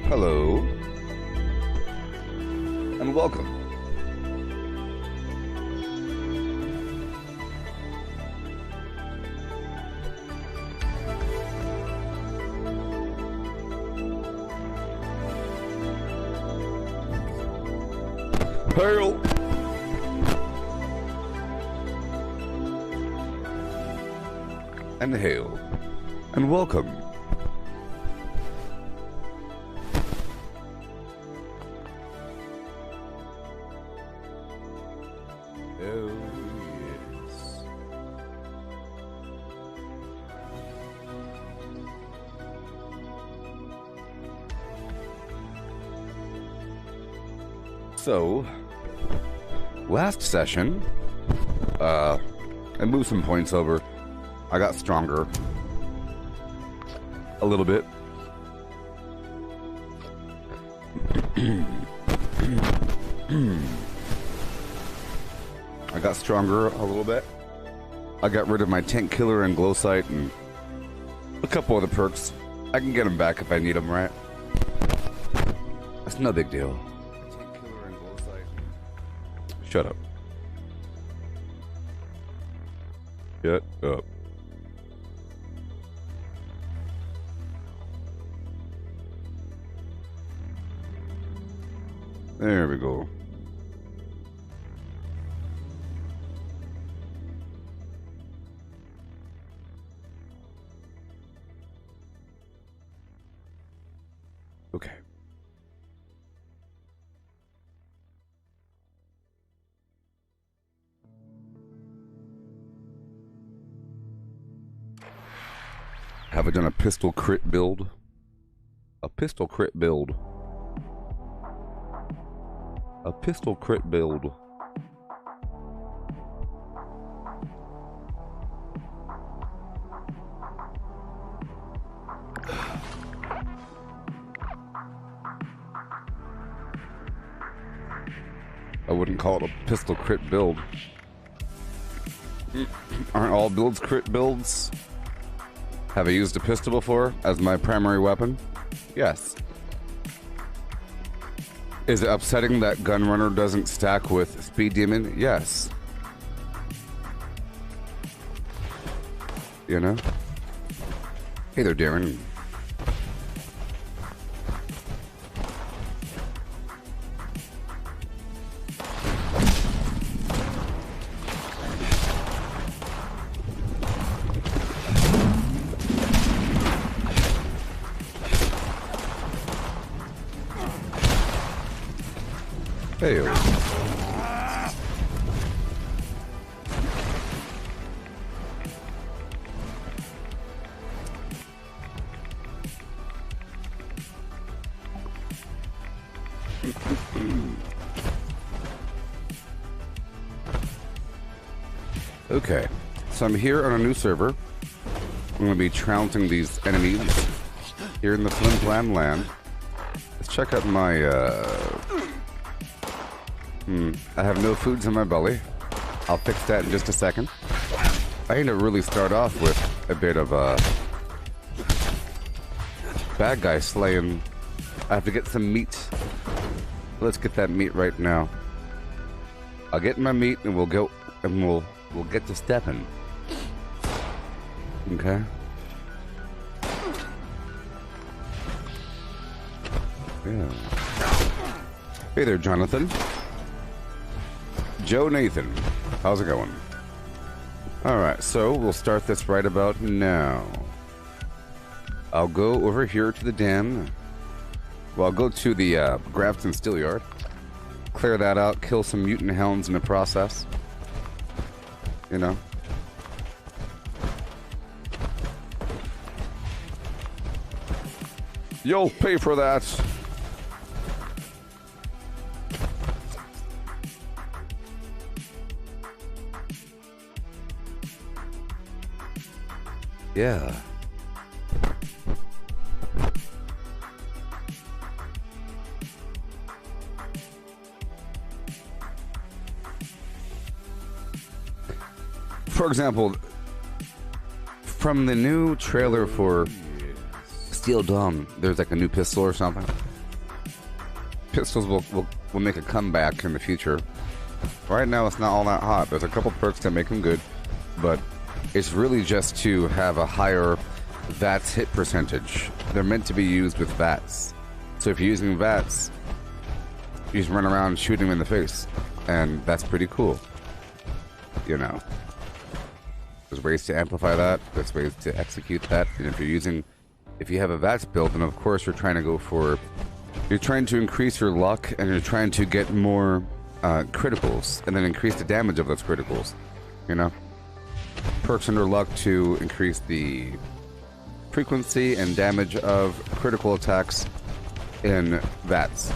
Hello, and welcome. Hail! And hail, and welcome. Oh, yes. So, last session, I moved some points over. I got stronger. A little bit. I got stronger a little bit. I got rid of my tank killer and glow sight and a couple other perks. I can get them back if I need them, right? That's no big deal. Tank killer and glow sight. Shut up. Shut up. There we go. Okay. Have I done a pistol crit build? A pistol crit build. A pistol crit build. I wouldn't call it a pistol crit build. Aren't all builds crit builds? Have I used a pistol before as my primary weapon? Yes. Is it upsetting that Gunrunner doesn't stack with Speed Demon? Yes. You know? Hey there, Darren. Hey. Okay, so I'm here on a new server. I'm going to be trouncing these enemies here in the Flim Flam land. Let's check out my, I have no foods in my belly. I'll fix that in just a second. I need to really start off with a bit of bad guy slaying. I have to get some meat. Let's get that meat right now. I'll get my meat and we'll go and we'll get to stepping. Okay. Yeah. Hey there, Jonathan. Joe Nathan, how's it going? Alright, so we'll start this right about now. I'll go over here to the dam. Well, I'll go to the Grafton Steel Yard. Clear that out, kill some mutant hounds in the process. You know? You'll pay for that! Yeah. For example, from the new trailer for Steel Dawn, there's like a new pistol or something. pistols will make a comeback in the future. Right now, it's not all that hot. There's a couple perks that make them good, but it's really just to have a higher VATS hit percentage. They're meant to be used with VATS. So if you're using VATS, you just run around shooting them in the face, and that's pretty cool. You know, there's ways to amplify that. There's ways to execute that. And if you have a VATS build, then of course you're trying to increase your luck, and you're trying to get more criticals, and then increase the damage of those criticals. You know, perks under luck to increase the frequency and damage of critical attacks in VATS.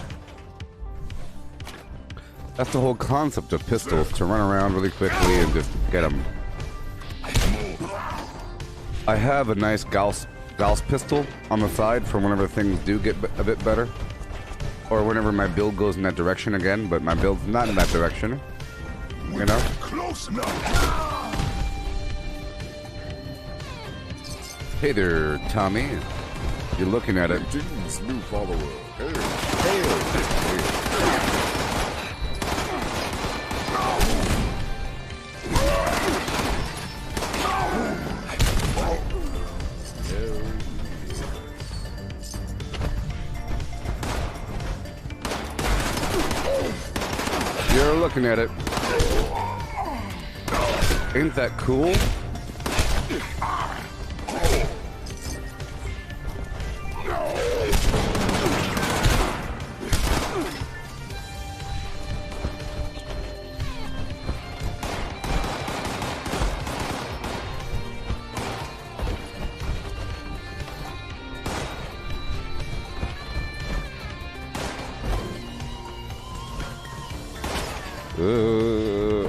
That's the whole concept of pistols, to run around really quickly and just get them. I have a nice Gauss pistol on the side for whenever things do get a bit better. Or whenever my build goes in that direction again, but my build's not in that direction. You know? Close enough. Hey there, Tommy. You're looking at it. New follower. Hey. You're looking at it. Ain't that cool?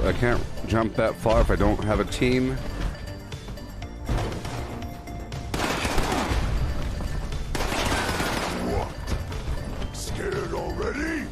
I can't jump that far if I don't have a team. What? Scared already?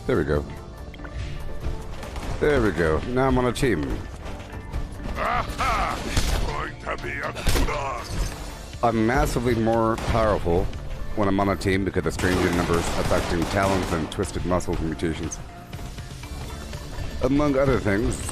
There we go. There we go. Now I'm on a team. Going to be a blast. I'm massively more powerful when I'm on a team because of strange numbers affecting talents and twisted muscles and mutations. Among other things.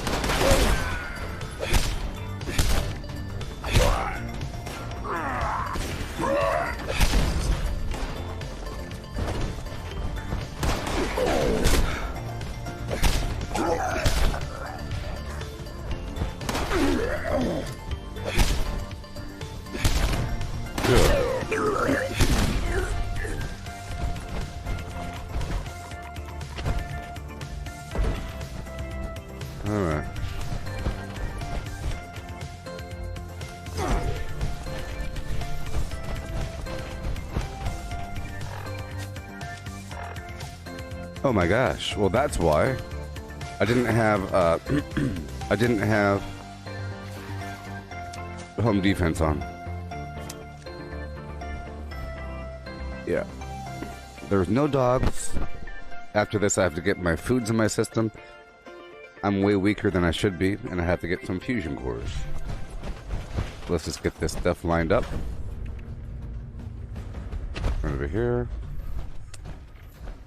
Alright. Oh my gosh. Well, that's why I didn't have I didn't have home defense on. Yeah. There's no dogs. After this, I have to get my foods in my system. I'm way weaker than I should be, and I have to get some fusion cores. Let's just get this stuff lined up. Right over here.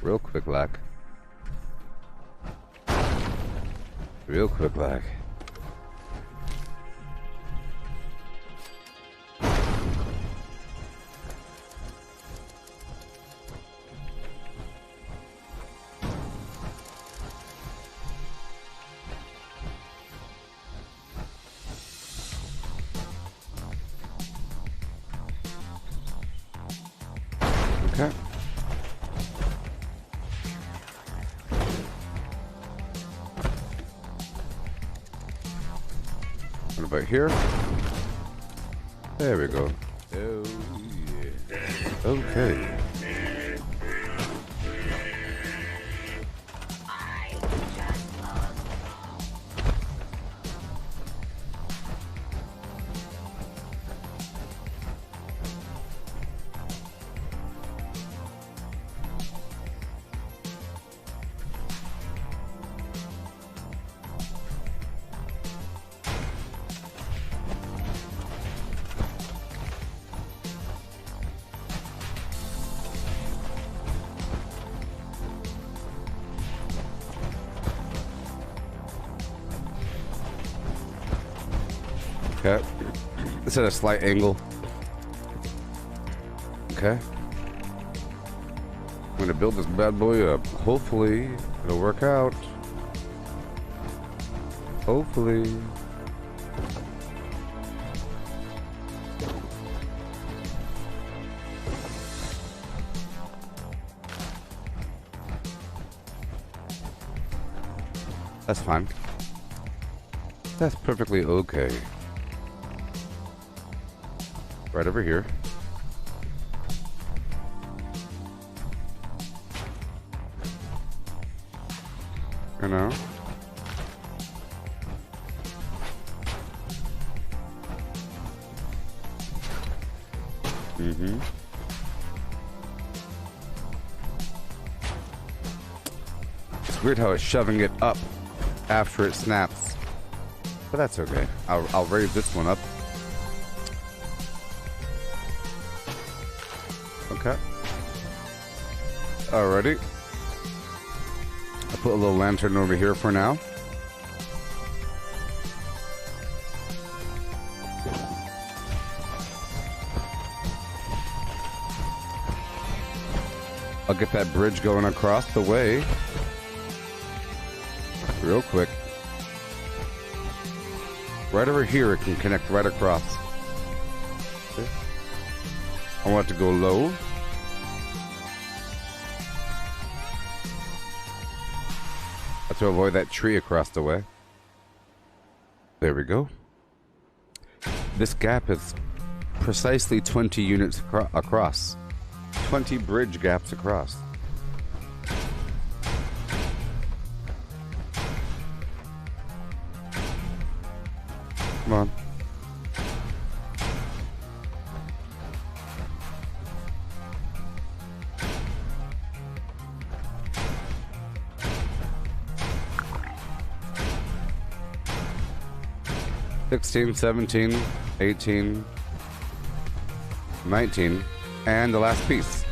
Real quick, lack. Real quick, lack. Okay. What about here? There we go. Oh, yeah. Okay. Okay. It's at a slight angle. Okay. I'm gonna build this bad boy up. Hopefully, it'll work out. Hopefully. That's fine. That's perfectly okay. Right over here. You know? Mm-hmm. It's weird how it's shoving it up after it snaps. But that's okay. I'll raise this one up. Okay. Alrighty. I'll put a little lantern over here for now. I'll get that bridge going across the way. Real quick. Right over here, it can connect right across. Okay. I want it to go low. To avoid that tree across the way. There we go. This gap is precisely 20 units across. 20 bridge gaps across. Come on. $16, $17, $18, $19, and the last piece.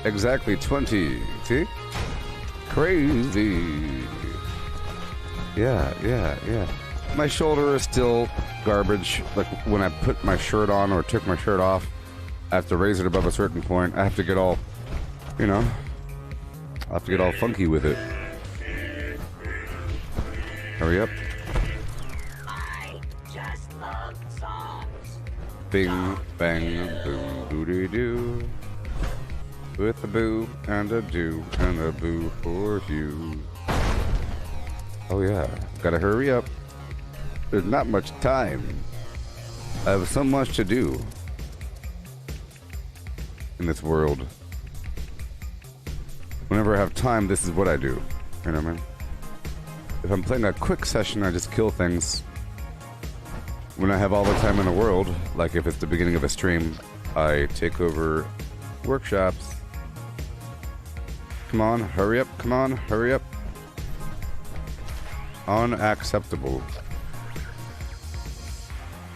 Exactly 20. See? Crazy. Yeah. My shoulder is still garbage. Like when I put my shirt on or took my shirt off, I have to raise it above a certain point. I have to get all, you know, I have to get all funky with it. Hurry up. Bing, bang, boom, booty-doo. With a boo and a do and a boo for you. Oh yeah, gotta hurry up. There's not much time. I have so much to do in this world. Whenever I have time, this is what I do. You know what I mean? If I'm playing a quick session, I just kill things. When I have all the time in the world, like if it's the beginning of a stream, I take over workshops. Come on, hurry up, come on, hurry up. Unacceptable.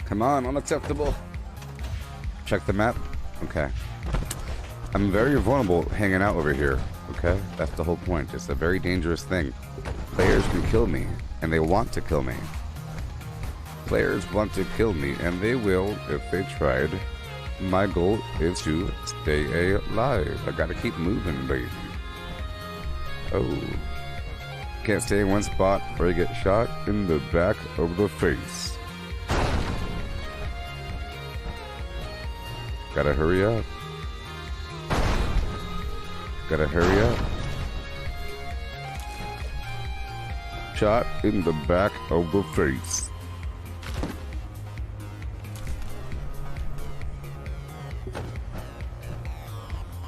Come on, unacceptable. Check the map. Okay. I'm very vulnerable hanging out over here. Okay? That's the whole point. It's a very dangerous thing. Players can kill me, and they want to kill me. Players want to kill me, and they will if they tried. My goal is to stay alive. I gotta keep moving, baby. Oh. Can't stay in one spot or you get shot in the back of the face. Gotta hurry up. Gotta hurry up. Shot in the back of the face.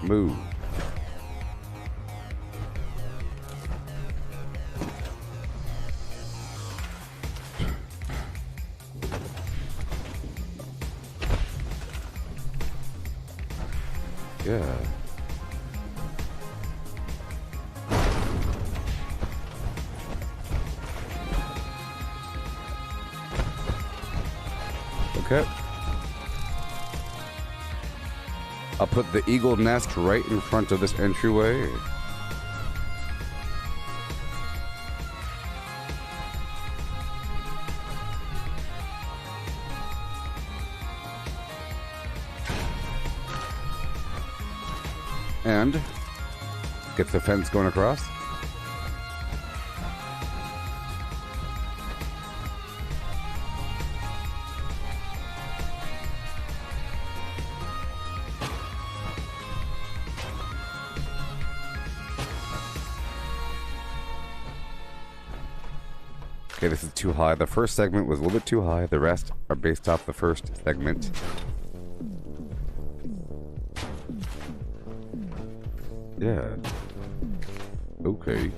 Move. Yeah. Okay. I'll put the eagle nest right in front of this entryway. And get the fence going across. Okay, this is too high. The first segment was a little bit too high. The rest are based off the first segment. Yeah. Okay.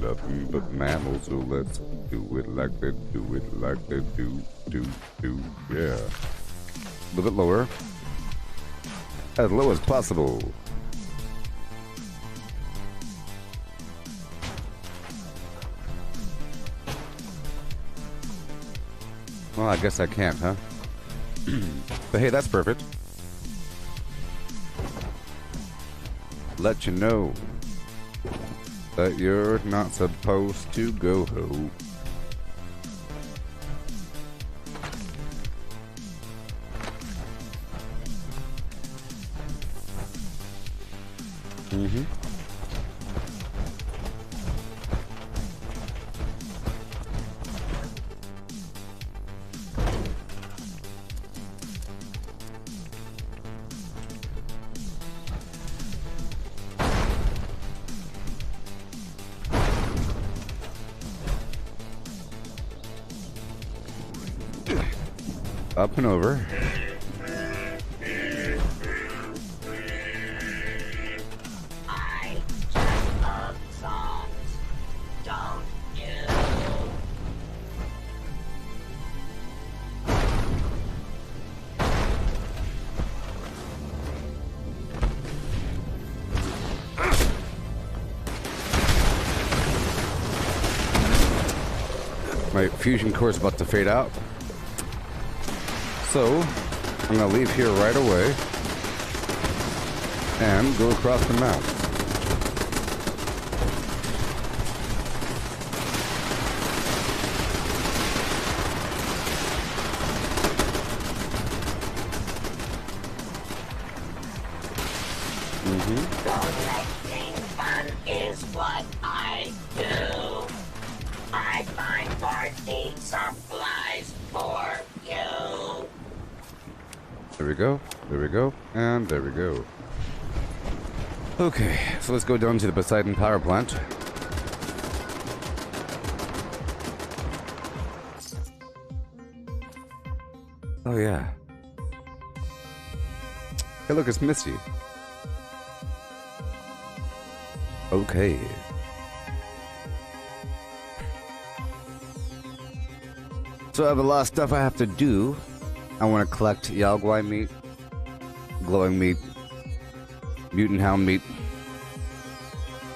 Nothing but mammals, so let's do it like they do it like they do. Yeah. A little bit lower. As low as possible. Well, I guess I can't, huh? But hey, that's perfect. Let you know that you're not supposed to go home. Mm-hmm. Up and over. I just love songs, don't you? My fusion core is about to fade out. So, I'm going to leave here right away and go across the map. Collecting fun is what I do. I find birthday supplies for you. There we go, and there we go. Okay, so let's go down to the Poseidon power plant. Oh yeah. Hey look, it's Misty. Okay. So I have a lot of stuff I have to do. I want to collect Yalguai meat, glowing meat, mutant hound meat,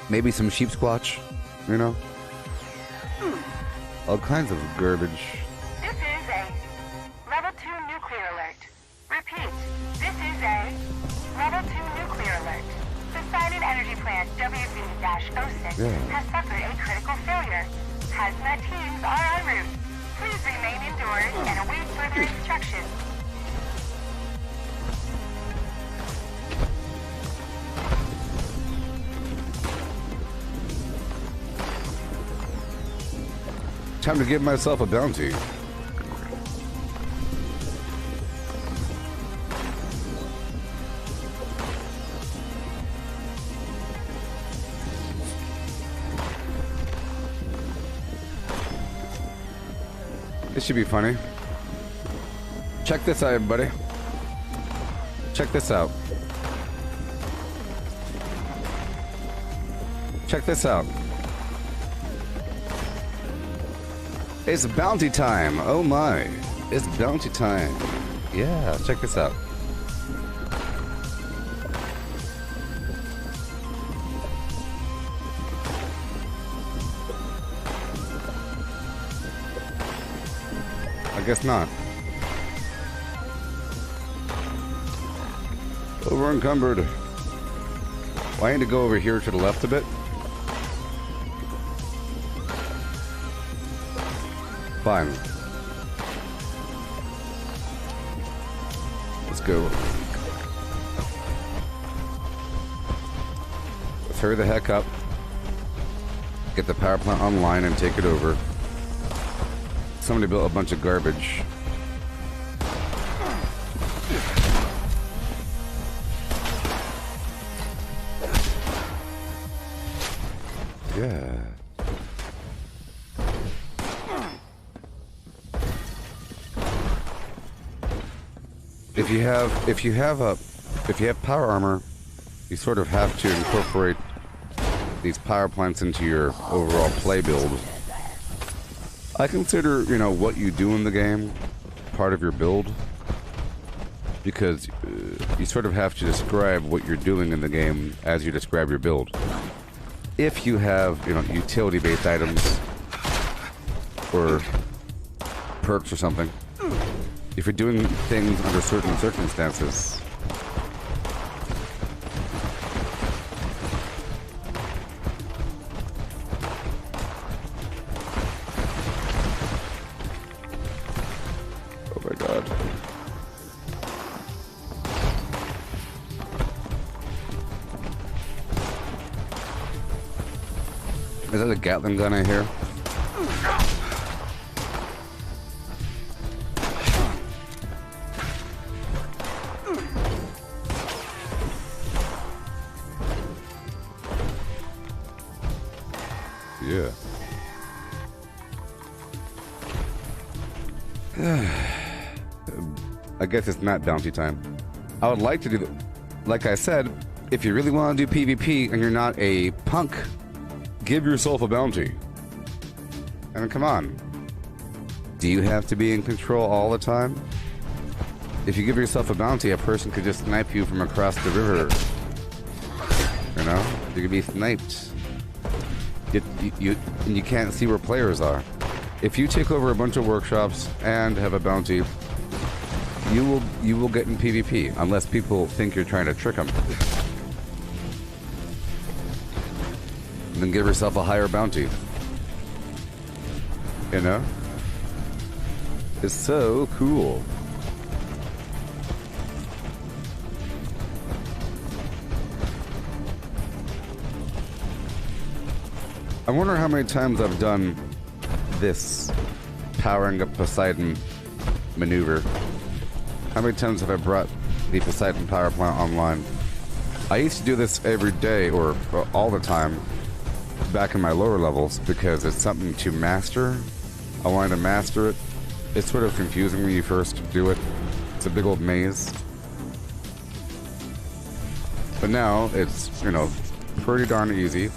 maybe some sheep squatch, you know? All kinds of garbage. This is a level 2 nuclear alert. Repeat, this is a level 2 nuclear alert. Poseidon Energy Plant WV-06 has suffered a critical failure. Hazmat teams are en route. Please remain indoors and await further instructions. Time to give myself a bounty. should be funny. Check this out, everybody. Check this out. Check this out. It's bounty time. Oh my. It's bounty time. Yeah, check this out. I guess not. Over encumbered. Well, I need to go over here to the left a bit. Fine. Let's go. Let's hurry the heck up. Get the power plant online and take it over. Somebody built a bunch of garbage. Yeah. If you have power armor, you sort of have to incorporate these power plants into your overall play build. I consider, you know, what you do in the game part of your build, because you sort of have to describe what you're doing in the game as you describe your build. If you have, you know, utility-based items or perks or something, if you're doing things under certain circumstances, oh my god. Is that a Gatling gun I hear? Yeah. I guess it's not bounty time. I would like to do like I said, if you really want to do PvP and you're not a punk, give yourself a bounty. I mean, come on. Do you have to be in control all the time? If you give yourself a bounty, a person could just snipe you from across the river. You know? You could be sniped. You can't see where players are. If you take over a bunch of workshops and have a bounty, you will get in PvP, unless people think you're trying to trick them. And then give yourself a higher bounty. You know? It's so cool. I wonder how many times I've done this powering up Poseidon maneuver. How many times have I brought the Poseidon power plant online? I used to do this every day or all the time back in my lower levels because it's something to master. I wanted to master it. It's sort of confusing when you first do it. It's a big old maze. But now it's, you know, pretty darn easy.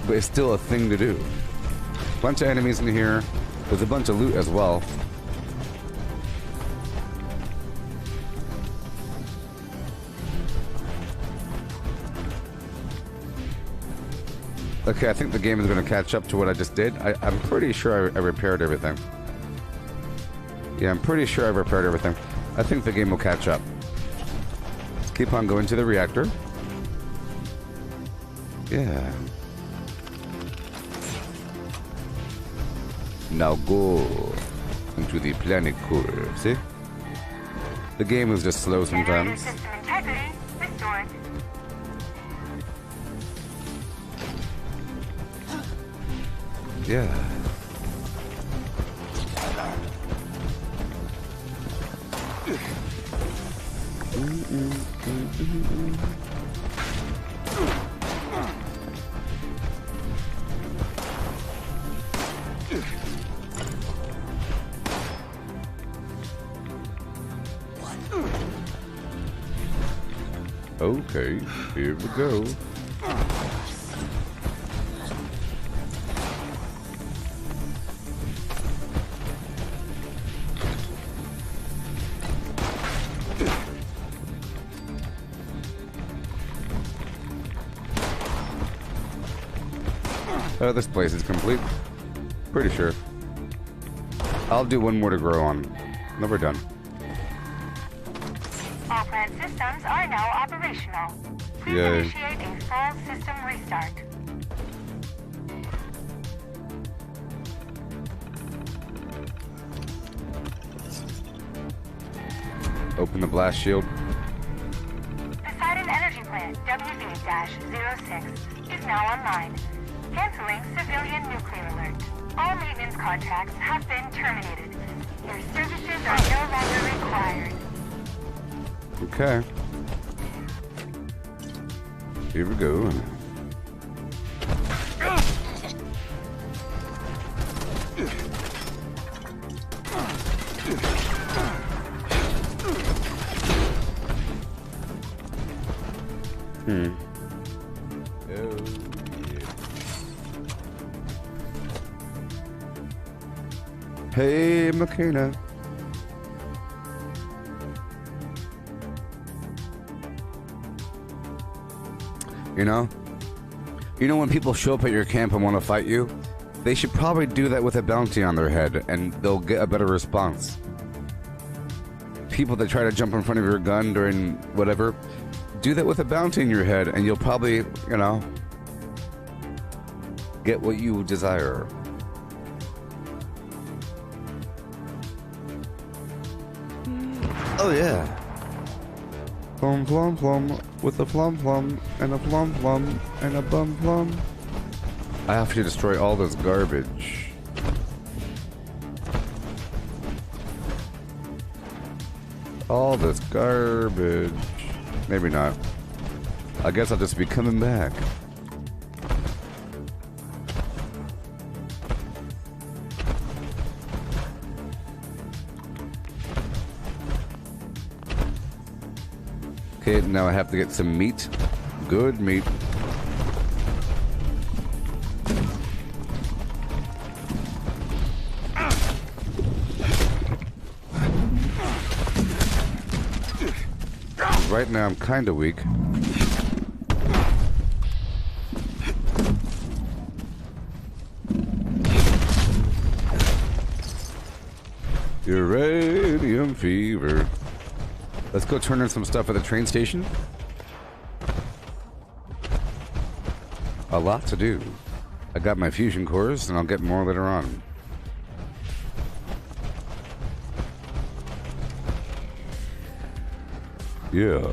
But it's still a thing to do. Bunch of enemies in here. There's a bunch of loot as well. Okay, I think the game is going to catch up to what I just did. I'm pretty sure I repaired everything. Yeah, I'm pretty sure I repaired everything. I think the game will catch up. Let's keep on going to the reactor. Yeah. Now go into the planet core. See? The game is just slow sometimes. System integrity restored. Yeah. Okay, here we go. Oh, this place is complete. Pretty sure. I'll do one more to grow on. No, we're done. All plant systems are now operational. Please Yay. initiate a full system restart. Open the blast shield. Poseidon Energy Plant WV-06 is now online. Canceling civilian nuclear alert. All maintenance contracts have been terminated. Your services are no longer required. Okay. Here we go. Oh, yeah. Hey, McKenna. You know when people show up at your camp and want to fight you? They should probably do that with a bounty on their head, and they'll get a better response. People that try to jump in front of your gun during whatever, do that with a bounty in your head, and you'll probably, get what you desire. Oh yeah. Plum plum plum with a plum plum and a plum plum and a bum plum. I have to destroy all this garbage. All this garbage. Maybe not. I guess I'll just be coming back. Okay, now I have to get some meat. Good meat. Right now I'm kind of weak. Uranium fever. Let's go turn in some stuff at the train station. A lot to do. I got my fusion cores, and I'll get more later on. Yeah.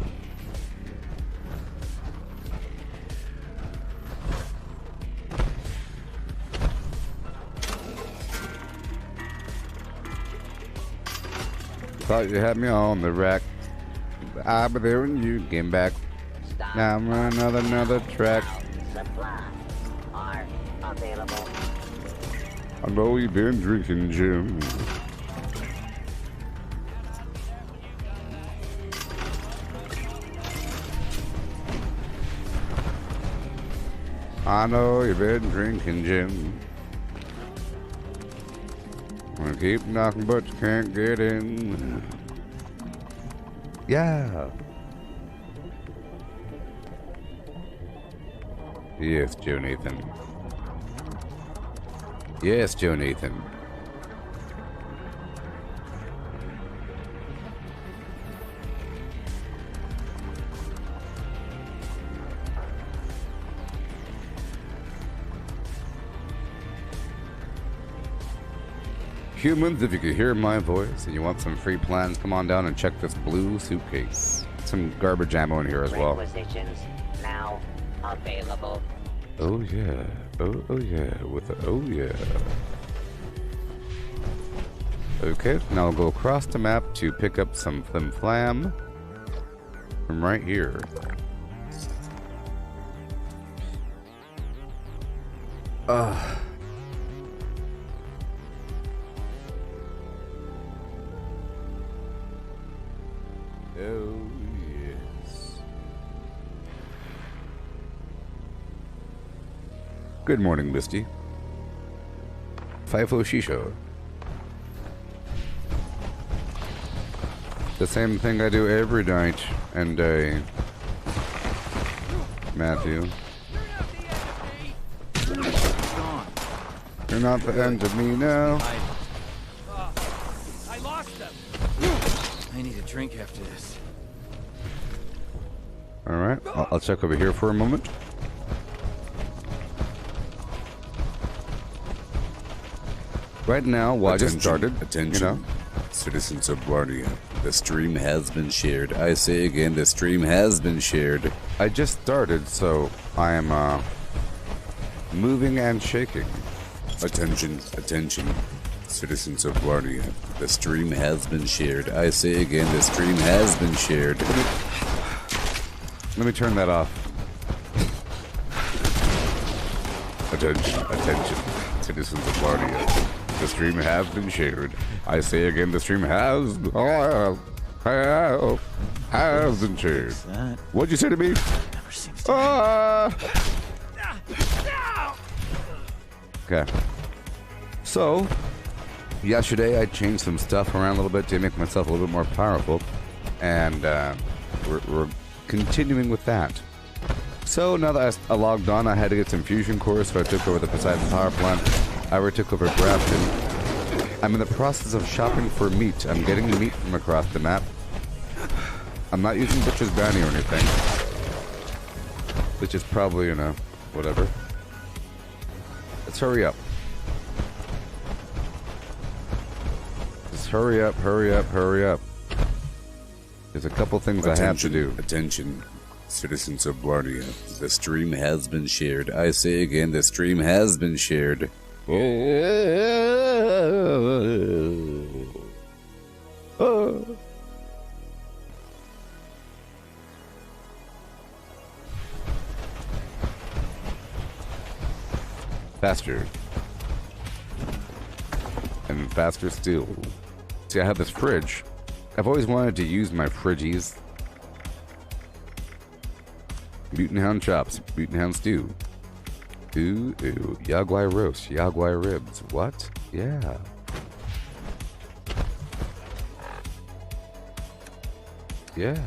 Thought you had me on the rack. I'll be there when you came back. Now I'm on another track. Supplies are available. I know you've been drinking, Jim. I know you've been drinking, Jim. I keep knocking, but you can't get in. Yeah. Yes, Joe Nathan. Yes, Joe Nathan. Humans, if you could hear my voice and you want some free plans, come on down and check this blue suitcase. Some garbage ammo in here as well. Requisitions now available. Oh yeah. Oh yeah. Oh yeah. Okay, now I'll go across the map to pick up some flim flam from right here. Oh, yes. Good morning, Misty. FIFO Shisha. The same thing I do every night and day. Matthew. You're not the end of me now. I lost them. I need a drink after this. Alright, I'll check over here for a moment. Right now, well, I just started. Attention, you know? citizens of Guardia. The stream has been shared. I say again, the stream has been shared. I just started, so I am, moving and shaking. Attention, citizens of Guardia. The stream has been shared. I say again, the stream has been shared. Let me turn that off. Attention, citizens of Guardia. The stream has been shared. I say again, the stream has been shared. What'd you say to me? Never seems to Okay. So, yesterday I changed some stuff around a little bit to make myself a little bit more powerful, and we're continuing with that. So now that I logged on, I had to get some fusion cores, so I took over the Poseidon power plant. I took over Grafton. I'm in the process of shopping for meat. I'm getting meat from across the map. I'm not using Butcher's Bounty or anything, which is probably, you know, whatever. Let's hurry up. Just hurry up, hurry up, hurry up. There's a couple things I have to do. Attention, citizens of Guardia. The stream has been shared. I say again, the stream has been shared. Faster. And faster still. See, I have this fridge. I've always wanted to use my fridgies. Mutant Hound chops, Mutant Hound stew. Ooh, Yaguai roast, Yaguai ribs. What? Yeah. Yeah.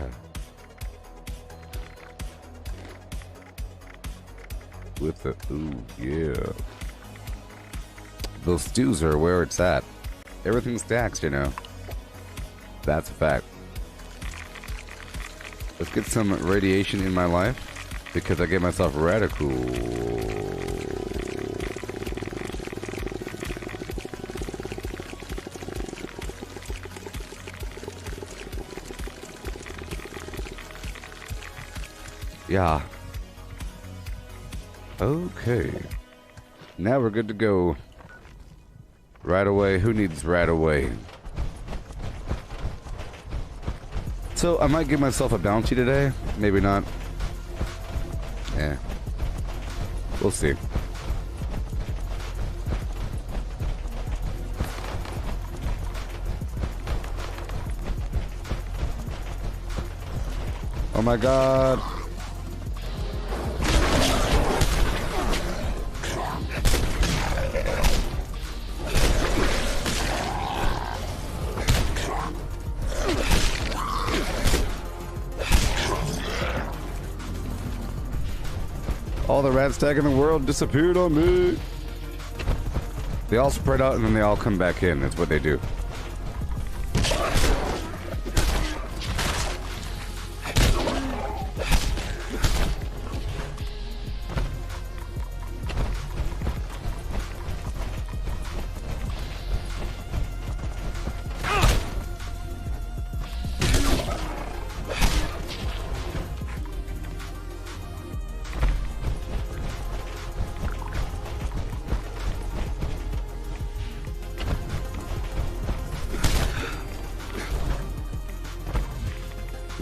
With the, ooh, yeah. Those stews are where it's at. Everything's taxed, you know. That's a fact. Let's get some radiation in my life, because I gave myself radical. Yeah. Okay. Now we're good to go. Right away. Who needs right away? So I might give myself a bounty today. Maybe not. Yeah. We'll see. Oh my god. All the rat stack in the world disappeared on me. They all spread out and then they all come back in. That's what they do.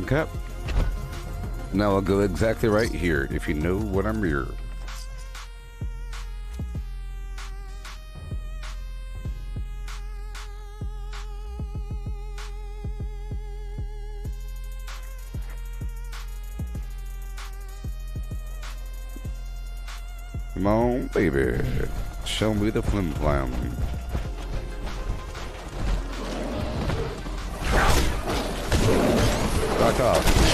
Okay. Now I'll go exactly right here, if you know what I'm here. Come on, baby. Show me the flim flam. Back off.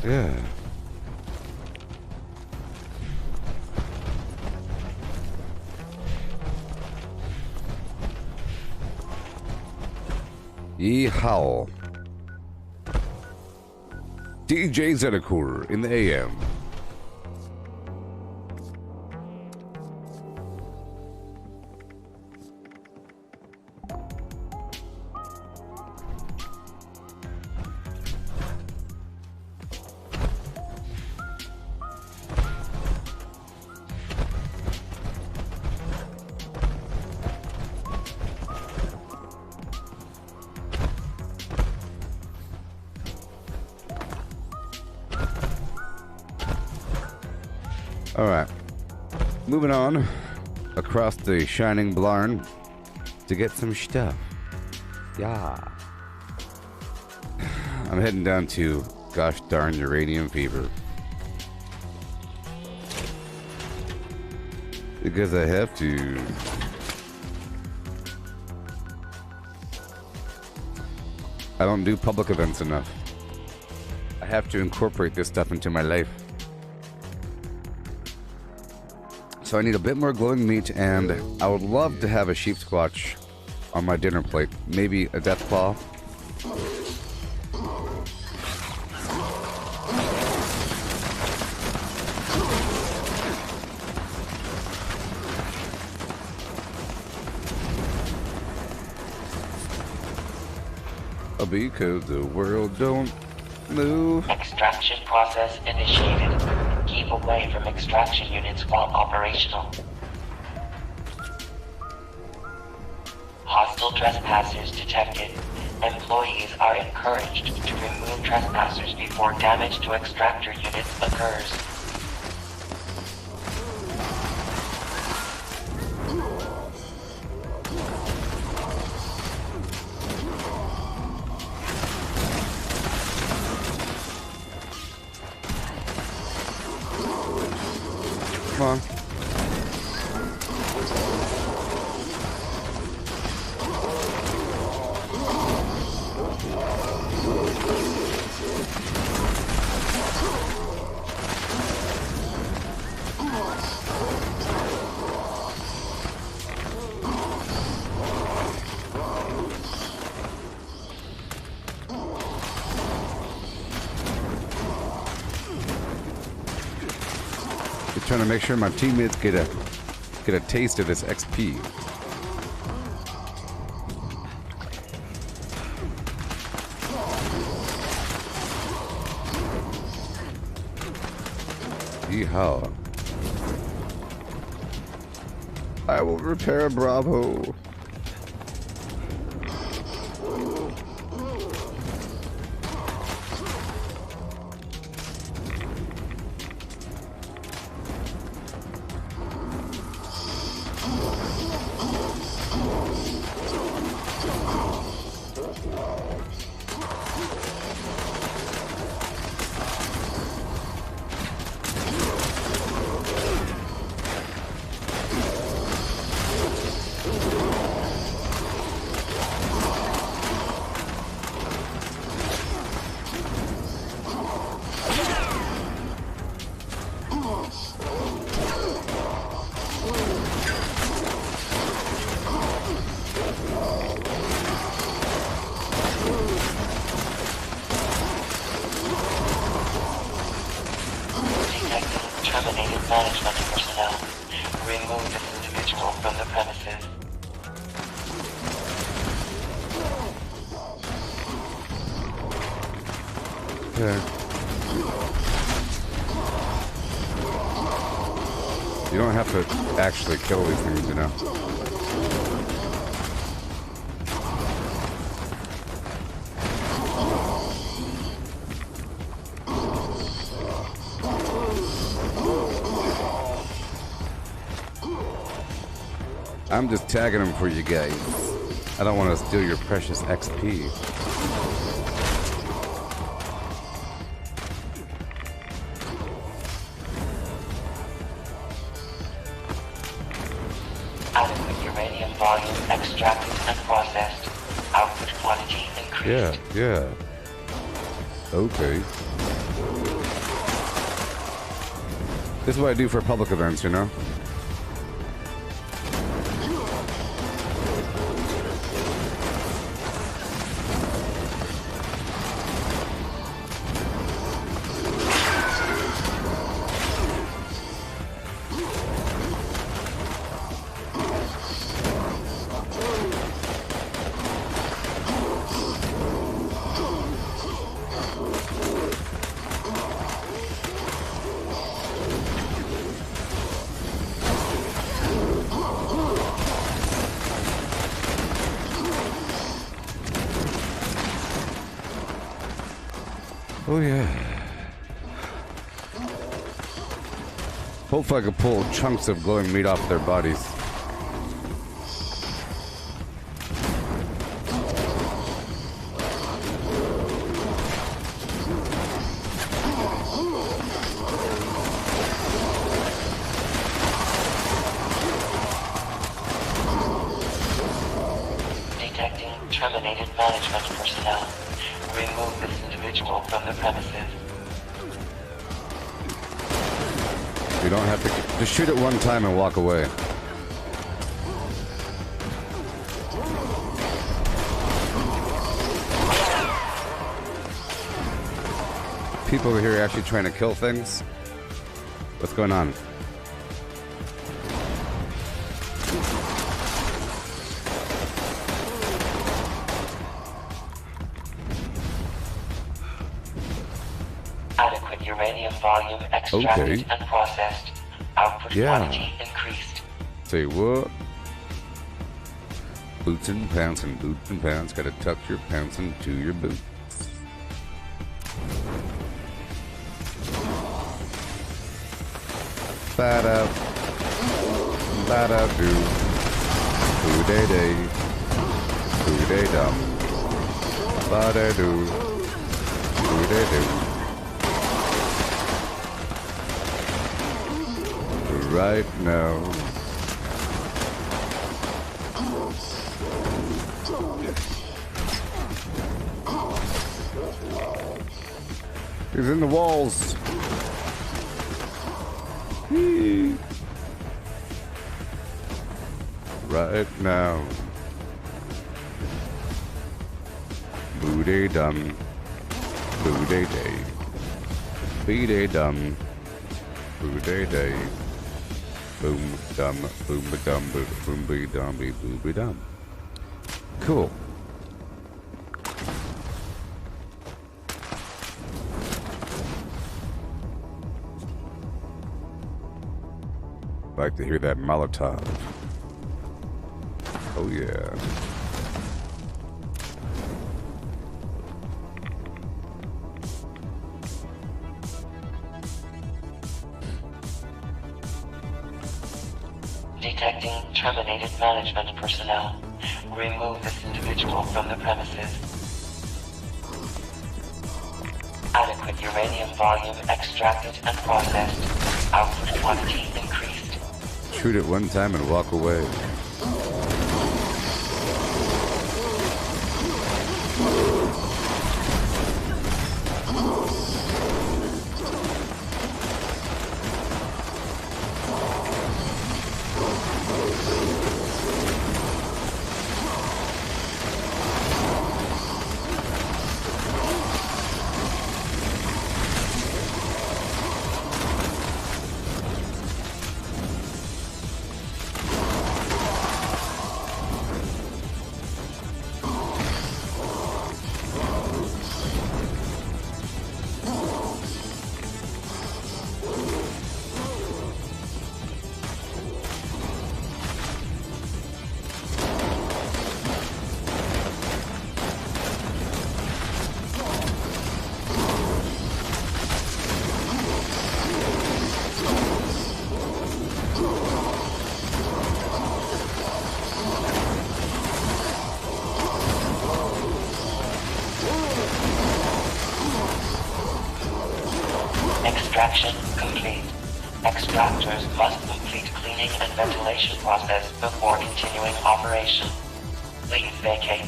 Yeah. Yeehaw. DJ Zedekur in the AM. Alright, moving on across the Shining Blarn to get some stuff. Yeah. I'm heading down to gosh darn uranium fever. Because I have to. I don't do public events enough. I have to incorporate this stuff into my life. So I need a bit more glowing meat, and I would love to have a sheep squatch on my dinner plate. Maybe a death claw. Because the world don't move. Extraction process initiated. Keep away from extraction units while operational. Hostile trespassers detected. Employees are encouraged to remove trespassers before damage to extractor units occurs. Come on. Trying to make sure my teammates get a taste of this XP. Yeehaw. I will repair Bravo. Okay. You don't have to actually kill these things, you know? I'm just tagging them for you guys. I don't want to steal your precious XP. Adequate uranium volume extracted and processed. Output quantity increased. Yeah. Okay. This is what I do for public events, you know? Oh yeah. Hopefully I can pull chunks of glowing meat off their bodies. Detecting terminated management personnel. Remove this individual from the premises. You don't have to just shoot it one time and walk away. People over here are actually trying to kill things. What's going on? Adequate uranium volume extracted Okay. and processed. Output quantity increased. Say what? Boots and pants and boots and pants. Gotta tuck your pants into your boots. Ba-da. Ba-da do. Boo-day-day. Boo-day-dum. Ba-da-do. Boo-day-do. Right now. He's in the walls. Right now. Boo-day dum. Boo-day day. Bee-day dum. Boo-day day. Boom dum, boom ba dum, boom be dum, be boo be dum. Cool. Like to hear that Molotov. Oh yeah. Detecting terminated management personnel. Remove this individual from the premises. Adequate uranium volume extracted and processed. Output quantity increased. Shoot it one time and walk away. Extraction complete. Extractors must complete cleaning and ventilation process before continuing operation. Please vacate.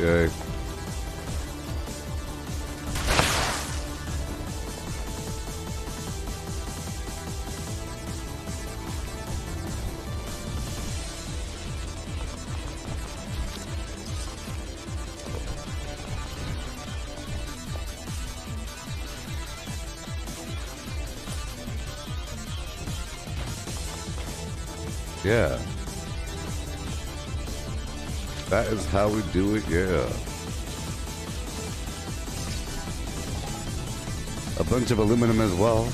Okay. Yeah. That is how we do it, yeah. A bunch of aluminum as well.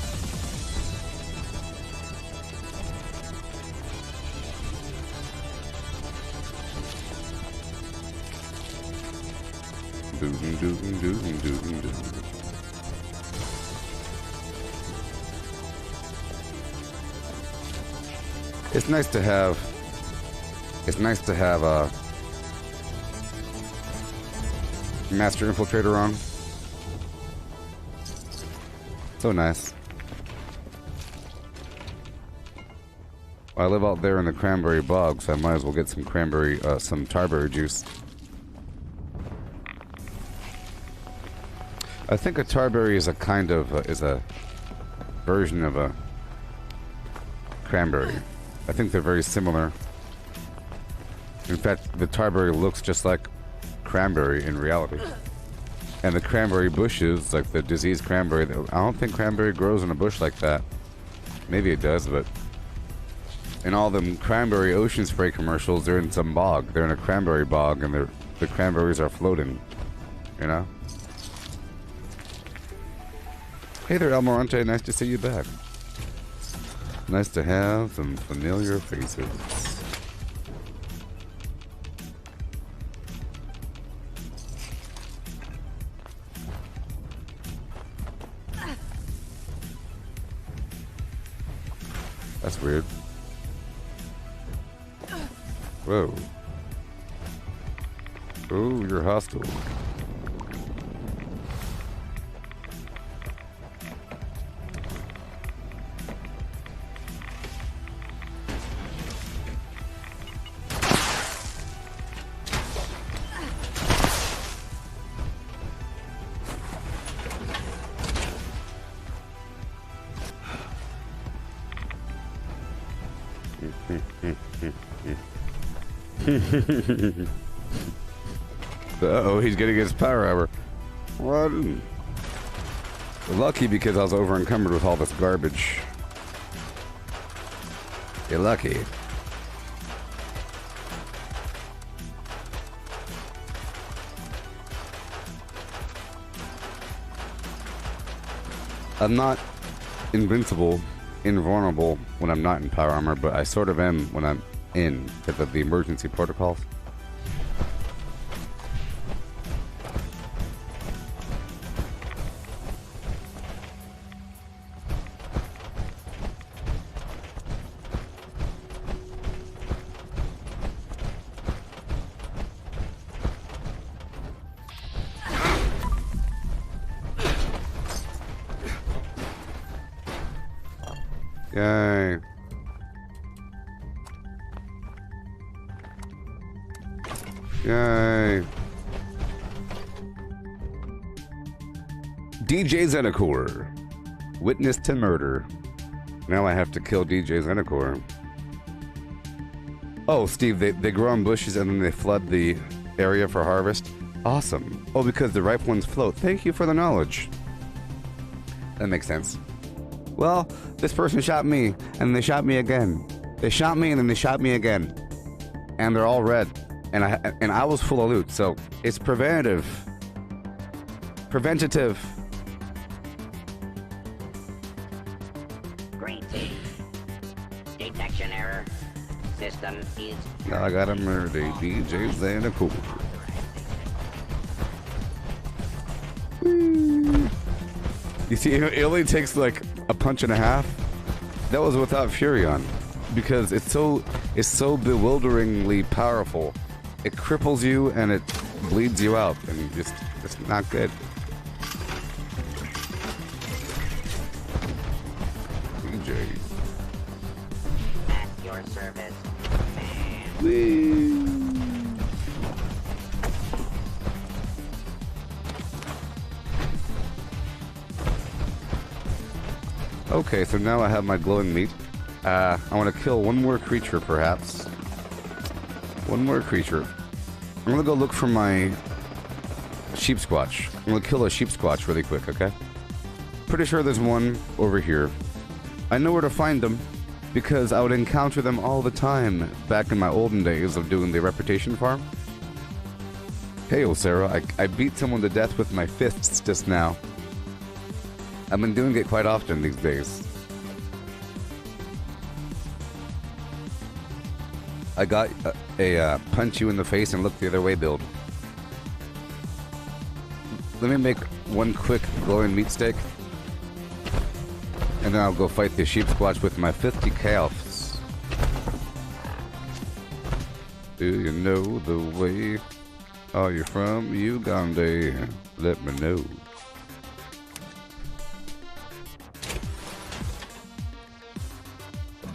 It's nice to have. It's nice to have a Master Infiltrator on. So nice. I live out there in the cranberry bog, so I might as well get some cranberry, some tarberry juice. I think a tarberry is a kind of is a version of a cranberry. I think they're very similar. In fact, the tarberry looks just like cranberry in reality. And the cranberry bushes, like the diseased cranberry, I don't think cranberry grows in a bush like that. Maybe it does, but in all them cranberry ocean spray commercials, they're in some bog. They're in a cranberry bog, and the cranberries are floating. You know? Hey there, Almorante. Nice to see you back. Nice to have some familiar faces. That's weird. Whoa. Oh, you're hostile. Uh-oh, he's getting his power hour. What? Lucky because I was over encumbered with all this garbage. You're lucky. I'm not invincible, invulnerable when I'm not in power armor, but I sort of am when I'm in because of the emergency protocols. Yay. Yay. DJ Zenacor. Witness to murder. Now I have to kill DJ Zenacor. Oh, Steve, they grow on bushes and then they flood the area for harvest? Awesome. Oh, because the ripe ones float. Thank you for the knowledge. That makes sense. Well, this person shot me, and they shot me again. They shot me, and then they shot me again. And they're all red. And I was full of loot, so it's preventative. Preventative. Greeting. Detection error. System is... Now I gotta murder DJ Xanacool. You see, it only takes like a punch and a half. That was without Furion, because it's so bewilderingly powerful. It cripples you and it bleeds you out, and it's not good. Okay, so now I have my glowing meat. I want to kill one more creature, perhaps. One more creature. I'm gonna go look for my sheep squatch. I'm gonna kill a sheep squatch really quick, okay? Pretty sure there's one over here. I know where to find them because I would encounter them all the time back in my olden days of doing the reputation farm. Hey, Sarah, I beat someone to death with my fists just now. I've been doing it quite often these days. I got a punch you in the face and look the other way build. Let me make one quick glowing meat steak. And then I'll go fight the sheep squatch with my 50 calves. Do you know the way? Are you from Uganda? Let me know.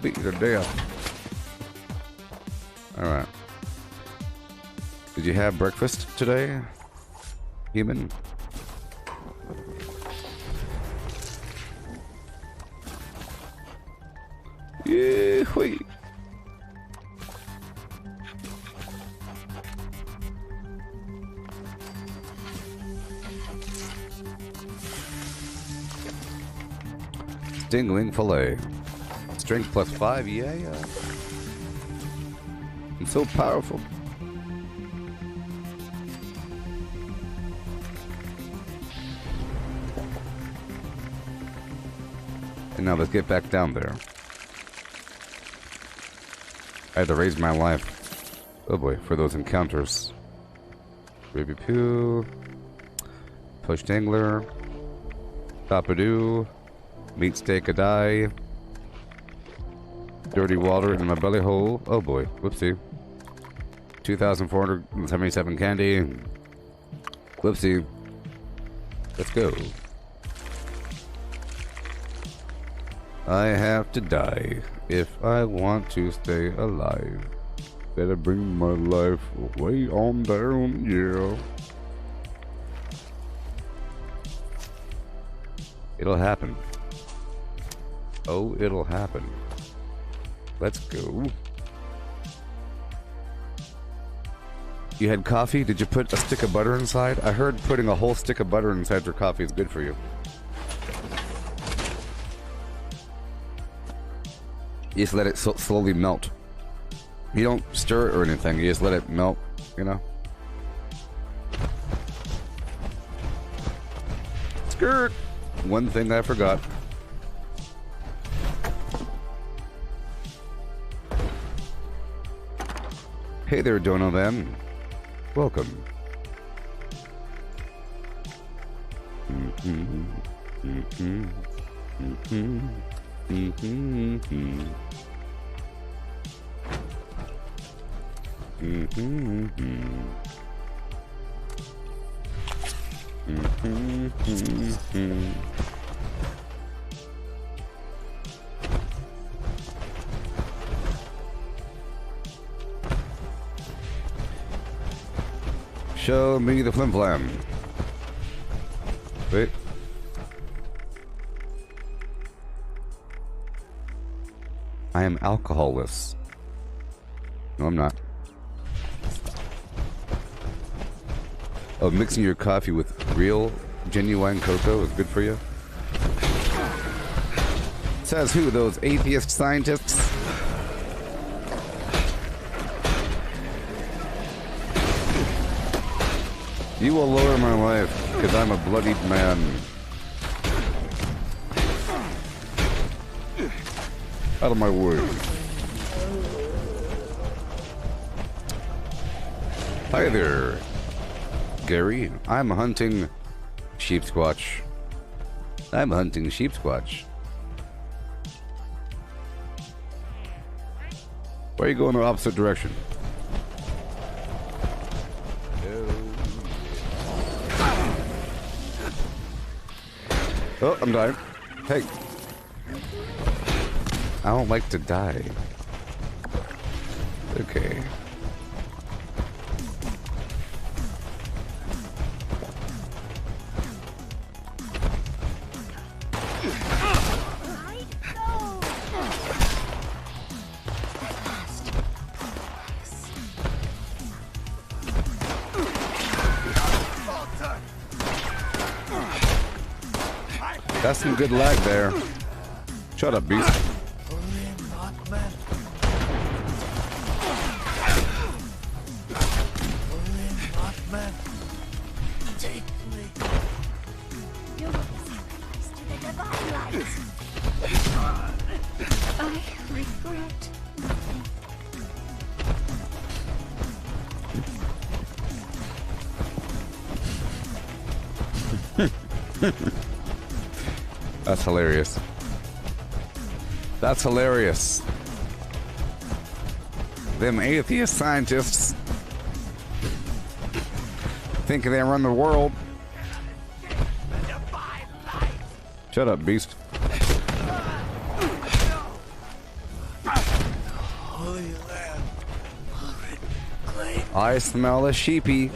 Beat you to death. Alright. Did you have breakfast today, human? Yeah, wait. Stingwing fillet. Strength +5, yeah. I'm so powerful. And now let's get back down there. I had to raise my life. Oh boy, for those encounters. Baby Poo. Push Dangler. Tapadoo. Meat steak a die. Dirty water in my belly hole. Oh boy, whoopsie. 2,477 candy. Whoopsie. Let's go. I have to die if I want to stay alive. Better bring my life way on down, yeah. It'll happen. Oh, it'll happen. Let's go. You had coffee? Did you put a stick of butter inside? I heard putting a whole stick of butter inside your coffee is good for you. You just let it slowly melt. You don't stir it or anything. You just let it melt, you know? Skirt! One thing I forgot. Hey there, Donovan. Welcome. Show me the flim flam. Wait. I am alcoholless. No, I'm not. Oh, mixing your coffee with real, genuine cocoa is good for you? Says who? Those atheist scientists? You will lower my life, because I'm a bloodied man. Out of my way. Hi there, Gary. I'm hunting sheep squatch. I'm hunting sheep squatch. Why are you going the opposite direction? Oh, I'm dying. Hey. I don't like to die. Okay. That's some good lag there. Shut up, beast. You're sacrificed to the divine light. I regret nothing. That's hilarious. That's hilarious. Them atheist scientists think they run the world. Shut up, beast. I smell a sheepy.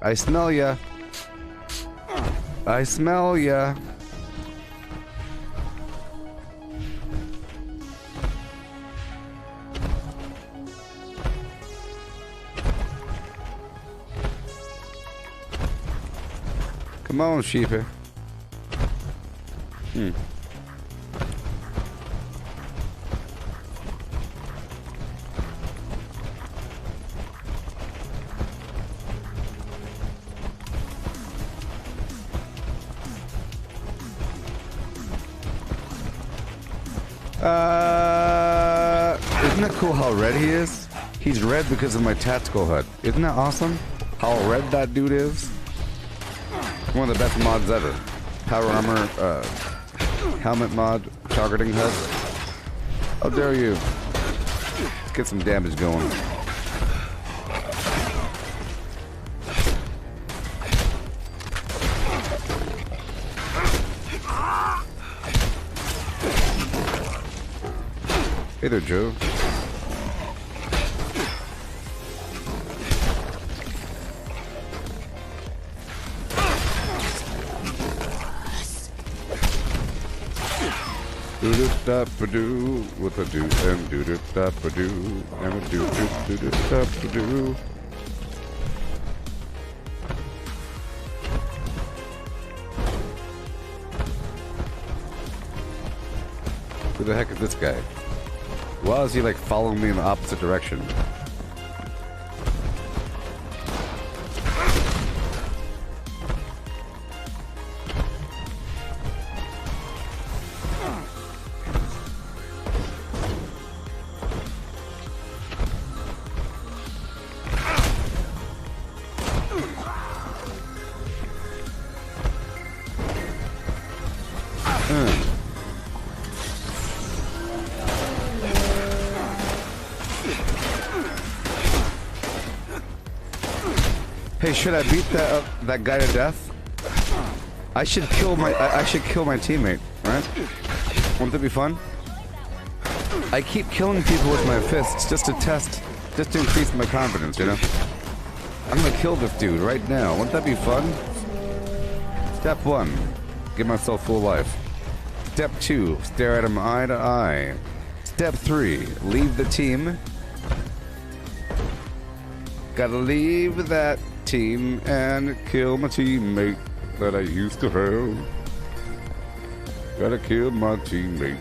I smell ya. I smell ya. Come on, sheepy. Isn't that cool how red he is? He's red because of my tactical HUD. Isn't that awesome? How red that dude is? One of the best mods ever. Power armor, helmet mod, targeting HUD. How dare you? Let's get some damage going. Hey there, Joe. Do do da ba do with a do and do do da ba do and a do do do da ba do. Who the heck is this guy? Why is he like following me in the opposite direction? Hey, should I beat that guy to death? I should kill my teammate, right? Wouldn't that be fun? I keep killing people with my fists just to test, just to increase my confidence, you know? I'm gonna kill this dude right now. Wouldn't that be fun? Step 1, give myself full life. Step 2, stare at him eye to eye. Step 3, leave the team. Gotta leave that team and kill my teammate that I used to have. Gotta kill my teammate.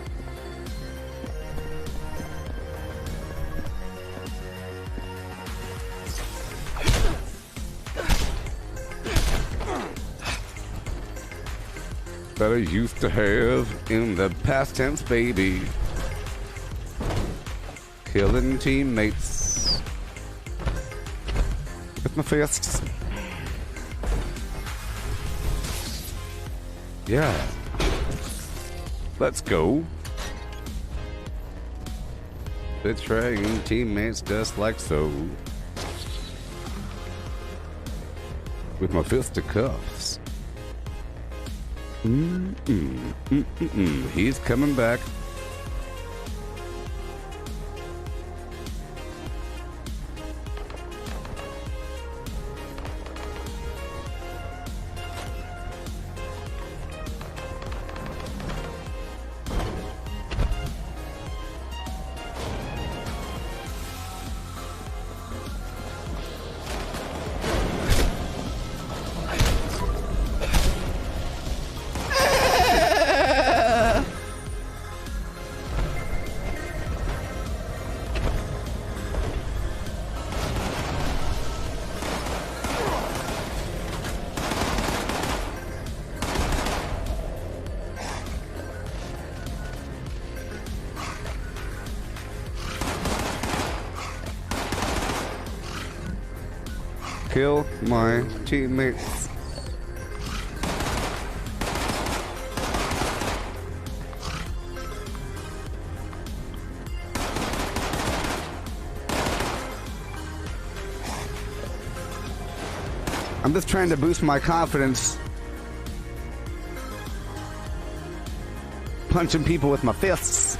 That I used to have in the past tense, baby. Killing teammates with my fists. Yeah. Let's go. Betraying teammates just like so. With my fisticuffs. He's coming back. Kill my teammates. I'm just trying to boost my confidence. Punching people with my fists.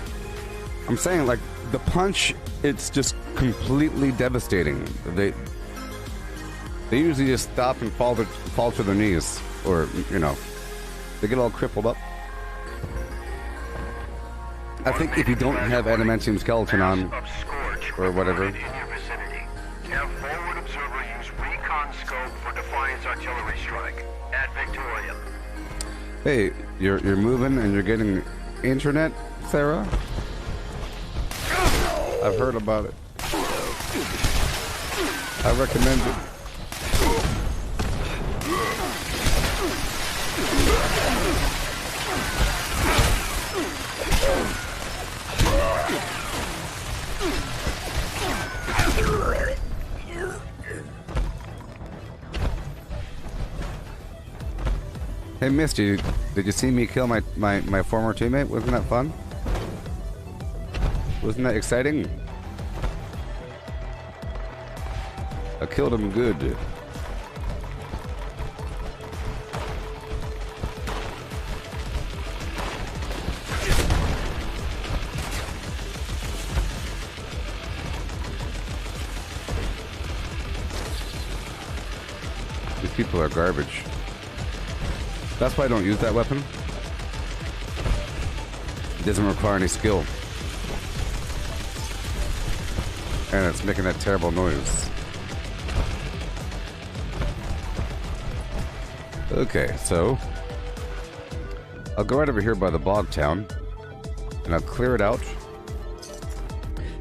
I'm saying, like, the punch, it's just completely devastating. They usually just stop and fall to their knees. Or, you know, they get all crippled up. I think if you don't have adamantium skeleton on, or whatever. Have forward observer use recon scope for Defiance artillery strike at Victoria. Hey, you're moving and you're getting internet, Sarah? I've heard about it. I recommend it. Hey, Misty, did you see me kill my former teammate? Wasn't that fun? Wasn't that exciting? I killed him good. These people are garbage. That's why I don't use that weapon. It doesn't require any skill. And it's making that terrible noise. Okay, so I'll go right over here by the bog town and I'll clear it out.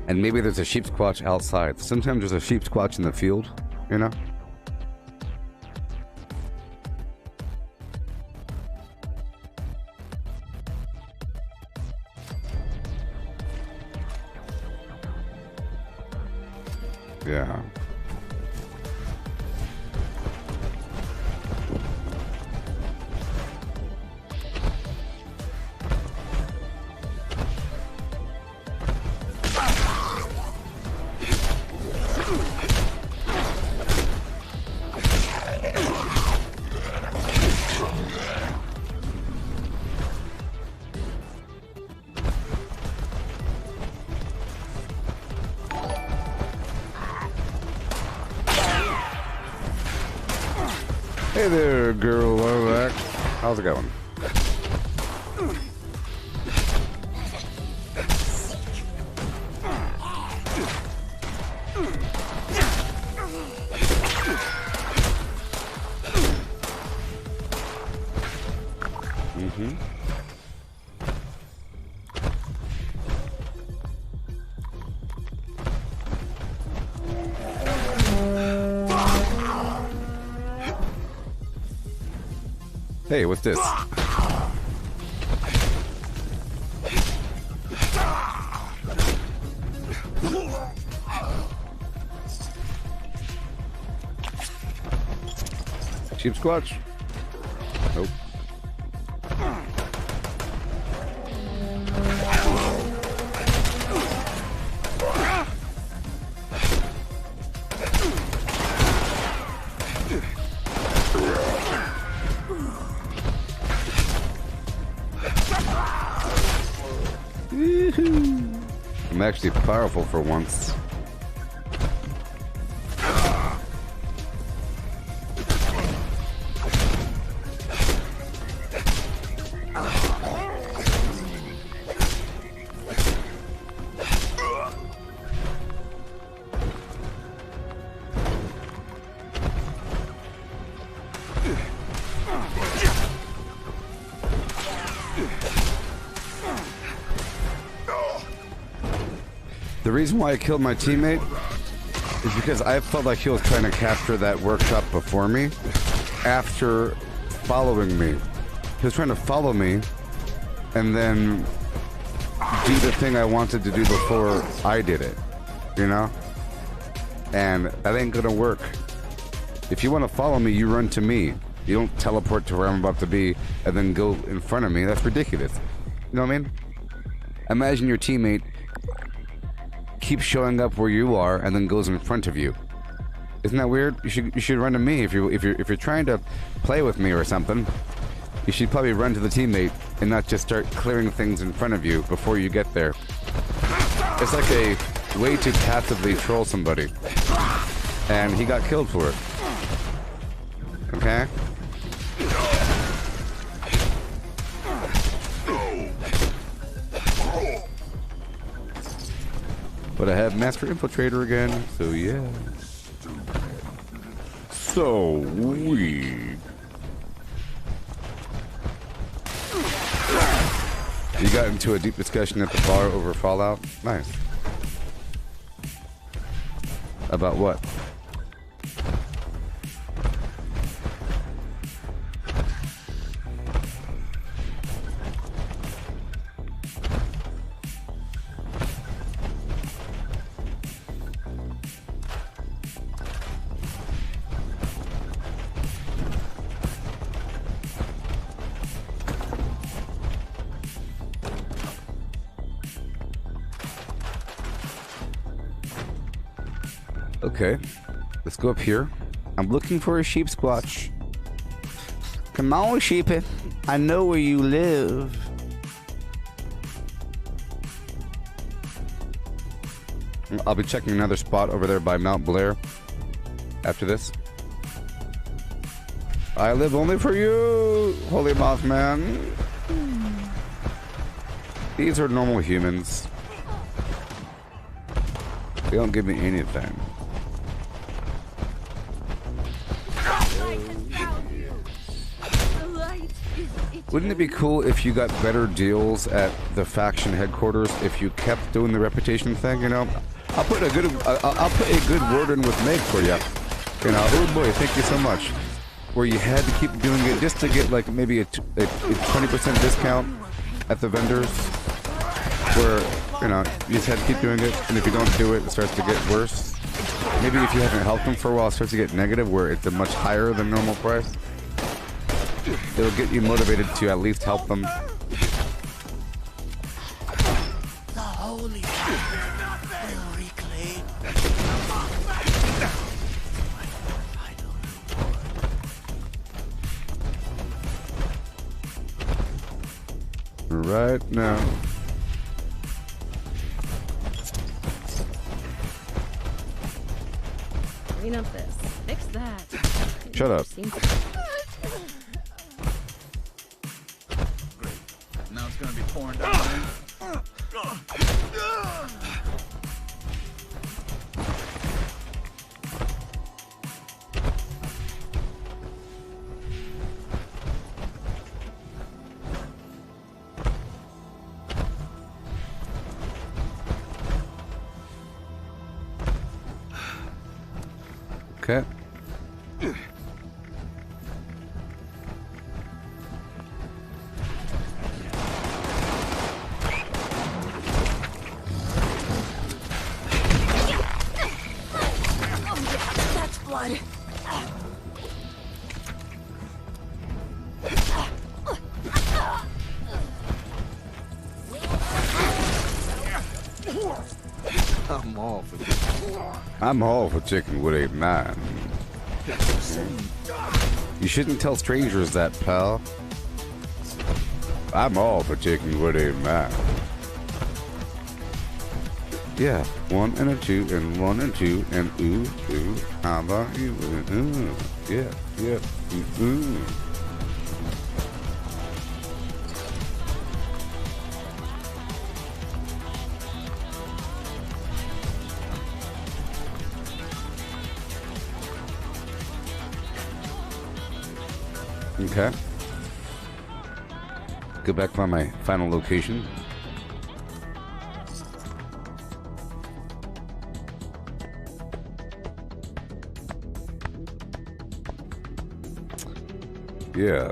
And maybe there's a sheep squatch outside. Sometimes there's a sheep squatch in the field, you know? Yeah. Hey there, girl Lovac. How's it going? Hey, what's this? Sheep squatch? Nope. I'm actually powerful for once. The reason why I killed my teammate is because I felt like he was trying to capture that workshop before me after following me. He was trying to follow me and then do the thing I wanted to do before I did it, you know? And that ain't gonna work. If you want to follow me, you run to me. You don't teleport to where I'm about to be and then go in front of me. That's ridiculous. You know what I mean? Imagine your teammate keeps showing up where you are and then goes in front of you. Isn't that weird? You should run to me if you're trying to play with me or something. You should probably run to the teammate and not just start clearing things in front of you before you get there. It's like a way to passively troll somebody. And he got killed for it. Okay? But I have Master Infiltrator again, so yeah. So weak. You got into a deep discussion at the bar over Fallout? Nice. About what? Okay, let's go up here. I'm looking for a sheep squatch. Come on, sheepy. I know where you live. I'll be checking another spot over there by Mount Blair after this. I live only for you, Holy Mothman. These are normal humans. They don't give me anything. Wouldn't it be cool if you got better deals at the faction headquarters if you kept doing the reputation thing? You know, I'll put a good word in with Meg for you. You know, oh boy, thank you so much. Where you had to keep doing it just to get like maybe a 20% discount at the vendors. Where, you know, you just had to keep doing it, and if you don't do it, it starts to get worse. Maybe if you haven't helped them for a while, it starts to get negative, where it's a much higher than normal price. It'll get you motivated to at least help them. The holy will reclaim. Right now. Clean up this. Fix that. Shut up. Now it's gonna be pouring down. Okay. That's blood. I'm all for chicken with a man. You shouldn't tell strangers that, pal. I'm all for chicken with a man. Yeah, 1 and a 2 and 1 and 2 and ooh, ooh, how about you? Ooh, yeah, yeah, ooh. Okay. Go back to my final location. Yeah.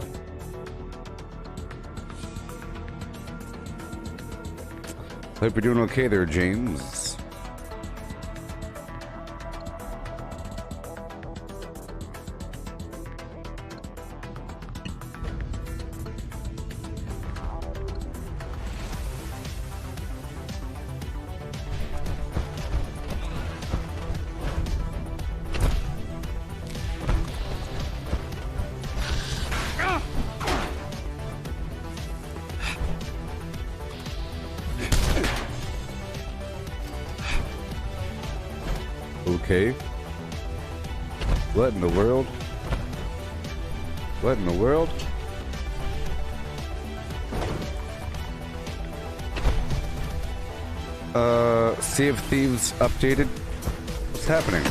Hope you're doing okay there, James. Okay. What in the world? What in the world? Sea of Thieves updated? What's happening?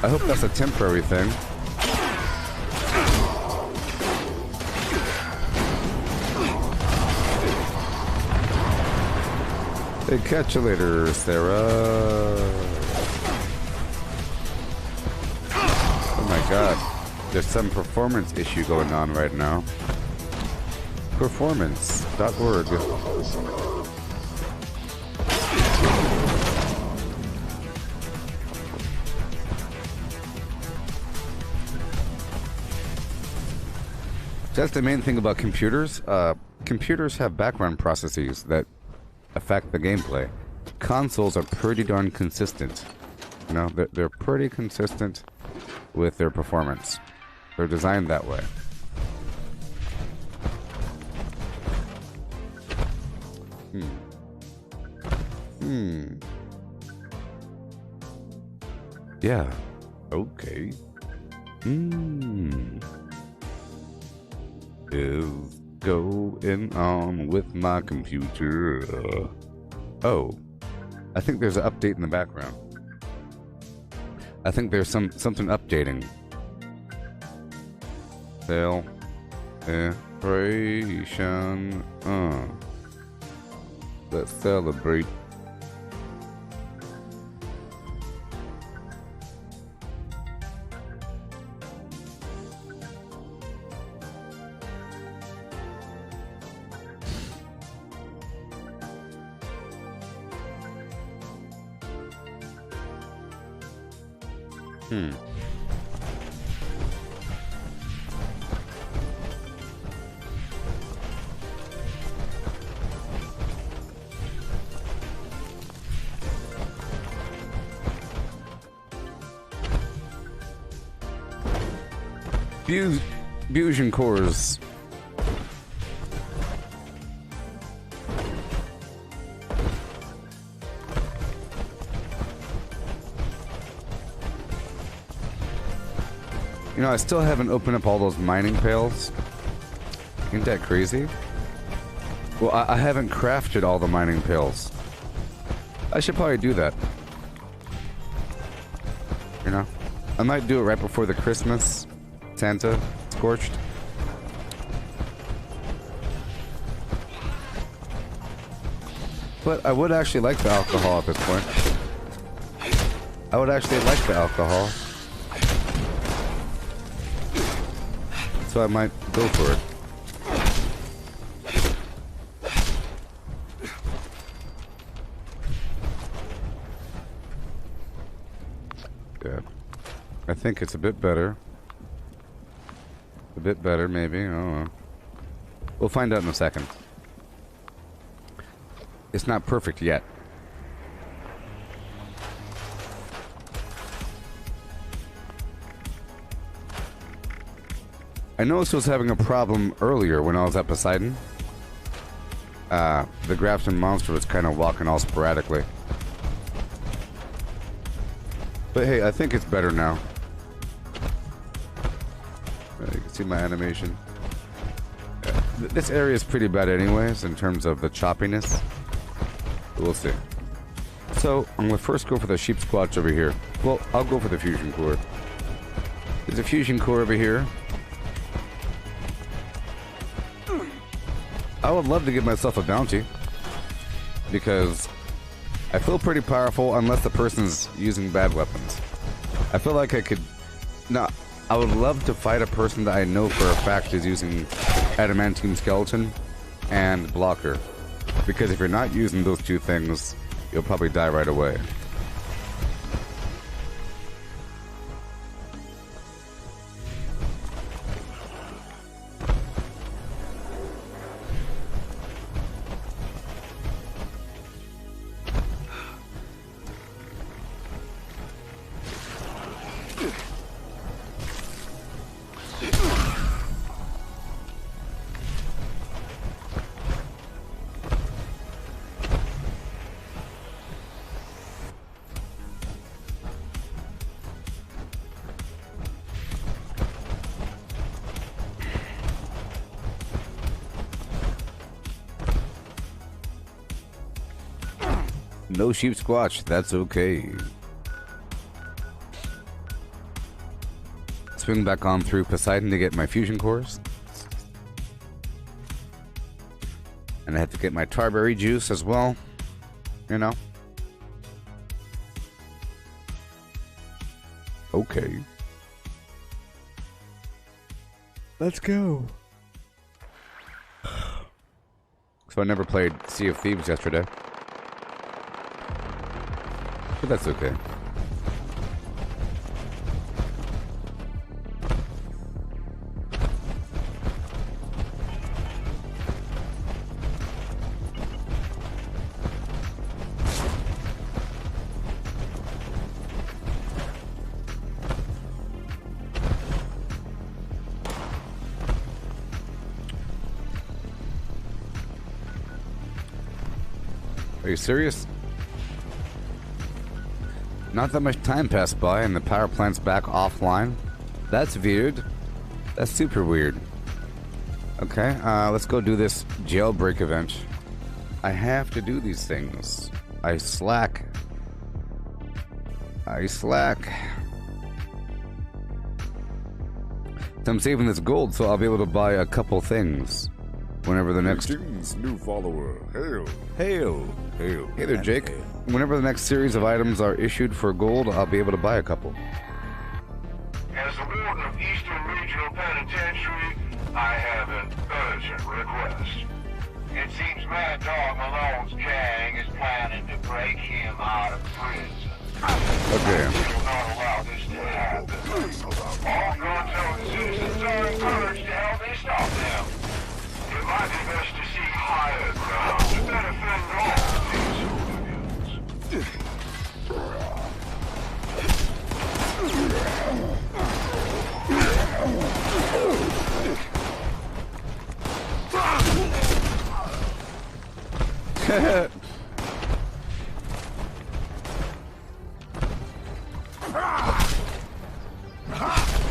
I hope that's a temporary thing. Hey, catch you later, Sarah. Oh my god. There's some performance issue going on right now. Performance.org. That's the main thing about computers. Computers have background processes that affect the gameplay. Consoles are pretty darn consistent. You know, they're pretty consistent with their performance. They're designed that way. Yeah. Okay. Is going on with my computer? Oh, I think there's an update in the background. I think there's something updating. Celebration. Let's celebrate. Fusion cores. You know, I still haven't opened up all those mining pails. Ain't that crazy? Well, I haven't crafted all the mining pails. I should probably do that. You know? I might do it right before the Christmas Santa Scorched. But I would actually like the alcohol at this point. I would actually like the alcohol. So I might go for it. Good. I think it's a bit better. A bit better, maybe. I don't know. We'll find out in a second. It's not perfect yet. I noticed I was having a problem earlier when I was at Poseidon. The Grafton monster was kind of walking all sporadically. But hey, I think it's better now. You can see my animation. This area is pretty bad anyways in terms of the choppiness. But we'll see. So, I'm going to first go for the sheep squatch over here. Well, I'll go for the fusion core. There's a fusion core over here. I would love to give myself a bounty. Because I feel pretty powerful unless the person's using bad weapons. I feel like I could... No, I would love to fight a person that I know for a fact is using adamantium skeleton and blocker. Because if you're not using those two things, you'll probably die right away. No sheep squatch. That's okay. Swing back on through Poseidon to get my fusion cores. And I have to get my tarberry juice as well. You know. Okay. Let's go. So I never played Sea of Thieves yesterday. But that's okay. Are you serious? Not that much time passed by and the power plant's back offline. That's weird. That's super weird. Okay, let's go do this jailbreak event. I have to do these things. I slack. So I'm saving this gold so I'll be able to buy a couple things. Whenever the next... new follower. Hail. Hail. Hail. Hey there, Jake. Whenever the next series of items are issued for gold, I'll be able to buy a couple. As the warden of Eastern Regional Penitentiary, I have an urgent request. It seems Mad Dog Malone's gang is planning to break him out of prison. Okay. We will not allow this to happen. All gun-toting citizens are encouraged to help me stop them. It might be best to seek higher ground to benefit all these civilians.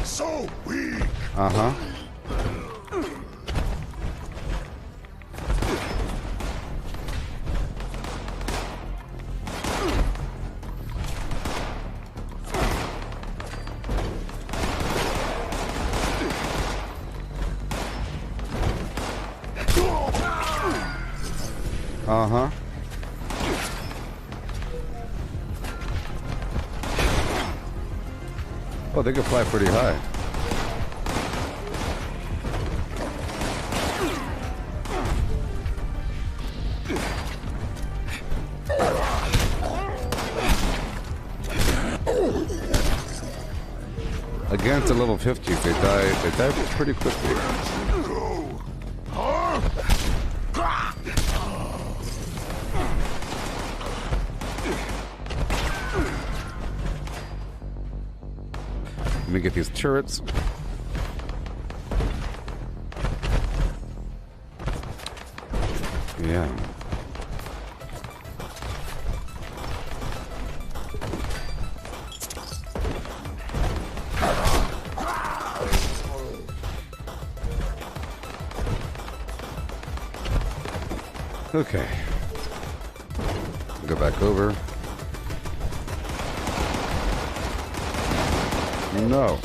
So weak. Uh-huh. Uh-huh. Oh, they can fly pretty high. Against a level 50, they die pretty quickly. Let me get these turrets. Yeah. Okay. Go back over. No.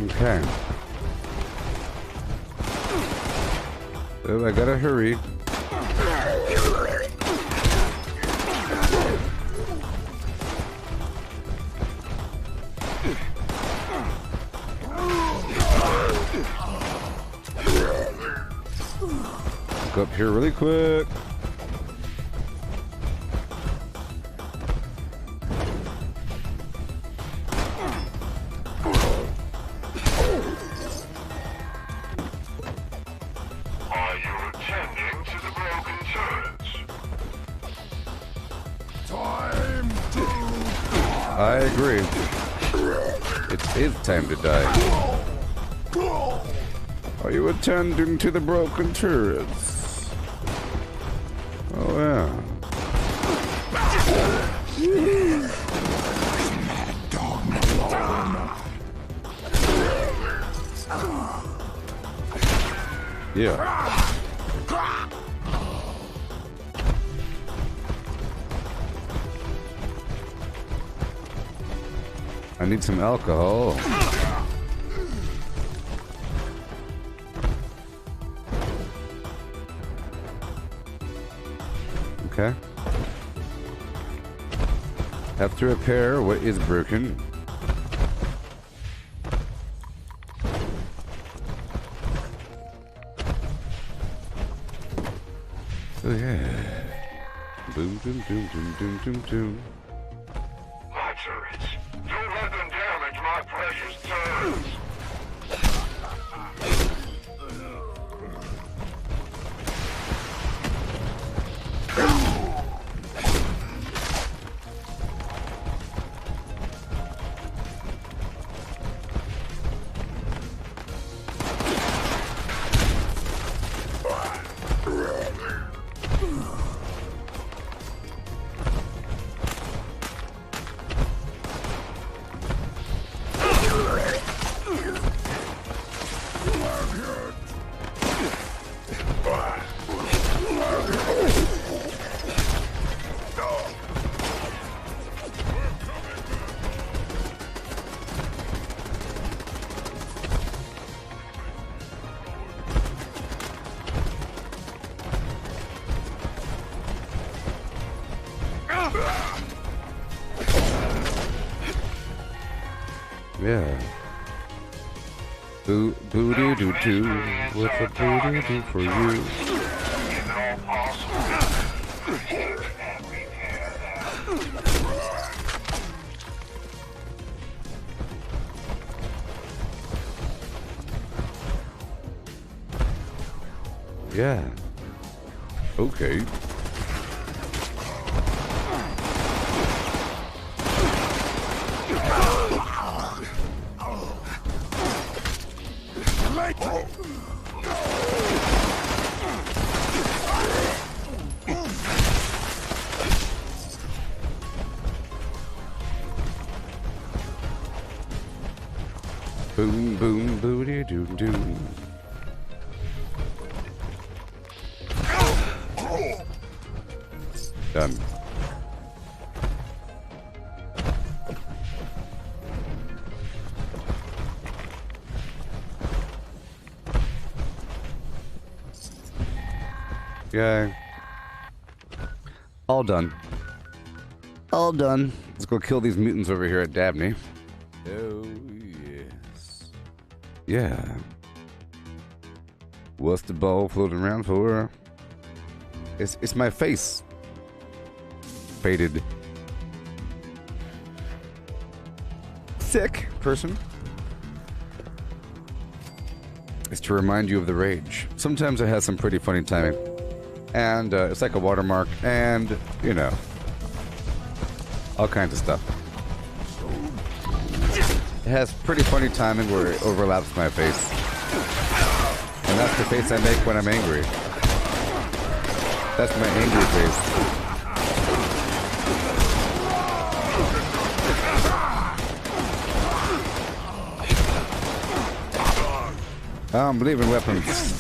Okay. So I gotta hurry. Go up here really quick. I agree. It is time to die. Are you attending to the broken turrets? Oh, yeah. Yeah. I need some alcohol. Okay. Have to repair what is broken. So yeah. Boom, boom, boom, boom, boom, boom, boom. My turrets. Don't let them damage my precious turrets. Yeah. Boo boo doo doo doo. What's a boo doo doo for you? If at all possible, protect and repair them. Yeah. Okay. Boom, boom, booty, doo, doo. Done. Yeah. All done. All done. Let's go kill these mutants over here at Dabney. Oh, yes. Yeah. What's the ball floating around for? It's my face. Faded. Sick person. It's to remind you of the rage. Sometimes it has some pretty funny timing. And it's like a watermark and, you know, all kinds of stuff. It has pretty funny timing where it overlaps my face. And that's the face I make when I'm angry. That's my angry face. I'm leaving weapons.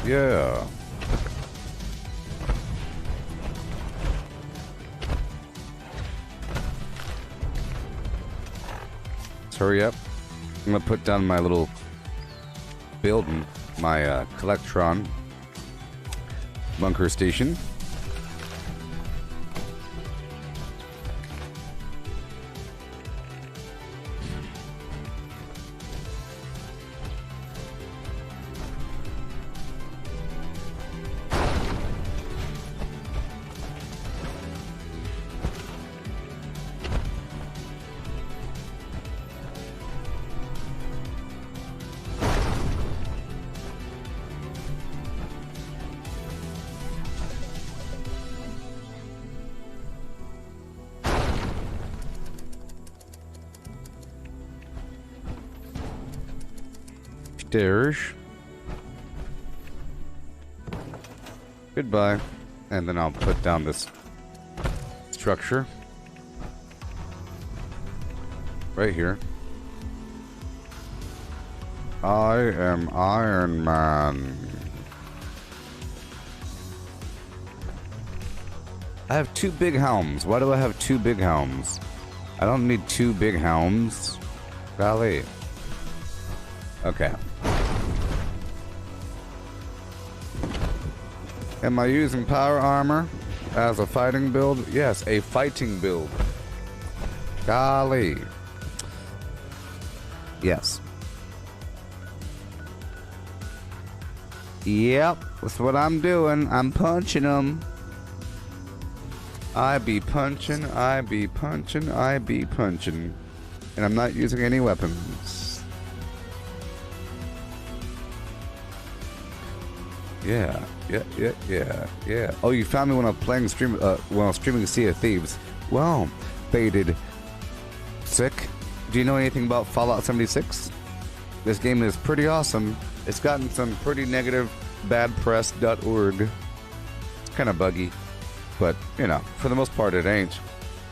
Yeah. Let's hurry up. I'm gonna put down my little building, my Collectron bunker station. stairs. Goodbye. And then I'll put down this structure. Right here. I am Iron Man. I have 2 big helms. Why do I have 2 big helms? I don't need 2 big helms. Golly. Okay. Am I using power armor as a fighting build? Yes, a fighting build. Golly. Yes. Yep, that's what I'm doing. I'm punching them. I be punching, I be punching, I be punching. And I'm not using any weapons. Yeah. Oh, you found me when I was streaming Sea of Thieves. Well, faded. Sick. Do you know anything about Fallout 76? This game is pretty awesome. It's gotten some pretty negative bad press.org. It's kind of buggy, but you know, for the most part it ain't.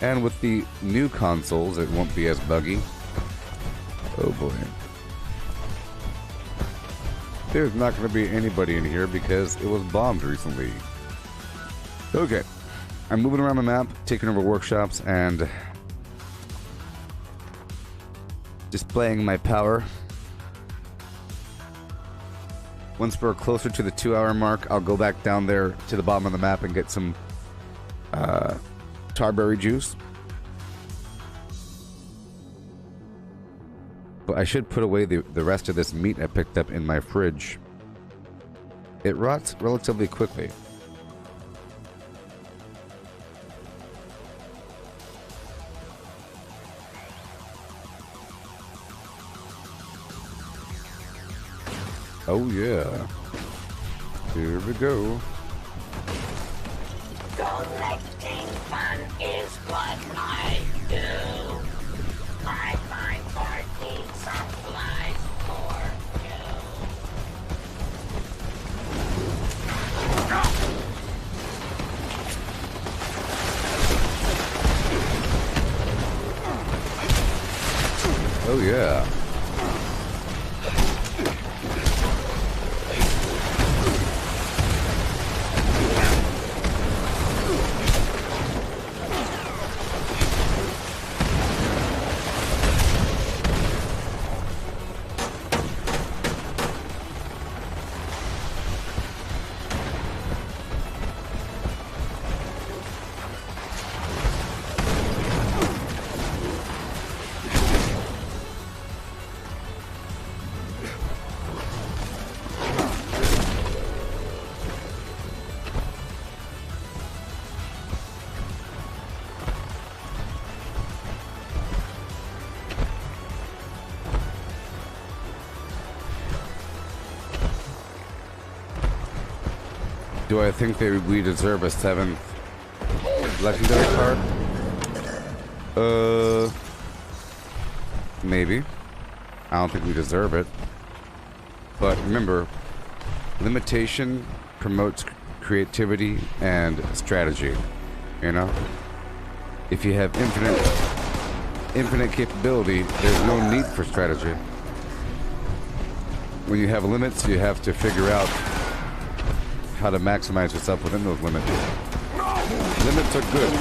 And with the new consoles, it won't be as buggy. Oh boy. There's not going to be anybody in here because it was bombed recently. Okay. I'm moving around the map, taking over workshops, and displaying my power. Once we're closer to the 2-hour mark, I'll go back down there to the bottom of the map and get some tarberry juice. But I should put away the rest of this meat I picked up in my fridge. It rots relatively quickly. Oh yeah. Here we go. Collecting fun is what I do. My part needs supplies for you. Oh yeah. Do I think that we deserve a 7th legendary card? Maybe. I don't think we deserve it. But remember, limitation promotes creativity and strategy. You know? If you have infinite capability, there's no need for strategy. When you have limits, you have to figure out how to maximize yourself within those limits. Limits are good.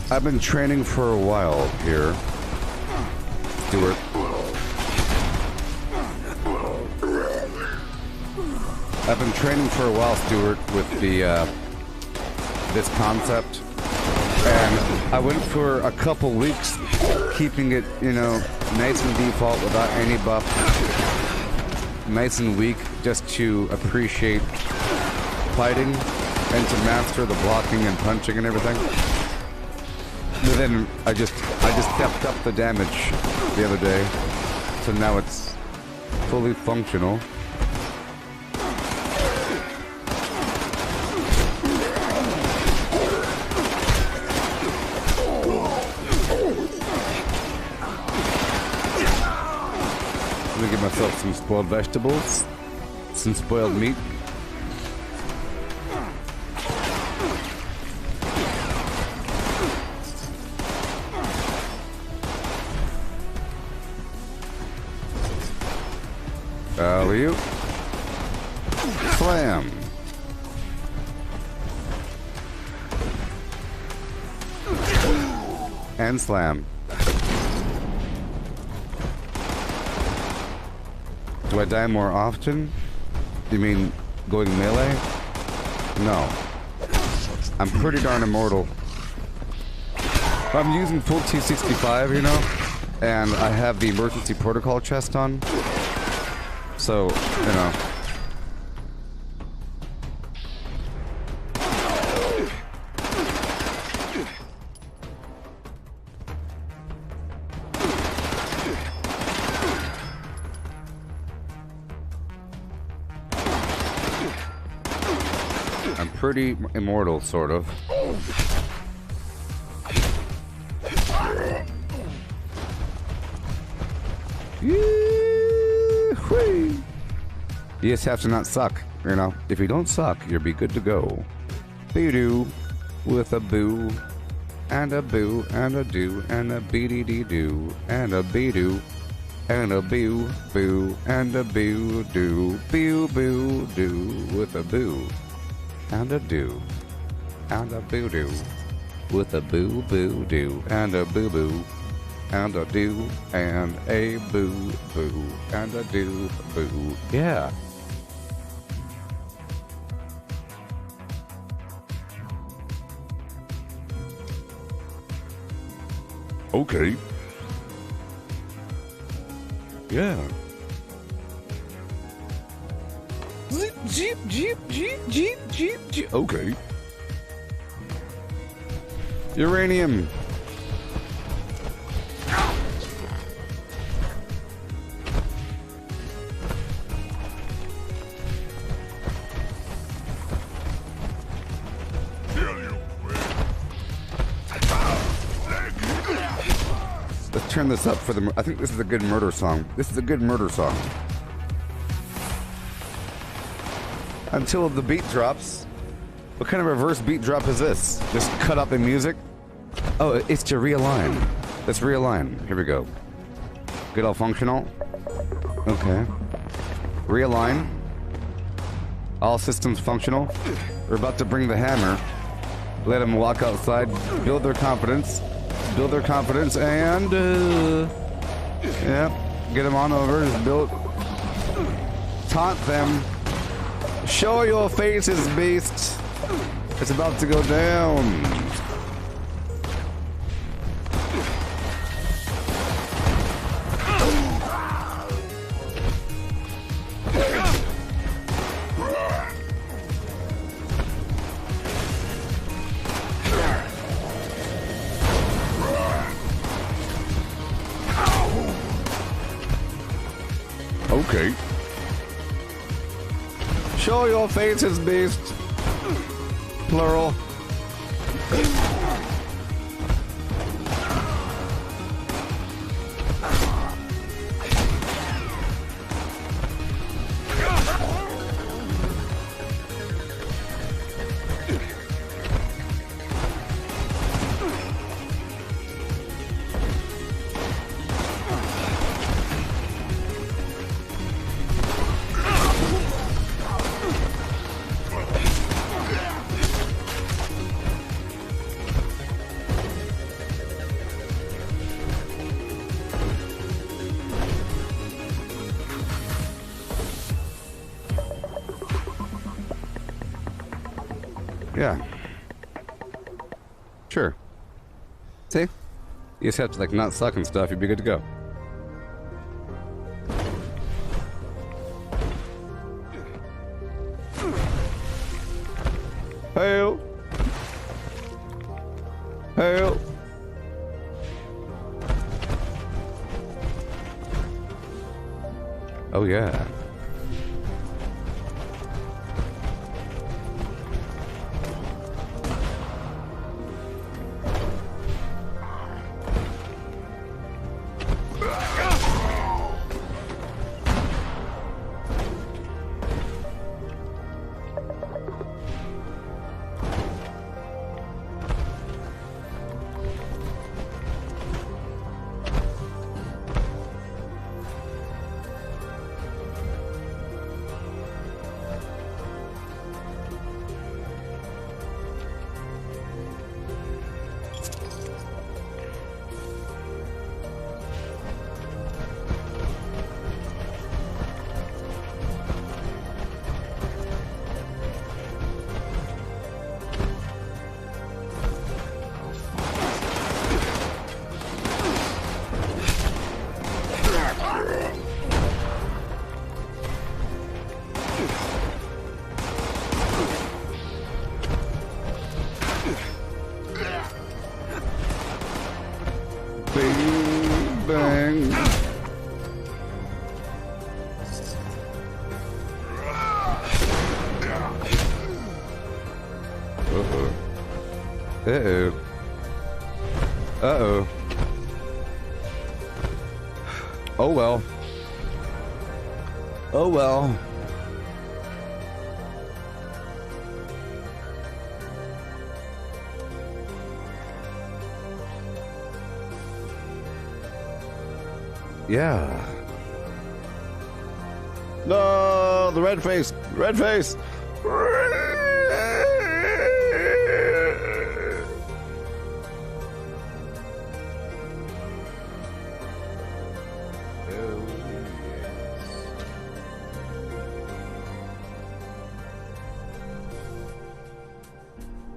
I've been training for a while here, Stuart. I've been training for a while, Stuart, with the this concept, and I went for a couple weeks keeping it, you know, nice and default without any buff, nice and weak, just to appreciate fighting and to master the blocking and punching and everything. But then I just stepped up the damage the other day, so now it's fully functional. Let me give myself some spoiled vegetables, some spoiled meat. Alley-oop. Slam. And slam. Do I die more often? You mean going melee? No. I'm pretty darn immortal. I'm using full T65, you know, and I have the emergency protocol chest on. So, you know. I'm pretty immortal, sort of. You just have to not suck, you know. If you don't suck, you'll be good to go. Boo-doo, with a boo, and a boo, and a do, and a bee-dee-dee-doo, and a bee-doo, and a boo, boo, and a boo-doo, boo-boo-doo, with a boo, and a do, and a boo-doo, with a boo-boo-doo, and a boo-boo, and a do, and a boo-boo, and a do-boo. Yeah. Okay. Yeah. Zip, jeep, jeep, jeep, jeep, jeep, jeep. Okay. Uranium. Let's turn this up for the... I think this is a good murder song. This is a good murder song. Until the beat drops. What kind of reverse beat drop is this? Just cut up the music? Oh, it's to realign. Let's realign. Here we go. Get all functional. Okay. Realign. All systems functional. We're about to bring the hammer. Let them walk outside. Build their confidence. Build their confidence and... yeah. Get them on over. Just build... Taunt them. Show your faces, beast. It's about to go down. Okay. Show your faces, beast. Plural. Yeah. Sure. See? You just have to, like, not suck and stuff, you'd be good to go. Hail! Hail! Oh, yeah. Bang. Uh-oh. Uh-oh. Uh-oh. Oh well. Oh well. Yeah. No, the red face. Red face.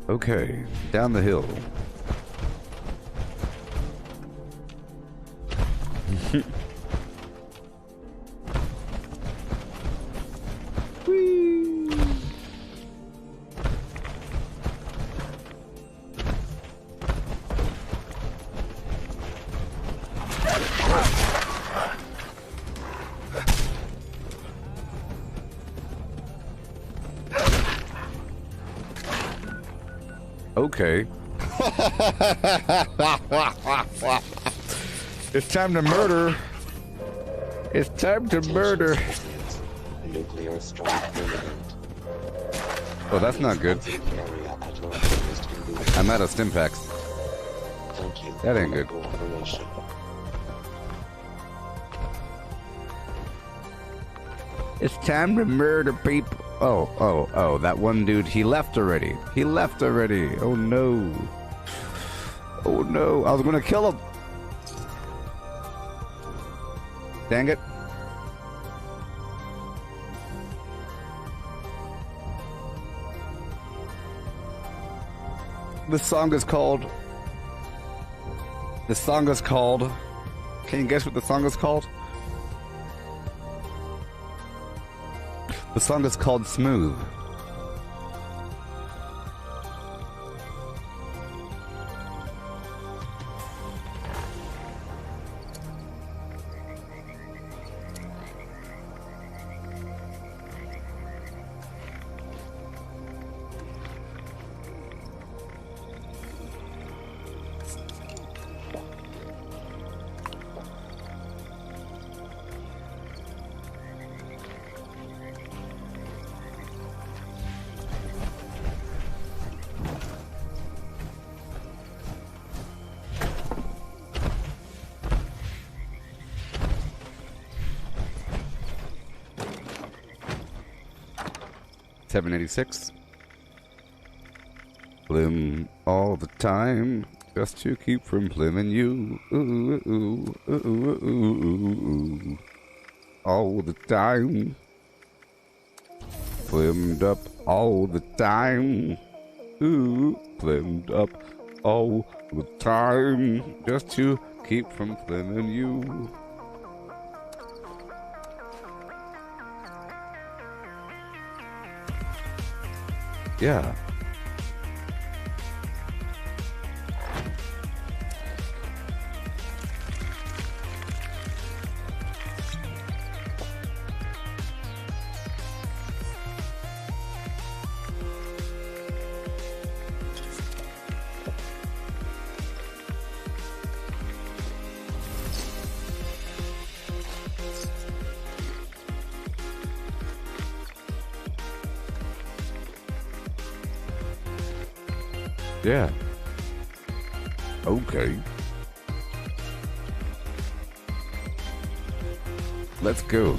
Okay, down the hill. Okay. It's time to murder. It's time to murder. Nuclear strike imminent. Oh, that's not good. Area at your greatest convenience. I'm out of stim packs. Thank you. That ain't for good. cooperation. It's time to murder people. Oh, that one dude, he left already. He left already. Oh no. Oh no, I was gonna kill him. Dang it. This song is called... Can you guess what the song is called? The song is called Smooth. $7.86. Plim all the time, just to keep from plimming you. Ooh, ooh, ooh, ooh, ooh, ooh. All the time. Plimmed up all the time. Ooh, flamed up all the time just to keep from flaming you. Yeah. Yeah. Okay. Let's go.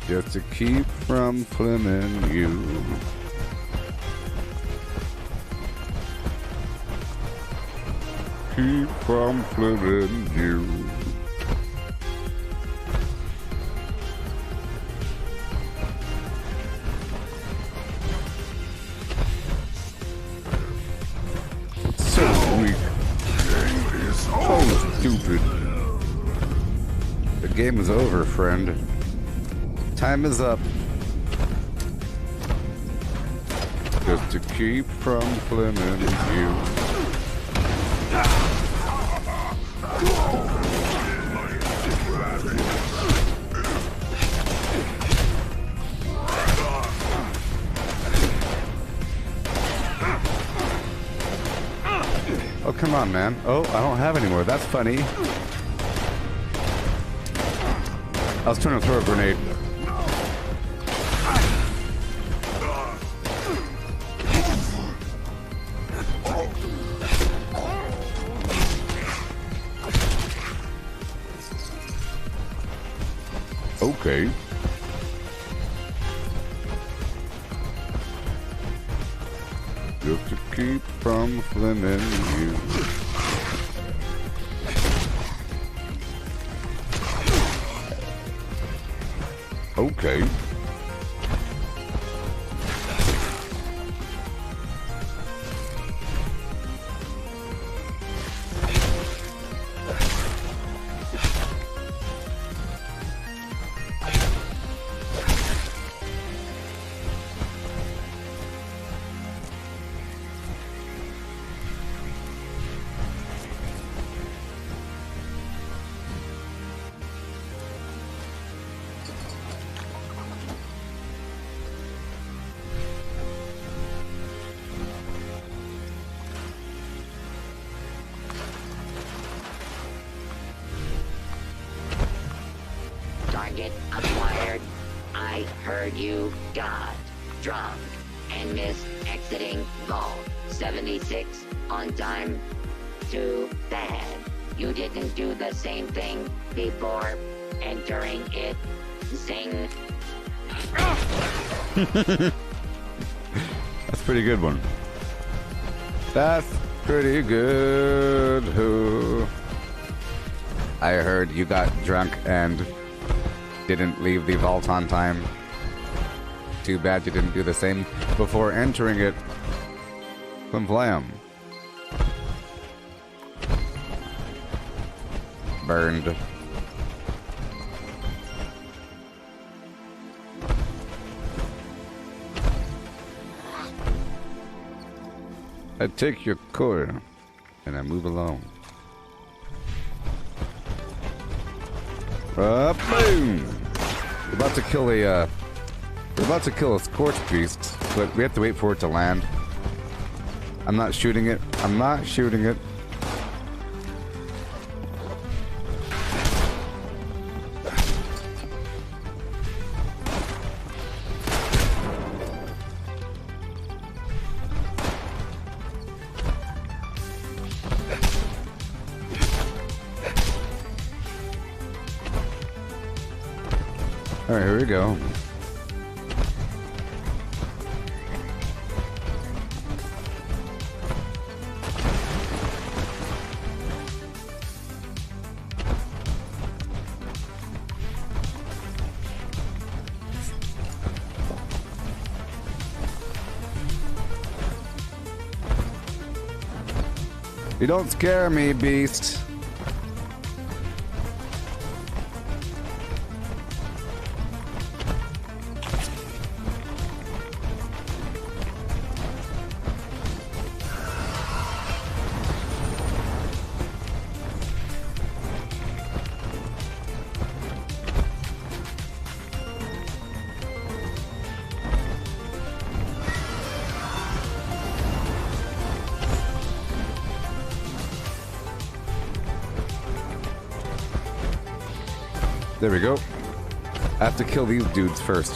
Just to keep from flaming you. Keep from flaming you. Stupid. The game is over, friend. Time is up. Just to keep from flaming you. Oh, come on, man. Oh, I don't have any more. That's funny. I was trying to throw a grenade. Okay. Just to keep from flaming you. Okay. Target acquired. I heard you. God. Drunk. And missed exiting vault. 76 on time. Too bad. You didn't do the same thing before entering it. Zing. That's a pretty good one. That's pretty good. Who? I heard you got drunk and didn't leave the vault on time. Too bad you didn't do the same before entering it. Flim flam. Burned. I take your core and I move along. Boom! We're about to kill a scorch beast, but we have to wait for it to land. I'm not shooting it. I'm not shooting it. All right, here we go. You don't scare me, beast. There we go. I have to kill these dudes first.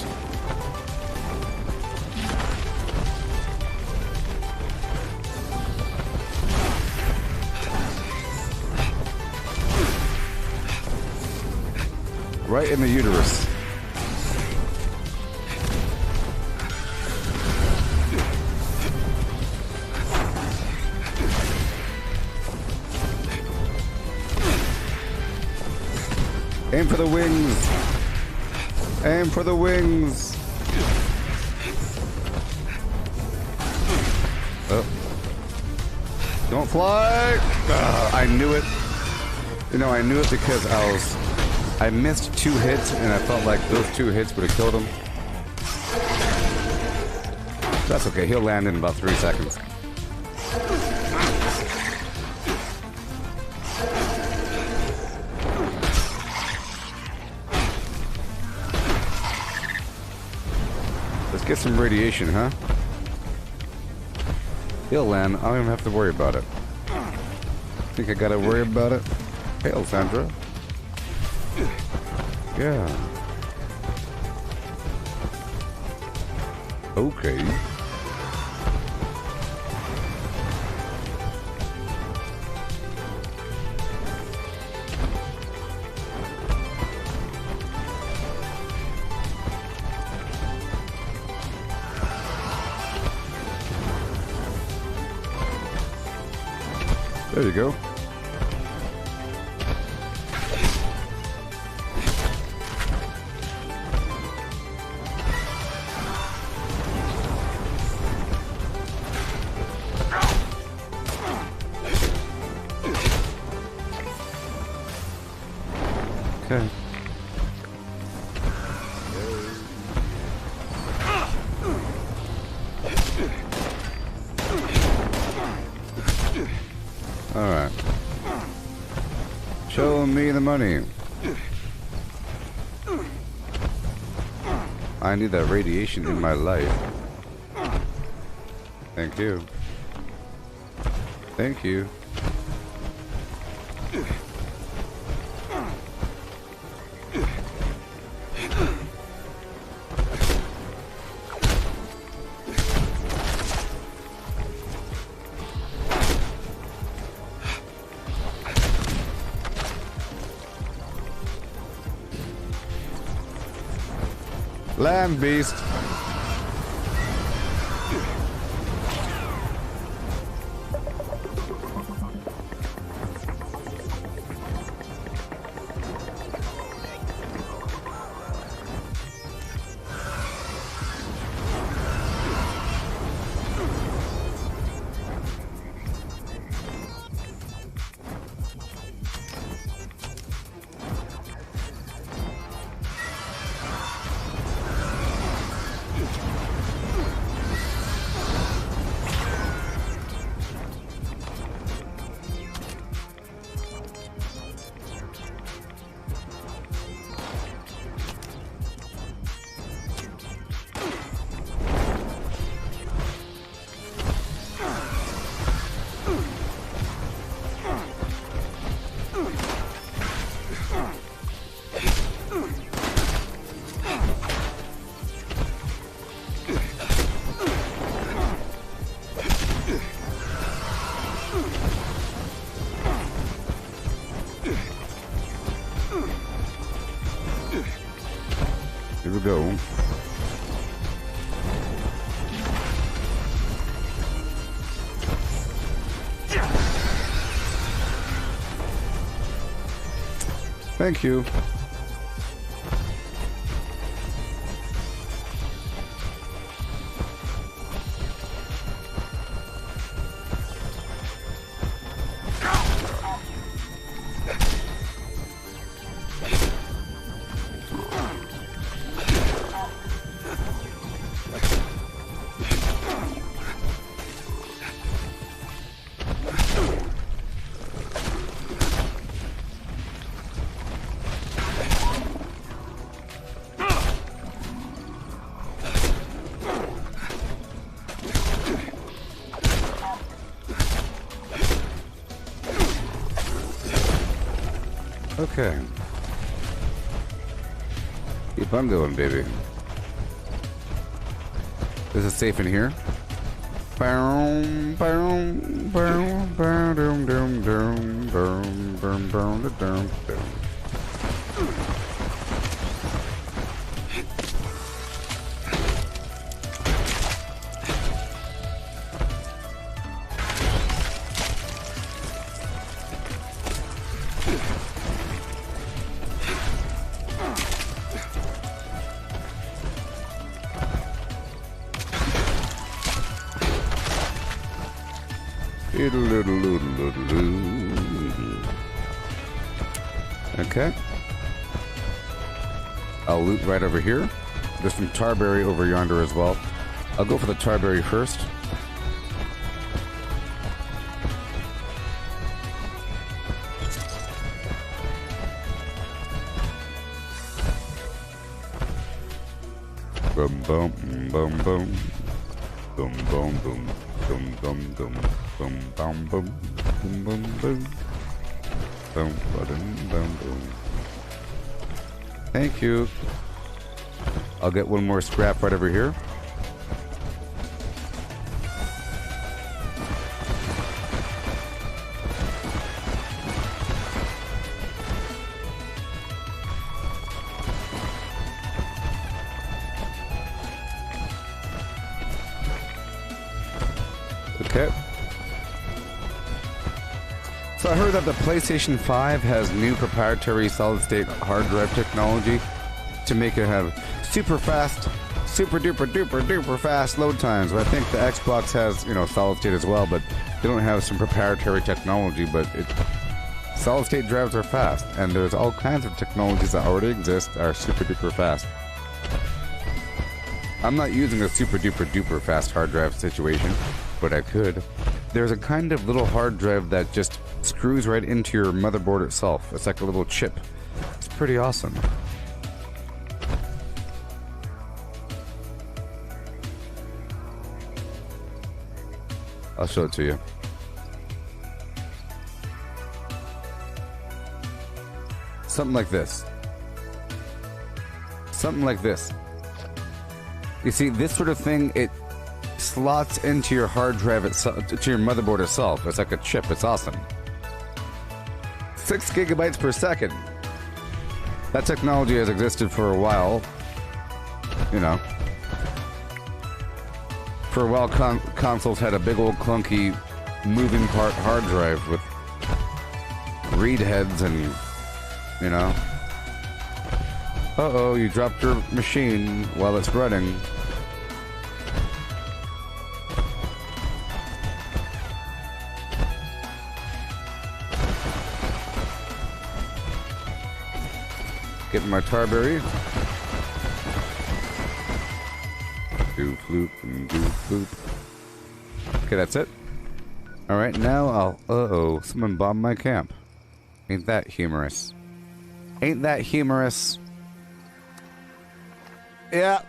Right in the uterus. Aim for the wings. Aim for the wings. Oh. Don't fly. I knew it. You know, I knew it because I missed 2 hits and I felt like those 2 hits would have killed him. That's okay. He'll land in about 3 seconds. Get some radiation, huh? He'll land. I don't even have to worry about it. Think I gotta worry about it? Hail, Sandra. Yeah. Okay. There you go. Okay. Alright. Show me the money. I need that radiation in my life. Thank you. Thank you. Land beast. Here we go. Thank you. Okay. Keep on going, baby. This is safe in here. Okay. I'll loot right over here. There's some tarberry over yonder as well. I'll go for the tarberry first. Boom, boom, boom, boom. Boom, boom, boom. Boom, boom, boom. Boom, boom, boom. Boom, boom, boom. Boom, boom, boom, boom. Thank you. I'll get one more scrap right over here. Okay. So I heard that the PlayStation 5 has new proprietary solid-state hard drive technology to make it have super fast, super duper duper duper fast load times. But I think the Xbox has, you know, solid-state as well, but they don't have some proprietary technology. But solid-state drives are fast, and there's all kinds of technologies that already exist that are super duper fast. I'm not using a super duper duper fast hard drive situation, but I could. There's a kind of little hard drive that just screws right into your motherboard itself. It's like a little chip. It's pretty awesome. I'll show it to you. Something like this. Something like this. You see, this sort of thing, it slots into your hard drive itself, to your motherboard itself. It's like a chip. It's awesome. 6 gigabytes per second. That technology has existed for a while. You know. For a while, consoles had a big old clunky moving part hard drive with read heads and, you know. Uh-oh, you dropped your machine while it's running. Getting my tarberry. Do floop and do floop. Okay, that's it. Alright, now I'll... Uh-oh, someone bombed my camp. Ain't that humorous? Ain't that humorous? Yeah,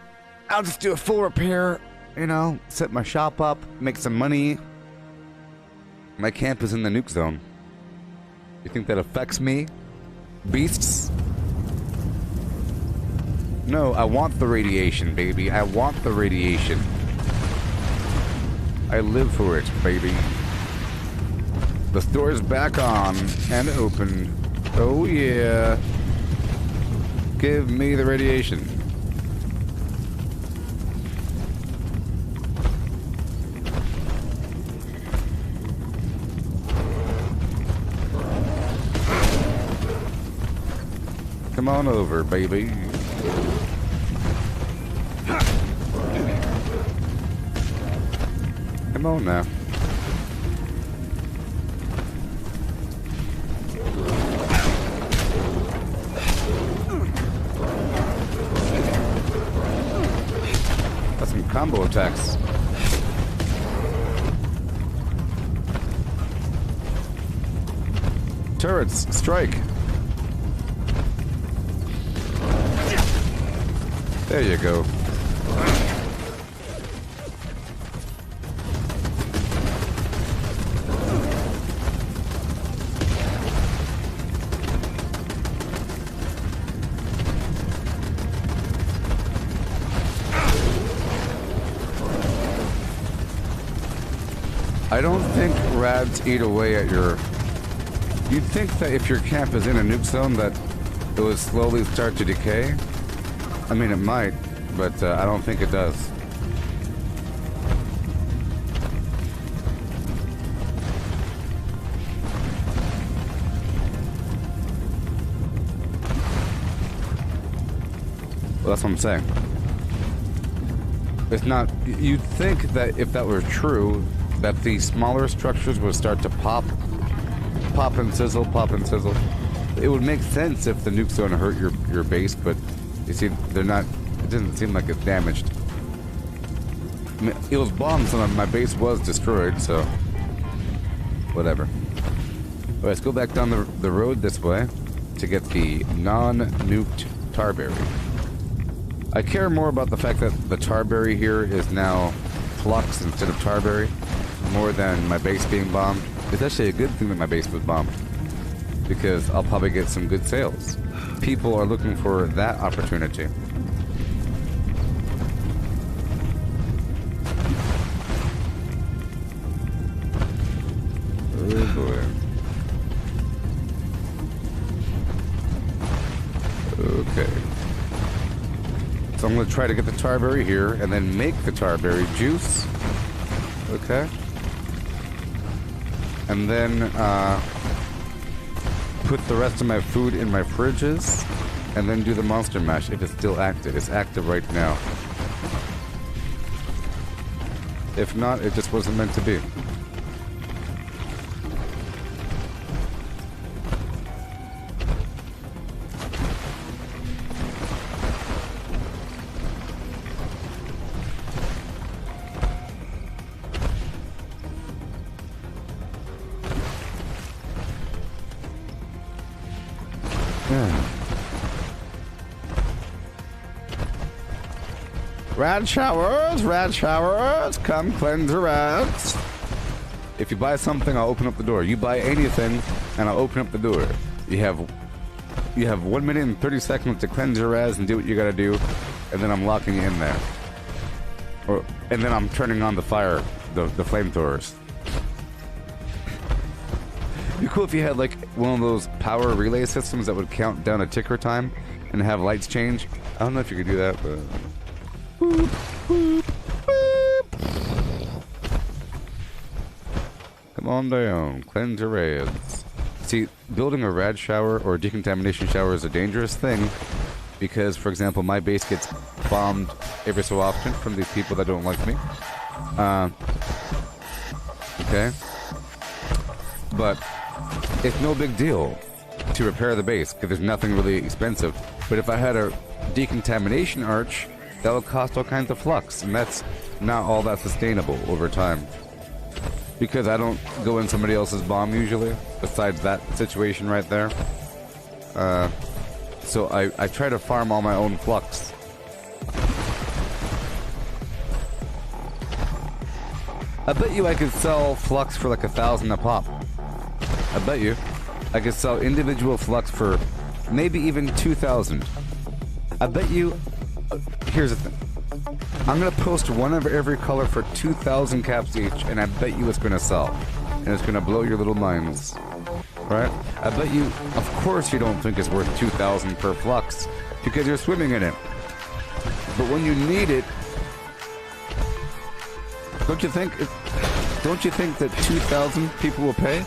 I'll just do a full repair, you know, set my shop up, make some money. My camp is in the nuke zone. You think that affects me? Beasts? No, I want the radiation, baby. I want the radiation. I live for it, baby. The store's back on and open. Oh yeah. Give me the radiation. Come on over, baby. Come on now. That's some combo attacks. Turrets, strike. There you go. think rads eat away at your... You'd think that if your camp is in a nuke zone that it would slowly start to decay. I mean, it might, but I don't think it does. Well, that's what I'm saying. It's not... You'd think that if that were true, that the smaller structures would start to pop and sizzle, pop and sizzle. It would make sense if the nuke's going to hurt your base, but you see, they're not... It doesn't seem like it's damaged. I mean, it was bombed, so my base was destroyed, so... Whatever. Alright, let's go back down the road this way to get the non-nuked tarberry. I care more about the fact that the tarberry here is now flux instead of tarberry, more than my base being bombed. It's actually a good thing that my base was bombed, because I'll probably get some good sales. People are looking for that opportunity. Oh boy. Okay. So I'm going to try to get the tarberry here, and then make the tarberry juice. Okay. And then, put the rest of my food in my fridges, and then do the monster mash if it's still active. It's active right now. If not, it just wasn't meant to be. Rad showers, come cleanse the rads. If you buy something, I'll open up the door. You buy anything, and I'll open up the door. You have 1 minute and 30 seconds to cleanse your rads and do what you gotta do, and then I'm locking you in there. And then I'm turning on the fire, the flamethrowers. It'd be cool if you had like one of those power relay systems that would count down a ticker time and have lights change. I don't know if you could do that, but... Boop, boop, boop. Come on down, cleanse your rads. See, building a rad shower or decontamination shower is a dangerous thing because, for example, my base gets bombed every so often from these people that don't like me. Okay. But it's no big deal to repair the base because there's nothing really expensive. But if I had a decontamination arch, that would cost all kinds of flux, and that's not all that sustainable over time. Because I don't go in somebody else's bomb usually, besides that situation right there. So I try to farm all my own flux. I bet you I could sell flux for like 1,000 a pop. I bet you. I could sell individual flux for maybe even 2,000. I bet you... Here's the thing. I'm gonna post one of every color for 2,000 caps each, and I bet you it's gonna sell. And it's gonna blow your little minds. Right? I bet you, of course you don't think it's worth 2,000 per flux, because you're swimming in it. But when you need it, don't you think that 2,000 people will pay?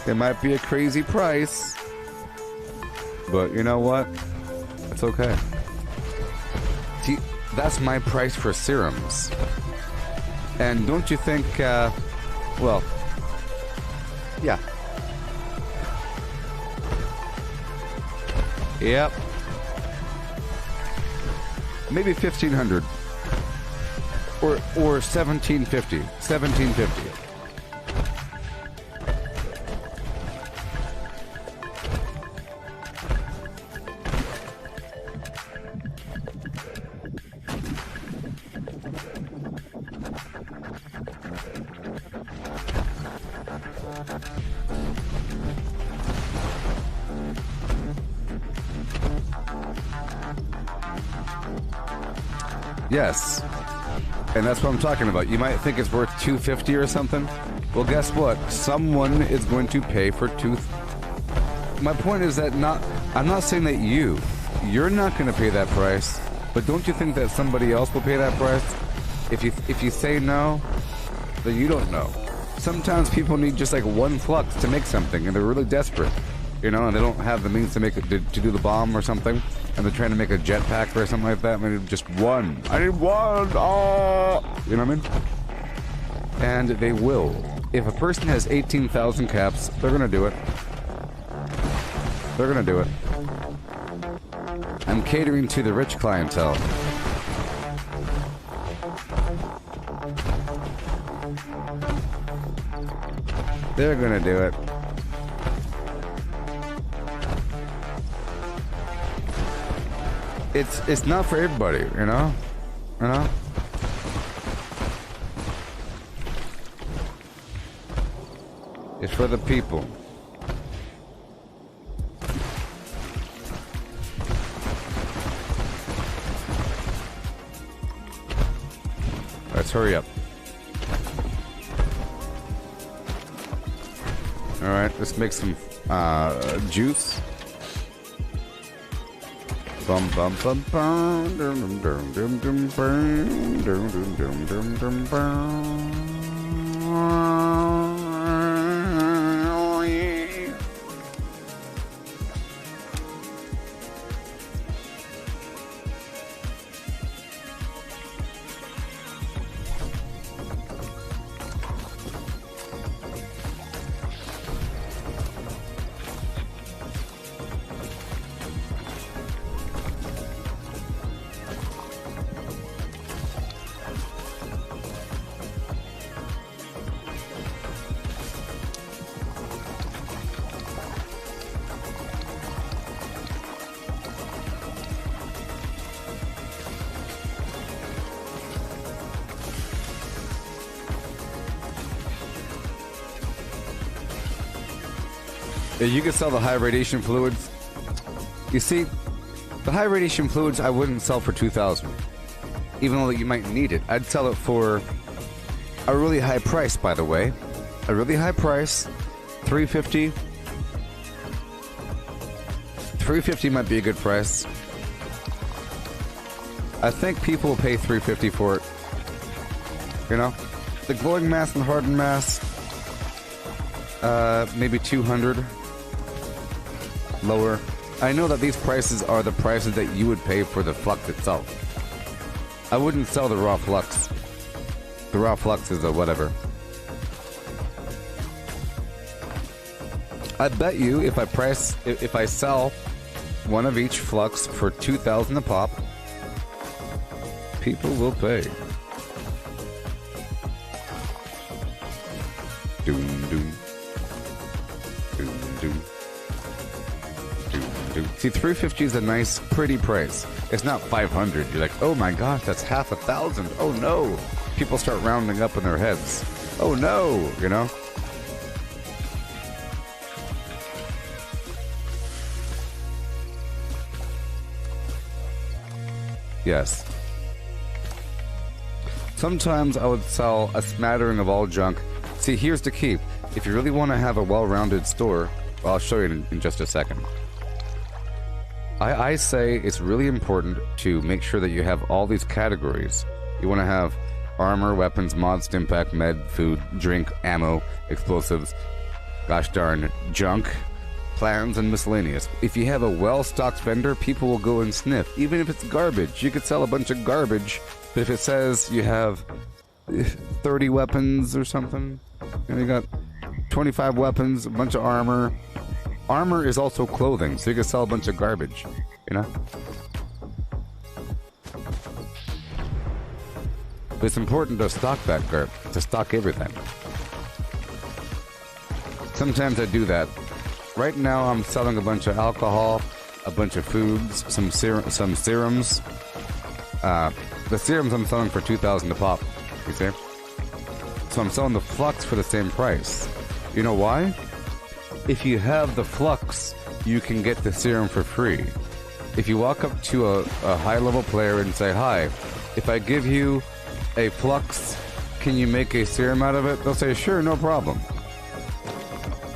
It might be a crazy price, but you know what? It's okay. See, that's my price for serums. And don't you think, well, yeah. Yep. Maybe 1,500. Or 1,750. 1,750. Yes. And that's what I'm talking about. You might think it's worth $250 or something. Well, guess what? Someone is going to pay for My point is that I'm not saying that you're not going to pay that price, but don't you think that somebody else will pay that price? If you say no, then you don't know. Sometimes people need just like one flux to make something, and they're really desperate, you know, and they don't have the means to make it to do the bomb or something, and they're trying to make a jetpack or something like that. And they need just one. I need one. Oh, you know what I mean? And they will. If a person has 18,000 caps, they're gonna do it. They're gonna do it. I'm catering to the rich clientele. They're gonna do it. It's not for everybody, you know? You know? It's for the people. Let's hurry up. Alright, let's make some juice. Bum bum bum bum dum dum dum dum dum dum dum dum dum dum. You can sell the high radiation fluids. You see, the high radiation fluids I wouldn't sell for 2,000, even though you might need it. I'd sell it for a really high price, by the way. A really high price, $350. $350 might be a good price. I think people will pay $350 for it. You know, the glowing mass and hardened mass, maybe 200. Lower. I know that these prices are the prices that you would pay for the flux itself. I wouldn't sell the raw flux. The raw flux is a whatever. I bet you if I sell one of each flux for 2,000 a pop, people will pay. Doom doom. Doom doom. See, 350 is a nice, pretty price. It's not 500. You're like, oh my gosh, that's half 1,000. Oh no. People start rounding up in their heads. Oh no, you know? Yes. Sometimes I would sell a smattering of all junk. See, here's the key. If you really want to have a well-rounded store, well, I'll show you in just a second. I say it's really important to make sure that you have all these categories. You want to have armor, weapons, mods, stimpack, med, food, drink, ammo, explosives, gosh darn, junk, plans, and miscellaneous. If you have a well-stocked vendor, people will go and sniff. Even if it's garbage, you could sell a bunch of garbage. But if it says you have 30 weapons or something, and you got 25 weapons, a bunch of armor. Armor is also clothing, so you can sell a bunch of garbage, you know? But it's important to stock that to stock everything. Sometimes I do that. Right now I'm selling a bunch of alcohol, a bunch of foods, some serums. The serums I'm selling for 2,000 a pop, you see? So I'm selling the flux for the same price. You know why? If you have the flux, you can get the serum for free. If you walk up to a high-level player and say, hi, if I give you a flux, can you make a serum out of it? They'll say, sure, no problem.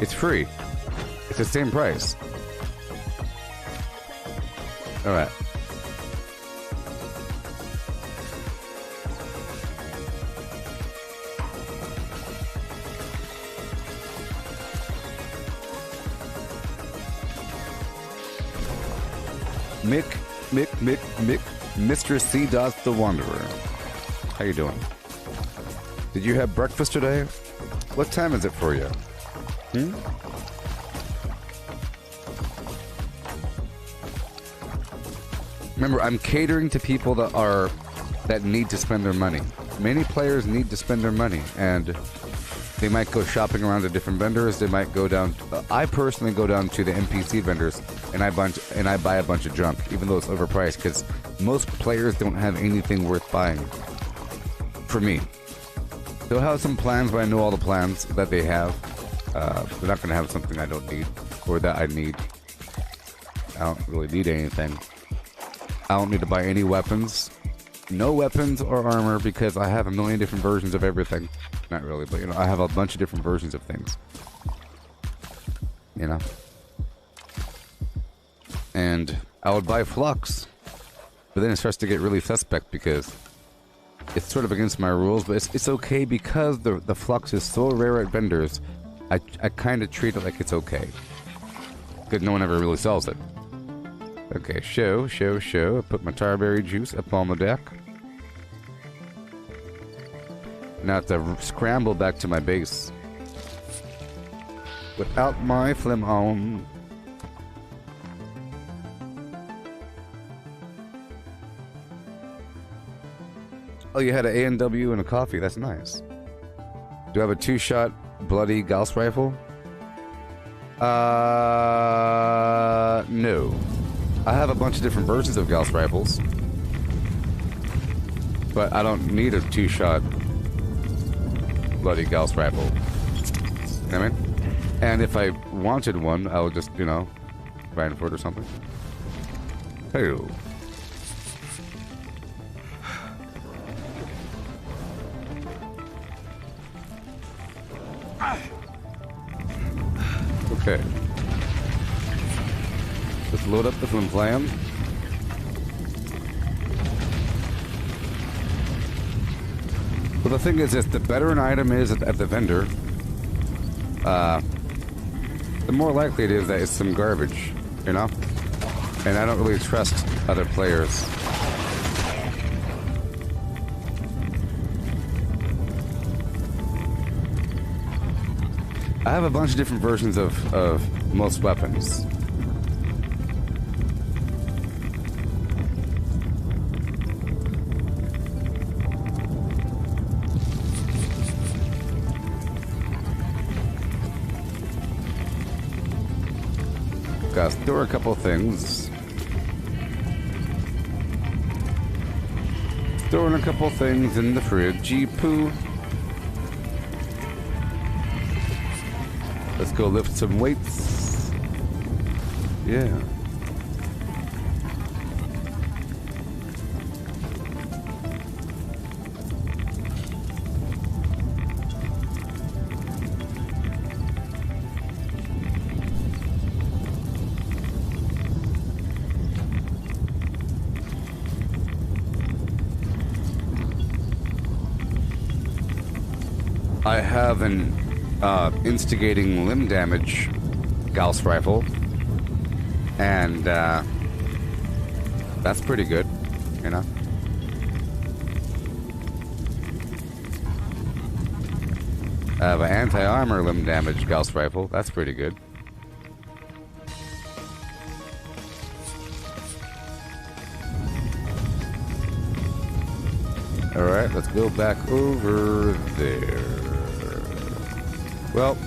It's free. It's the same price. Alright. Mick, Mr. C. Dots the Wanderer. How you doing? Did you have breakfast today? What time is it for you? Remember, I'm catering to people that need to spend their money. Many players need to spend their money, and they might go shopping around to different vendors. They might go down. I personally go down to the NPC vendors, and I buy a bunch of junk, even though it's overpriced, because most players don't have anything worth buying. For me, they'll have some plans, but I know all the plans that they have. They're not going to have something I don't need or that I need. I don't really need anything. I don't need to buy any weapons. No weapons or armor because I have a million different versions of everything. Not really, but you know, I have a bunch of different versions of things. You know? And I would buy Flux. But then it starts to get really suspect because it's sort of against my rules, but it's okay because the Flux is so rare at vendors. I kind of treat it like it's okay. Because no one ever really sells it. Okay, show. I put my tarberry juice up on the deck. Now I have to scramble back to my base. Without my phlegm on. Oh, you had an A&W and a coffee. That's nice. Do I have a 2-shot bloody Gauss rifle? No. I have a bunch of different versions of Gauss rifles. But I don't need a 2-shot bloody Gauss rifle. You know what I mean? And if I wanted one, I would just, you know, grind for it or something. Hey. Okay. Let's load up the flim flam. Well, the thing is this, the better an item is at the vendor, the more likely it is that it's some garbage, you know? And I don't really trust other players. I have a bunch of different versions of most weapons. Got to store a couple things. Storing a couple things in the fridge. Poo. Let's go lift some weights. Yeah. I have an instigating limb damage Gauss rifle, and that's pretty good, you know. I have an anti-armor limb damage Gauss rifle. That's pretty good. All right, let's go back over there. Well,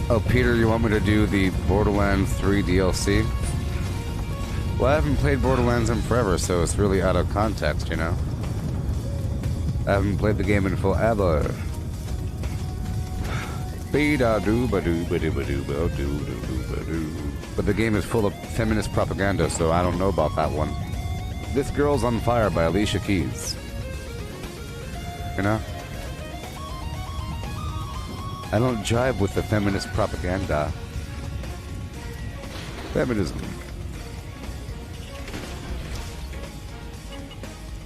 oh, Peter, you want me to do the Borderlands 3 DLC? Well, I haven't played Borderlands in forever, so it's really out of context, you know? I haven't played the game in forever. But the game is full of feminist propaganda, so I don't know about that one. This Girl's on Fire by Alicia Keys. You know? I don't jive with the feminist propaganda. Feminism.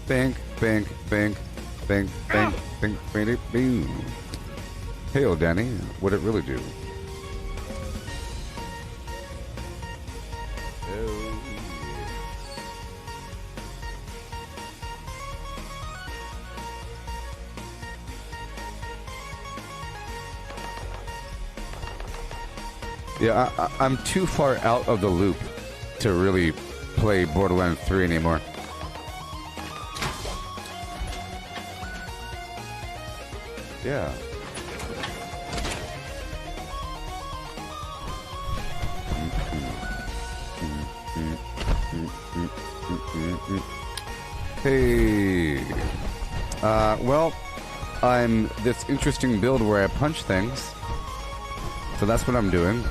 Bink, bink, bink, bink, bink, bink, bink, bink. Hey, Danny, what'd it really do? Yeah, I'm too far out of the loop to really play Borderlands 3 anymore. Yeah. Hey. Well, I'm this interesting build where I punch things. So that's what I'm doing.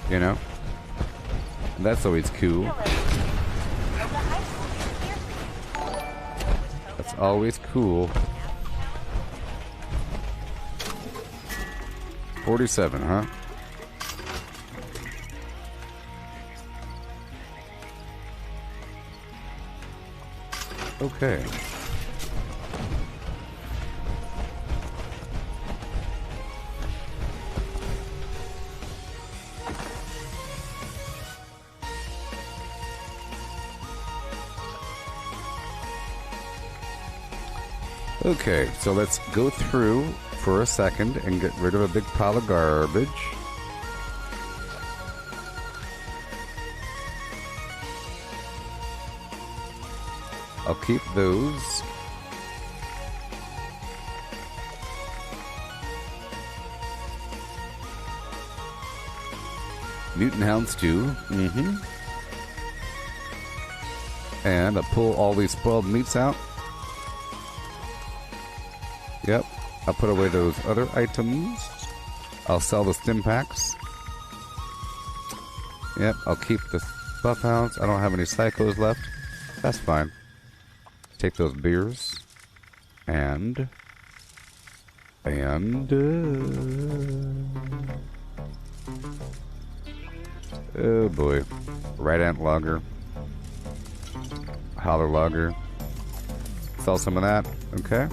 You know? That's always cool. That's always cool. 47, huh? Okay. Okay, so let's go through for a second and get rid of a big pile of garbage. I'll keep those. Mutant Hounds too. Mm-hmm. And I'll pull all these spoiled meats out. Yep, I'll put away those other items. I'll sell the stim packs. Yep, I'll keep the buff hounds. I don't have any psychos left. That's fine. Take those beers. And... oh boy. Right ant logger. Holler logger. Sell some of that. Okay.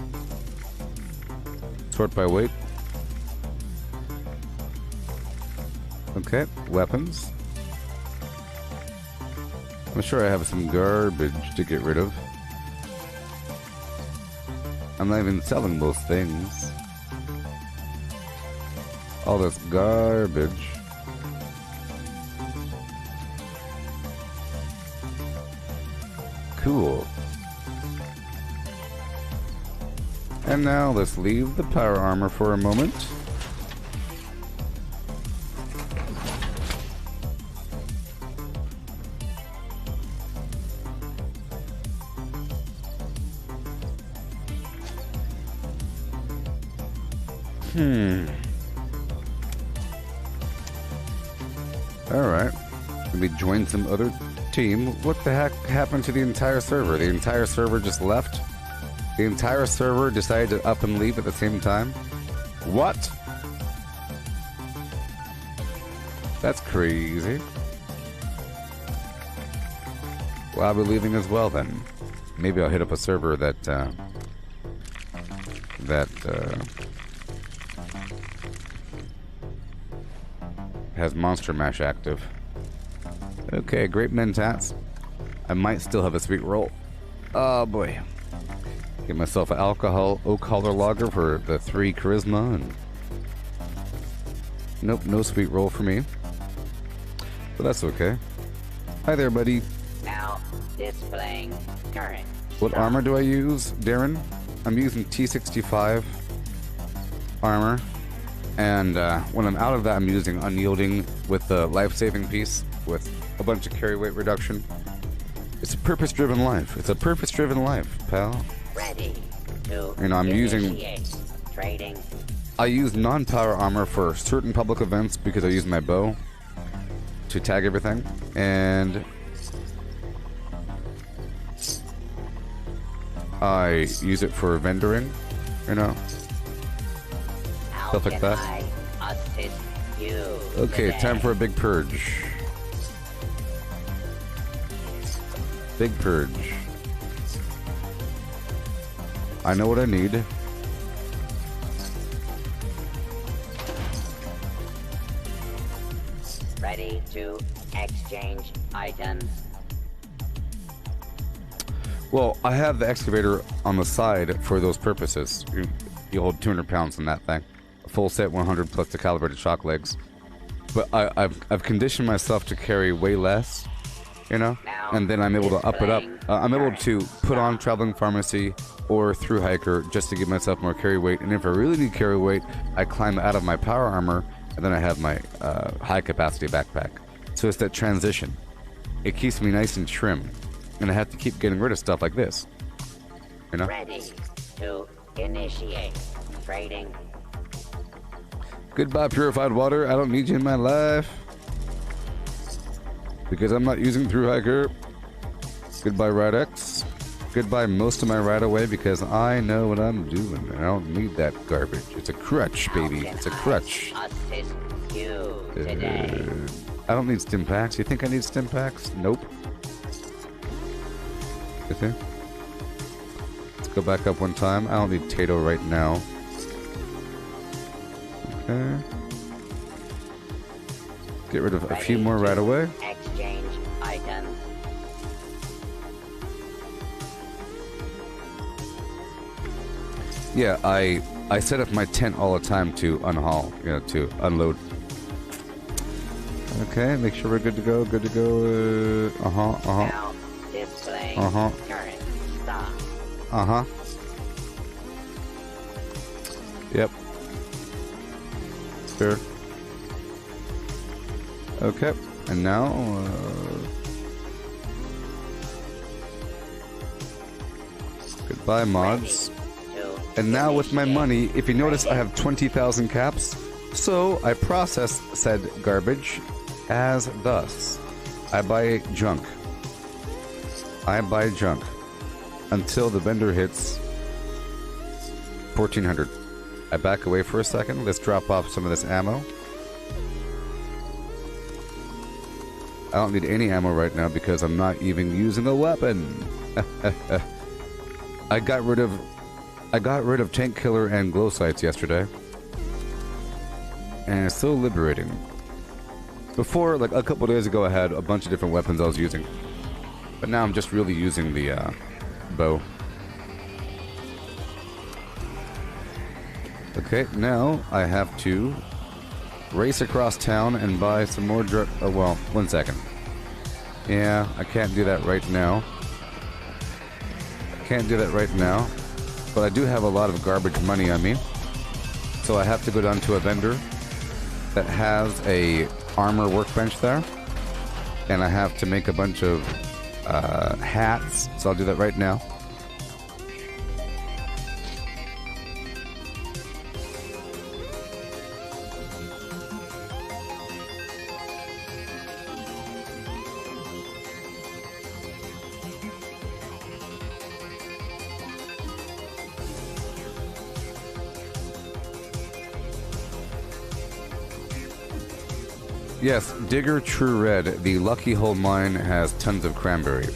Sort by weight. Okay, weapons. I'm sure I have some garbage to get rid of. I'm not even selling those things. All this garbage. Cool. And now let's leave the power armor for a moment. Alright. Let me join some other team. What the heck happened to the entire server? The entire server just left? The entire server decided to up and leave at the same time? What? That's crazy. Well, I'll be leaving as well then. Maybe I'll hit up a server that has Monster Mash active. Okay, great mentats. I might still have a sweet roll. Oh boy. Get myself an alcohol oak holler lager for the 3 charisma and nope, no sweet roll for me. But that's okay. Hi there, buddy. Now displaying current. What armor do I use, Darren? I'm using T65 armor. And when I'm out of that, I'm using Unyielding with the life-saving piece with a bunch of carry weight reduction. It's a purpose-driven life. It's a purpose-driven life, pal. Ready to You know, I'm using... initiate trading. I use non-power armor for certain public events because I use my bow to tag everything, and I use it for vendoring, you know, How stuff like can that. I assist you Okay, today? time for a big purge. Big purge. I know what I need. Ready to exchange items. Well, I have the excavator on the side for those purposes. You hold 200 pounds in that thing. A full set 100 plus the calibrated shock legs. But I've conditioned myself to carry way less, you know? And then I'm able to up it up. I'm able to put on traveling pharmacy or through hiker just to give myself more carry weight. And if I really need carry weight, I climb out of my power armor and then I have my high capacity backpack. So it's that transition. It keeps me nice and trim. And I have to keep getting rid of stuff like this. You know? Ready to initiate trading. Goodbye, purified water. I don't need you in my life. Because I'm not using through hiker. Goodbye, Ridex. Goodbye, most of my right away because I know what I'm doing. I don't need that garbage. It's a crutch, baby. It's a crutch. Assist you today. I don't need stim packs. You think I need stim packs? Nope. Okay. Let's go back up one time. I don't need Tato right now. Okay. Get rid of a few more right away. Exchange items. Yeah, I set up my tent all the time to unhaul, you know, to unload. Okay, make sure we're good to go. Good to go. Now displaying current stock. Yep. Sure. Okay, and now goodbye mods. And now with my money, if you notice, I have 20,000 caps. So I process said garbage as thus. I buy junk. I buy junk until the vendor hits 1,400. I back away for a second. Let's drop off some of this ammo. I don't need any ammo right now because I'm not even using a weapon. I got rid of tank killer and glow sights yesterday. And it's so liberating. Before, like a couple days ago, I had a bunch of different weapons I was using. But now I'm just really using the bow. Okay, now I have to race across town and buy some more oh, well, 1 second. Yeah, I can't do that right now. Can't do that right now. But I do have a lot of garbage money on me. So I have to go down to a vendor that has a armor workbench there. And I have to make a bunch of hats. So I'll do that right now. Yes, Digger True Red. The Lucky Hole mine has tons of cranberry.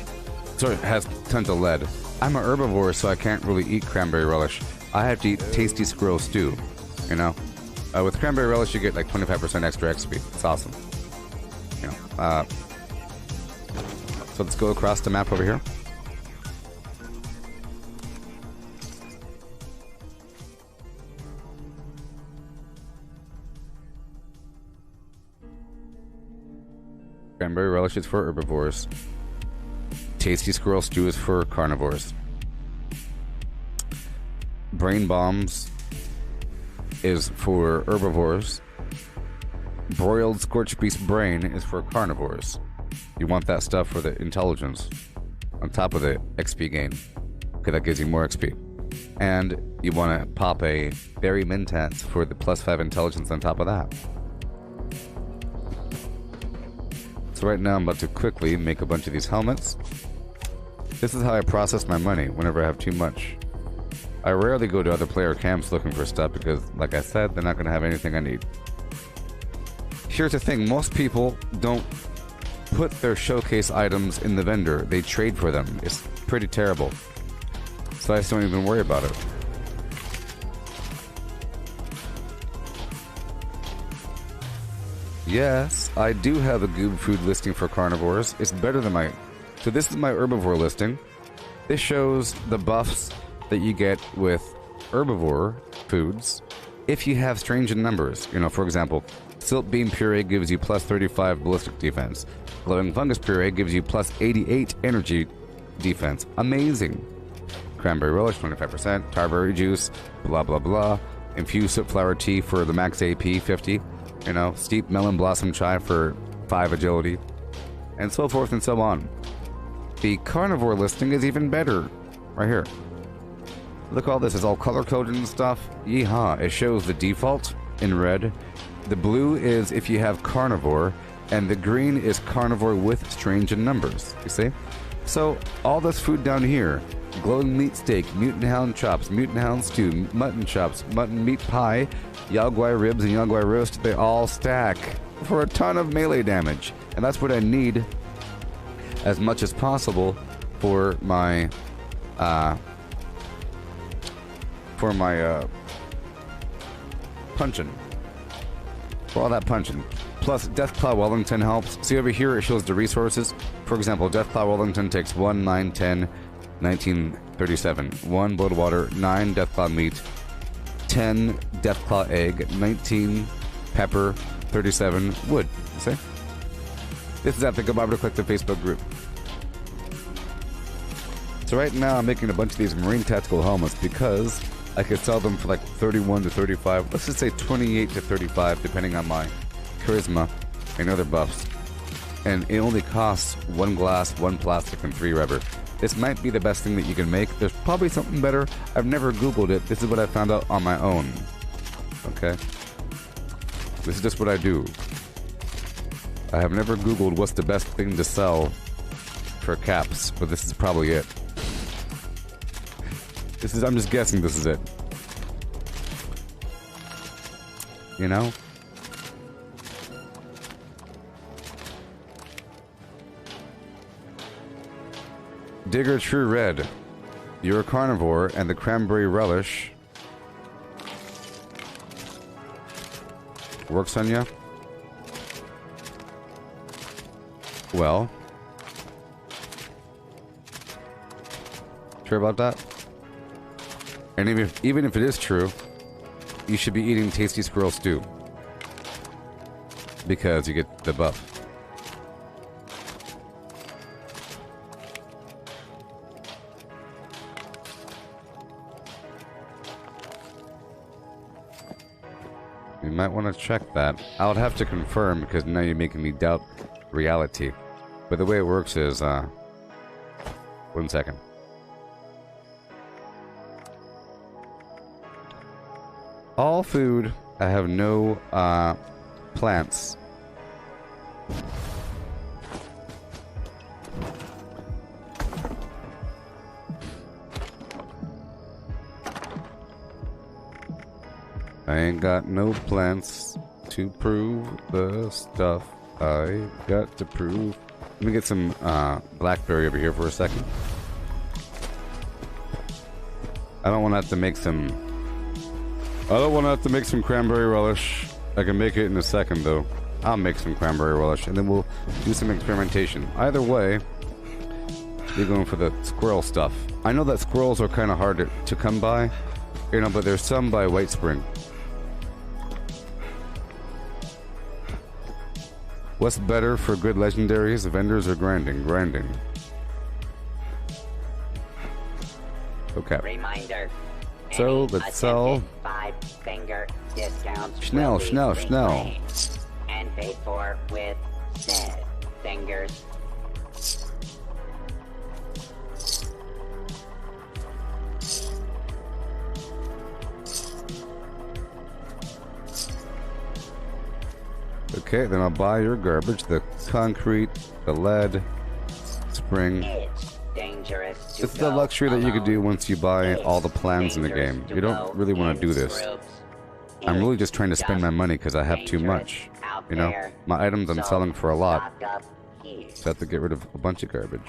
Sorry, has tons of lead. I'm an herbivore, so I can't really eat cranberry relish. I have to eat tasty squirrel stew, you know? With cranberry relish, you get like 25% extra XP. It's awesome. You know, so let's go across the map over here. Cranberry relish is for herbivores. Tasty squirrel stew is for carnivores. Brain bombs is for herbivores. Broiled scorched beast brain is for carnivores. You want that stuff for the intelligence. on top of the XP gain. Okay, that gives you more XP. And you want to pop a berry mentats for the +5 intelligence on top of that. So right now I'm about to quickly make a bunch of these helmets. This is how I process my money whenever I have too much. I rarely go to other player camps looking for stuff because, like I said, they're not going to have anything I need. Here's the thing, most people don't put their showcase items in the vendor. They trade for them. It's pretty terrible. So I just don't even worry about it. Yes, I do have a Goob food listing for carnivores. It's better than my... So this is my herbivore listing. This shows the buffs that you get with herbivore foods if you have strange in numbers. You know, for example, silt bean puree gives you +35 ballistic defense. Glowing fungus puree gives you +88 energy defense. Amazing. Cranberry relish, 25%. Tarberry juice, blah, blah, blah. Infused flower tea for the max AP, 50. You know, steep melon blossom chai for 5 agility. And so forth and so on. The carnivore listing is even better. Right here. Look, all this is all color-coded and stuff. Yeehaw. It shows the default in red. The blue is if you have carnivore. And the green is carnivore with strange in numbers. You see? So, all this food down here. Glowing meat steak, mutant hound chops, mutant hound stew, mutton chops, mutton meat pie, yaguai ribs, and yaguai roast, they all stack for a ton of melee damage. And that's what I need as much as possible for my punching. For all that punching. Plus, Deathclaw Wellington helps. See over here, it shows the resources. For example, Deathclaw Wellington takes 1, 9, 10, 19, 37. 1 boiled water, 9 Deathclaw meat, 10 Deathclaw egg, 19 pepper, 37 wood. See? This is at the Gooboberti Collective Facebook group. So right now I'm making a bunch of these Marine Tactical helmets because I could sell them for like 31 to 35. Let's just say 28 to 35 depending on my charisma and other buffs. And it only costs 1 glass, 1 plastic, and 3 rubber. This might be the best thing that you can make. There's probably something better. I've never Googled it. This is what I found out on my own. Okay? This is just what I do. I have never Googled what's the best thing to sell for caps, but this is probably it. I'm just guessing this is it. You know? Digger True Red. You're a carnivore, and the cranberry relish works on you? Well. Sure about that? And even if it is true, you should be eating tasty squirrel stew. Because you get the buff. You might want to check that. I would have to confirm because now you're making me doubt reality. But the way it works is, 1 second. All food, I have no, plants. I ain't got no plants to prove the stuff I got to prove. Let me get some blackberry over here for a second. I don't want to have to make some... I don't want to have to make some cranberry relish. I can make it in a second, though. I'll make some cranberry relish, and then we'll do some experimentation. Either way, you're going for the squirrel stuff. I know that squirrels are kind of hard to come by, you know, but there's some by White Spring. What's better for good legendaries, vendors, or grinding? Grinding. Okay. Reminder. So let's sell. 5-finger discounts. Schnell, will be schnell, schnell. reclaimed and paid for with said fingers. Okay, then I'll buy your garbage, the concrete, the lead, spring. It's dangerous to This is the luxury that you could do once you buy all the plans in the dangerous game. to You don't go really want in to do this. groups. I'm really It's just trying to spend my just money because I have too much. dangerous out You know, there. my items I'm So selling for a lot. stock up here. So I have to get rid of a bunch of garbage.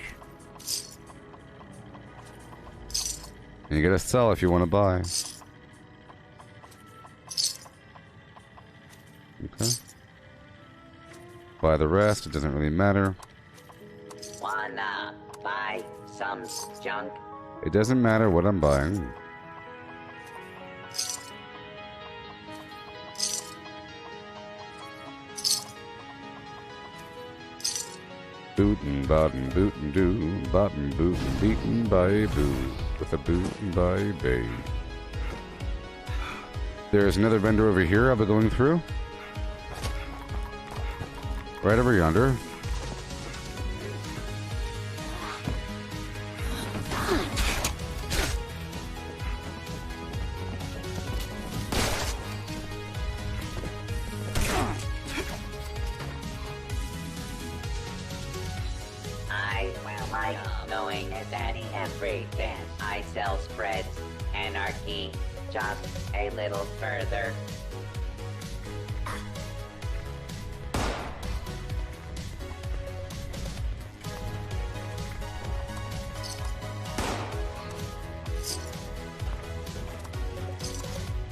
And you gotta sell if you want to buy. Okay. Buy the rest, it doesn't really matter. Wanna buy some junk? It doesn't matter what I'm buying. Bootin' bottin' bootin' doo, bottin' bootin' beaten by boo, with a bootin' by bay. There's another vendor over here I'll be going through. Right over yonder. I like knowing that everything I sell spreads anarchy just a little further.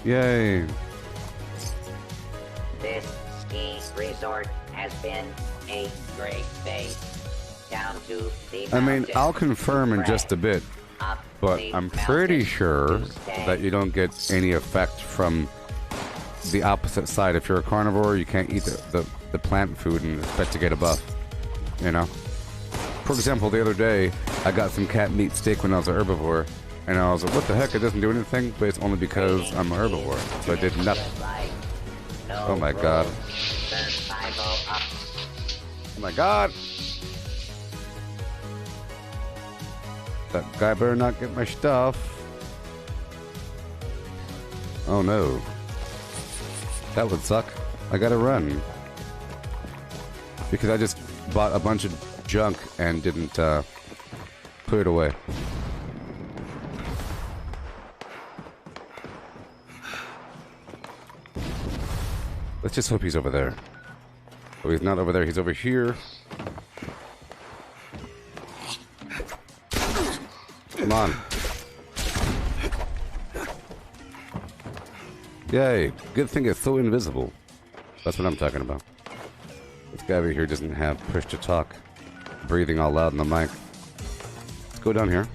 Yay. This ski resort has been a great base. Down to the I mean, mountains I'll confirm in just a bit, up but the I'm pretty mountains sure to stay. that you don't get any effect from the opposite side. If you're a carnivore, you can't eat the plant food and expect to get a buff. You know? For example, the other day, I got some cat meat steak when I was an herbivore, and I was like, what the heck, it doesn't do anything? But it's only because I'm a herbivore, so I did nothing. Oh my god. Oh my god! That guy better not get my stuff. Oh no. That would suck. I gotta run. Because I just bought a bunch of junk and didn't put it away. Let's just hope he's over there. Oh, he's not over there, he's over here. Come on. Yay. Good thing it's so invisible. That's what I'm talking about. This guy over here doesn't have push to talk. Breathing all loud in the mic. Let's go down here.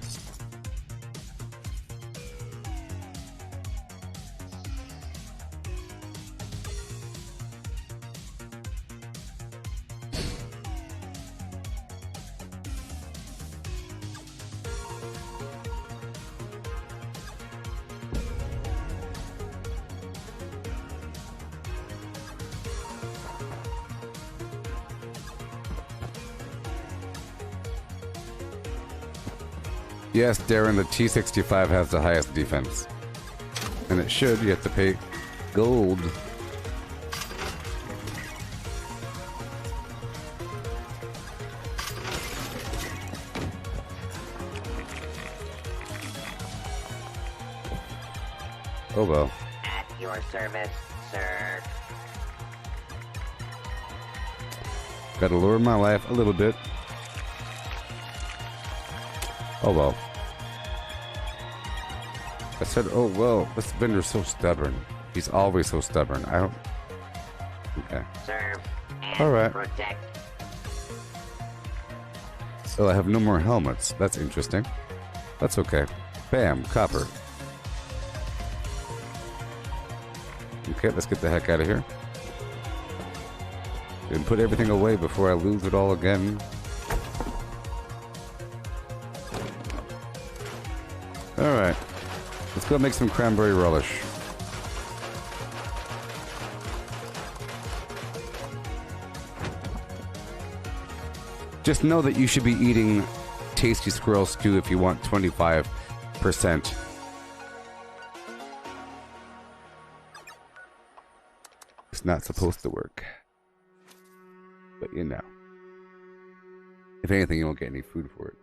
Yes, Darren, the T65 has the highest defense. And it should. You have to pay gold. Oh well. At your service, sir. Gotta lower my life a little bit. Oh well. I said, oh well, this vendor's so stubborn. He's always so stubborn. I don't... Okay. Serve and Alright. protect. Oh, I have no more helmets. That's interesting. That's okay. Bam, copper. Okay, let's get the heck out of here. And put everything away before I lose it all again. Alright. Let's go make some cranberry relish. Just know that you should be eating tasty squirrel stew if you want 25%. It's not supposed to work. But you know. If anything, you won't get any food for it.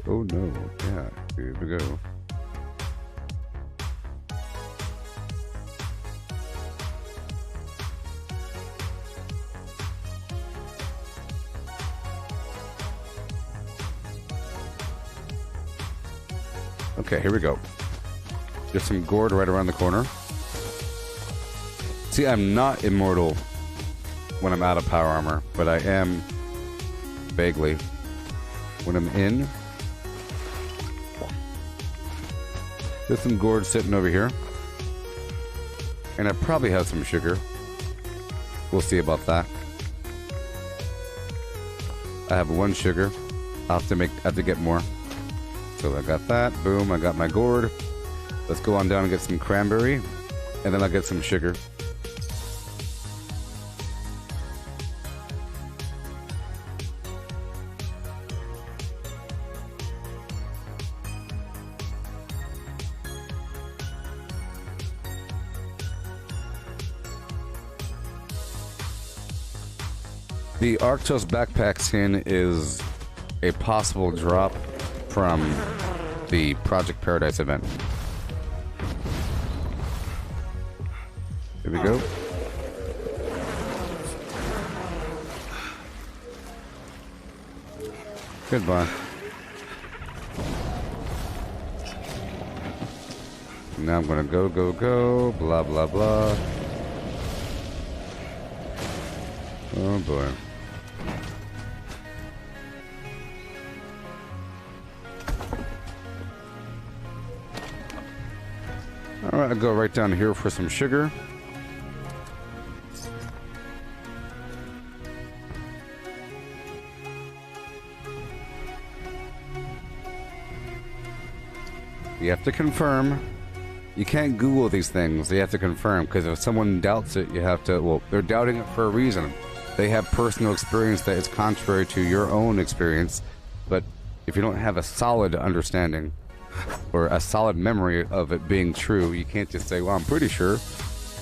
Oh no. Yeah, here we go. Okay, here we go. There's some gourd right around the corner. See, I'm not immortal when I'm out of power armor, but I am vaguely when I'm in. There's some gourd sitting over here. And I probably have some sugar. We'll see about that. I have 1 sugar. I'll have to get more. So I got that. Boom, I got my gourd. Let's go on down and get some cranberry. And then I'll get some sugar. The Arctos backpack skin is a possible drop from the Project Paradise event. Here we go. Goodbye. Now I'm gonna go, blah, blah, blah. Oh boy. Alright, I'll go right down here for some sugar. You have to confirm. You can't Google these things. You have to confirm, because if someone doubts it, you have to... Well, they're doubting it for a reason. They have personal experience that is contrary to your own experience. But if you don't have a solid understanding or a solid memory of it being true, you can't just say, well, I'm pretty sure.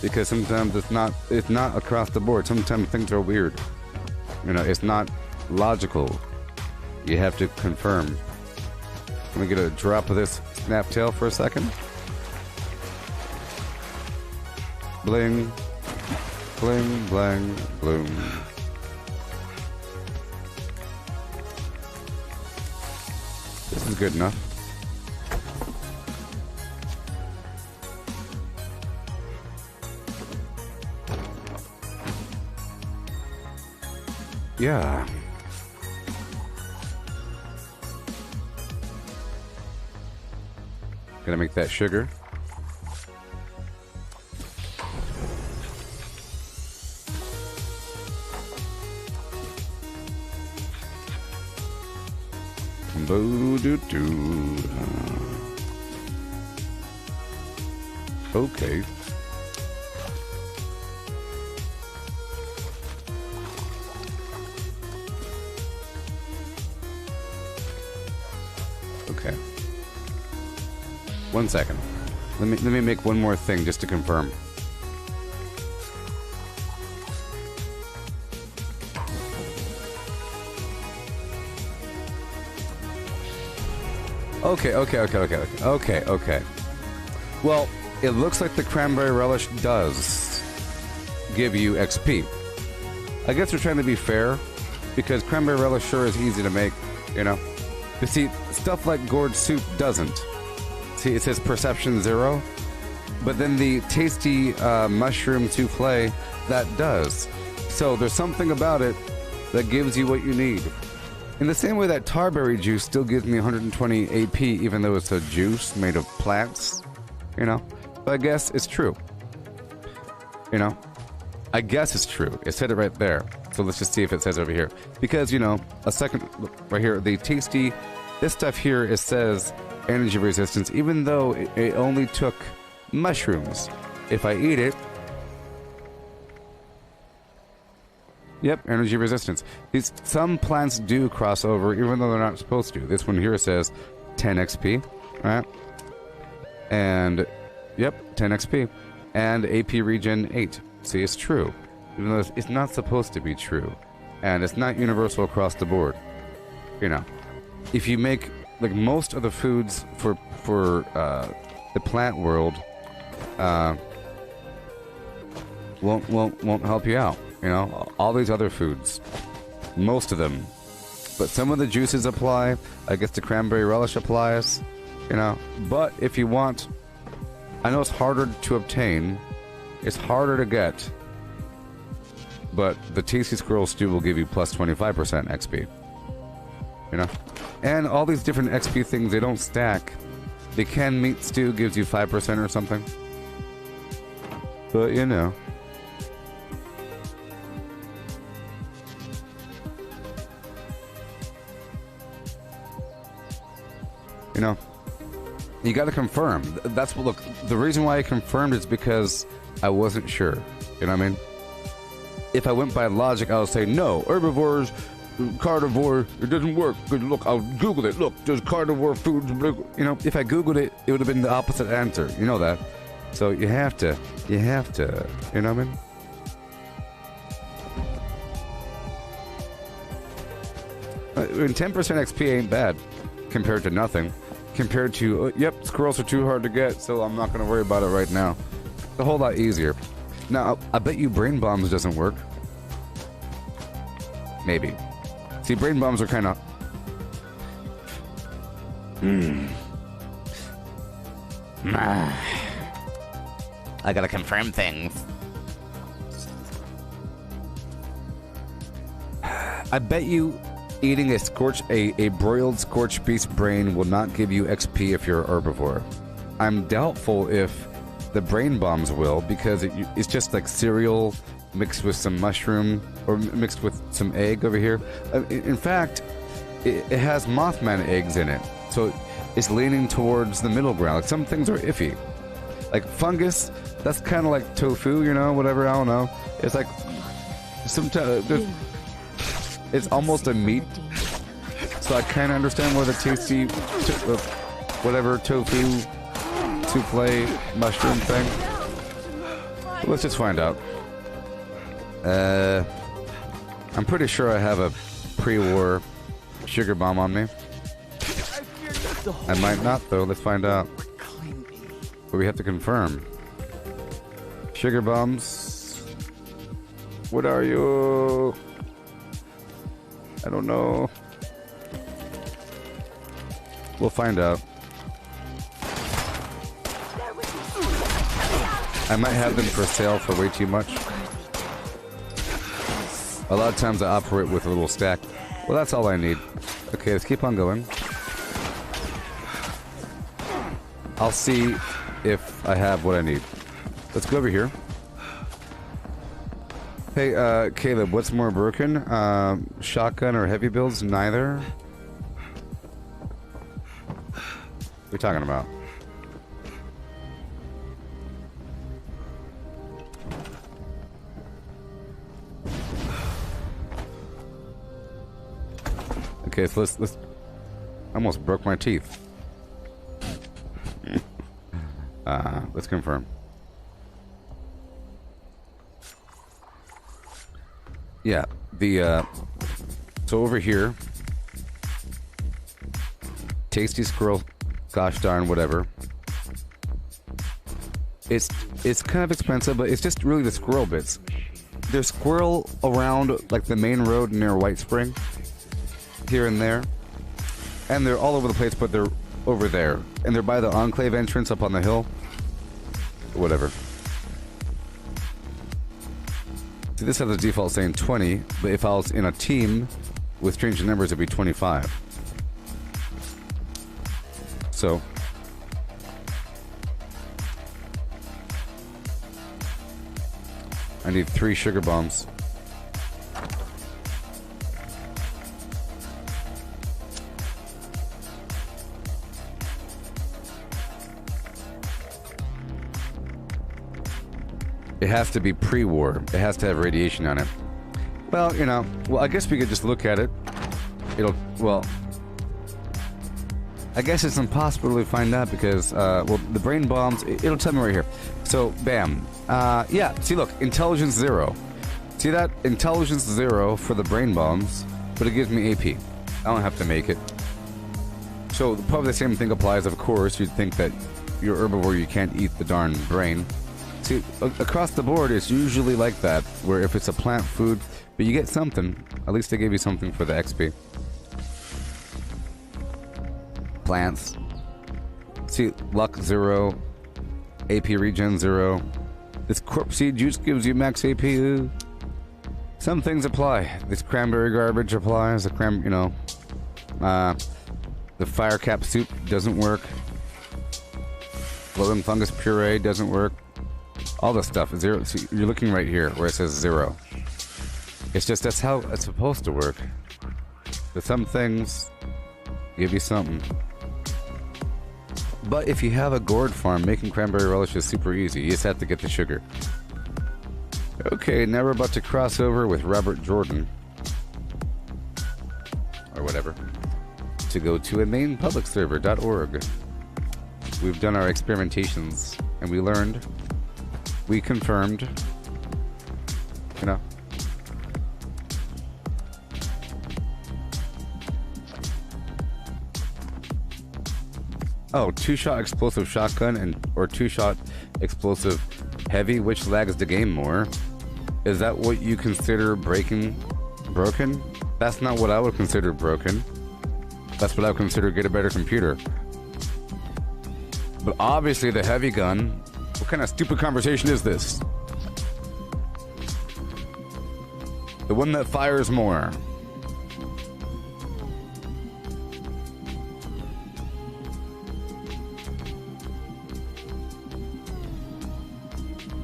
Because sometimes it's not across the board. Sometimes things are weird. You know, it's not logical. You have to confirm. Let me get a drop of this snaptail for a second. Bling. Bling, blang, bloom. This is good enough. Yeah. Gonna make that sugar. Boo-doo-doo. Okay. Okay. 1 second. Let me make one more thing just to confirm. Okay. Well, it looks like the cranberry relish does give you XP. I guess they're trying to be fair, because cranberry relish sure is easy to make, you know? But see, stuff like gourd soup doesn't. See, it says perception 0, but then the tasty mushroom souffle, that does. So there's something about it that gives you what you need. In the same way that tarberry juice still gives me 120 AP, even though it's a juice made of plants, you know? But I guess it's true. You know? I guess it's true. It said it right there. So let's just see if it says over here. Because, you know, a second, right here, the tasty, this stuff here, it says energy resistance, even though it only took mushrooms. If I eat it, Yep, energy resistance. Some plants do cross over, even though they're not supposed to. This one here says 10 XP, right? And, yep, 10 XP. And AP regen 8. See, it's true. Even though it's not supposed to be true. And it's not universal across the board. You know, if you make, like, most of the foods for the plant world, won't help you out. You know, all these other foods, most of them, but some of the juices apply. I guess the cranberry relish applies. You know, but if you want, I know it's harder to obtain, it's harder to get, but the tasty squirrel stew will give you plus 25% XP. You know, and all these different XP things, they don't stack. The canned meat stew gives you 5% or something, but you know. You know, you got to confirm. That's what, look, the reason why I confirmed is because I wasn't sure. You know what I mean? If I went by logic, I would say, no, herbivores, carnivore, it doesn't work. But look, I'll Google it. Look, there's carnivore foods. You know, if I Googled it, it would have been the opposite answer. You know that. So you have to, you know what I mean? And 10% XP ain't bad compared to nothing. Compared to, yep, squirrels are too hard to get, so I'm not going to worry about it right now. It's a whole lot easier. Now, I bet you brain bombs doesn't work. Maybe. See, brain bombs are kind of... I gotta confirm things. I bet you eating a broiled scorched beast brain will not give you XP if you're a herbivore. I'm doubtful if the brain bombs will, because it's just like cereal mixed with some mushroom or mixed with some egg over here. In fact, it has Mothman eggs in it, so it's leaning towards the middle ground. Like, some things are iffy. Like fungus, that's kind of like tofu, you know, whatever, I don't know. It's like it's almost a meat, so I kind of understand why the tasty, whatever, tofu, souffle, mushroom thing. But let's just find out. I'm pretty sure I have a pre-war sugar bomb on me. I might not, though. Let's find out. But we have to confirm. Sugar bombs. What are you? I don't know. We'll find out. I might have them for sale for way too much. A lot of times I operate with a little stack. Well, that's all I need. Okay, let's keep on going. I'll see if I have what I need. Let's go over here. Hey, Caleb, what's more broken? Shotgun or heavy builds? Neither. What are we talking about? Okay, so let's I almost broke my teeth. Let's confirm. Yeah, so over here, tasty squirrel, gosh darn whatever. It's kind of expensive, but it's just really the squirrel bits. There's squirrel around like the main road near White Spring, here and there, and they're all over the place, but they're over there, and they're by the Enclave entrance up on the hill. Whatever. See, this has the default saying 20, but if I was in a team with strange numbers, it'd be 25. So, I need 3 sugar bombs. It has to be pre-war. It has to have radiation on it. Well, you know, well, I guess we could just look at it. It'll, well, I guess it's impossible to find out because, well, the brain bombs, it'll tell me right here. So, bam. Yeah, see, look, intelligence 0. See that? Intelligence 0 for the brain bombs, but it gives me AP. I don't have to make it. So, probably the same thing applies, of course. You'd think that you're herbivore, you can't eat the darn brain. See, across the board, it's usually like that, where if it's a plant food, but you get something. At least they gave you something for the XP. Plants. See, luck 0. AP regen 0. This corpse seed juice gives you max AP. Some things apply. This cranberry garbage applies. The the fire cap soup doesn't work. Glowing fungus puree doesn't work. All this stuff is 0. See, you're looking right here where it says 0. It's just that's how it's supposed to work. But some things give you something. But if you have a gourd farm, making cranberry relish is super easy. You just have to get the sugar. Okay, now we're about to cross over with Robert Jordan. Or whatever. To go to a main public server.org. We've done our experimentations, and we learned. We confirmed. You know. Oh, 2-shot explosive shotgun or 2-shot explosive heavy, which lags the game more? Is that what you consider broken? That's not what I would consider broken. That's what I would consider get a better computer. But obviously the heavy gun, what kind of stupid conversation is this? The one that fires more.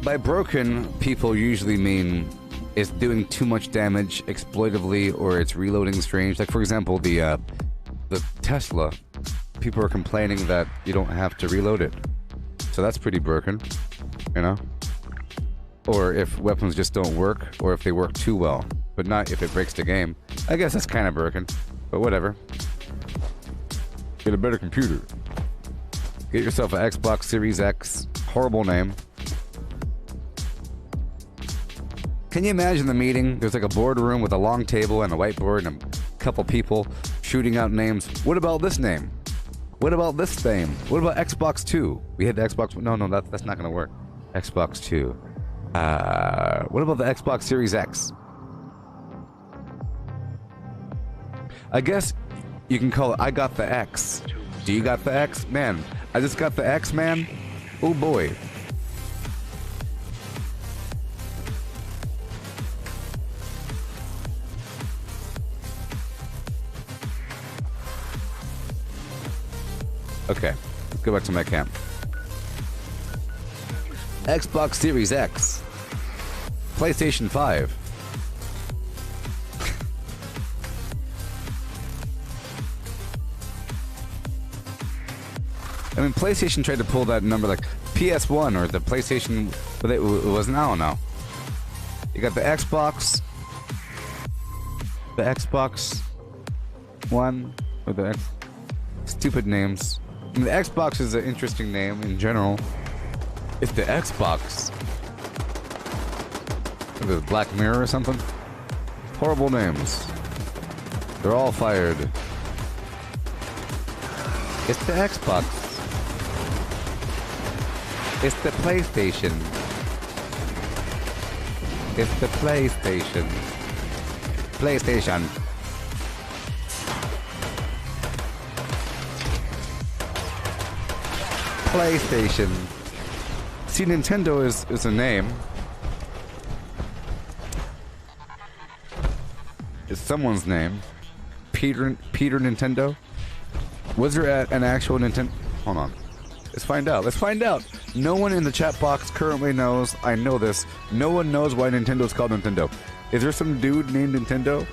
By broken, people usually mean it's doing too much damage exploitively or it's reloading strange. Like, for example, the Tesla. People are complaining that you don't have to reload it. So that's pretty broken, you know? Or if weapons just don't work, or if they work too well, but not if it breaks the game. I guess that's kind of broken, but whatever. Get a better computer. Get yourself an Xbox Series X. Horrible name. Can you imagine the meeting? There's like a boardroom with a long table and a whiteboard and a couple people shooting out names. What about this name? What about this name? What about Xbox 2? We had the Xbox... No, that's not going to work. Xbox 2. What about the Xbox Series X? I guess you can call it I got the X. Do you got the X? Man, I just got the X, man. Oh boy. Okay, let's go back to my camp. Xbox Series X. PlayStation 5. I mean, PlayStation tried to pull that number like PS1 or the PlayStation, but it wasn't. I don't know. You got the Xbox One, or the X. Stupid names. I mean, the Xbox is an interesting name in general. It's the Xbox. What is it, Black Mirror or something? Horrible names. They're all fired. It's the Xbox. It's the PlayStation. It's the PlayStation. PlayStation. PlayStation. See, Nintendo is a name. It's someone's name. Peter Nintendo? Was there an actual Nintendo? Hold on. Let's find out. Let's find out. No one in the chat box currently knows. I know this. No one knows why Nintendo's called Nintendo. Is there some dude named Nintendo?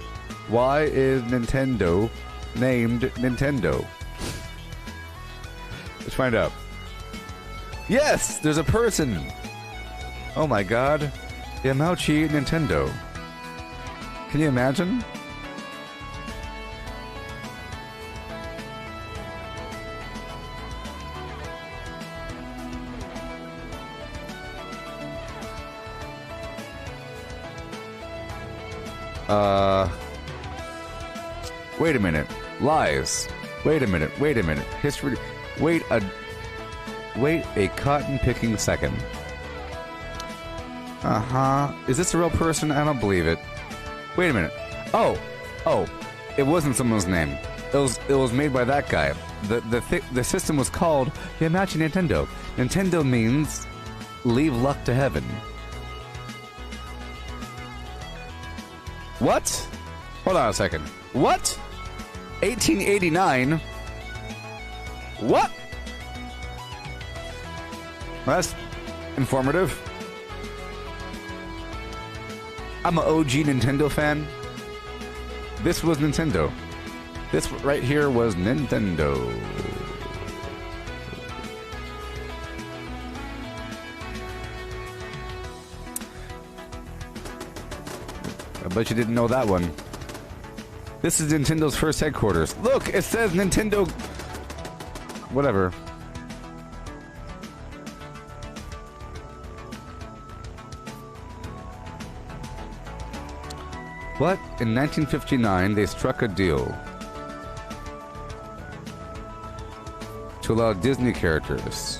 Why is Nintendo named Nintendo? Let's find out. Yes, there's a person. Oh my god. Yamauchi Nintendo. Can you imagine? Wait a minute. Lies. Wait a minute. Wait a minute. History. Wait a cotton-picking second. Uh-huh. Is this a real person? I don't believe it. Wait a minute. Oh. It wasn't someone's name. It was made by that guy. The system was called Yamachi Nintendo. Nintendo means leave luck to heaven. What? Hold on a second. What? 1889? What? That's informative. I'm an OG Nintendo fan. This was Nintendo. This right here was Nintendo. I bet you didn't know that one. This is Nintendo's first headquarters. Look, it says Nintendo... Whatever. What? In 1959, they struck a deal to allow Disney characters.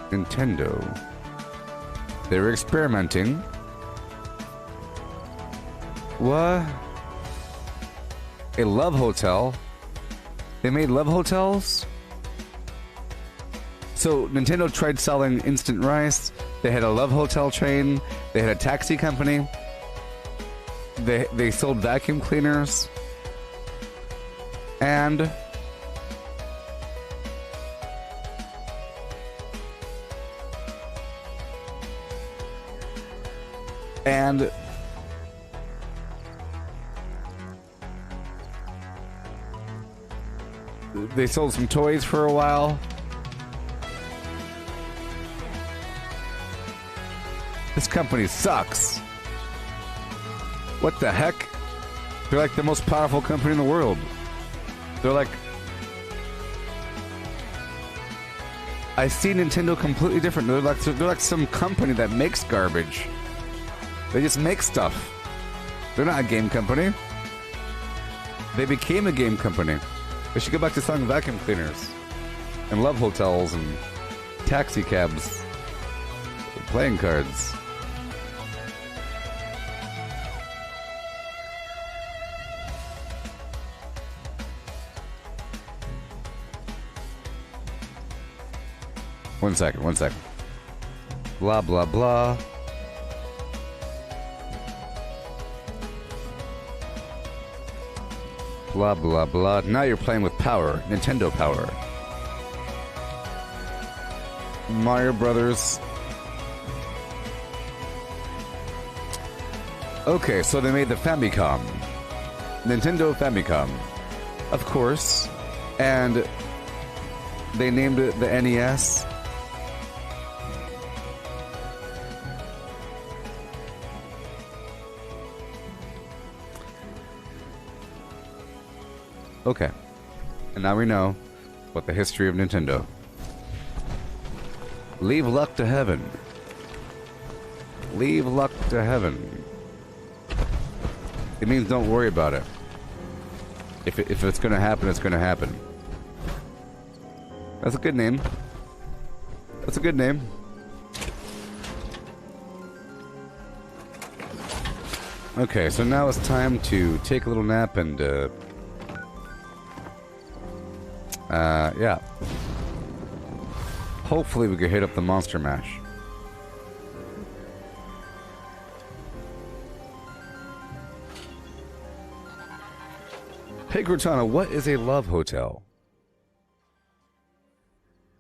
Nintendo. They were experimenting. What? A love hotel? They made love hotels? So Nintendo tried selling instant rice. They had a love hotel chain. They had a taxi company. They sold vacuum cleaners. And they sold some toys for a while. This company sucks. What the heck? They're like the most powerful company in the world. They're like... I see Nintendo completely different. They're like some company that makes garbage. They just make stuff. They're not a game company. They became a game company. They should go back to selling vacuum cleaners and love hotels and taxi cabs, and playing cards. One second. Blah, blah, blah. Blah, blah, blah. Now you're playing with power. Nintendo power. Mario Brothers. Okay, so they made the Famicom. Nintendo Famicom. Of course. And they named it the NES. Okay. And now we know what the history of Nintendo. Leave luck to heaven. Leave luck to heaven. It means don't worry about it. If it's gonna happen, it's gonna happen. That's a good name. That's a good name. Okay, so now it's time to take a little nap and, yeah. Hopefully we can hit up the Monster Mash. Hey Cortana, what is a love hotel?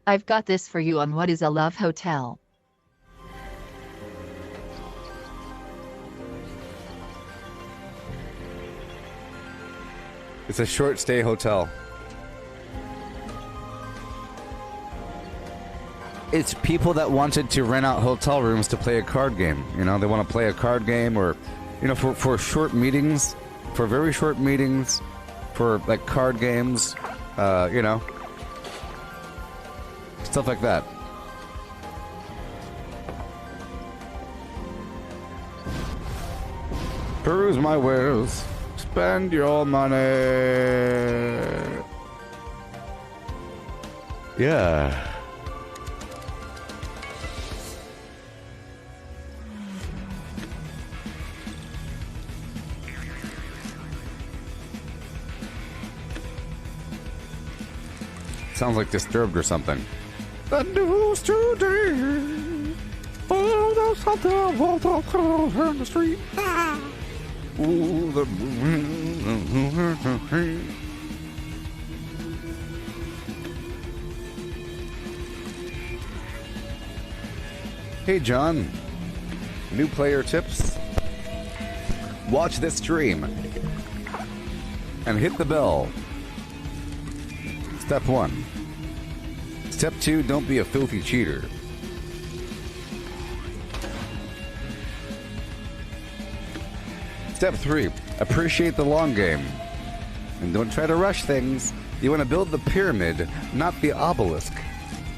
I've got this for you on what is a love hotel. It's a short stay hotel. It's people that wanted to rent out hotel rooms to play a card game. You know, they want to play a card game, or, you know, for short meetings, for very short meetings, for like card games, you know, stuff like that. Peruse my wares. Spend your money. Yeah. Sounds like Disturbed or something. The news today. Oh, there's something on the street. Ooh, the... Hey, John. New player tips. Watch this stream. And hit the bell. Step 1. Step 2, don't be a filthy cheater. Step 3, appreciate the long game. And don't try to rush things. You want to build the pyramid, not the obelisk.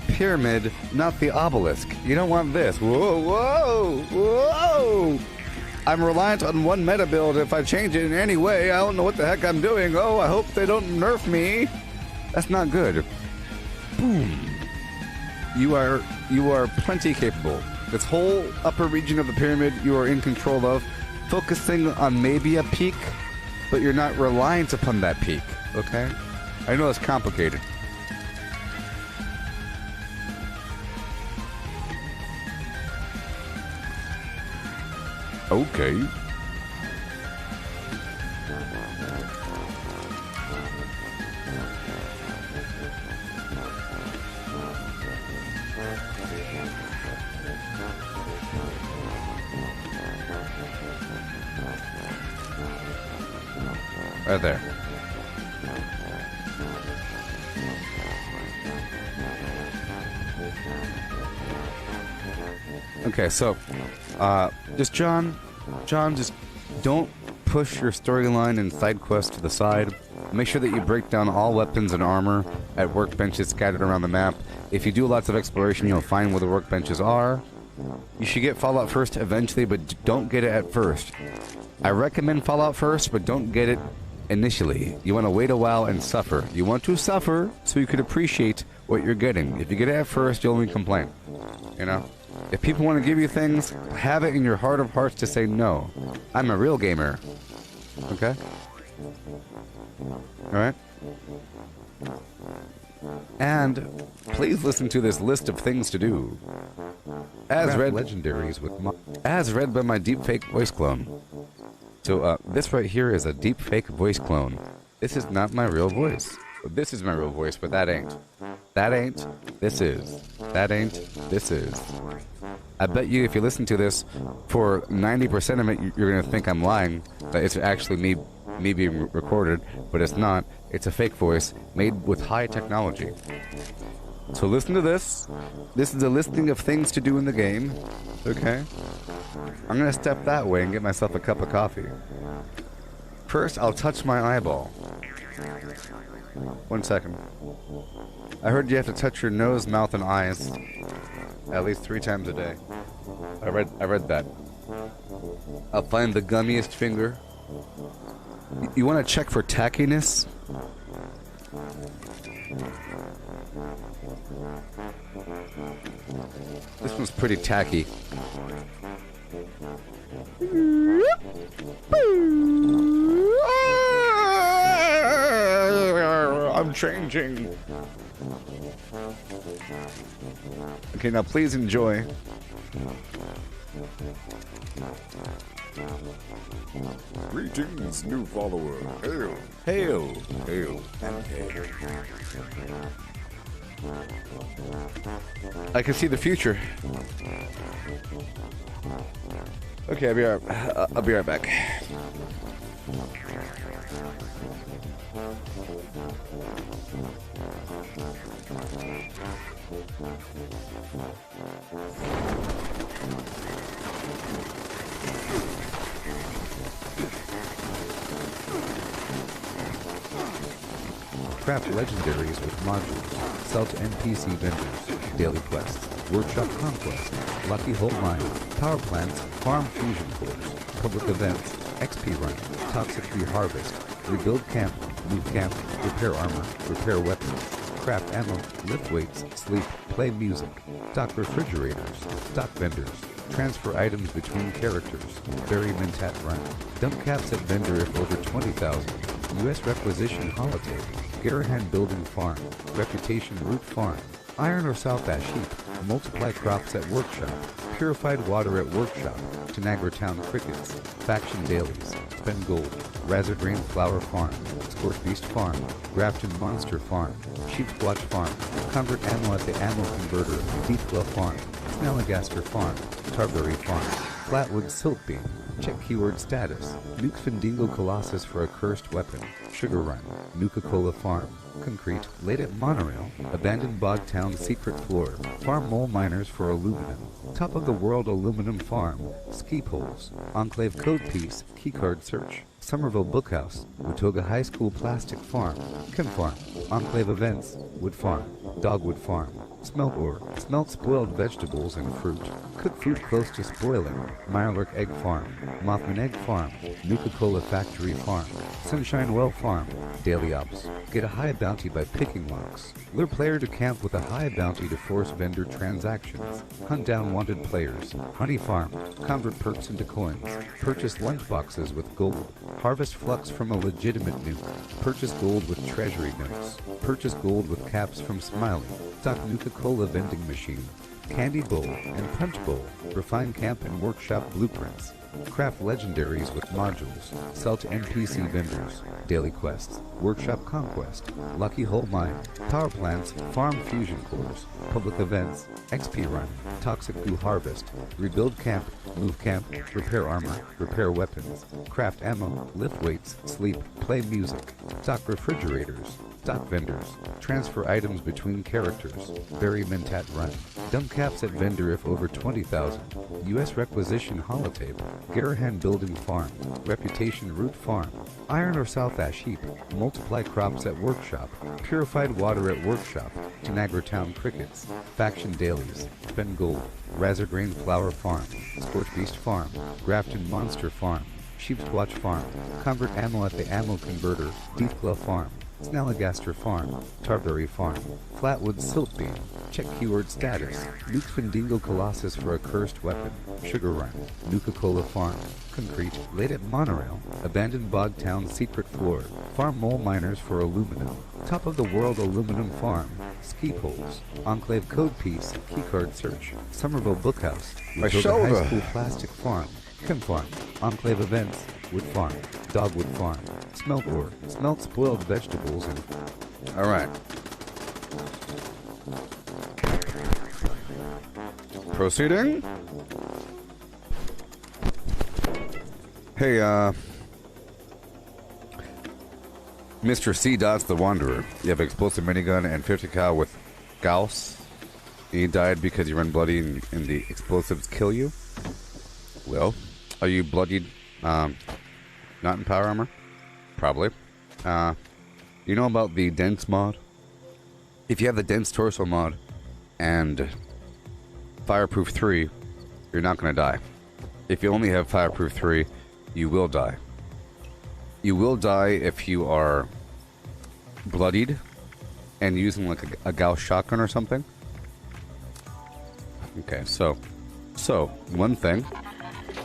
Pyramid, not the obelisk. You don't want this. Whoa, whoa, whoa! I'm reliant on one meta build. If I change it in any way, I don't know what the heck I'm doing. Oh, I hope they don't nerf me. That's not good. Boom. You are plenty capable. This whole upper region of the pyramid you are in control of, focusing on maybe a peak, but you're not reliant upon that peak, okay? I know it's complicated. Okay. Right there. Okay, so, just John, just don't push your storyline and side quests to the side. Make sure that you break down all weapons and armor at workbenches scattered around the map. If you do lots of exploration, you'll find where the workbenches are. You should get Fallout first eventually, but don't get it at first. I recommend Fallout first, but don't get it initially. You want to wait a while and suffer. You want to suffer so you could appreciate what you're getting. If you get it at first, you'll only complain. You know? If people want to give you things, have it in your heart of hearts to say no. I'm a real gamer. Okay? Alright? And please listen to this list of things to do. As read legendaries with as read by my deepfake voice clone. So this right here is a deepfake voice clone. This is not my real voice. This is my real voice, but that ain't. That ain't. This is. That ain't. This is. I bet you if you listen to this, for 90% of it, you're gonna think I'm lying. That it's actually me being recorded, but it's not. It's a fake voice made with high technology. So listen to this. This is a listing of things to do in the game. Okay? I'm gonna step that way and get myself a cup of coffee. First, I'll touch my eyeball. 1 second. I heard you have to touch your nose, mouth, and eyes at least 3 times a day. I read that. I'll find the gummiest finger. You want to check for tackiness? This one's pretty tacky. I'm changing. Okay, now please enjoy. Greetings, new follower. Hail. Hail. Hail. And hail. I can see the future. Okay, I'll be right back. Craft legendaries with modules. Sell to NPC vendors. Daily quests. Workshop conquest. Lucky Hole Mine. Power plants. Farm fusion cores. Public events. XP run. Toxic tree harvest. Rebuild camp. Move camp. Repair armor. Repair weapons. Craft ammo. Lift weights. Sleep. Play music. Stock refrigerators. Stock vendors. Transfer items between characters. Bury Mentat run. Dump caps at vendor if over 20,000. U.S. requisition holiday. Garahan building farm. Reputation root farm. Iron or South Ash heap. Multiply crops at workshop. Purified water at workshop. Tanagra Town crickets. Faction dailies. Spend gold. Razor Grain flower farm. Scorch Beast farm. Grafton monster farm. Sheep's Watch farm. Convert ammo at the ammo converter. Deepwell farm. Snalligaster farm. Tarberry farm. Flatwood silt beam. Check keyword status. Nuke Findingo Colossus for a cursed weapon. Sugar Run. Nuka-Cola Farm. Concrete. Late at Monorail. Abandoned Bog Town secret floor. Farm mole miners for aluminum. Top of the world aluminum farm. Ski poles. Enclave code piece. Keycard search. Somerville Bookhouse. Watoga High School plastic farm. Chem farm. Enclave events. Wood farm. Dogwood farm. Smelt ore. Smelt spoiled vegetables and fruit. Cook food close to spoiling. Mirelurk egg farm. Mothman egg farm. Nuka-Cola factory farm. Sunshine Well farm. Daily ops. Get a high bounty by picking locks. Lure player to camp with a high bounty to force vendor transactions. Hunt down wanted players. Honey farm. Convert perks into coins. Purchase lunch boxes with gold. Harvest flux from a legitimate nuke. Purchase gold with treasury notes. Purchase gold with caps from Smiley. Stock Nuka-Cola vending machine. Candy bowl and punch bowl. Refine camp and workshop blueprints. Craft legendaries with modules. Sell to NPC vendors. Daily quests. Workshop conquest. Lucky Hole Mine. Power plants. Farm fusion cores. Public events. XP run. Toxic goo harvest. Rebuild camp. Move camp. Repair armor. Repair weapons. Craft ammo. Lift weights. Sleep. Play music. Stock refrigerators. Stock vendors. Transfer items between characters. Bury Mentat run. Dump caps at vendor if over 20,000. U.S. requisition holotable. Garahan building farm. Reputation root farm. Iron or South Ash heap. Multiply crops at workshop. Purified water at workshop. Tanagra Town crickets. Faction dailies. Spend gold. Razor Grain flower farm. Scorch Beast farm. Grafton monster farm. Sheep's Watch farm. Convert ammo at the ammo converter. Deepwell farm. Snalligaster farm. Tarberry farm. Flatwood silt beam. Check keyword status. Nuke Findingo Colossus for a cursed weapon. Sugar Run. Nuka-Cola farm. Concrete. Late at Monorail. Abandoned Bog Town secret floor. Farm mole miners for aluminum. Top of the world aluminum farm. Ski poles. Enclave code piece. Keycard search. Somerville Bookhouse. My Watoga shoulder. High School plastic farm. Chem farm. Enclave events. Wood farm. Dogwood farm. Smelt ore. Smelt spoiled vegetables and... Alright. Proceeding. Hey, Mr. C. Dots the Wanderer. You have an explosive minigun and 50 cal with Gauss. You died because you run bloody and the explosives kill you. Well, are you bloodied, not in power armor? Probably. You know about the dense mod? If you have the dense torso mod and fireproof 3, you're not going to die. If you only have fireproof 3, you will die. You will die if you are bloodied and using like a Gauss shotgun or something. Okay, so one thing.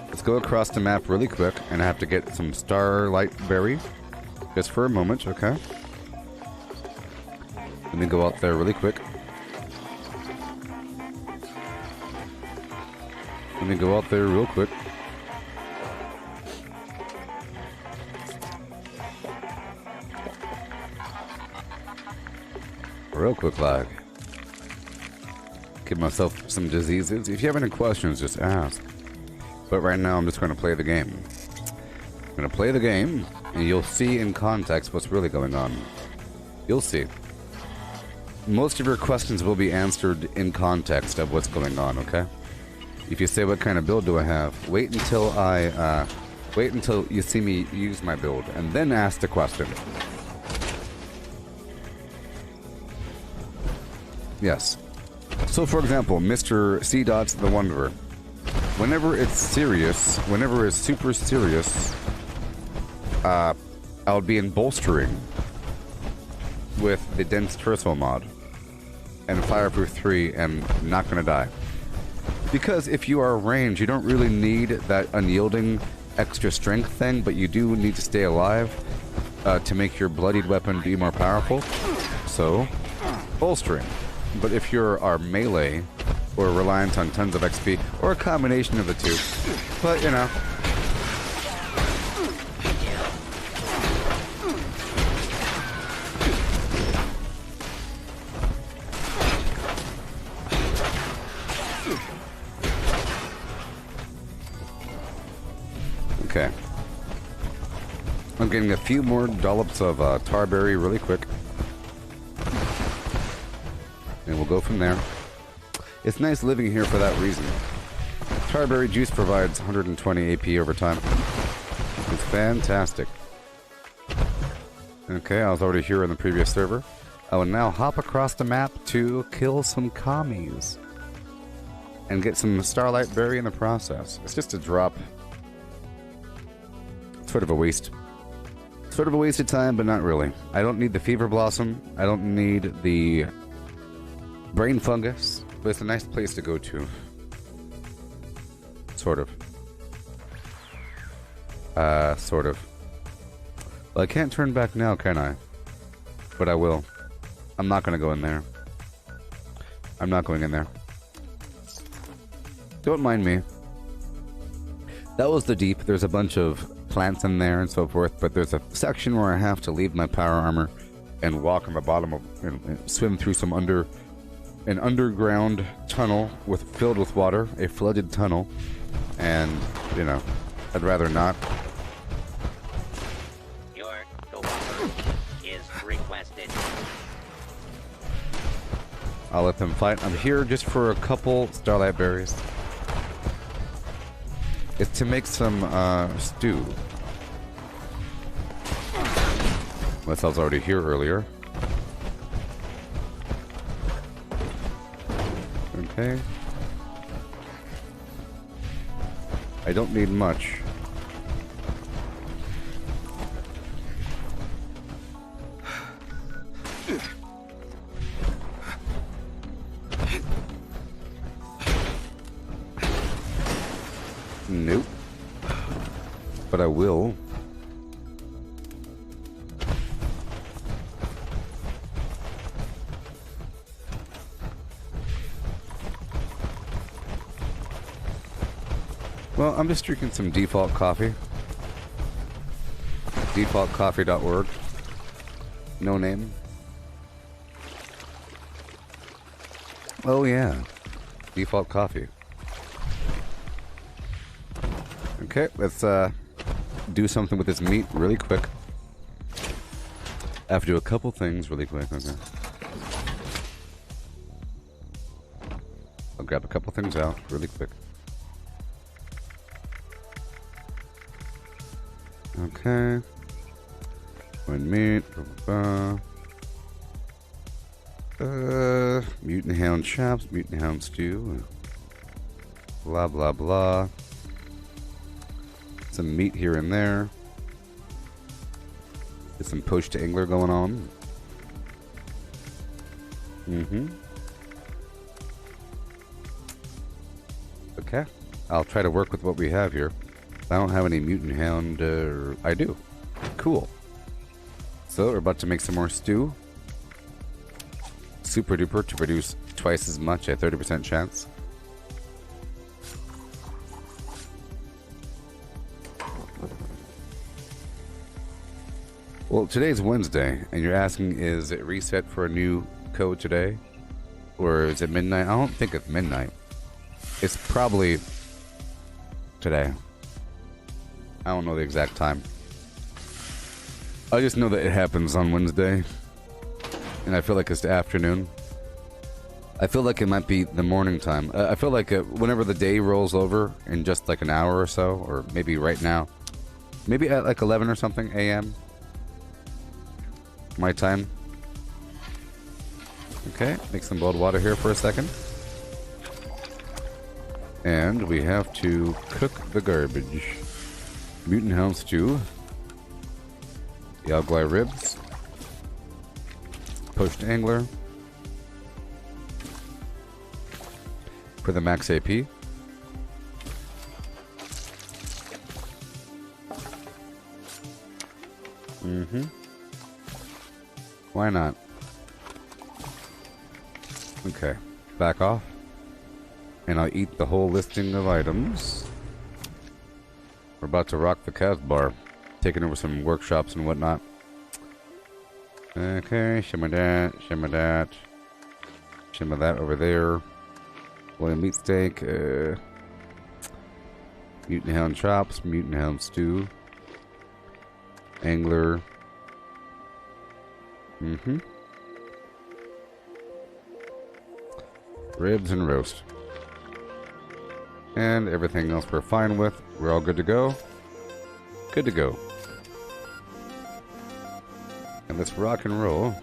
Let's go across the map really quick, and I have to get some Starlight Berry just for a moment, okay? Let me go out there really quick. Let me go out there real quick. Real quick lag. Give myself some diseases. If you have any questions, just ask. But right now, I'm just going to play the game. I'm going to play the game, and you'll see in context what's really going on. You'll see. most of your questions will be answered in context of what's going on, okay? If you say, what kind of build do I have? Wait until you see me use my build, and then ask the question. Yes. So, for example, Mr. C. Dots the Wanderer. Whenever it's serious, whenever it's super serious, I'll be in bolstering with the Dense Terso mod and Fireproof 3 and not gonna die. Because if you are range, you don't really need that unyielding extra strength thing, but you do need to stay alive to make your bloodied weapon be more powerful. So, bolstering. But if you're our melee, or reliant on tons of XP, or a combination of the two, but you know. Okay. I'm getting a few more dollops of tarberry really quick. And we'll go from there. It's nice living here for that reason. Tarberry juice provides 120 AP over time. It's fantastic. Okay, I was already here in the previous server. I will now hop across the map to kill some commies. And get some Starlight Berry in the process. It's just a drop. Sort of a waste. Sort of a waste of time, but not really. I don't need the Fever Blossom. I don't need the Brain Fungus. But it's a nice place to go to. Sort of. Sort of. Well, I can't turn back now, can I? But I will. I'm not gonna go in there. I'm not going in there. Don't mind me. That was the deep. There's a bunch of plants in there and so forth, but there's a section where I have to leave my power armor and walk on the bottom of and swim through some an underground tunnel filled with water, a flooded tunnel, and you know, I'd rather not. Your Gooboberti is requested. I'll let them fight. I'm here just for a couple Starlight Berries. It's to make some stew. Unless I was already here earlier. Okay. I don't need much. Nope. But I will. Well, I'm just drinking some default coffee. Defaultcoffee.org. No name. Oh yeah. Default coffee. Okay, let's do something with this meat really quick. I have to do a couple things really quick, okay. I'll grab a couple things out really quick. Okay. One meat. Mutant Hound chops, Mutant Hound stew. Blah blah blah. Some meat here and there. Get some poached angler going on. Okay. I'll try to work with what we have here. I don't have any mutant hound. I do. Cool. So we're about to make some more stew. Super duper to produce twice as much at 30% chance. Well, today's Wednesday, and you're asking, is it reset for a new code today? Or is it midnight? I don't think it's midnight. It's probably today. I don't know the exact time. I just know that it happens on Wednesday. and I feel like it's the afternoon. I feel like it might be the morning time. I feel like whenever the day rolls over in just like an hour or so, or maybe right now, maybe at like 11 or something a.m. my time. Okay, make some boiled water here for a second. And we have to cook the garbage. Mutant hound stew. Yagwai ribs. Poached angler. For the max AP. Mm-hmm. Why not? Okay. Back off. And I'll eat the whole listing of items. We're about to rock the Cavs bar. Taking over some workshops and whatnot. Okay, shimmer that, shimmer that. Shimmer that over there. Boiled meat steak, mutant hound chops, mutant hound stew, angler. Mm-hmm. Ribs and roast. And everything else we're fine with. We're all good to go. Good to go. And let's rock and roll.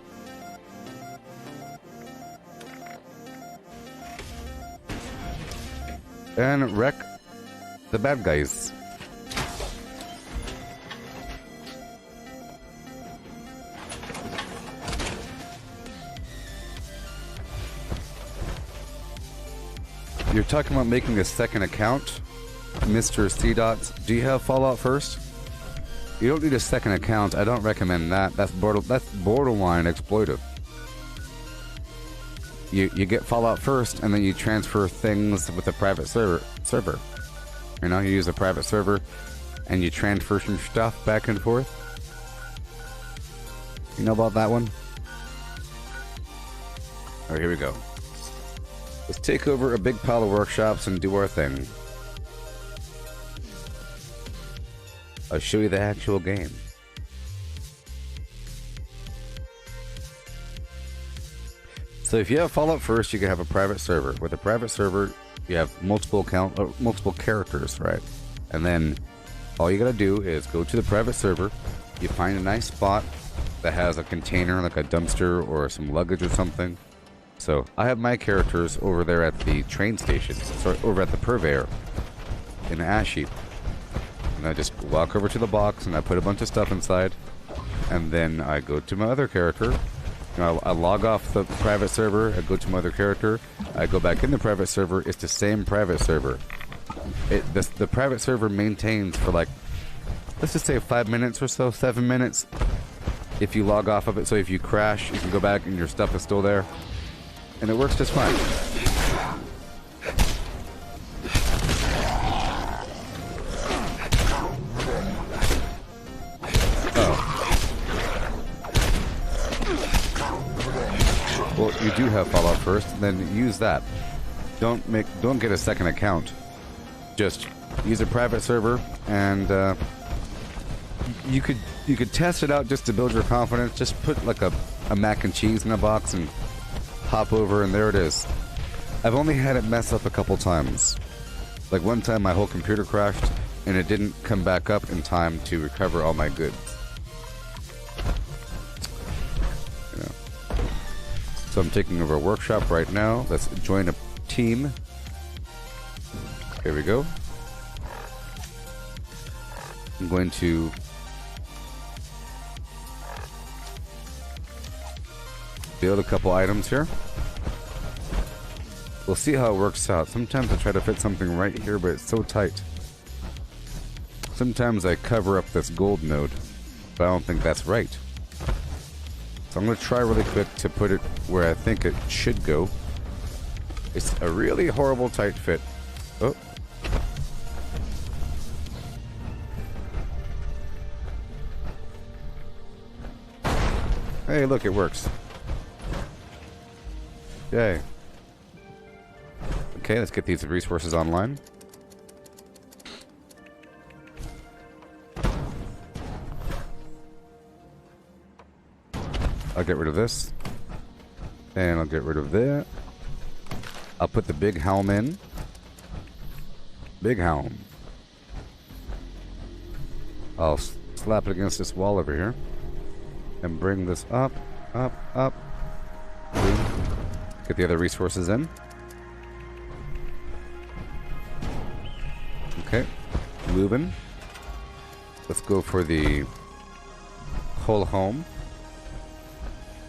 And wreck the bad guys. You're talking about making a second account, Mr. C. Dots. Do you have Fallout first? You don't need a second account. I don't recommend that. That's borderline exploitive. You get Fallout first, and then you transfer things with a private server. You know, you use a private server, and you transfer some stuff back and forth. You know about that one? Alright, here we go. Let's take over a big pile of workshops and do our thing. I'll show you the actual game. So if you have Fallout first, you can have a private server. With a private server, you have multiple characters, right? And then all you gotta do is go to the private server. You find a nice spot that has a container, like a dumpster or some luggage or something. So I have my characters over there at the train station, sorry, over at the purveyor in the ash heap. And I just walk over to the box and I put a bunch of stuff inside. And then I go to my other character. You know, I log off the private server, I go to my other character, I go back in the private server, it's the same private server. The private server maintains for like, let's just say 5 minutes or so, 7 minutes, if you log off of it. So if you crash, you can go back and your stuff is still there. And it works just fine. Well, you do have Fallout first, then use that. Don't get a second account. Just use a private server, and you could test it out just to build your confidence. Just put like a mac and cheese in a box and hop over, and there it is. I've only had it mess up a couple times. Like one time, my whole computer crashed, and it didn't come back up in time to recover all my goods. So I'm taking over a workshop right now. Let's join a team. Here we go. I'm going to build a couple items here. We'll see how it works out. Sometimes I try to fit something right here, but it's so tight. Sometimes I cover up this gold node, but I don't think that's right. So I'm going to try really quick to put it where I think it should go. It's a really horrible tight fit. Oh. Hey, look, it works. Yay. Okay, let's get these resources online. I'll get rid of this. And I'll get rid of that. I'll put the big helm in. Big helm. I'll slap it against this wall over here. And bring this up, up, up. Boom. Get the other resources in. Okay. Moving. Let's go for the whole home.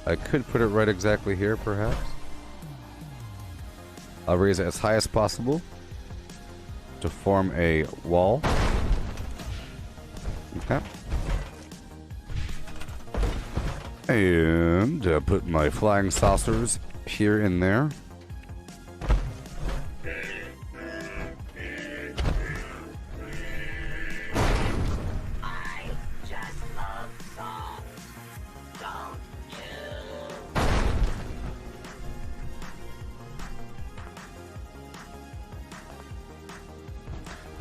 I could put it right exactly here, perhaps. I'll raise it as high as possible to form a wall. Okay. And put my flying saucers here in there.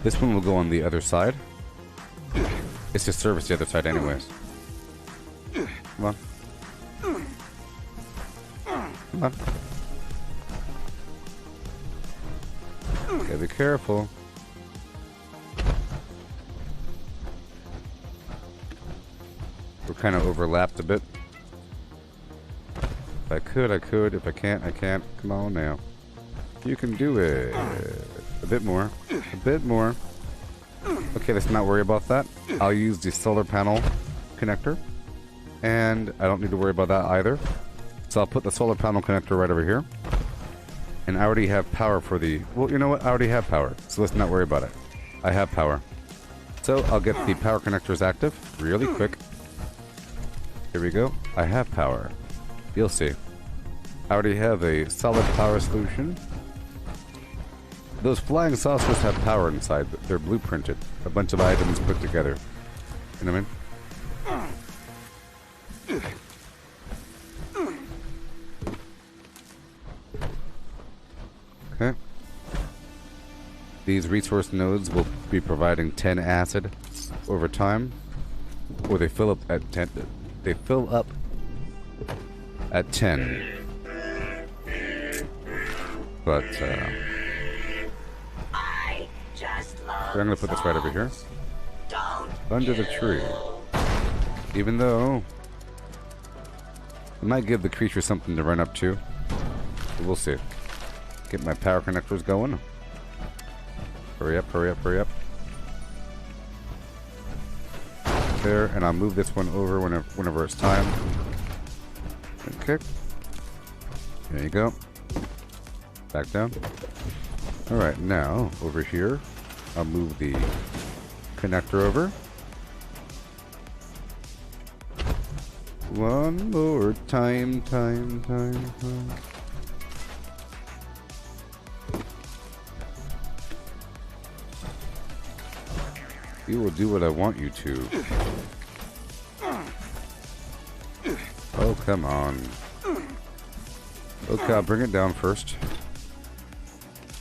This one will go on the other side. It's to service the other side anyways. Come on. Come on. Gotta be careful. We're kind of overlapped a bit. If I could, I could. If I can't, I can't. Come on now. You can do it. A bit more. A bit more. Okay, let's not worry about that. I'll use the solar panel connector. And I don't need to worry about that either. So I'll put the solar panel connector right over here. And I already have power for the... Well, you know what? I already have power. So let's not worry about it. I have power. So I'll get the power connectors active really quick. Here we go. I have power. You'll see. I already have a solid power solution. Those flying saucers have power inside. They're blueprinted. A bunch of items put together. You know what I mean? Okay. These resource nodes will be providing 10 acid over time. Or they fill up at 10. They fill up at 10. But, I'm going to put this right over here. Under the tree. Even though it might give the creature something to run up to. But we'll see. Get my power connectors going. Hurry up, hurry up, hurry up. There, and I'll move this one over whenever it's time. Okay. There you go. Back down. Alright, now, over here, I'll move the connector over. One more time. You will do what I want you to. Oh, come on. Okay, I'll bring it down first.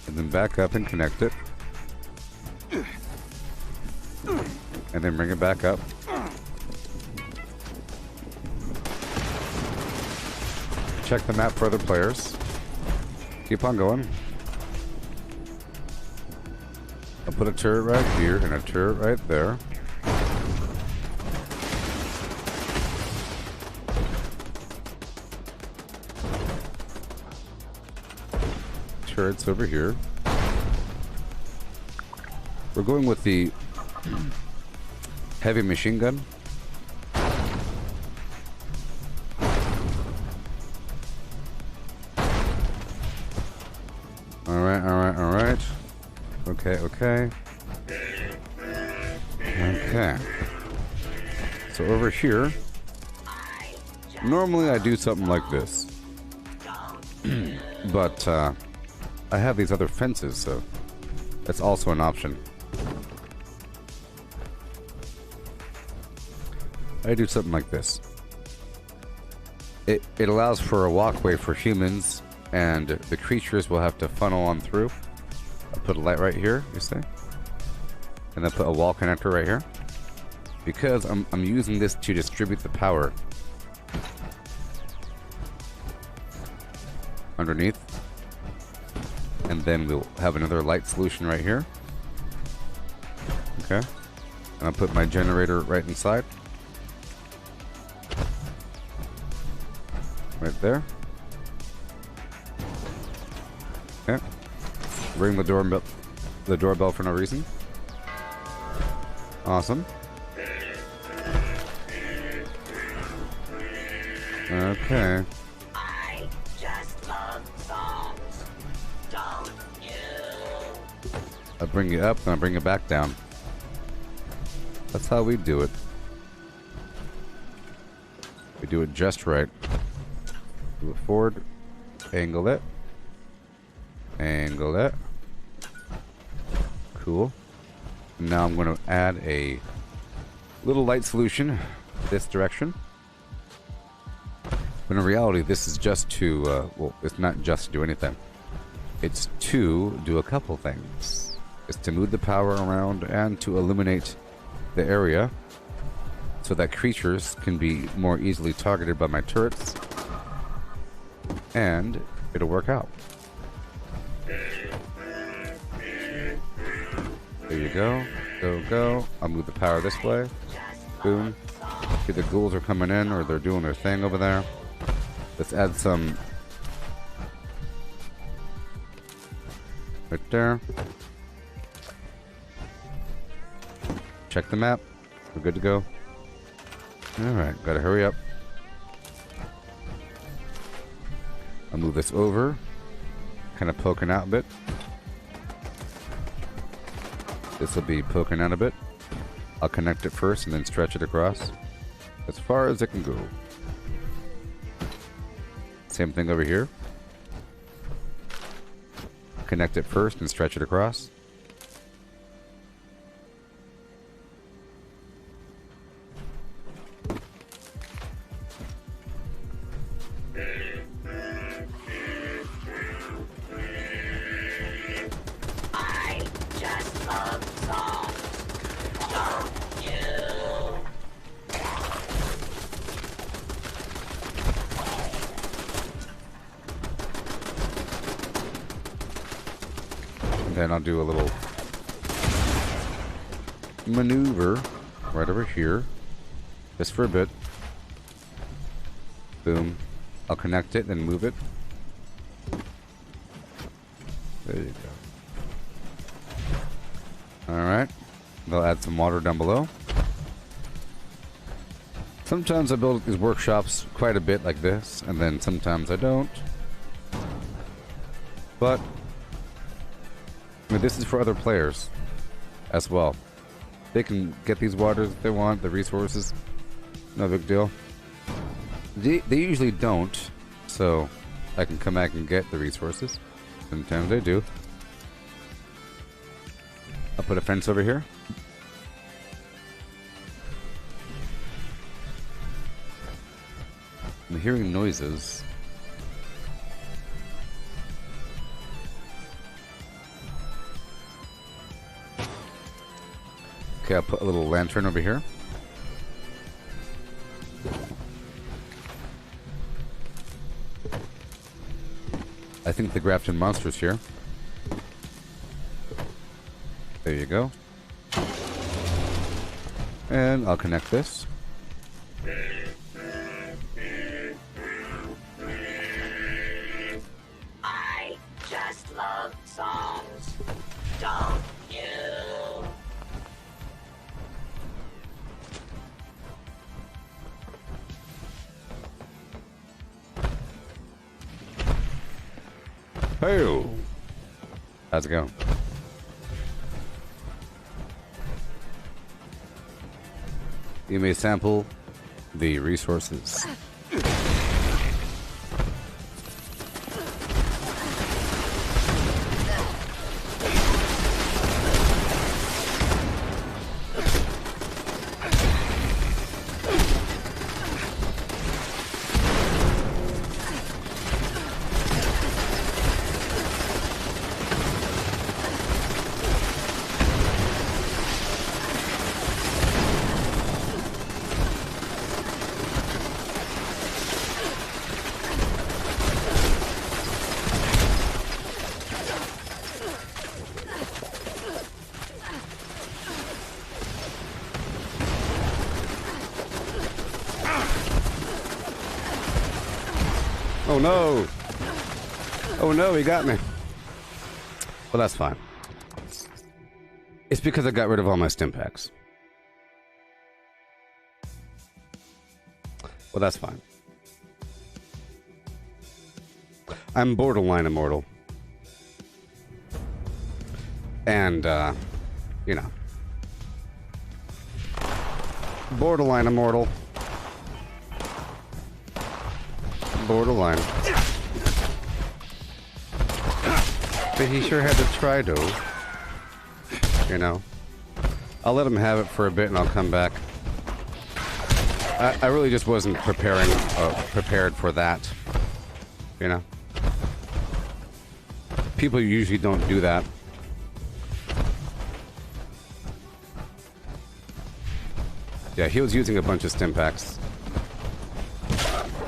And then back up and connect it. And then bring it back up. Check the map for other players. Keep on going. I'll put a turret right here and a turret right there. Turrets over here. We're going with the heavy machine gun. Alright. Okay. So over here, normally I do something like this. But I have these other fences, so that's also an option. I do something like this. It allows for a walkway for humans, and the creatures will have to funnel on through. I'll put a light right here, you see? And then put a wall connector right here. Because I'm using this to distribute the power. underneath. And then we'll have another light solution right here. Okay. And I'll put my generator right inside. Right there. Okay. Ring the doorbell for no reason. Awesome. Okay. I just love songs. Don't you? I'll bring you up and I'll bring you back down. That's how we do it. We do it just right. Move it forward. Angle it. Angle it. Cool. Now I'm going to add a little light solution this direction. But in reality, this is just to, well, it's not just to do anything. It's to do a couple things. It's to move the power around and to illuminate the area so that creatures can be more easily targeted by my turrets. And it'll work out. There you go. Go, go. I'll move the power this way. Boom. See, the ghouls are coming in, or they're doing their thing over there. Let's add some right there. Check the map. We're good to go. Alright, gotta hurry up. I'll move this over. Kind of poking out a bit. This will be poking out a bit. I'll connect it first and then stretch it across as far as it can go. Same thing over here. Connect it first and stretch it across. I just love songs. Don't you? And then I'll do a little maneuver right over here. Just for a bit. Boom. I'll connect it and move it. There you go. Alright. They'll add some water down below. Sometimes I build these workshops quite a bit like this, and then sometimes I don't. But I mean, this is for other players as well. They can get these waters if they want, the resources. No big deal. They usually don't, so I can come back and get the resources. Sometimes I do. I'll put a fence over here. I'm hearing noises. Okay, I'll put a little lantern over here. I think the Grafton monster's here. There you go. And I'll connect this. I just love songs. Don't you? Hey! How's it going? You may sample the resources. Oh no! Oh no, he got me. Well, that's fine. It's because I got rid of all my stim packs. Well, that's fine. I'm borderline immortal. And, you know. Borderline immortal. Borderline. But he sure had to try to. You know. I'll let him have it for a bit and I'll come back. I really just wasn't prepared for that. You know. People usually don't do that. Yeah, he was using a bunch of stim packs.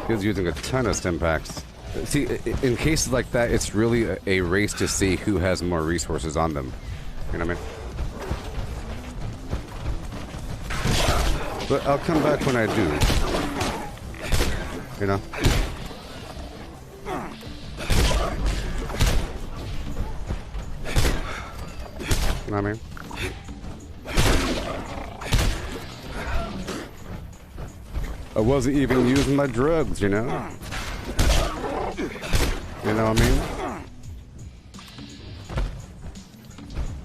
He was using a ton of stim packs. See, in cases like that, it's really a race to see who has more resources on them. You know what I mean? But I'll come back when I do. You know? You know what I mean? I wasn't even using my drugs, you know? You know what I mean?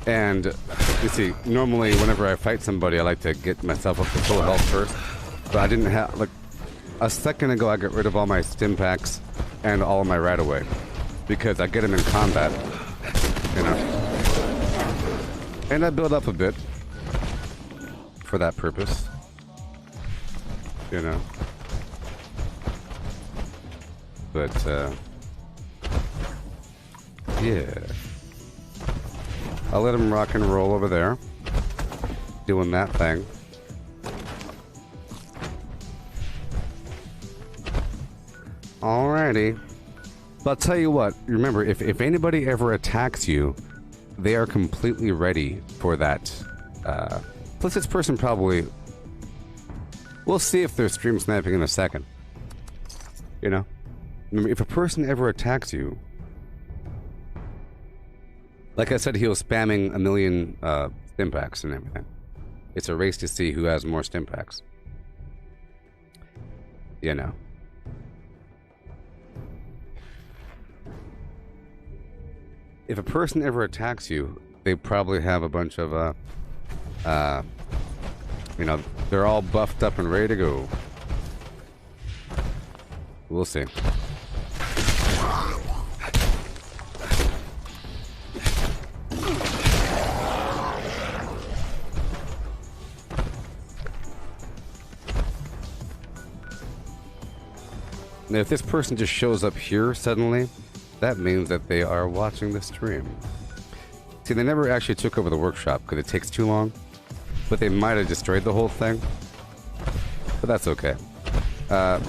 And, you see, normally whenever I fight somebody, I like to get myself up to full health first. But I didn't have, like, a second ago I got rid of all my stim packs and all of my right away. Because I get them in combat, you know? And I build up a bit for that purpose. You know. But, yeah. I'll let him rock and roll over there. Doing that thing. Alrighty. But I'll tell you what, remember, if anybody ever attacks you, they are completely ready for that. Plus this person probably... We'll see if they're stream sniping in a second. You know? Remember, if a person ever attacks you... Like I said, he was spamming a million stim packs and everything. It's a race to see who has more stim packs. You know. If a person ever attacks you, they probably have a bunch of, you know, they're all buffed up and ready to go. We'll see. Now, if this person just shows up here suddenly, that means that they are watching the stream. See, they never actually took over the workshop because it takes too long. But they might have destroyed the whole thing. But that's okay. Let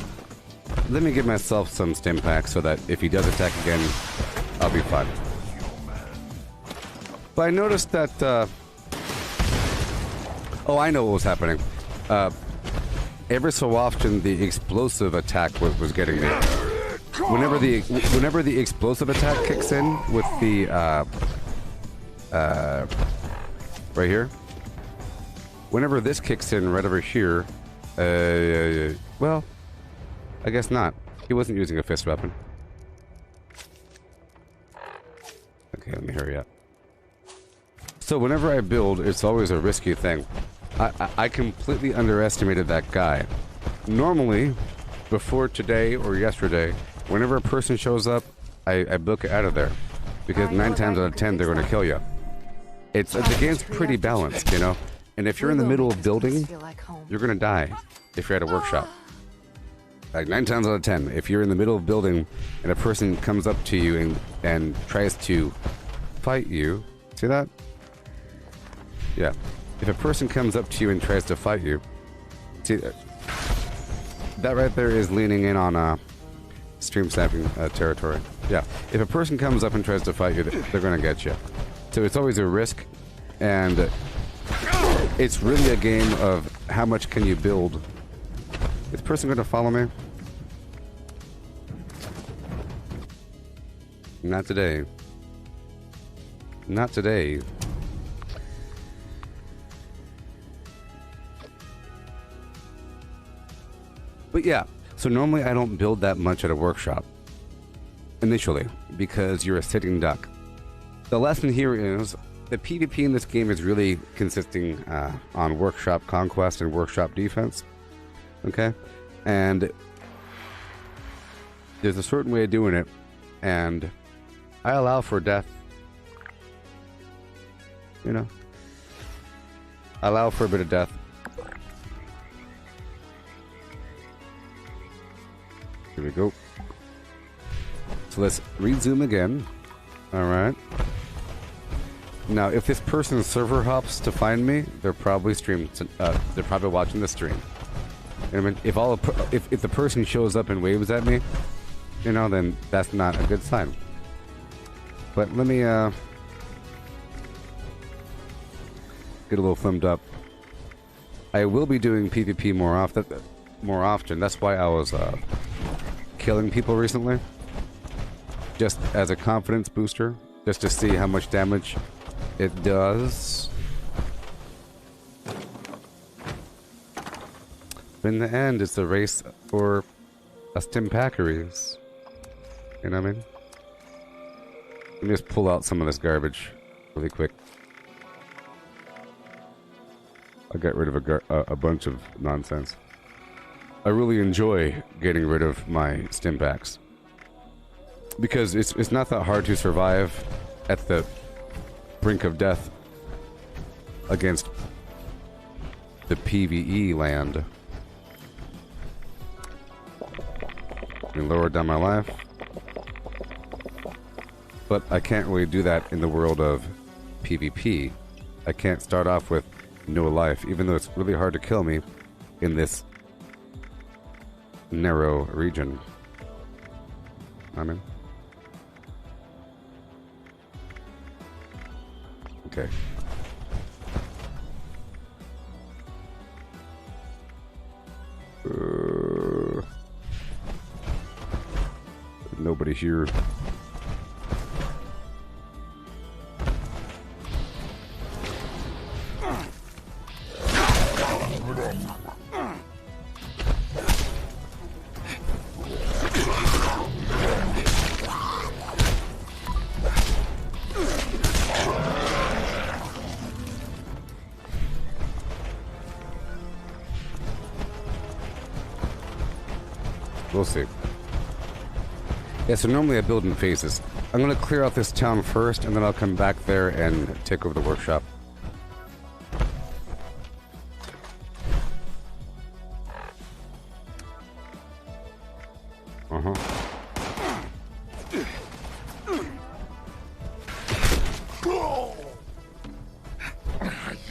me give myself some stim packs so that if he does attack again, I'll be fine. But I noticed that... Oh, I know what was happening. Every so often, the explosive attack was getting me. Whenever the explosive attack kicks in with the... right here. Whenever this kicks in right over here, well, I guess not. He wasn't using a fist weapon. Okay, let me hurry up. So whenever I build, it's always a risky thing. I completely underestimated that guy. Normally, before today or yesterday, whenever a person shows up, I book it out of there. Because 9 times out of 10, they're going to kill you. The game's pretty balanced, you know? And if you're in the middle of building, you're going to die if you're at a workshop. Like 9 times out of 10, if you're in the middle of building and a person comes up to you and tries to fight you, see that? Yeah. If a person comes up to you and tries to fight you, see that right there is leaning in on stream snapping territory. Yeah. If a person comes up and tries to fight you, they're going to get you. So it's always a risk, and it's really a game of how much can you build. Is this person going to follow me? Not today. Not today. But yeah, so normally I don't build that much at a workshop. Initially, because you're a sitting duck. The lesson here is the PvP in this game is really consisting on workshop conquest and workshop defense. Okay? And there's a certain way of doing it, and I allow for death. You know? I allow for a bit of death. Here we go. So let's rezoom again. Alright. Now, if this person server hops to find me, they're probably they're probably watching the stream. I mean, if the person shows up and waves at me, you know, then that's not a good sign. But let me get a little thumbed up. I will be doing PvP more often. That's why I was killing people recently, just as a confidence booster, just to see how much damage it does. But in the end, it's a race for a Stimpackeries. You know what I mean? Let me just pull out some of this garbage really quick. I got rid of a bunch of nonsense. I really enjoy getting rid of my Stimpaks, because it's not that hard to survive at the brink of death against the PvE land. Let me lower down my life. But I can't really do that in the world of PvP. I can't start off with no life, even though it's really hard to kill me in this narrow region. I mean, okay. Nobody here. We'll see. Yeah, so normally I build in phases. I'm going to clear out this town first, and then I'll come back there and take over the workshop.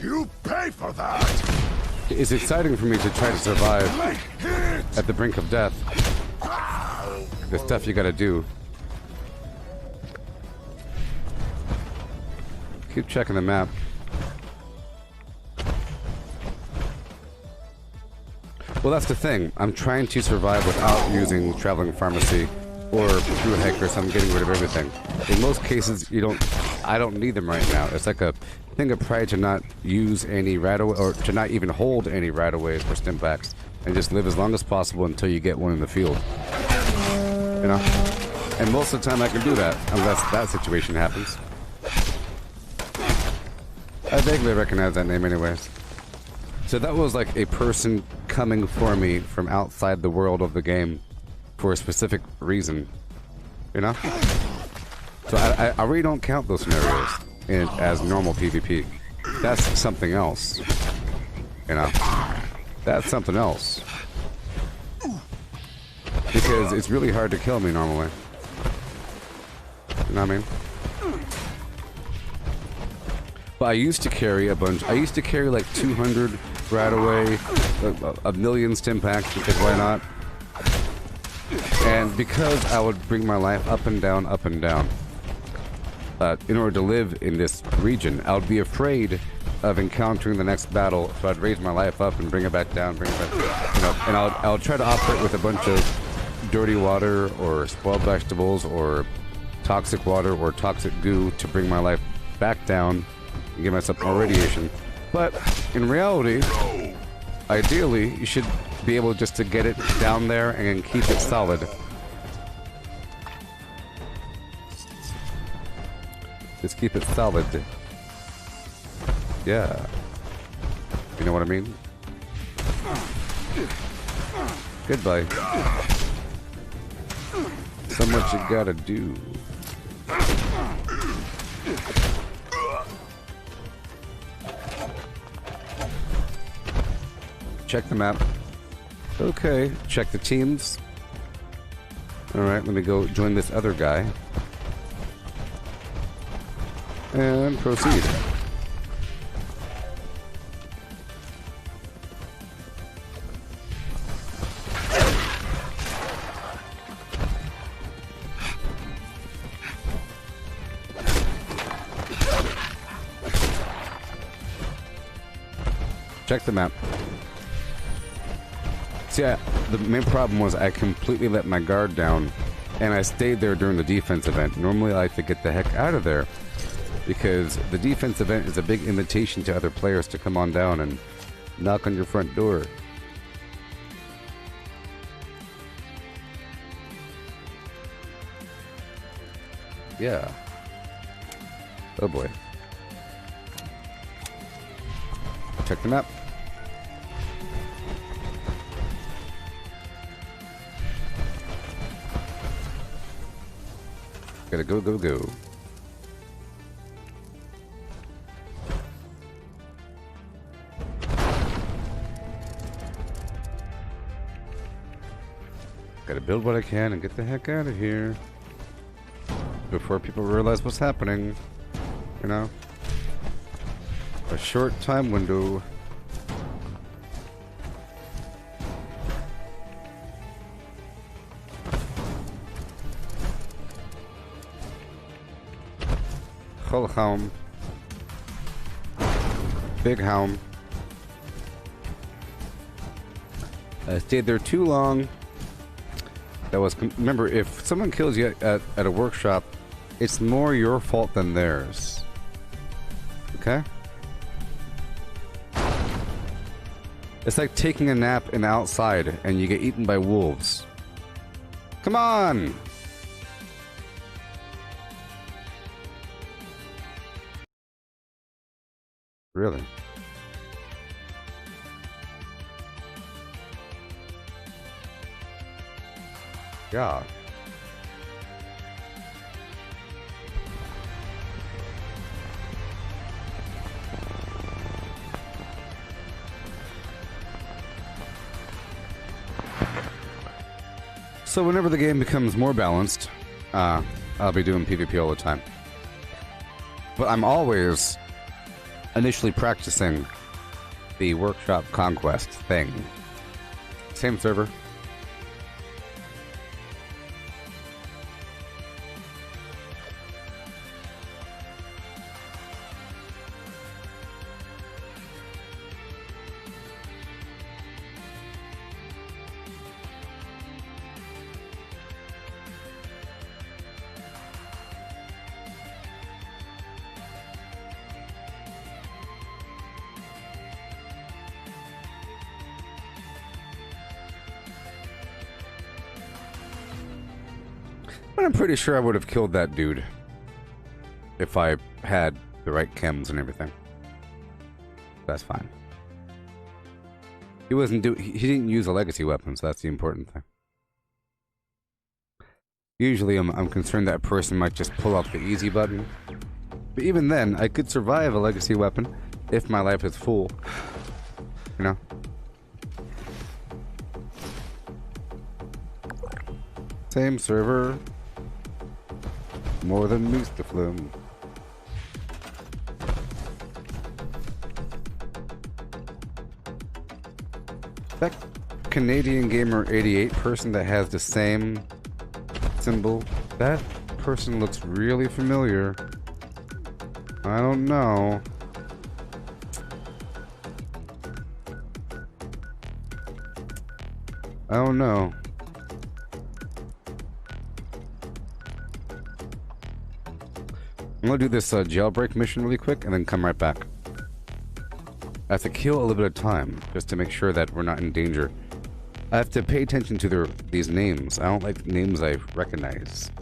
You pay for that! It's exciting for me to try to survive at the brink of death. The stuff you gotta do. Keep checking the map. Well, that's the thing. I'm trying to survive without using traveling pharmacy or through hackers. So I'm getting rid of everything. In most cases, I don't need them right now. It's like a thing of pride to not use any right-of-way, or to not even hold any right-of-ways for Stimpaks, and just live as long as possible until you get one in the field. You know? And most of the time I can do that, unless that situation happens. I vaguely recognize that name anyways. So that was like a person coming for me from outside the world of the game for a specific reason. You know? So I really don't count those scenarios as normal PvP. That's something else. You know? That's something else. Because it's really hard to kill me normally. You know what I mean? But I used to carry a bunch. I used to carry like 200 right away, a million Stimpaks, because why not? And because I would bring my life up and down, in order to live in this region, I would be afraid of encountering the next battle, so I'd raise my life up and bring it back down, you know, and I'll try to operate with a bunch of dirty water or spoiled vegetables or toxic water or toxic goo to bring my life back down and give myself more radiation. But in reality, ideally, you should be able just to get it down there and keep it solid. Just keep it solid. Yeah. You know what I mean? Goodbye. So much you gotta do. Check the map. Okay, check the teams. Alright, let me go join this other guy. And proceed. Check the map. See, the main problem was I completely let my guard down, and I stayed there during the defense event. Normally I like to get the heck out of there, because the defense event is a big invitation to other players to come on down and knock on your front door. Yeah. Oh boy. Check the map. Gotta go, go, go. Gotta build what I can and get the heck out of here before people realize what's happening. You know? A short time window. Helm. Big helm. I stayed there too long. That was, remember, if someone kills you at a workshop, it's more your fault than theirs. Okay? It's like taking a nap in outside and you get eaten by wolves. Come on! Really? Yeah. So whenever the game becomes more balanced, I'll be doing PvP all the time. But I'm always initially practicing the workshop conquest thing. Same server. But I'm pretty sure I would have killed that dude if I had the right chems and everything. That's fine. He didn't use a legacy weapon, so that's the important thing. Usually I'm concerned that person might just pull out the easy button. But even then, I could survive a legacy weapon if my life is full. You know? Same server. More than Mustaflum. That Canadian Gamer 88 person that has the same symbol, that person looks really familiar. I don't know. I don't know. I'm gonna do this jailbreak mission really quick and then come right back. I have to kill a little bit of time just to make sure that we're not in danger. I have to pay attention to these names. I don't like names I recognize.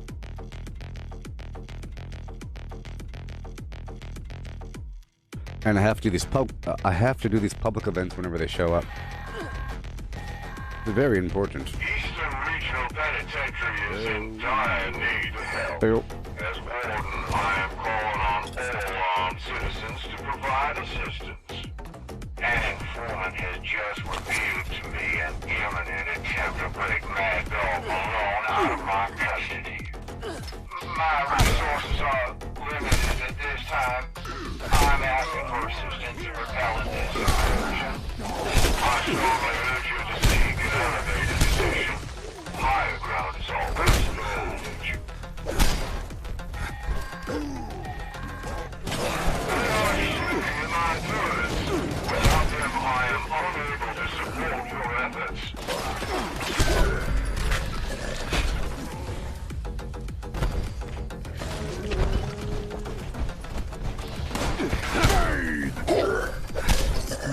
And I have to do these public events whenever they show up. It's very important. Eastern Regional Penitentiary is in dire need of help. As warden, I am calling on all armed citizens to provide assistance. An informant has just revealed to me an imminent attempt to break Mad Dog Malone out of my custody. My resources are limited at this time. I'm asking for assistance in repelling this incursion. I strongly urge you to seek an elevated position. Higher ground is always an advantage. They are shooting in my turrets. Without them, I am unable to support your efforts.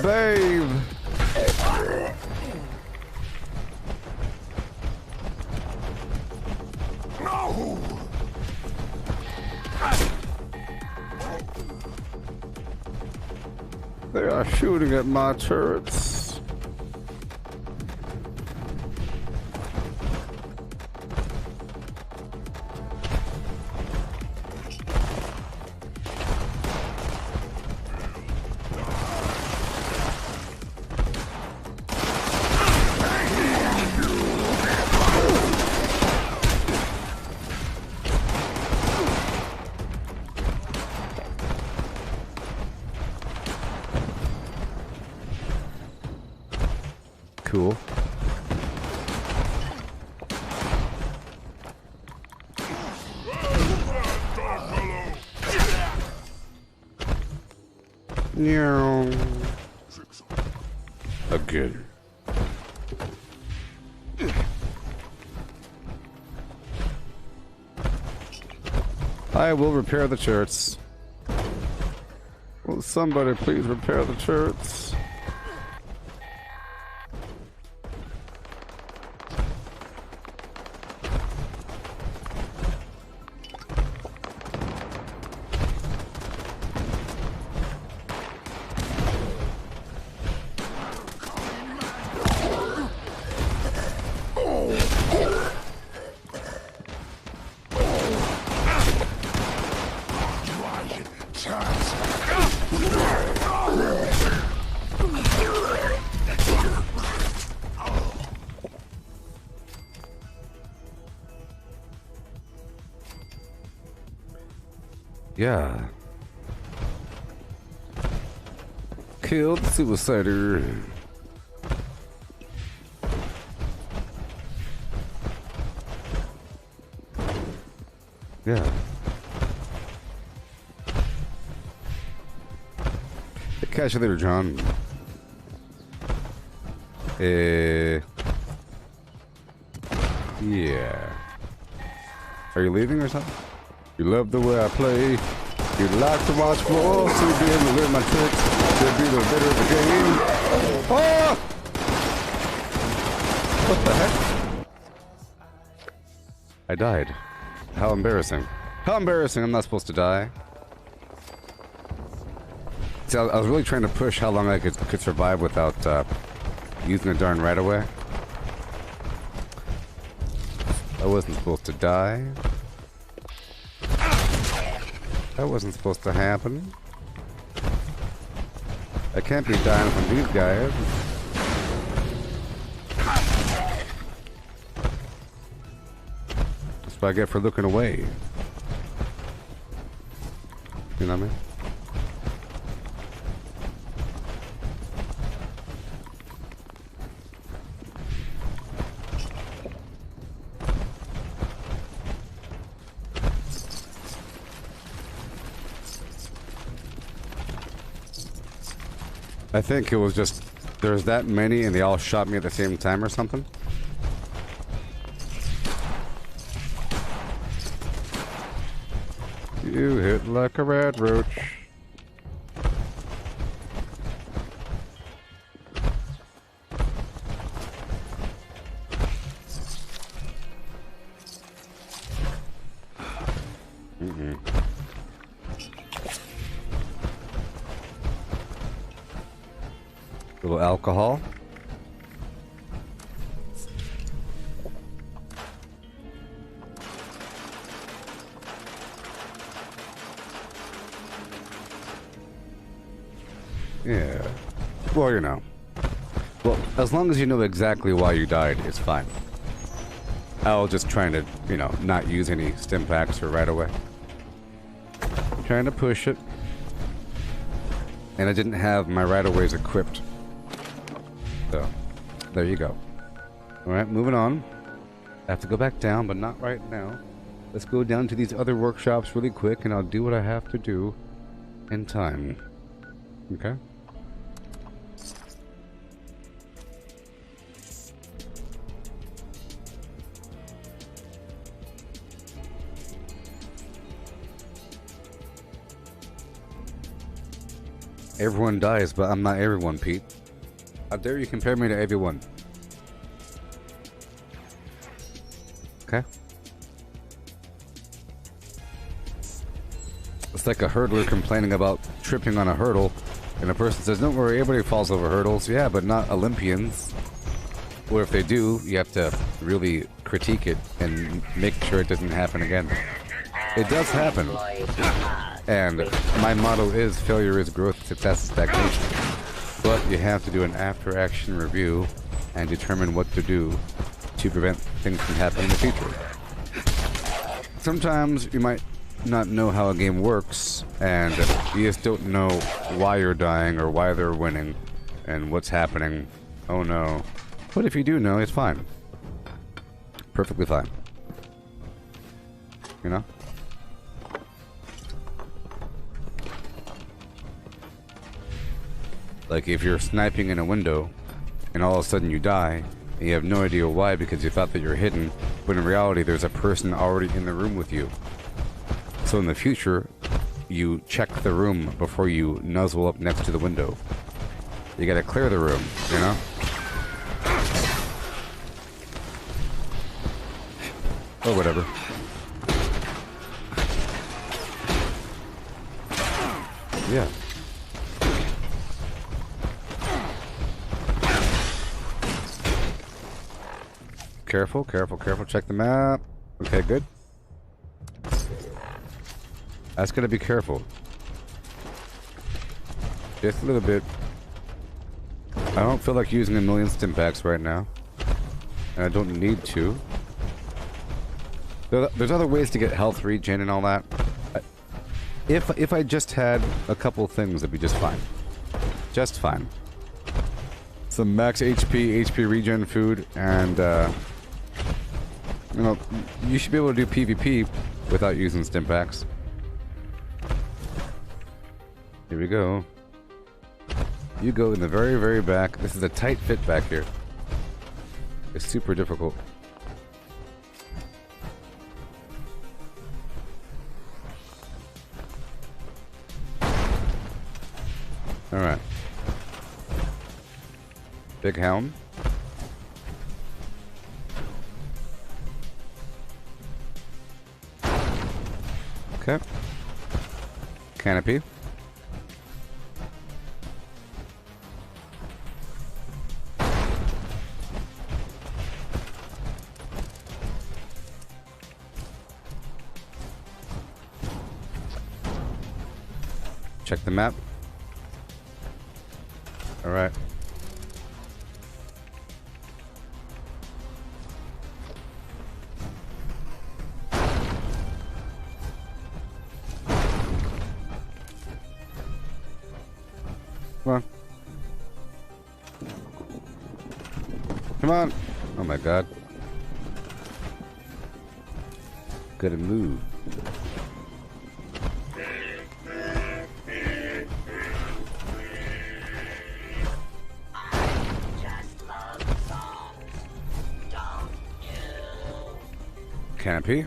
Babe! No! They are shooting at my turrets. Cool. No. Again. I will repair the turrets. Will somebody please repair the turrets? Yeah. Killed the suicider. Yeah. Catch you later, John. Yeah. Are you leaving or something? You love the way I play. You'd like to watch more, so you'd be able to learn my tricks. You'd be the better of the game. Oh! What the heck? I died. How embarrassing. How embarrassing, I'm not supposed to die. See, I was really trying to push how long I could survive without using a darn right away. I wasn't supposed to die. That wasn't supposed to happen. I can't be dying from these guys. That's what I get for looking away. You know what I mean? I think it was just, there's that many and they all shot me at the same time or something. You hit like a red roach. Little alcohol. Yeah. Well, you know. Well, as long as you know exactly why you died, it's fine. I was just trying to, you know, not use any stim packs or right away. Trying to push it. And I didn't have my right-of-ways equipped. So, there you go. Alright, moving on. I have to go back down, but not right now. Let's go down to these other workshops really quick, and I'll do what I have to do in time. Okay? Everyone dies, but I'm not everyone, Pete. How dare you compare me to everyone? Okay. It's like a hurdler complaining about tripping on a hurdle, and a person says, "Don't worry, everybody falls over hurdles." Yeah, but not Olympians. Or if they do, you have to really critique it and make sure it doesn't happen again. It does happen. And my motto is failure is growth, success is stagnation. But you have to do an after-action review and determine what to do to prevent things from happening in the future. Sometimes you might not know how a game works, and you just don't know why you're dying or why they're winning and what's happening. Oh no. But if you do know, it's fine. Perfectly fine. You know? Like if you're sniping in a window and all of a sudden you die and you have no idea why because you thought that you're hidden, but in reality there's a person already in the room with you. So in the future, you check the room before you nuzzle up next to the window. You gotta clear the room, you know? Or whatever. Yeah. Careful, careful, careful. Check the map. Okay, good. That's gonna be careful. Just a little bit. I don't feel like using a million stim packs right now. And I don't need to. There's other ways to get health regen and all that. If I just had a couple things, it'd be just fine. Just fine. Some max HP regen food, and you know, you should be able to do PvP without using stim packs. Here we go. You go in the very, very back. This is a tight fit back here. It's super difficult. Alright. Big helm. Okay. Canopy. Check the map. All right. Come on. Come on. Oh my god. Gotta move. Canopy.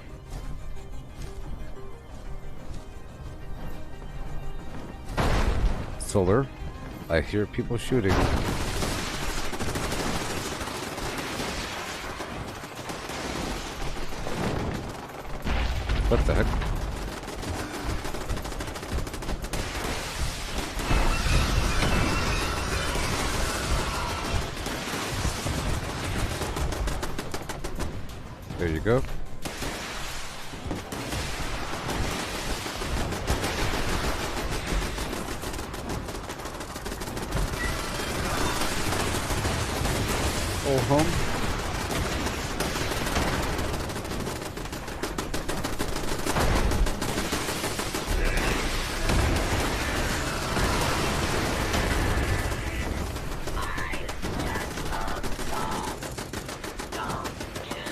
solar. I hear people shooting. What the heck? There you go. All home.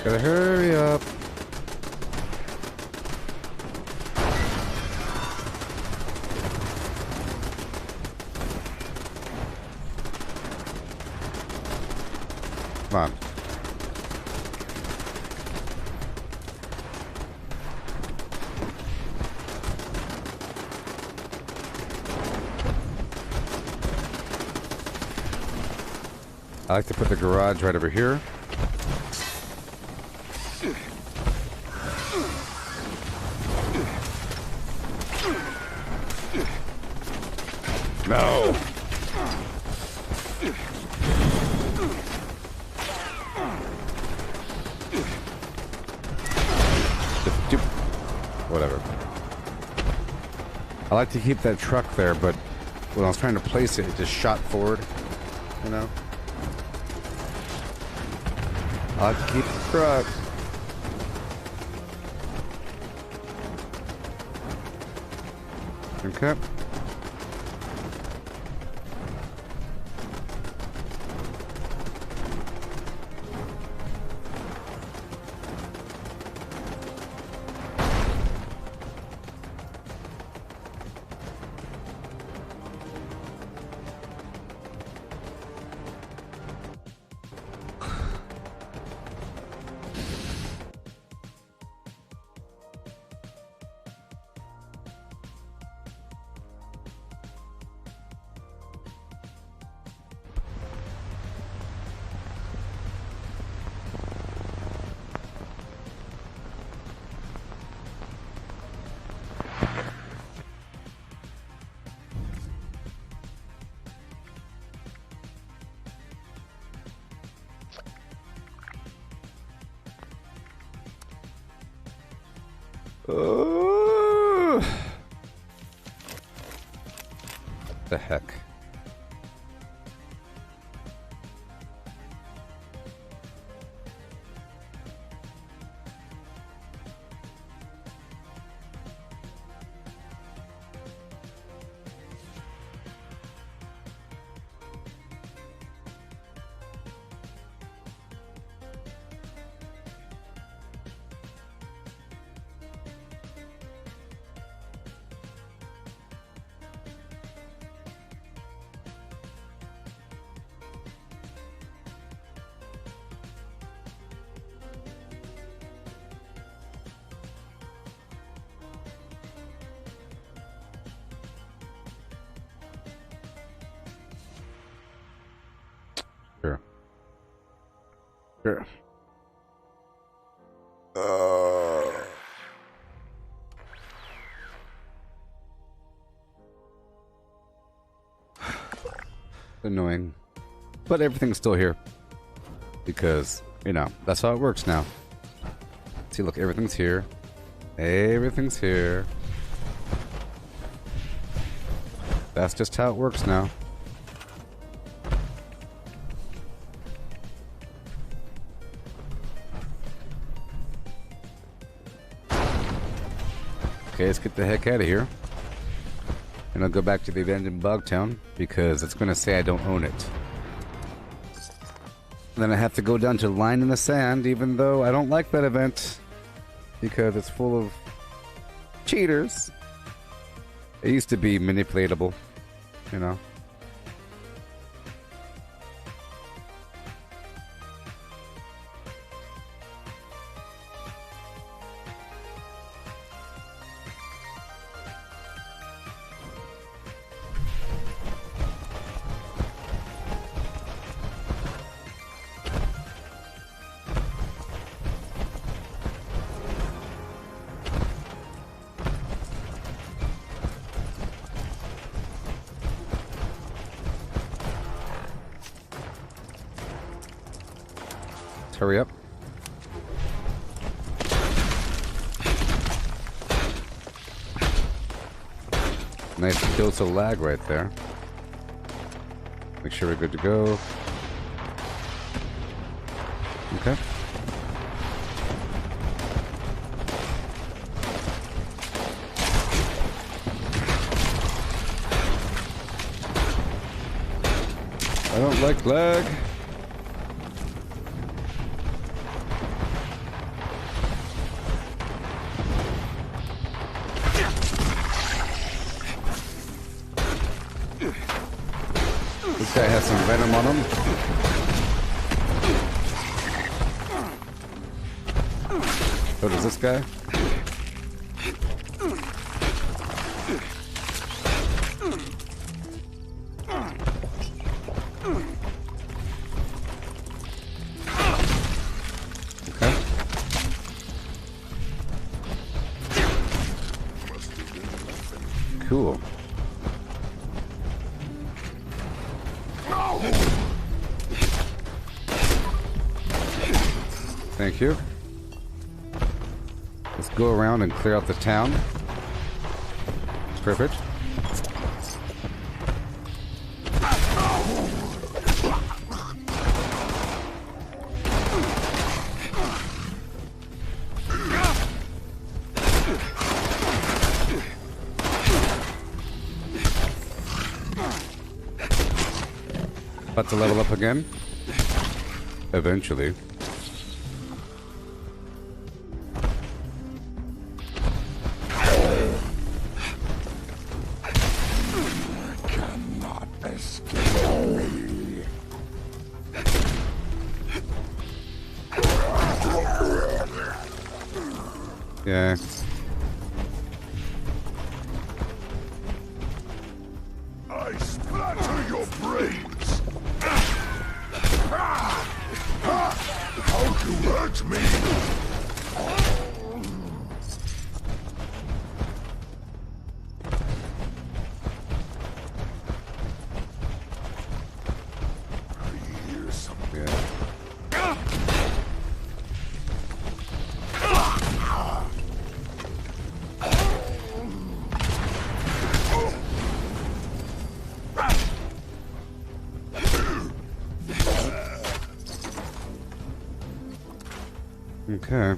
Gotta hurry up. Come on. I like to put the garage right over here. No. Whatever. I like to keep that truck there, but when I was trying to place it, it just shot forward. You know? I like to keep the truck. Okay. The heck? Sure. Sure. Annoying. But everything's still here. Because, you know, that's how it works now. See, look, everything's here. Everything's here. That's just how it works now. Okay, let's get the heck out of here. And I'll go back to the abandoned bog town because it's going to say I don't own it. Then I have to go down to Line in the Sand, even though I don't like that event because it's full of cheaters. It used to be manipulatable, you know. Hurry up. Nice dose of lag right there. Make sure we're good to go. Okay. I don't like lag. This guy has some venom on him. So does this guy. Okay. Cool. Thank you. Let's go around and clear out the town. Perfect. About to level up again. Eventually. Yeah. I splatter your brains. How you hurt me? I hear something. Okay.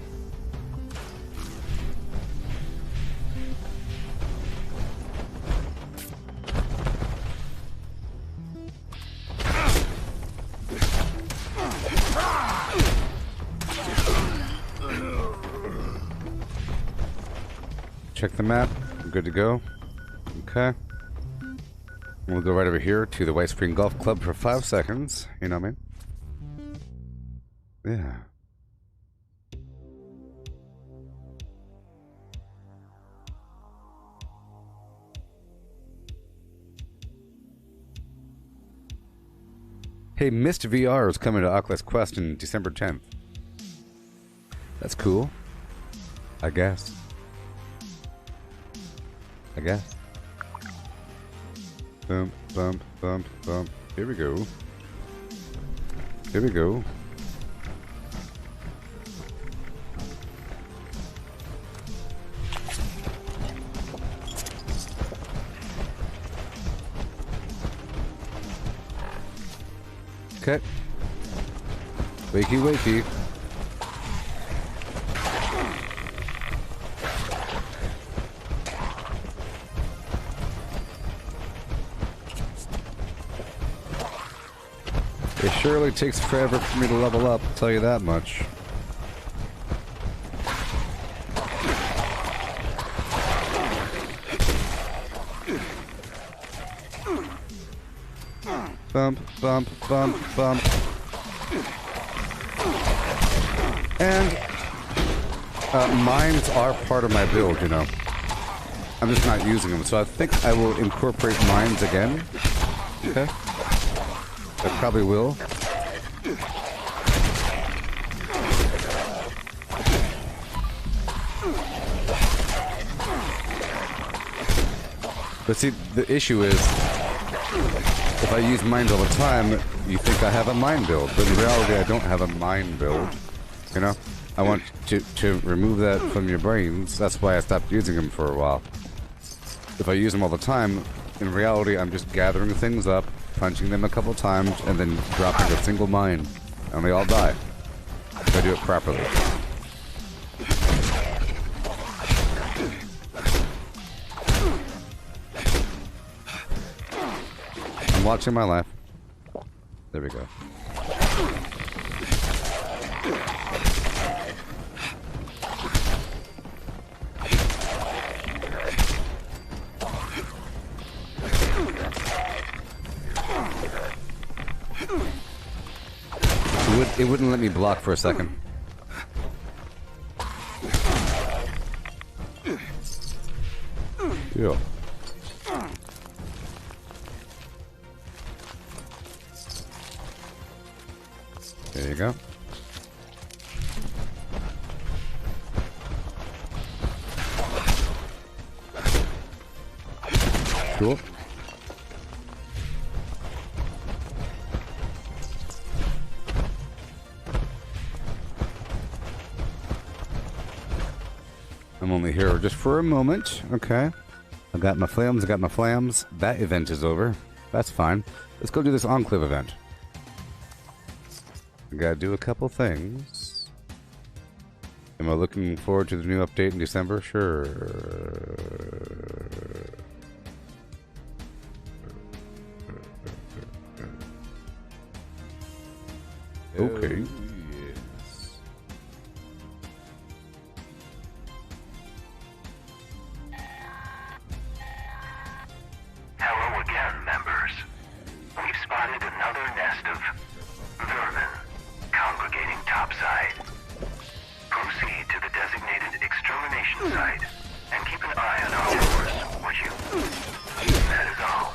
Check the map. I'm good to go. Okay. We'll go right over here to the White Spring Golf Club for 5 seconds. You know what I mean? Yeah. Hey, Mist VR is coming to Oculus Quest on December 10th. That's cool. I guess. Bump, bump, bump, bump. Here we go. Here we go. Okay. Wakey, wakey. It surely takes forever for me to level up, I'll tell you that much. Bump, bump, bump, bump. And mines are part of my build, you know. I'm just not using them, so I think I will incorporate mines again. Okay. I probably will. But see, the issue is If I use mind all the time, you think I have a mind build, but in reality I don't have a mind build. You know? I want to remove that from your brains. That's why I stopped using them for a while. If I use them all the time, in reality I'm just gathering things up, punching them a couple times, and then dropping a single mine. And they all die. If I do it properly. I'm watching my life. There we go. It wouldn't let me block for a second. Yeah. There you go. Cool. I'm only here just for a moment. Okay. I got my flams. That event is over. That's fine. Let's go do this Enclave event. I gotta do a couple things. Am I looking forward to the new update in December? Sure. Okay. Hello again, members. We've spotted another nest of vermin congregating topside. Proceed to the designated extermination site and keep an eye on our course, would you? That is all.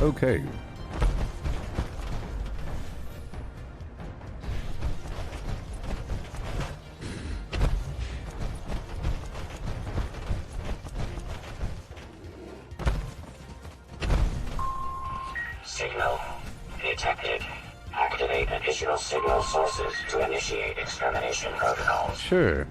Okay. Signal detected. Activate additional signal sources to initiate extermination protocols. Sure.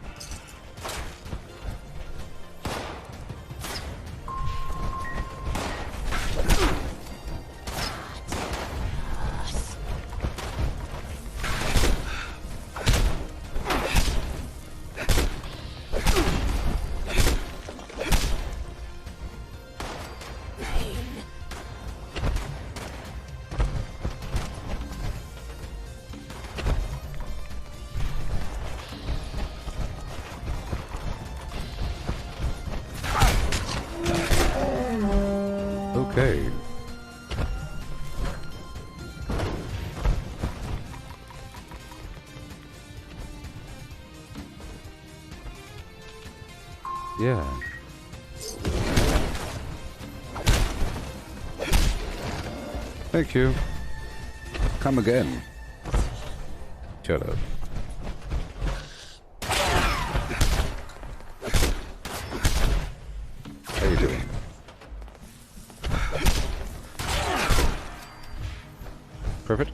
Okay. Yeah. Thank you. Come again. Shut up. How you doing? Perfect.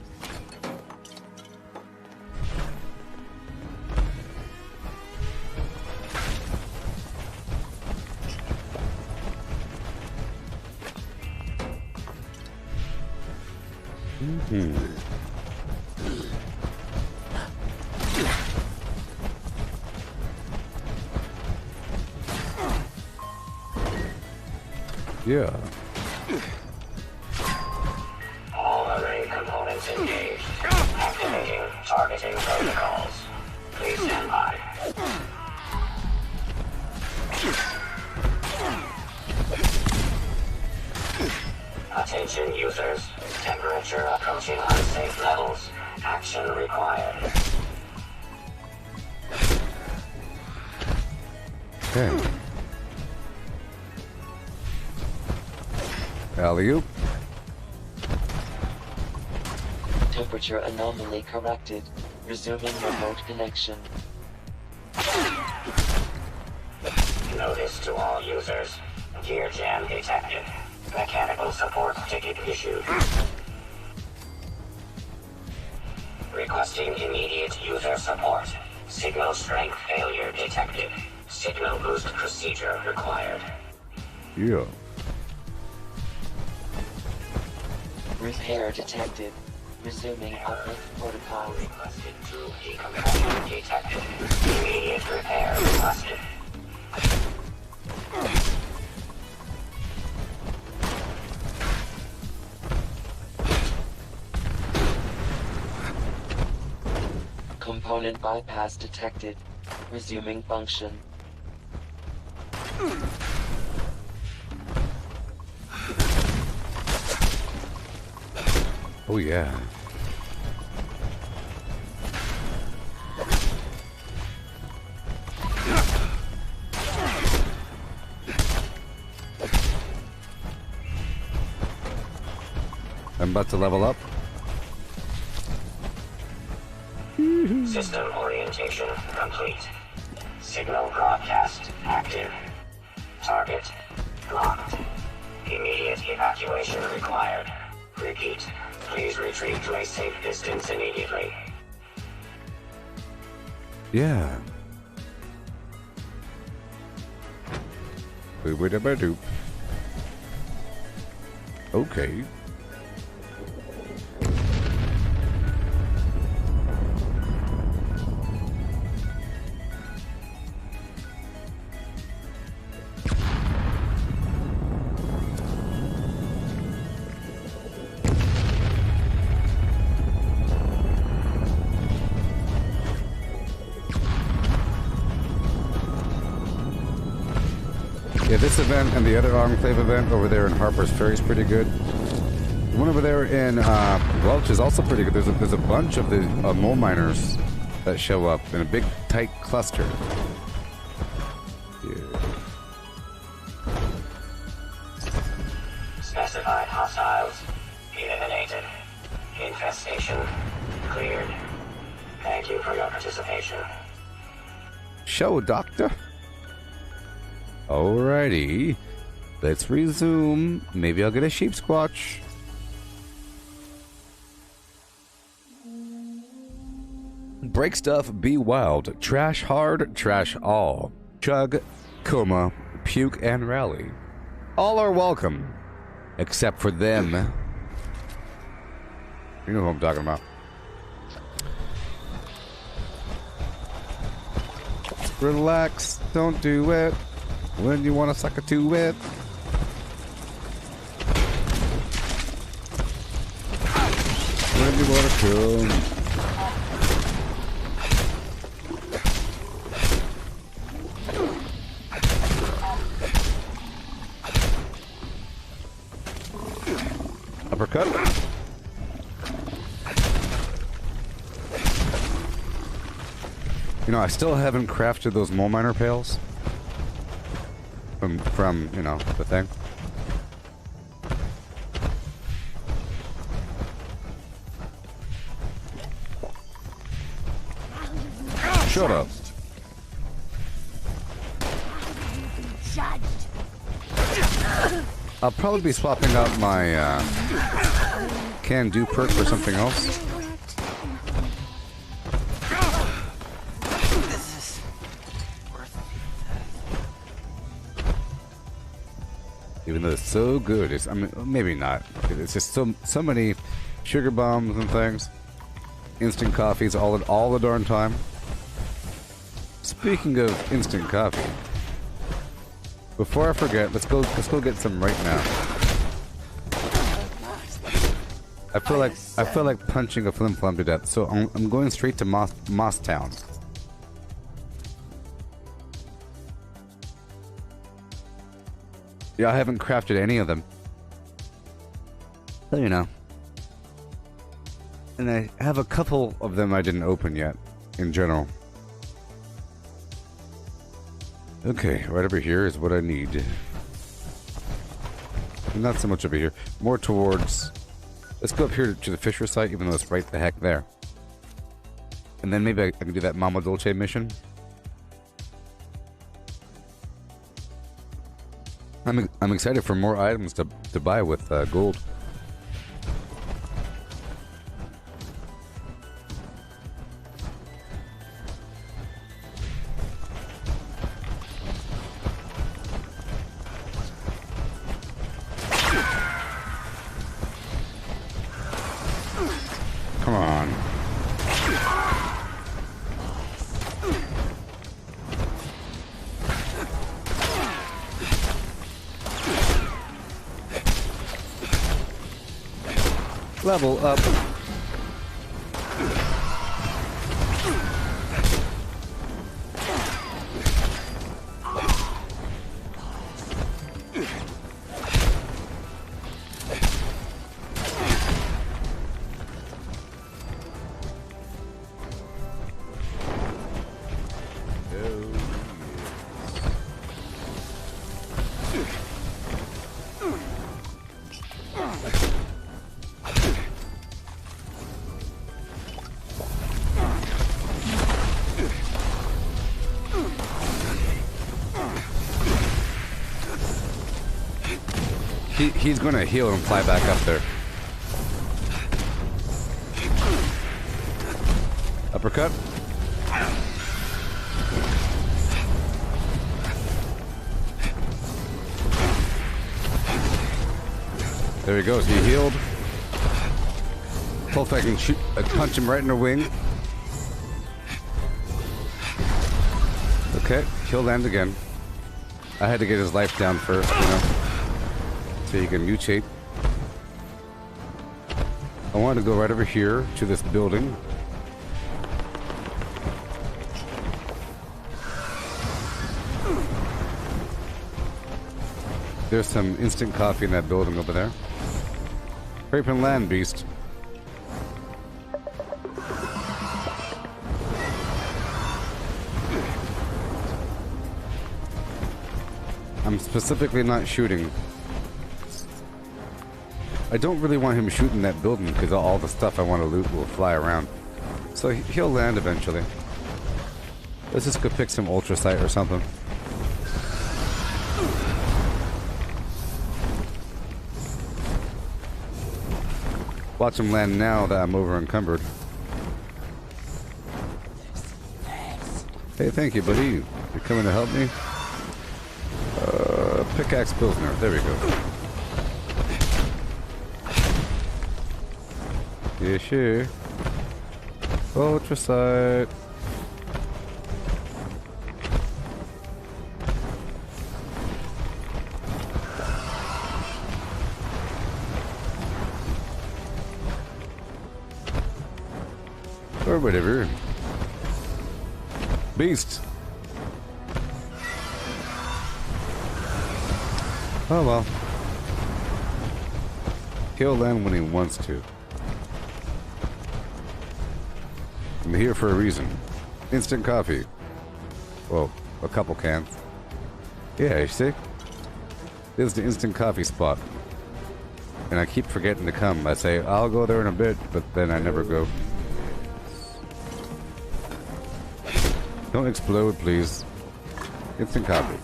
Yeah. All array components engaged. Activating targeting protocols. Please stand by. Attention users. Temperature approaching unsafe levels. Action required. Okay. Alley-oop. Temperature anomaly corrected. Resuming remote connection. Notice to all users. Gear jam detected. Mechanical support ticket issued. Requesting immediate user support. Signal strength failure detected. Signal boost procedure required. Yeah. Repair detected. Resuming uplift protocol. Requested to decompression detected. Immediate repair requested. Component bypass detected. Resuming function. Oh yeah. I'm about to level up. System orientation complete. Signal broadcast active. Target locked. Immediate evacuation required. Repeat. Please retreat to a safe distance immediately. Yeah. Boop-a-da-ba-doop. Okay. Yeah, this event and the other Enclave event over there in Harper's Ferry is pretty good. The one over there in Welch is also pretty good. There's a bunch of the mole miners that show up in a big, tight cluster. Yeah. Specified hostiles eliminated. Infestation cleared. Thank you for your participation. Show, Doctor. Alrighty. Let's resume. Maybe I'll get a sheep squatch. Break stuff, be wild. Trash hard, trash all. Chug, coma, puke, and rally. All are welcome. Except for them. You know who I'm talking about. Relax, don't do it. When you want to suck it to it. When you want to come. Uppercut. You know, I still haven't crafted those mole miner pails. From, you know, the thing. Shut up. I'll probably be swapping out my can-do perk for something else. Even though it's so good, I mean, maybe not. It's just so many sugar bombs and things, instant coffees all the darn time. Speaking of instant coffee, before I forget, let's go get some right now. I feel like punching a flim flam to death, so I'm going straight to Moss Town. Yeah, I haven't crafted any of them. So, you know. And I have a couple of them I didn't open yet, in general. Okay, right over here is what I need. Not so much over here. More towards... Let's go up here to the Fisher site, even though it's right the heck there. And then maybe I can do that Mama Dolce mission. I'm excited for more items to buy with gold. Come on. Level up. He's gonna heal and fly back up there. Uppercut. There he goes. He healed. Hopefully I can shoot, punch him right in the wing. Okay, he'll land again. I had to get his life down first, you know. So you can mutate. I want to go right over here to this building. There's some instant coffee in that building over there. Hurry up and land, beast. I'm specifically not shooting. I don't really want him shooting that building because all the stuff I want to loot will fly around. So he'll land eventually. Let's just go pick some ultrasight or something. Watch him land now that I'm over encumbered. Hey, thank you, buddy. You're coming to help me? Pickaxe Pilsner. There we go. Yeah, sure. Ultrasight. Or whatever. Beast. Oh well. He'll land when he wants to. I'm here for a reason. Instant coffee. Well, a couple cans. Yeah, you see? This is the instant coffee spot. And I keep forgetting to come. I say, I'll go there in a bit, but then I never go. Don't explode, please. Instant coffee.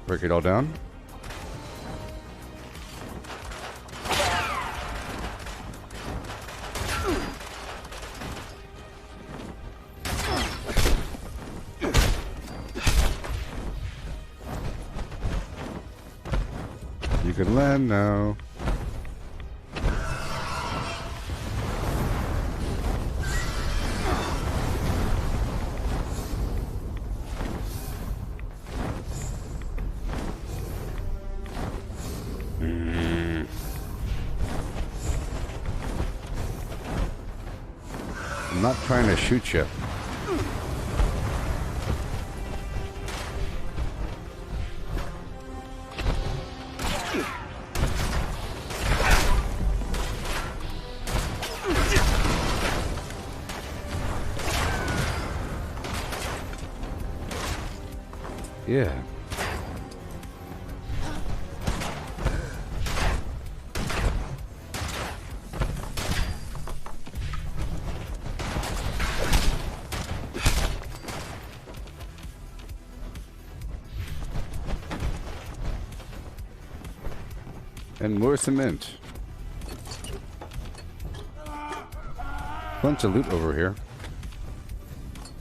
Break it all down. You can land now. I'm not trying to shoot you. Yeah. And more cement. Bunch of loot over here.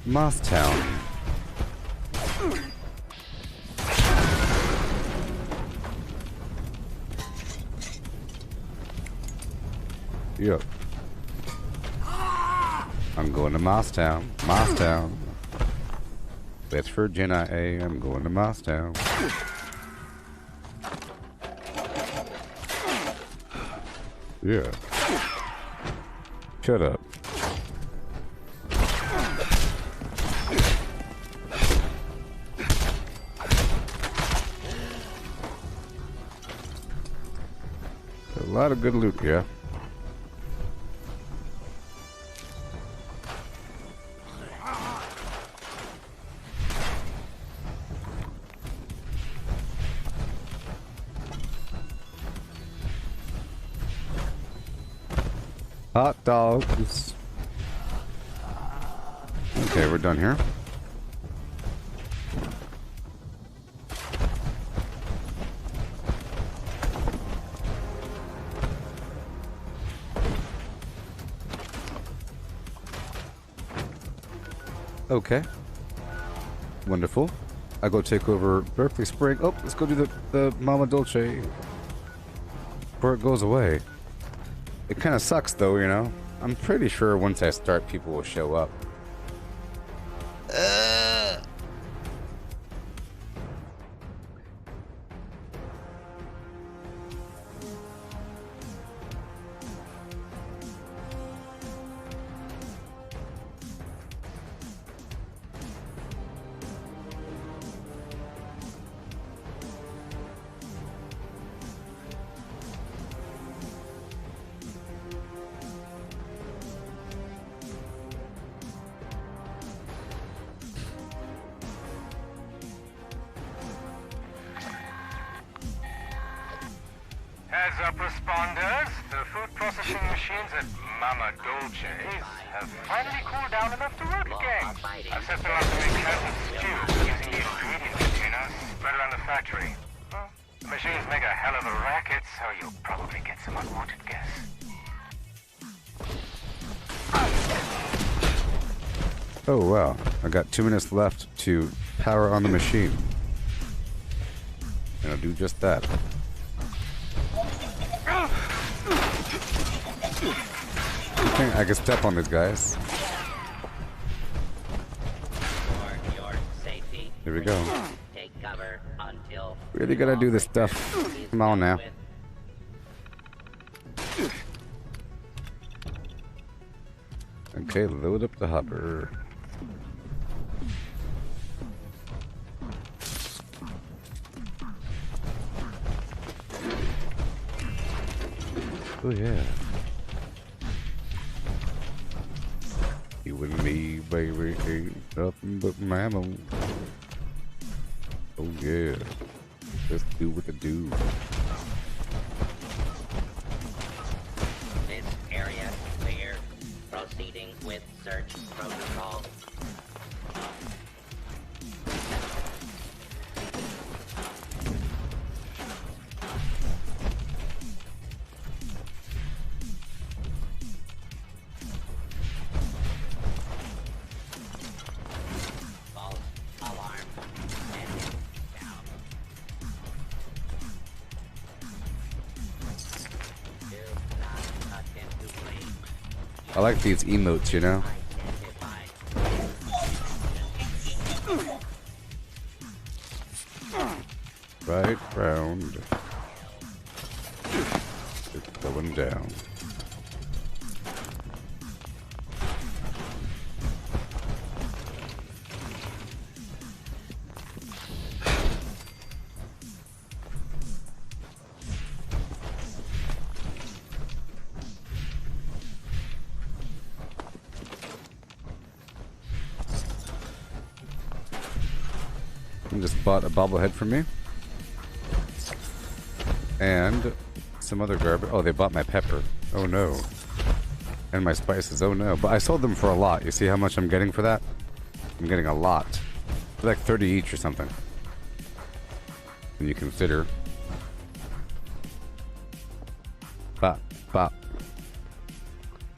Moss Town. Yep. I'm going to Moss Town. Moss Town. West Virginia. I'm going to Moss Town. Yeah. Shut up. A lot of good loot, yeah. Hot dogs. Okay, we're done here. Okay. Wonderful. I go take over Berkeley Spring. Oh, let's go do the Mama Dolce before it goes away. It kind of sucks though, you know. I'm pretty sure once I start, people will show up. Heads up, responders. The food processing machines at Mama Dolce's have finally cooled down enough to work again. I've set them up to make healthy stew using the ingredient containers spread around the factory. Well, the machines make a hell of a racket, so you'll probably get some unwanted guests. Oh wow, I got 2 minutes left to power on the machine. And I'll do just that. Okay, I can step on these guys. Here we go. Really gotta do this stuff. Come on now. Okay, load up the hopper. Oh yeah. You and me, baby, ain't nothing but mammals. Oh yeah. Let's do what to do. This area clear. Proceeding with search protocol. I like these emotes, you know? Right round. It's going down. Someone just bought a bobblehead from me. And some other garbage. Oh, they bought my pepper. Oh no. And my spices. Oh no. But I sold them for a lot. You see how much I'm getting for that? I'm getting a lot. They're like 30 each or something. When you consider. Bop, bop.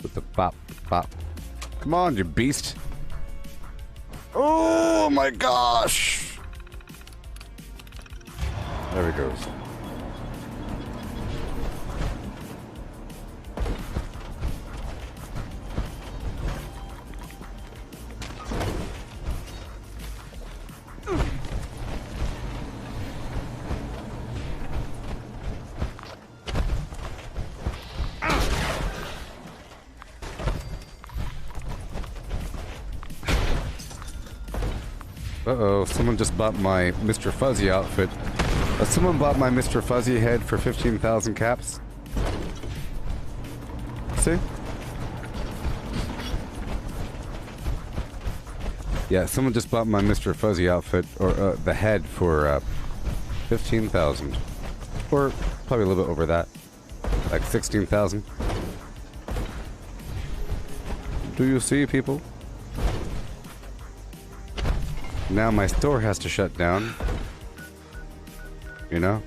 With the bop, bop. Come on, you beast. Oh my gosh. There he goes. Uh-oh, someone just bought my Mr. Fuzzy outfit. Someone bought my Mr. Fuzzy head for 15,000 caps. See? Yeah, someone just bought my Mr. Fuzzy outfit, or the head, for 15,000. Or probably a little bit over that. Like 16,000. Do you see, people? Now my store has to shut down. You know?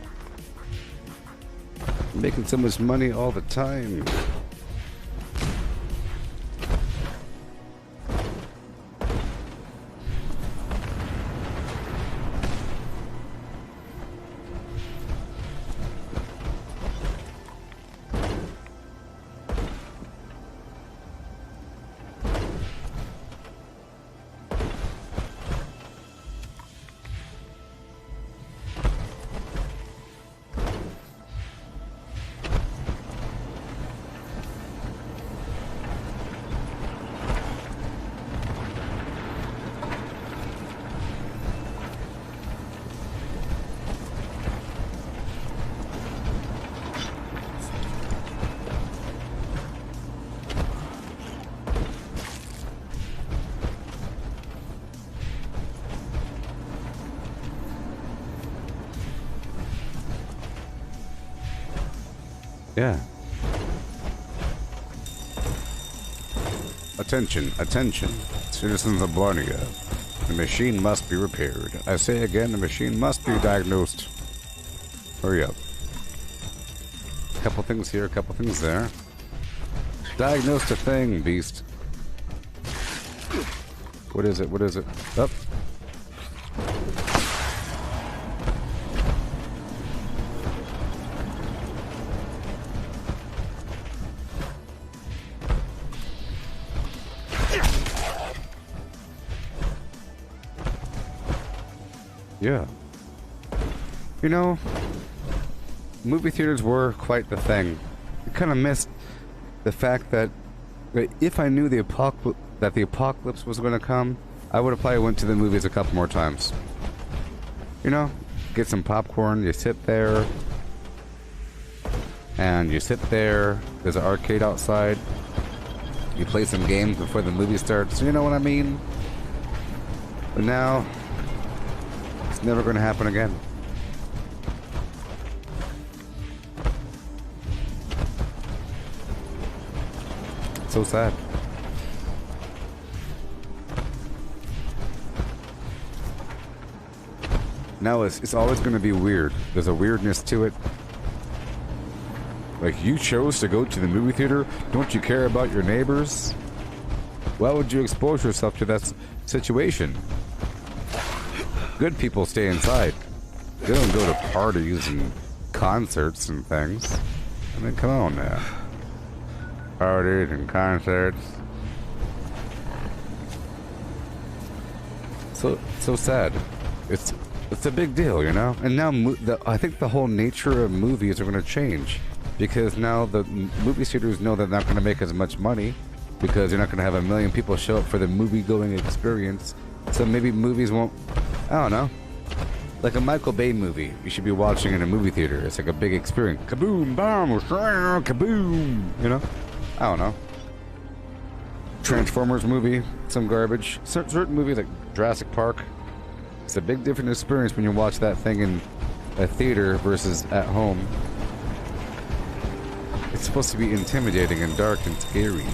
I'm making so much money all the time. Yeah. Attention, attention, citizens of Barnea. The machine must be repaired. I say again, the machine must be diagnosed. Hurry up. Couple things here, couple things there. Diagnose the thing, beast. What is it? What is it? Up. Yeah. You know, movie theaters were quite the thing. I kind of missed the fact that if I knew the apocalypse was going to come, I would have probably went to the movies a couple more times. You know, get some popcorn, you sit there, and you sit there, there's an arcade outside, you play some games before the movie starts, you know what I mean? But now, it's never going to happen again. It's so sad. Now it's always going to be weird. There's a weirdness to it. Like, you chose to go to the movie theater? Don't you care about your neighbors? Why would you expose yourself to that situation? Good people stay inside. They don't go to parties and concerts and things. I mean, come on now. Parties and concerts. So sad. It's a big deal, you know? And now I think the whole nature of movies are going to change. Because now the movie theaters know they're not going to make as much money. Because you're not going to have 1 million people show up for the movie-going experience. So maybe movies won't... I don't know. Like a Michael Bay movie, you should be watching in a movie theater. It's like a big experience. Kaboom, bam, kaboom. You know? I don't know. Transformers movie, some garbage. Certain movies like Jurassic Park, It's a big different experience when you watch that thing in a theater versus at home. It's supposed to be intimidating and dark and scary.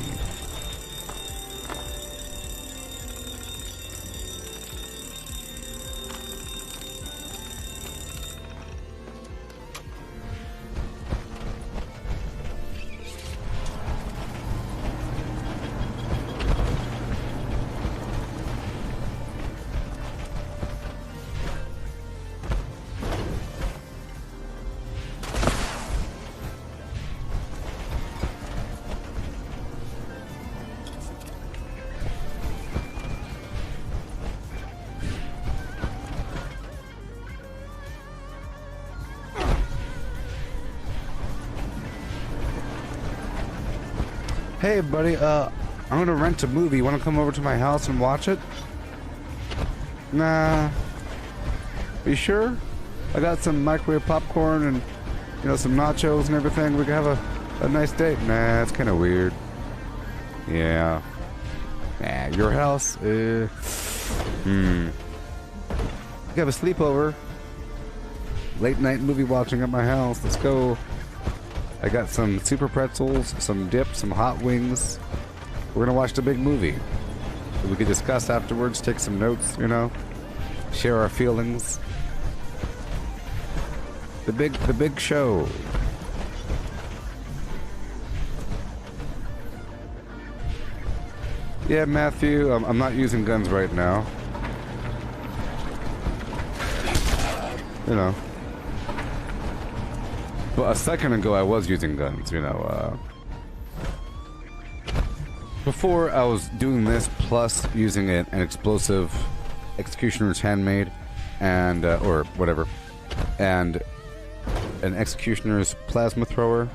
Hey, buddy, I'm gonna rent a movie. You wanna come over to my house and watch it? Nah. Are you sure? I got some microwave popcorn and, you know, some nachos and everything. We can have a nice date. Nah, it's kind of weird. Yeah. Nah, your house? You have a sleepover. Late night movie watching at my house. Let's go. I got some super pretzels, some dip, some hot wings. We're gonna watch the big movie. We could discuss afterwards, take some notes, you know, share our feelings. The big show. Yeah, Matthew, I'm not using guns right now. You know. But a second ago I was using guns, you know, before I was doing this plus using an explosive executioner's handmade and, or whatever, and an executioner's plasma thrower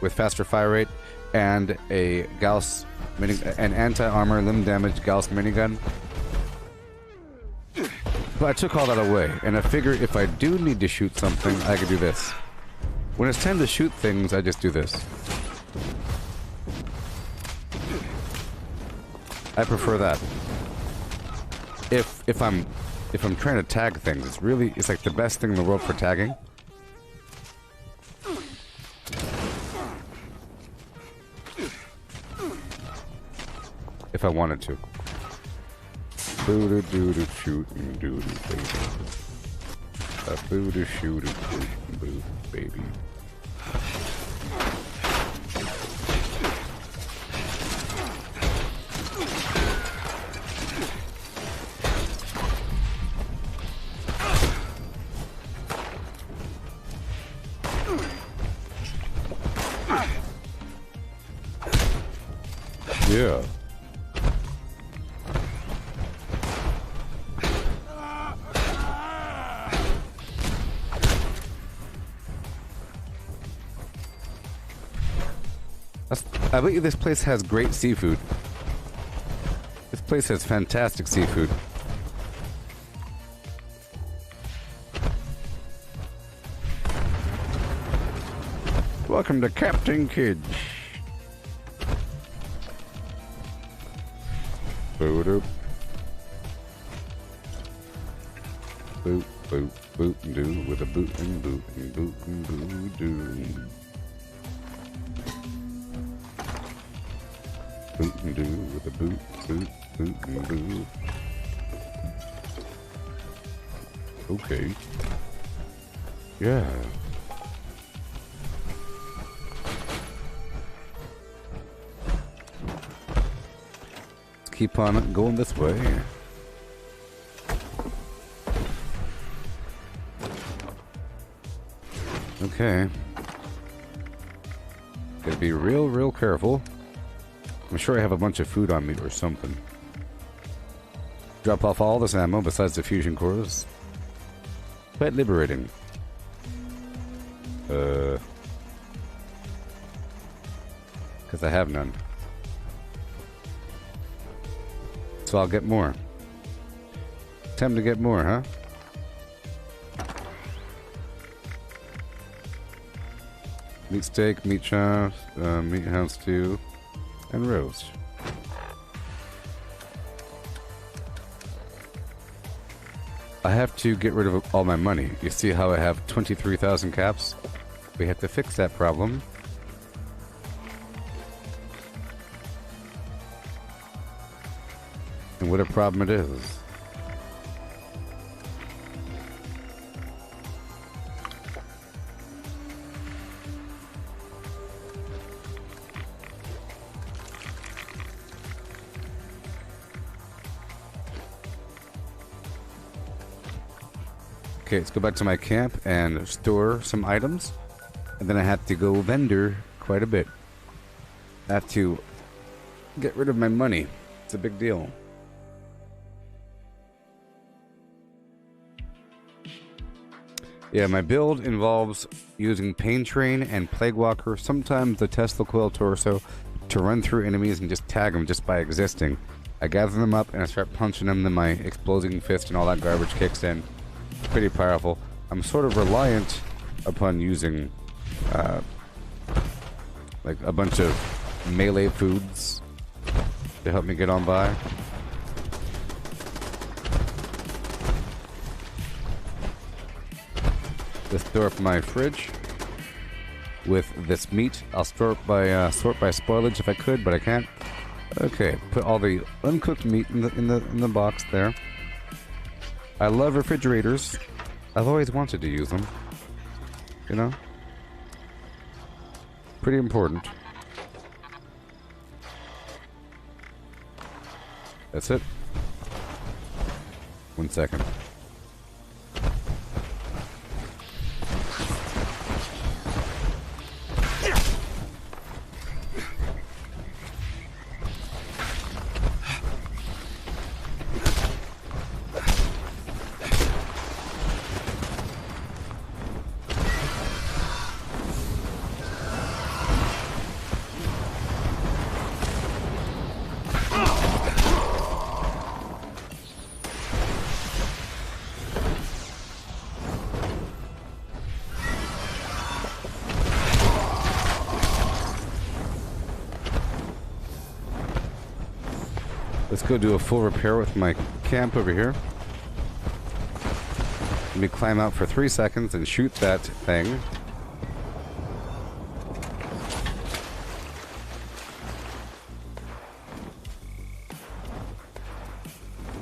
with faster fire rate and a Gauss an anti-armor limb damage Gauss minigun. But I took all that away, and I figured if I do need to shoot something, I could do this. When it's time to shoot things, I just do this. I prefer that. If I'm trying to tag things, it's like the best thing in the world for tagging. If I wanted to. Boo doo doo shoot and doo doo baby. A boo doo shoot and boo baby. Yeah. I bet you this place has great seafood. This place has fantastic seafood. Welcome to Captain Kidd. Boop boop boop boop boop and do with a boot and boot and boot and boot do. Boot and do with a boot, boot, boot and do. Okay. Yeah. Let's keep on going this way. Okay. Gotta be real careful. I'm sure I have a bunch of food on me or something. Drop off all this ammo besides the fusion cores. Quite liberating. Because I have none. So I'll get more. Time to get more, huh? Meat steak, meat chops, meat house stew. And roast. I have to get rid of all my money. You see how I have 23,000 caps? We have to fix that problem. And what a problem it is. Okay, let's go back to my camp and store some items. And then I have to go vendor quite a bit. I have to get rid of my money. It's a big deal. Yeah, my build involves using Pain Train and Plague Walker, sometimes the Tesla Coil Torso, to run through enemies and just tag them just by existing. I gather them up and I start punching them, then my Exploding Fist and all that garbage kicks in. Pretty powerful. I'm sort of reliant upon using like a bunch of melee foods to help me get on by. Let's store up my fridge with this meat. I'll store it by sort by spoilage if I could, but I can't. Okay, put all the uncooked meat in the box there. I love refrigerators. I've always wanted to use them. You know? Pretty important. That's it. 1 second. Let's go do a full repair with my camp over here. Let me climb out for 3 seconds and shoot that thing.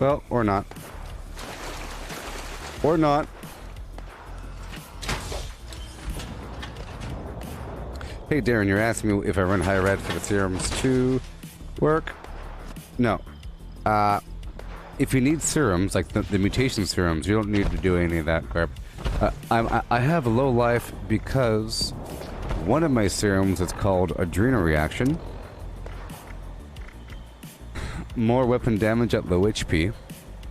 Well, or not. Or not. Hey Darren, you're asking me if I run high red for the serums to work? No. If you need serums, like the mutation serums, you don't need to do any of that crap. I have a low life because one of my serums is called Adrenal Reaction. More weapon damage at low HP.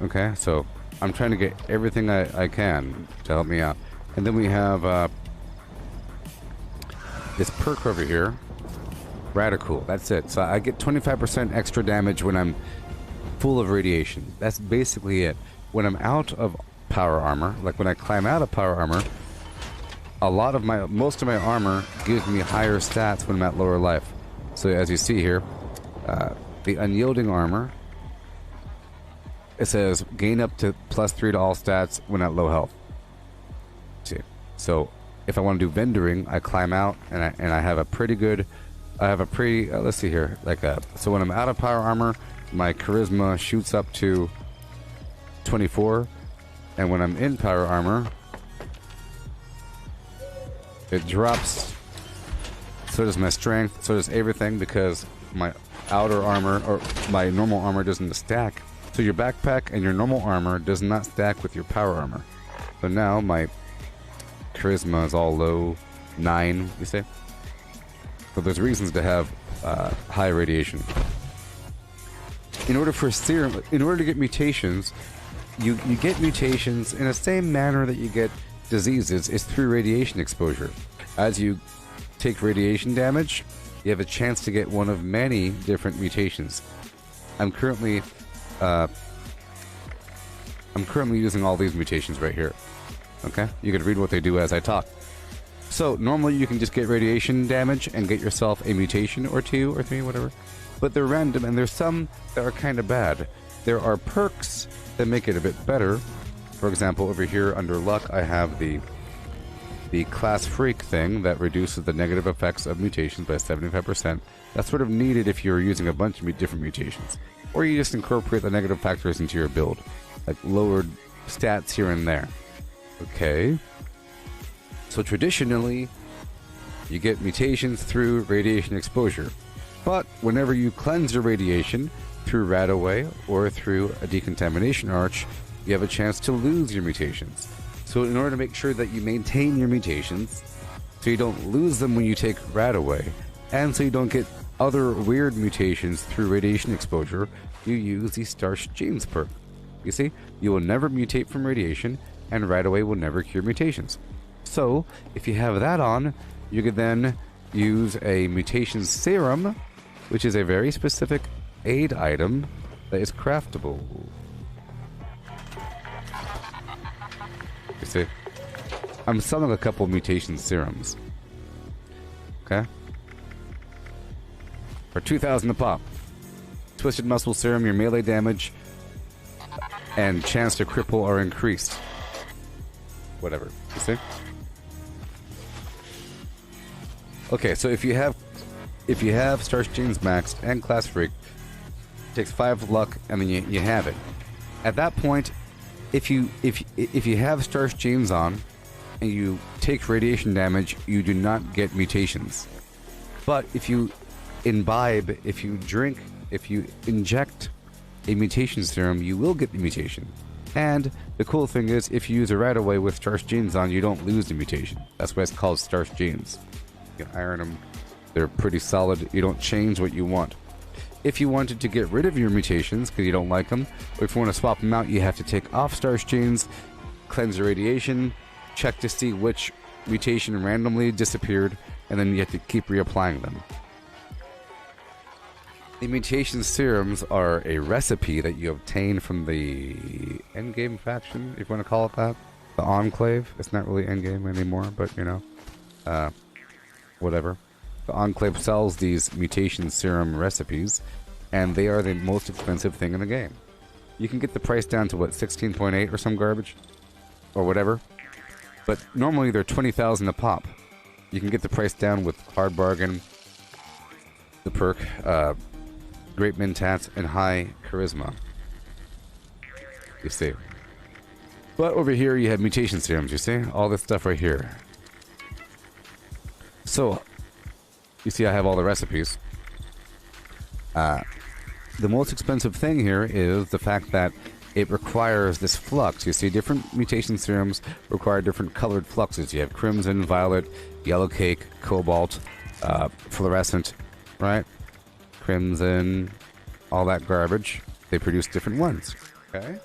Okay, so I'm trying to get everything I can to help me out. And then we have this perk over here. Radical, that's it. So I get 25% extra damage when I'm full of radiation. That's basically it. When I'm out of power armor, like when I climb out of power armor, most of my armor gives me higher stats when I'm at lower life. So as you see here, the unyielding armor, it says gain up to +3 to all stats when at low health. See, so if I want to do vendoring, I climb out and I have a pretty good. I have a pretty. Let's see here, so when I'm out of power armor, my charisma shoots up to 24, and when I'm in power armor, it drops. So does my strength, so does everything, because my outer armor, or my normal armor, doesn't stack. So your backpack and your normal armor does not stack with your power armor. So now my charisma is all low, 9, you say? So there's reasons to have high radiation. In order to get mutations, you get mutations in the same manner that you get diseases, is through radiation exposure. As you take radiation damage, you have a chance to get one of many different mutations. I'm currently using all these mutations right here. Okay? You can read what they do as I talk. So normally you can just get radiation damage and get yourself a mutation or 2 or 3, whatever. But they're random, and there's some that are kind of bad. There are perks that make it a bit better, For example, over here under luck, I have the class freak thing that reduces the negative effects of mutations by 75%. That's sort of needed if you're using a bunch of different mutations. Or you just incorporate the negative factors into your build, like lowered stats here and there. Okay. So traditionally, you get mutations through radiation exposure. But whenever you cleanse your radiation through Radaway or through a decontamination arch, you have a chance to lose your mutations. So in order to make sure that you maintain your mutations, so you don't lose them when you take Radaway, and so you don't get other weird mutations through radiation exposure, you use the Starch Genes perk. You see, you will never mutate from radiation, and Radaway will never cure mutations. So, if you have that on, you could then use a mutation serum, which is a very specific aid item that is craftable. You see, I'm selling a couple mutation serums. Okay? For 2,000 a pop. Twisted Muscle Serum, your melee damage and chance to cripple are increased. Whatever. You see? Okay, so if you have Starch Genes maxed and Class Freak, it takes 5 luck and then you have it. At that point, if you have Starch Genes on and you take radiation damage, you do not get mutations. But if you imbibe, if you drink, if you inject a mutation serum, you will get the mutation. And the cool thing is, if you use a Radaway with Starch Genes on, you don't lose the mutation. That's why it's called Starch Genes. You can iron them. They're pretty solid. You don't change what you want. If you wanted to get rid of your mutations because you don't like them, or if you want to swap them out, you have to take off Starch Genes, cleanse the radiation, check to see which mutation randomly disappeared, and then you have to keep reapplying them. The mutation serums are a recipe that you obtain from the endgame faction, if you want to call it that. The Enclave. It's not really endgame anymore, but you know, whatever. The Enclave sells these mutation serum recipes, and they are the most expensive thing in the game. You can get the price down to, what, 16.8 or some garbage? Or whatever. But normally they're 20,000 a pop. You can get the price down with Hard Bargain, the perk, Great Mentats, and High Charisma. You see. But over here you have mutation serums, you see? All this stuff right here. So, you see I have all the recipes. The most expensive thing here is the fact that it requires this flux. You see, different mutation serums require different colored fluxes. You have crimson, violet, yellow cake, cobalt, fluorescent, right? Crimson, all that garbage. They produce different ones. Okay?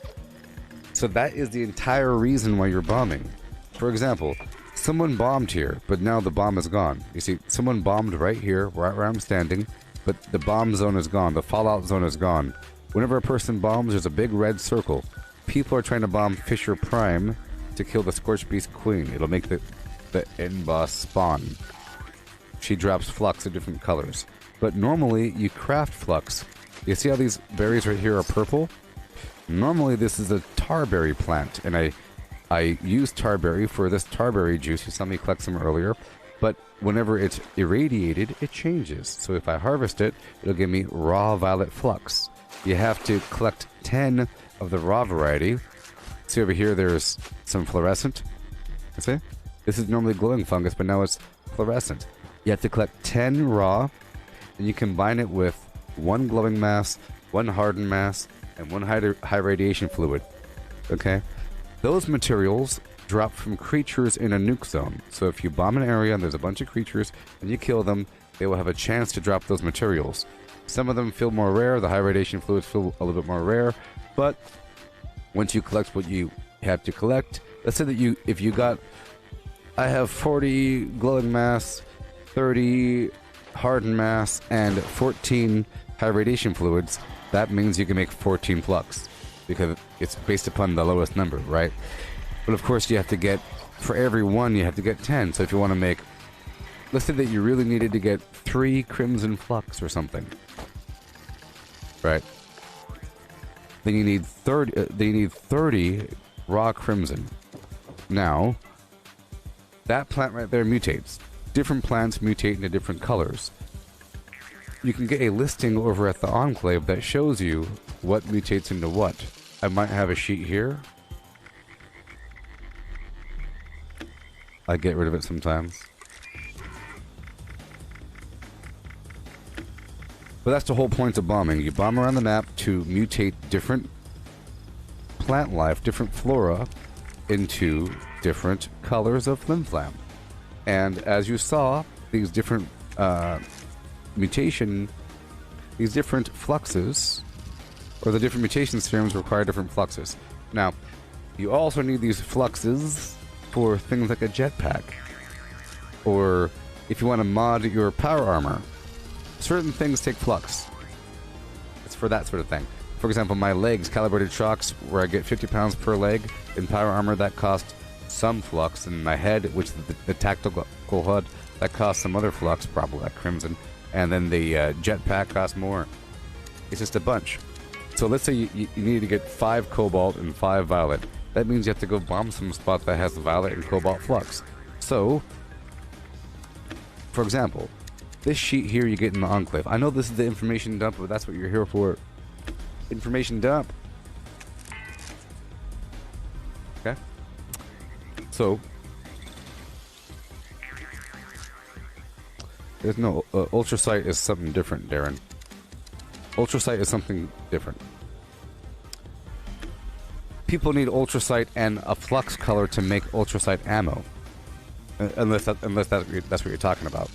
So that is the entire reason why you're bombing. For example, someone bombed here, but now the bomb is gone. You see, someone bombed right here, right where I'm standing, but the bomb zone is gone. The fallout zone is gone. Whenever a person bombs, there's a big red circle. People are trying to bomb Fisher Prime to kill the Scorched Beast Queen. It'll make the end boss spawn. She drops flux of different colors. But normally, you craft flux. You see how these berries right here are purple? Normally, this is a tarberry plant, and I use tarberry for this tarberry juice. You saw me collect some earlier. But whenever it's irradiated, it changes. So if I harvest it, it'll give me raw violet flux. You have to collect 10 of the raw variety. See over here, there's some fluorescent. See? This is normally glowing fungus, but now it's fluorescent. You have to collect 10 raw, and you combine it with 1 glowing mass, 1 hardened mass, and 1 high radiation fluid. Okay? Those materials drop from creatures in a nuke zone. So if you bomb an area and there's a bunch of creatures, and you kill them, they will have a chance to drop those materials. Some of them feel more rare, the high radiation fluids feel a little bit more rare, but once you collect what you have to collect, let's say that if you got, I have 40 glowing mass, 30 hardened mass, and 14 high radiation fluids, that means you can make 14 flux, because it's based upon the lowest number, right? But of course you have to get, for every one you have to get 10, so if you want to make, let's say that you really needed to get 3 crimson flux or something. Right. Then you need 30 raw crimson. Now, that plant right there mutates. Different plants mutate into different colors. You can get a listing over at the Enclave that shows you what mutates into what. I might have a sheet here. I get rid of it sometimes. But that's the whole point of bombing. You bomb around the map to mutate different plant life, different flora, into different colors of flim-flam. And as you saw, these different these different fluxes, or the different mutation serums require different fluxes. Now, you also need these fluxes for things like a jetpack, or if you want to mod your power armor. Certain things take flux. It's for that sort of thing. For example, my legs, calibrated shocks, where I get 50 pounds per leg in power armor, that cost some flux. And my head, which is the tactical HUD, that costs some other flux, probably like crimson. And then the jetpack costs more. It's just a bunch. So let's say you need to get 5 cobalt and 5 violet. That means you have to go bomb some spot that has violet and cobalt flux. So, for example, this sheet here you get in the Enclave. I know this is the information dump, but that's what you're here for. Information dump. Okay? So, there's no... Ultrasight is something different, Darren. Ultrasight is something different. People need ultrasight and a flux color to make ultrasight ammo. Unless that's what you're talking about.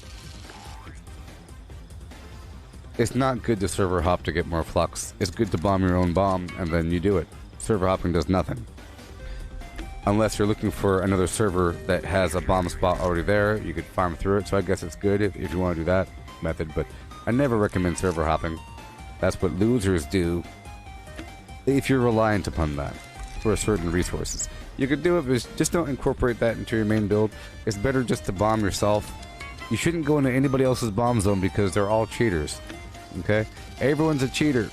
It's not good to server hop to get more flux. It's good to bomb your own bomb, and then you do it. Server hopping does nothing. Unless you're looking for another server that has a bomb spot already there, you could farm through it, so I guess it's good if you want to do that method, but I never recommend server hopping. That's what losers do if you're reliant upon that for certain resources. You could do it, but just don't incorporate that into your main build. It's better just to bomb yourself. You shouldn't go into anybody else's bomb zone because they're all cheaters. Okay? Everyone's a cheater.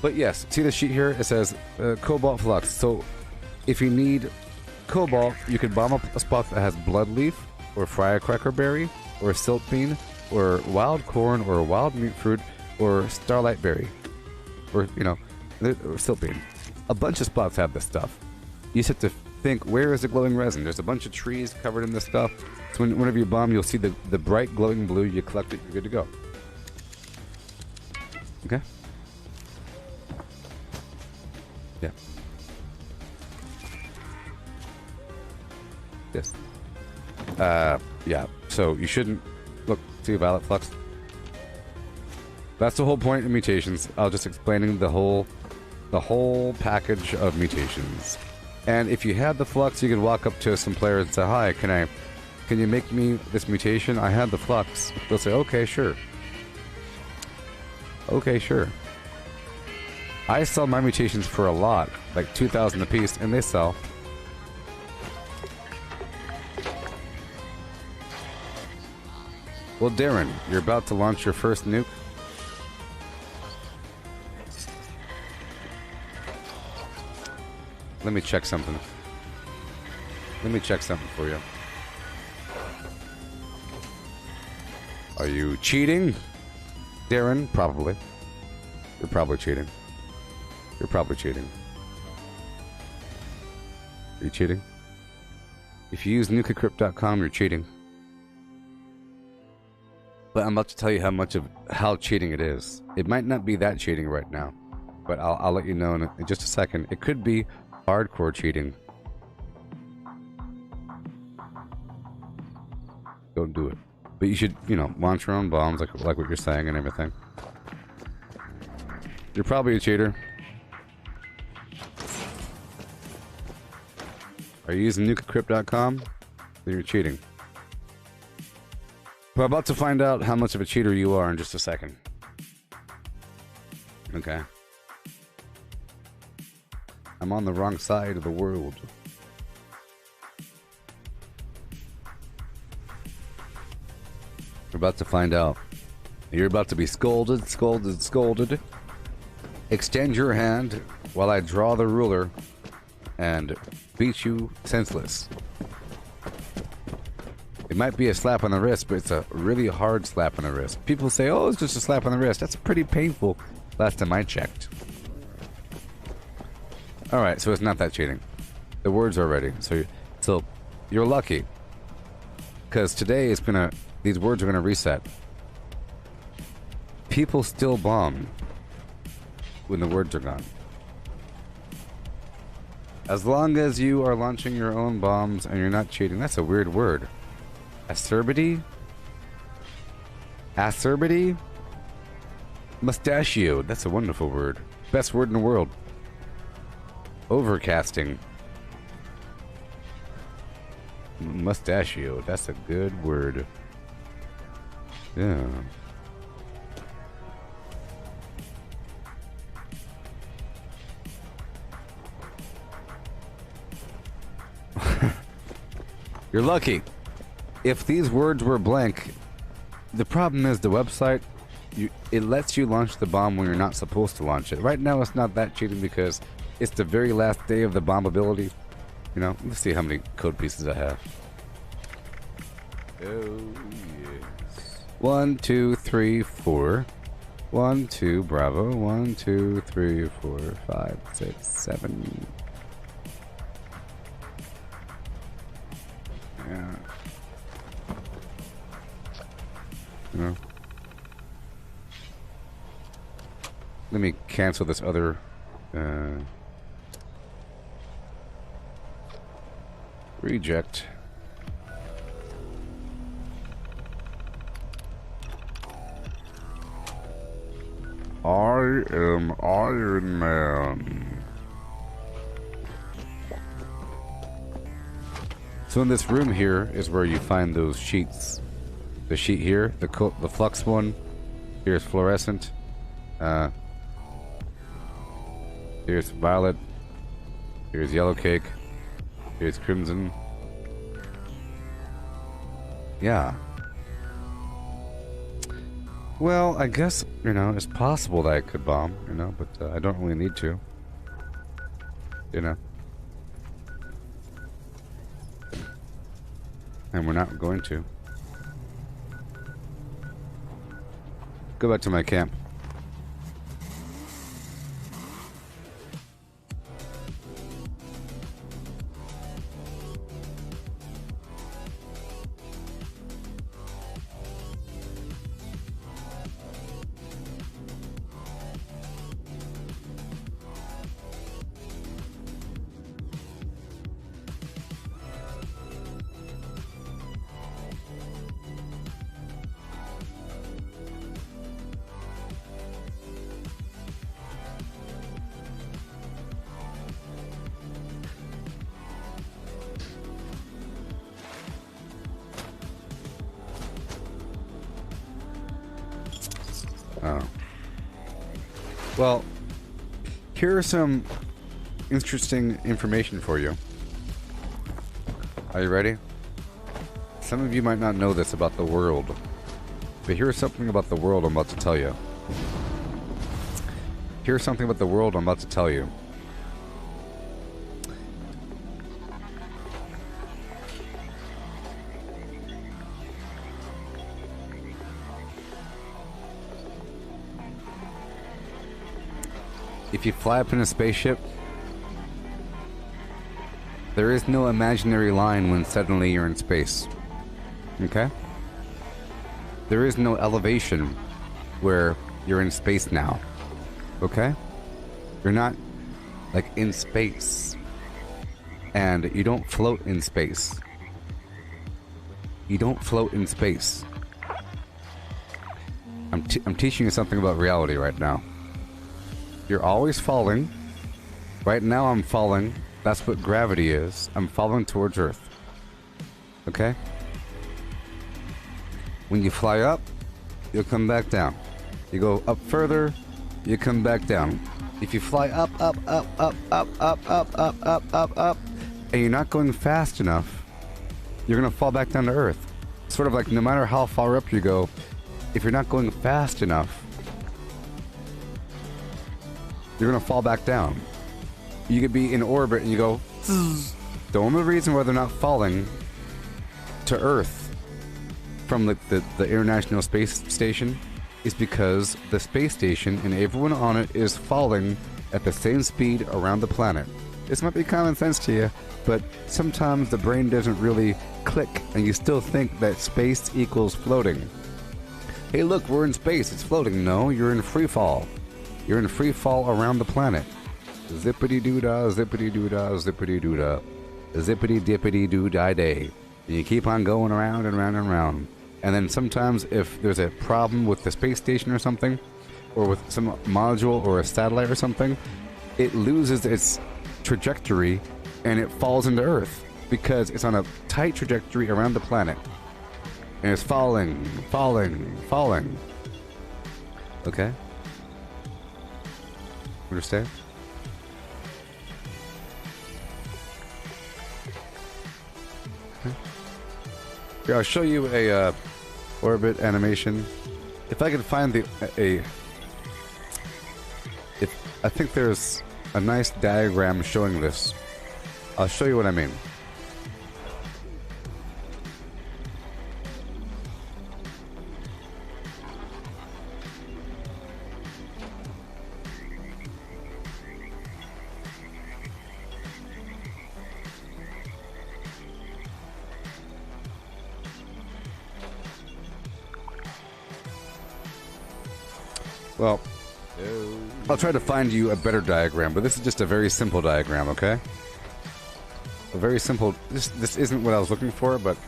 But yes, see the sheet here? It says cobalt flux. So if you need cobalt, you could bomb up a spot that has bloodleaf, or firecracker berry, or silt bean, or wild corn, or wild meat fruit, or starlight berry, or, you know, or silt bean. A bunch of spots have this stuff. You just have to think, where is the glowing resin? There's a bunch of trees covered in this stuff. So whenever you bomb, you'll see the bright glowing blue. You collect it, you're good to go. Okay? Yeah. Yes. Yeah. So you shouldn't... Look, see violet flux? That's the whole point of mutations. I was just explaining the whole package of mutations. And if you had the flux, you could walk up to some players and say, "Hi, can you make me this mutation? I had the flux." They'll say, "Okay, sure." Okay, sure. I sell my mutations for a lot, like 2,000 a piece, and they sell. Well, Darren, you're about to launch your first nuke. Let me check something. Let me check something for you. Are you cheating? Darren, probably. You're probably cheating. You're probably cheating. Are you cheating? If you use nukecrypt.com, you're cheating. But I'm about to tell you how cheating it is. It might not be that cheating right now, but I'll let you know in just a second. It could be hardcore cheating. Don't do it. But you should, you know, launch your own bombs like what you're saying and everything. You're probably a cheater. Are you using nukecrypt.com? Then you're cheating. We're about to find out how much of a cheater you are in just a second. Okay. I'm on the wrong side of the world. We're about to find out. You're about to be scolded, scolded, scolded. Extend your hand while I draw the ruler and beat you senseless. It might be a slap on the wrist, but it's a really hard slap on the wrist. People say, oh, it's just a slap on the wrist. That's pretty painful last time I checked. Alright, so it's not that cheating. The words are ready. So you're lucky. Because today is gonna... These words are gonna reset. People still bomb when the words are gone. As long as you are launching your own bombs and you're not cheating. That's a weird word. Acerbity? Acerbity? Mustachioed. That's a wonderful word. Best word in the world. Overcasting. Mustachioed. That's a good word. Yeah. You're lucky. If these words were blank, the problem is the website, it lets you launch the bomb when you're not supposed to launch it. Right now it's not that cheating because it's the very last day of the bomb ability. You know, let's see how many code pieces I have. Oh, yes. 1, 2, 3, 4. 1, 2, bravo. 1, 2, 3, 4, 5, 6, 7. Yeah. No. Let me cancel this other reject. I am Iron Man. So in this room here is where you find those sheets. The sheet here, the flux one. Here's fluorescent. Here's violet. Here's yellow cake. Here's crimson. Yeah. Well, I guess, you know, it's possible that I could bomb, you know, but I don't really need to. You know. And we're not going to. Go back to my camp. Oh. Well, here are some interesting information for you. Are you ready? Some of you might not know this about the world, but here's something about the world I'm about to tell you. Here's something about the world I'm about to tell you. If you fly up in a spaceship, there is no imaginary line when suddenly you're in space. Okay? There is no elevation where you're in space now. Okay? You're not, like, in space. And you don't float in space. You don't float in space. I'm teaching you something about reality right now. You're always falling. Right now I'm falling. That's what gravity is. I'm falling towards Earth. Okay? When you fly up, you'll come back down. You go up further, you come back down. If you fly up, up, up, up, up, up, up, up, up, up, up, and you're not going fast enough, you're gonna fall back down to Earth. Sort of like no matter how far up you go, if you're not going fast enough, you're gonna fall back down. You could be in orbit and you go. The only reason why they're not falling to Earth from the International Space Station is because the space station and everyone on it is falling at the same speed around the planet. This might be common sense to you, but sometimes the brain doesn't really click and you still think that space equals floating. Hey look, we're in space, it's floating. No, you're in free fall. You're in free fall around the planet. Zippity doo dah, zippity doo dah, zippity doo dah, zippity dippity doo dah day. And you keep on going around and around and around. And then sometimes if there's a problem with the space station or something, or with some module or a satellite or something, it loses its trajectory and it falls into Earth because it's on a tight trajectory around the planet. And it's falling, falling, falling. Okay? Understand? Okay. Here, I'll show you a orbit animation. If I can find I think there's a nice diagram showing this. I'll show you what I mean. Well, I'll try to find you a better diagram, but this is just a very simple diagram, okay? A very simple... This isn't what I was looking for, but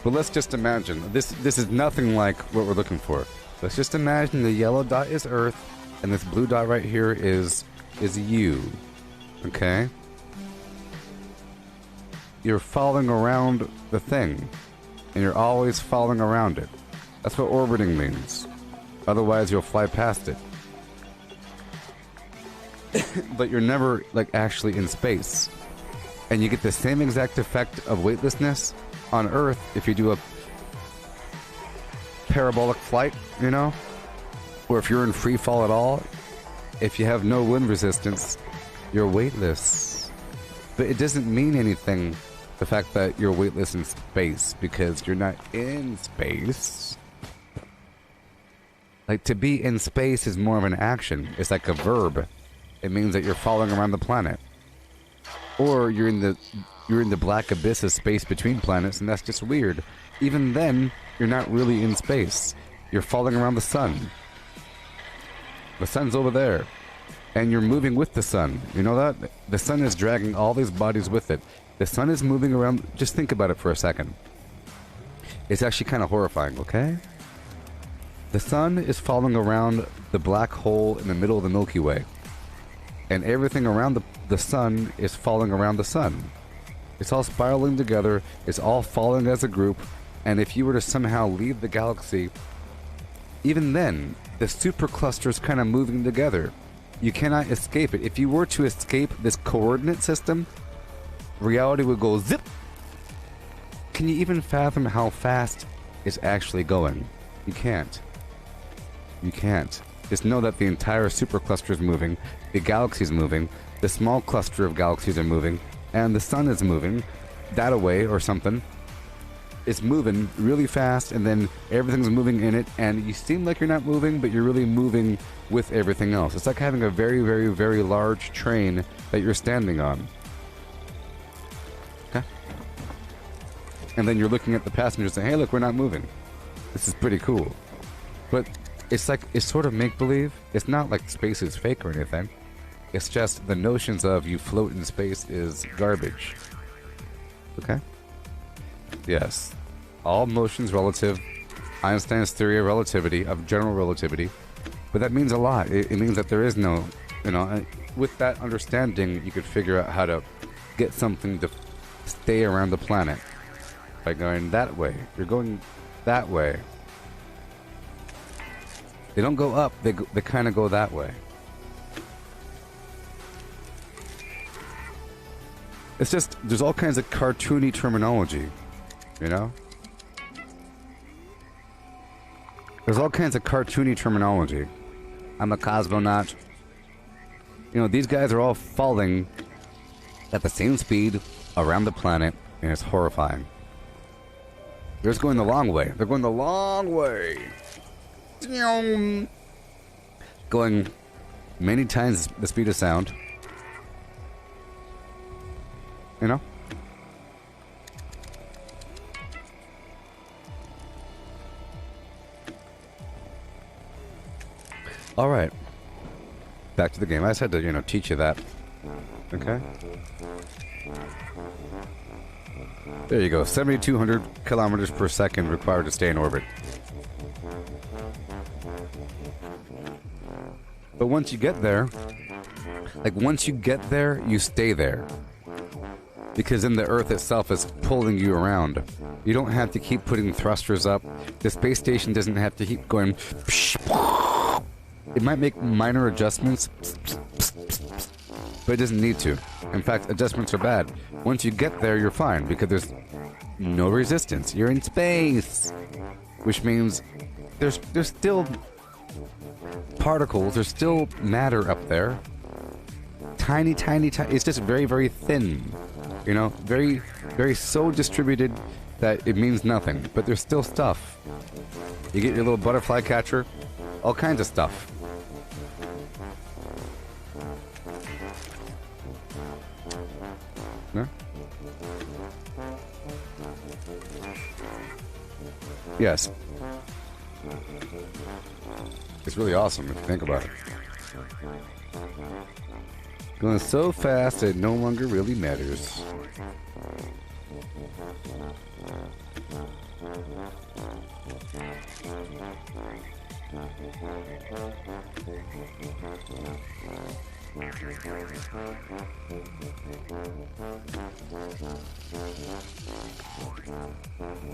let's just imagine. This is nothing like what we're looking for. Let's just imagine the yellow dot is Earth, and this blue dot right here is you, okay? You're following around the thing, and you're always following around it. That's what orbiting means. Otherwise, you'll fly past it. But you're never, like, actually in space. And you get the same exact effect of weightlessness on Earth if you do a parabolic flight, you know? Or if you're in free fall at all, if you have no wind resistance, you're weightless. But it doesn't mean anything, the fact that you're weightless in space, because you're not in space. Like, to be in space is more of an action. It's like a verb. It means that you're following around the planet. Or you're in the black abyss of space between planets, and that's just weird. Even then, you're not really in space. You're following around the sun. The sun's over there. And you're moving with the sun. You know that? The sun is dragging all these bodies with it. The sun is moving around. Just think about it for a second. It's actually kind of horrifying, okay? The sun is following around the black hole in the middle of the Milky Way. And everything around the sun is falling around the sun. It's all spiraling together. It's all falling as a group. And if you were to somehow leave the galaxy, even then, the supercluster is kind of moving together. You cannot escape it. If you were to escape this coordinate system, reality would go zip. Can you even fathom how fast it's actually going? You can't. You can't. Just know that the entire supercluster is moving, the galaxy is moving, the small cluster of galaxies are moving, and the sun is moving that away or something. It's moving really fast, and then everything's moving in it, and you seem like you're not moving, but you're really moving with everything else. It's like having a very, very, very large train that you're standing on. Okay? And then you're looking at the passengers saying, hey, look, we're not moving. This is pretty cool. But it's like, it's sort of make-believe. It's not like space is fake or anything. It's just the notions of you float in space is garbage. Okay? Yes. All motion's relative. Einstein's theory of relativity, of general relativity. But that means a lot. It means that there is no, with that understanding, you could figure out how to get something to stay around the planet. By going that way. You're going that way. They don't go up, they kind of go that way. It's just, there's all kinds of cartoony terminology, you know? There's all kinds of cartoony terminology. I'm a cosmonaut. You know, these guys are all falling at the same speed around the planet, and it's horrifying. They're just going the long way. They're going the long way. Going many times the speed of sound. You know? Alright. Back to the game. I just had to, you know, teach you that. Okay? There you go. 7,200 kilometers per second required to stay in orbit. But once you get there, you stay there. Because then the Earth itself is pulling you around. You don't have to keep putting thrusters up. The space station doesn't have to keep going. It might make minor adjustments, but it doesn't need to. In fact, adjustments are bad. Once you get there, you're fine, because there's no resistance. You're in space, which means there's still particles, there's still matter up there. Tiny, tiny, tiny. It's just very, very thin. You know, very, very so distributed that it means nothing. But there's still stuff. You get your little butterfly catcher, all kinds of stuff. Yeah? Yes. It's really awesome if you think about it. Going so fast it no longer really matters.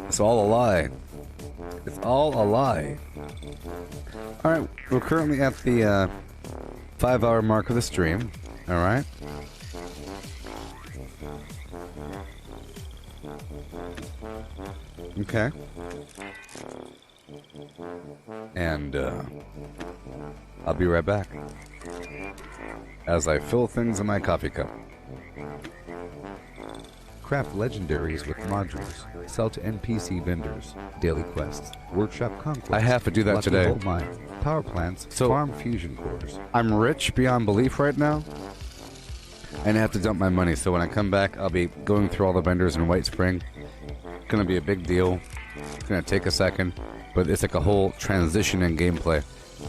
It's all a lie. It's all a lie. Alright, we're currently at the 5-hour mark of the stream. Alright. Okay. And I'll be right back as I fill things in my coffee cup. Craft legendaries with modules. Sell to NPC vendors. Daily quests. Workshop conquests. I have to do that Lucky today. Gold mine. Power plants. So, farm fusion cores. I'm rich beyond belief right now, and I have to dump my money. So when I come back, I'll be going through all the vendors in White Spring. It's gonna be a big deal. It's gonna take a second, but it's like a whole transition in gameplay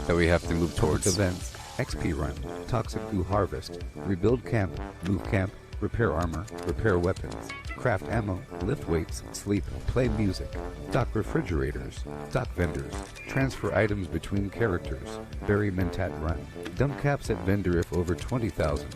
that we have to move towards. Events. XP run. Toxic goo harvest. Rebuild camp. Move camp. Repair armor. Repair weapons. Craft ammo. Lift weights. Sleep. Play music. Stock refrigerators. Stock vendors. Transfer items between characters. Bury Mentat run. Dump caps at vendor if over 20,000.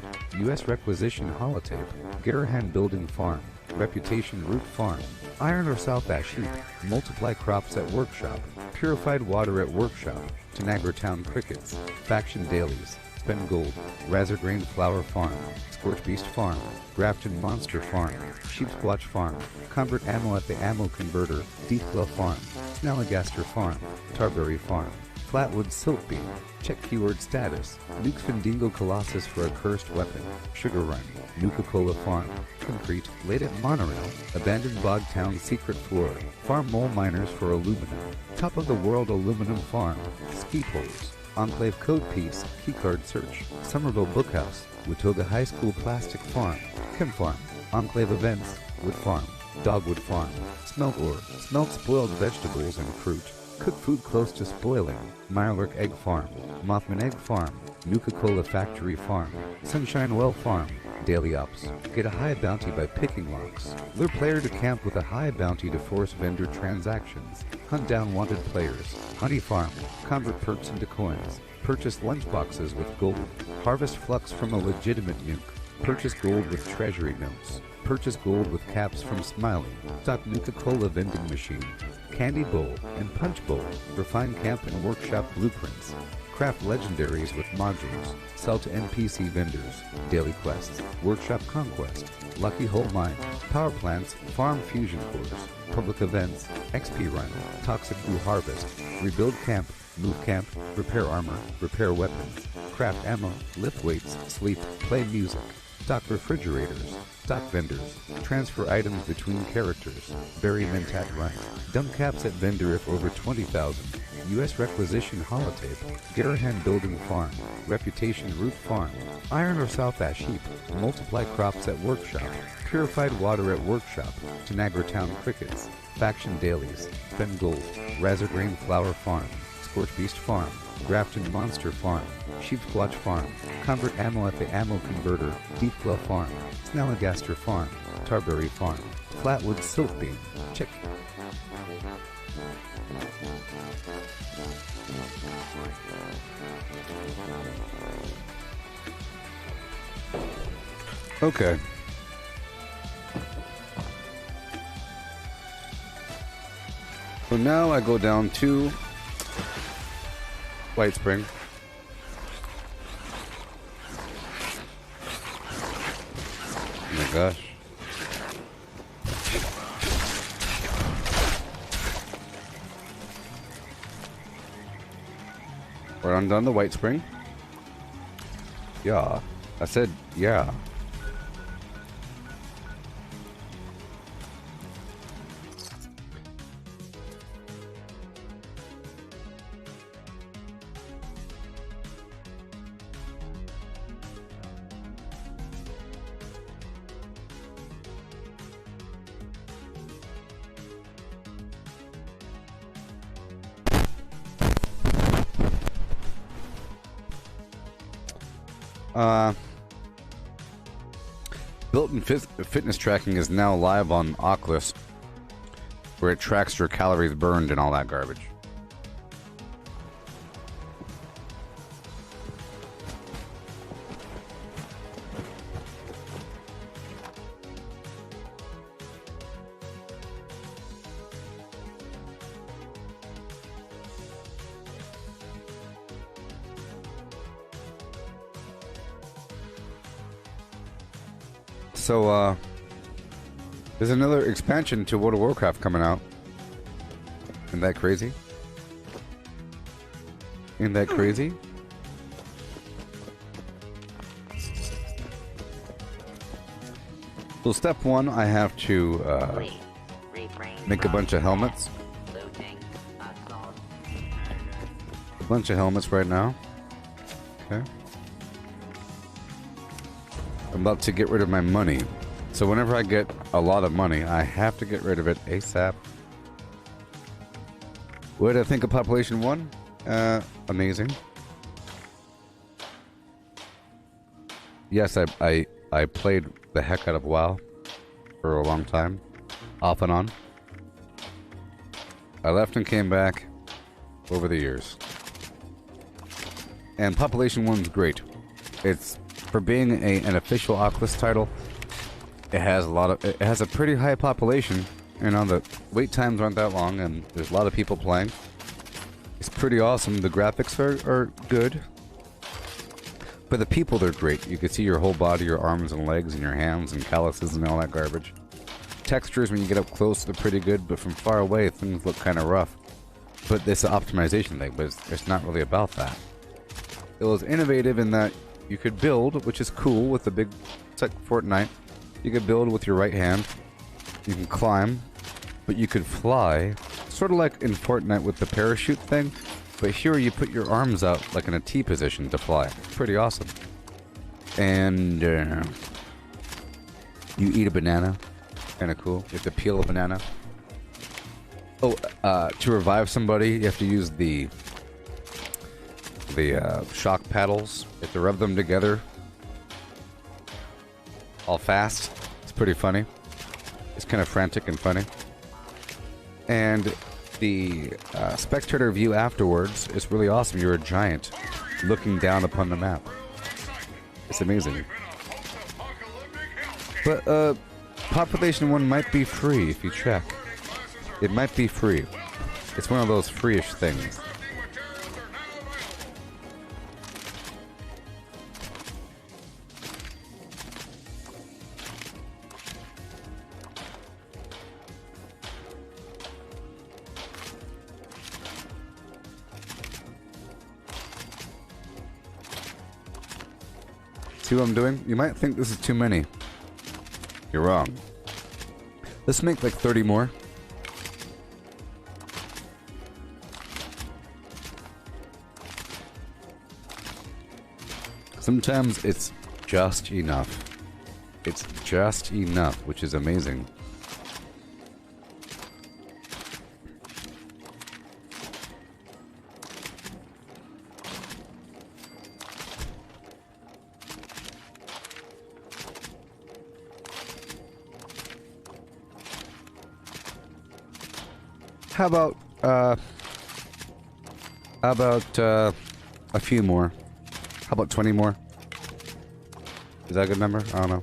U.S. requisition holotape. Garahan building farm. Reputation root farm. Iron or South Ash heap. Multiply crops at workshop. Purified water at workshop. Tanagra Town crickets. Faction dailies. Spend gold. Razorgrain flower farm. Scorch Beast farm. Grafton monster farm. Sheepsquatch farm. Convert ammo at the ammo converter. Deathclaw farm. Snalligaster farm. Tarberry farm. Flatwood silk beam. Check keyword status. Nuke Findingo Colossus for a cursed weapon. Sugar Run. Nuka-Cola Farm. Concrete. Late at Monorail. Abandoned Bogtown Secret Floor. Farm mole miners for aluminum. Top of the world aluminum farm. Ski poles. Enclave code piece. Keycard search. Somerville Bookhouse. Watoga High School Plastic Farm. Chem Farm. Enclave events. Wood Farm. Dogwood Farm. Smelt ore. Smelt spoiled vegetables and fruit. Cook food close to spoiling. Mirelurk Egg Farm. Mothman Egg Farm. Nuka-Cola Factory Farm. Sunshine Well Farm. Daily Ops. Get a high bounty by picking locks. Lure player to camp with a high bounty to force vendor transactions. Hunt down wanted players. Honey Farm. Convert perks into coins. Purchase lunchboxes with gold. Harvest flux from a legitimate nuke. Purchase gold with treasury notes. Purchase gold with caps from Smiley. Stock Nuka-Cola vending machine. Candy bowl and punch bowl. Refine camp and workshop blueprints. Craft legendaries with modules. Sell to NPC vendors. Daily quests. Workshop conquest. Lucky Hole Mine. Power plants. Farm fusion cores. Public events. XP run. Toxic Goo harvest. Rebuild camp. Move camp. Repair armor. Repair weapons. Craft ammo. Lift weights. Sleep. Play music. Stock refrigerators. Stock vendors. Transfer items between characters. Bury Mentat run. Dump caps at vendor if over 20,000. U.S. requisition holotape. Garahan building farm. Reputation root farm. Iron or South Ash heap. Multiply crops at workshop. Purified water at workshop. Tanagra town crickets. Faction dailies. Spend gold. Razorgrain flower farm. Scorch beast farm. Grafton monster farm. Sheep squatch farm. Convert ammo at the ammo converter. Deep Fluff farm. Snalligaster farm. Tarberry farm. Flatwood silk beam. Check. Okay. So now I go down to White Spring. Oh my gosh. We're on down to White Spring. Yeah. I said yeah. Built-in fitness tracking is now live on Oculus, where it tracks your calories burned and all that garbage. So, there's another expansion to World of Warcraft coming out. Isn't that crazy? Isn't that crazy? So step one, I have to make a bunch of helmets. A bunch of helmets right now. Okay. I'm about to get rid of my money. So whenever I get a lot of money, I have to get rid of it ASAP. What did I think of Population 1? Amazing. Yes, I played the heck out of WoW for a long time, off and on. I left and came back over the years. And Population 1's great. It's for being an official Oculus title. It has a pretty high population. You know, the wait times aren't that long, and there's a lot of people playing. It's pretty awesome. The graphics are good. But the people, they're great. You can see your whole body, your arms and legs and your hands and calluses and all that garbage. Textures, when you get up close, they're pretty good, but from far away, things look kind of rough. But it's an optimization thing, but it's not really about that. It was innovative in that you could build, which is cool with the big... It's like Fortnite. You could build with your right hand. You can climb, but you could fly. Sort of like in Fortnite with the parachute thing. But here you put your arms out like in a T position to fly. Pretty awesome. And you eat a banana. Kind of cool. You have to peel a banana. Oh, to revive somebody, you have to use the shock paddles. You have to rub them together all fast. It's pretty funny. It's kind of frantic and funny. And the spectator view afterwards is really awesome. You're a giant looking down upon the map. It's amazing. But Population 1 might be free if you check. It might be free. It's one of those free-ish things. See what I'm doing? You might think this is too many. You're wrong. Let's make like 30 more. Sometimes it's just enough. It's just enough, which is amazing. How about a few more? How about 20 more? Is that a good number? I don't know.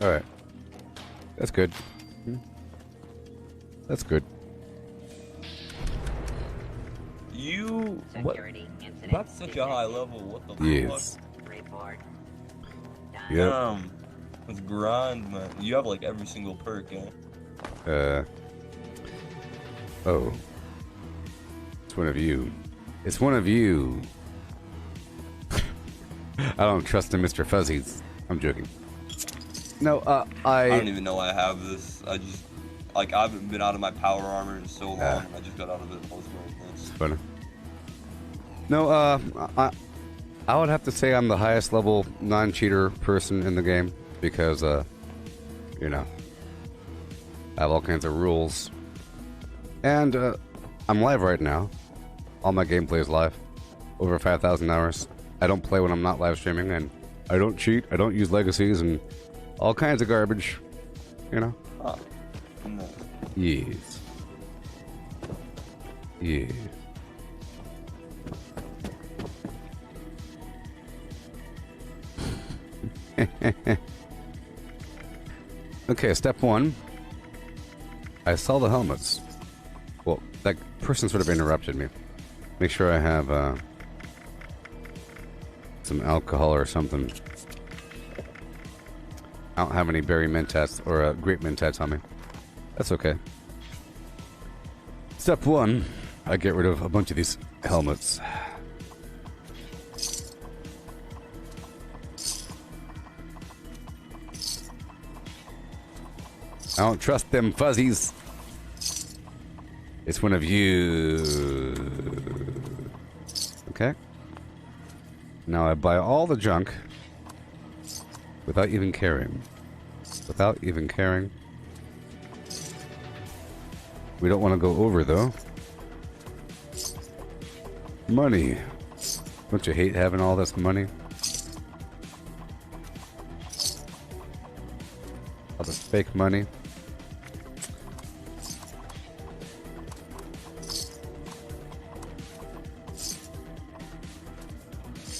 All right. That's good. That's good. You what? That's such a high level. What the yes. fuck? Yep. With grind, man. You have like every single perk, yeah. Oh. It's one of you. It's one of you. I don't trust in Mr. Fuzzies. I'm joking. No, I don't even know I have this. I just, like, I haven't been out of my power armor in so long, and I just got out of it. I was wearing this. Funny. No, I would have to say I'm the highest level non-cheater person in the game because, you know, I have all kinds of rules. And, I'm live right now. All my gameplay is live. Over 5,000 hours. I don't play when I'm not live streaming, and I don't cheat. I don't use legacies and all kinds of garbage. You know? Oh, no. Yes. Yeah. Okay, step one. I saw the helmets. Well, that person sort of interrupted me. Make sure I have some alcohol or something. I don't have any berry mentats or grape mentats on me. That's okay. Step one, I get rid of a bunch of these helmets. I don't trust them fuzzies. It's one of you. Okay. Now I buy all the junk without even caring. Without even caring. We don't want to go over though. Money. Don't you hate having all this money? All this fake money.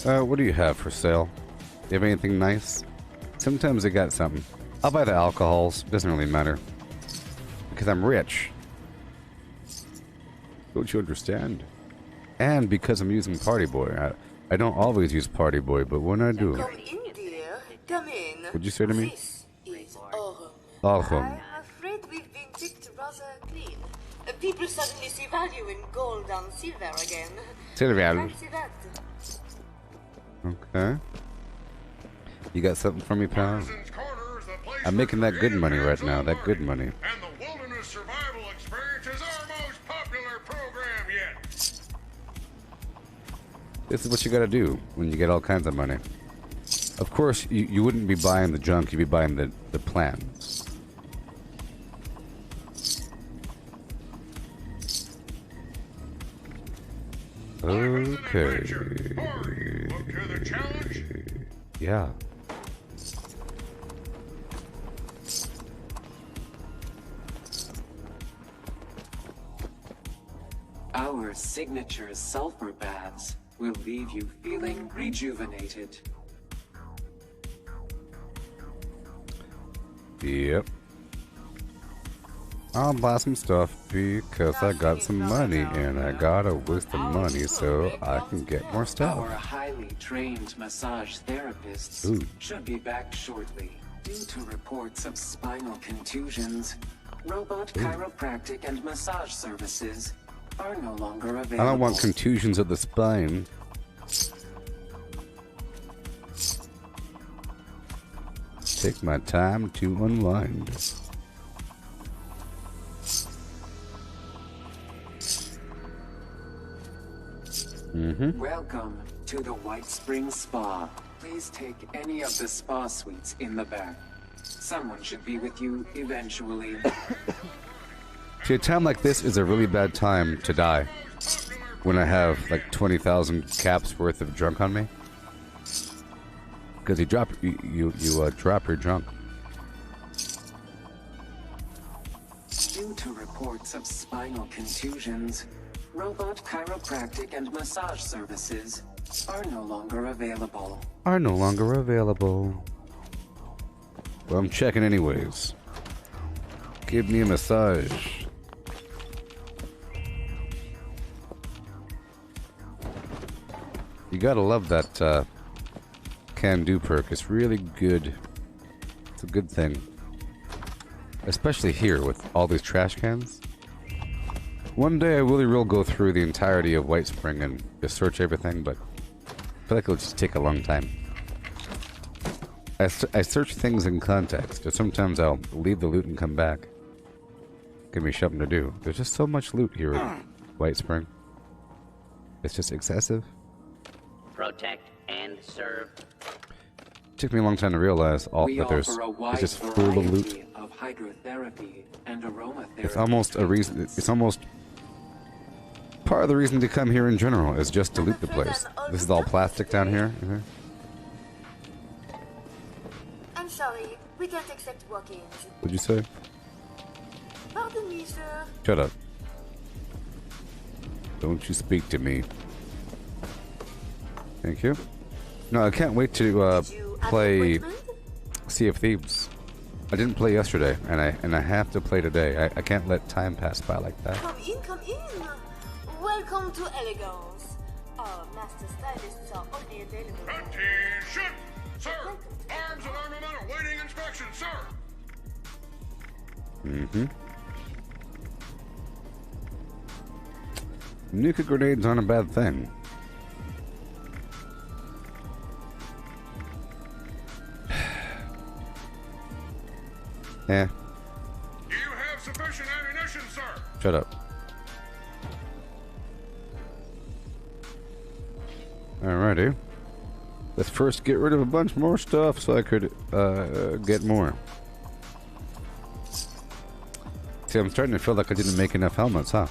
What do you have for sale? Do you have anything nice? Sometimes they got something. I'll buy the alcohols. Doesn't really matter. Because I'm rich. Don't you understand? And because I'm using Party Boy. I don't always use Party Boy, but when I do... Come in, dear. Come in. What'd you say to me? This is Orham. Orham. I'm afraid we've been picked rather clean. People suddenly see value in gold and silver again. Silver. Fancy that. Okay. You got something for me, pal? I'm making that good money right now. That good money. And the Wilderness Survival Experience is our most popular program yet. This is what you gotta do when you get all kinds of money. Of course, you wouldn't be buying the junk, you'd be buying the plans. Okay. Yeah. Our signature sulfur baths will leave you feeling rejuvenated. Yep. I'll buy some stuff because I got some money and I gotta waste the money so I can get more Our stuff. highly trained massage therapists Ooh. should be back shortly. Due to reports of spinal contusions, robot chiropractic and massage services are no longer available. I don't want contusions of the spine. Take my time to unwind. Welcome to the White Spring Spa. Please take any of the spa suites in the back. Someone should be with you eventually. See, a time like this is a really bad time to die. When I have like 20,000 caps worth of drunk on me. Because you drop your drunk. Due to reports of spinal contusions, robot chiropractic and massage services are no longer available. Are no longer available. Well, I'm checking anyways. Give me a massage. You gotta love that can-do perk. It's really good. It's a good thing. Especially here with all these trash cans. One day I really will go through the entirety of White Spring and just search everything, but I feel like it'll just take a long time. I search things in context, but sometimes I'll leave the loot and come back. Give me something to do. There's just so much loot here at White Spring. It's just excessive. Protect and serve. It took me a long time to realize that there's it's just full of loot. Of hydrotherapy and aromatherapy. It's almost a reason. It's almost part of the reason to come here in general is just to loot the place. This is all plastic down here. I'm sorry, we can't accept walk-ins. What'd you say? Pardon me, sir. Shut up. Don't you speak to me. Thank you. No, I can't wait to play Sea of Thieves. I didn't play yesterday, and I have to play today. I can't let time pass by like that. Come in, come in. Welcome to Elegance. Our master stylists are only available. Attention, sir. Arms and armament awaiting inspection, sir. Nuka grenades aren't a bad thing. Yeah. Do you have sufficient ammunition, sir? Shut up. Alrighty. Let's first get rid of a bunch more stuff so I could get more. See, I'm starting to feel like I didn't make enough helmets, huh?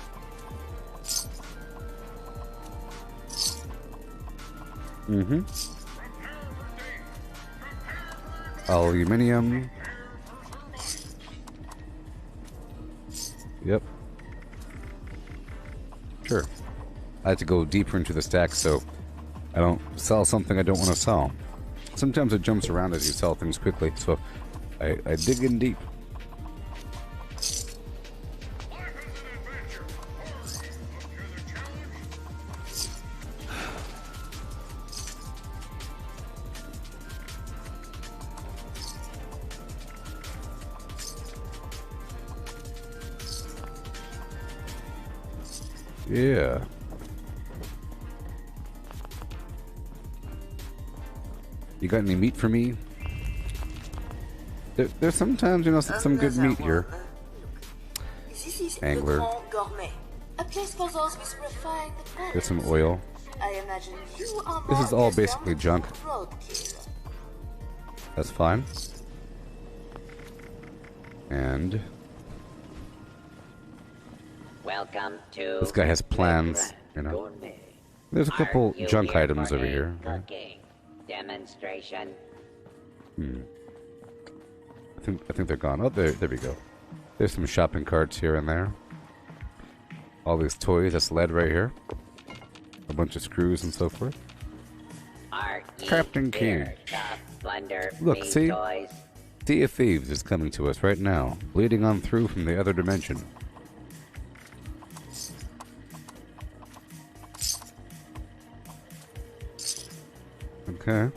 Aluminium. Yep. Sure. I have to go deeper into the stack so I don't sell something I don't want to sell. Sometimes it jumps around as you sell things quickly, so I dig in deep. Yeah. You got any meat for me? There's sometimes, you know, some good meat here. This is Angler. the Grand Gourmet, a place for those with refined There's palates. some oil. I imagine you are This more is all accustomed basically to junk. roadkill. That's fine. And Welcome to this guy has plans, you know. Gourmet. There's a couple Are you junk here items for over a here. cooking demonstration. I think they're gone. Oh, there we go. There's some shopping carts here and there. All these toys. That's lead right here. A bunch of screws and so forth. Are you Captain King. here to plunder Look, me see? toys? Sea of Thieves is coming to us right now, bleeding on through from the other dimension. Okay.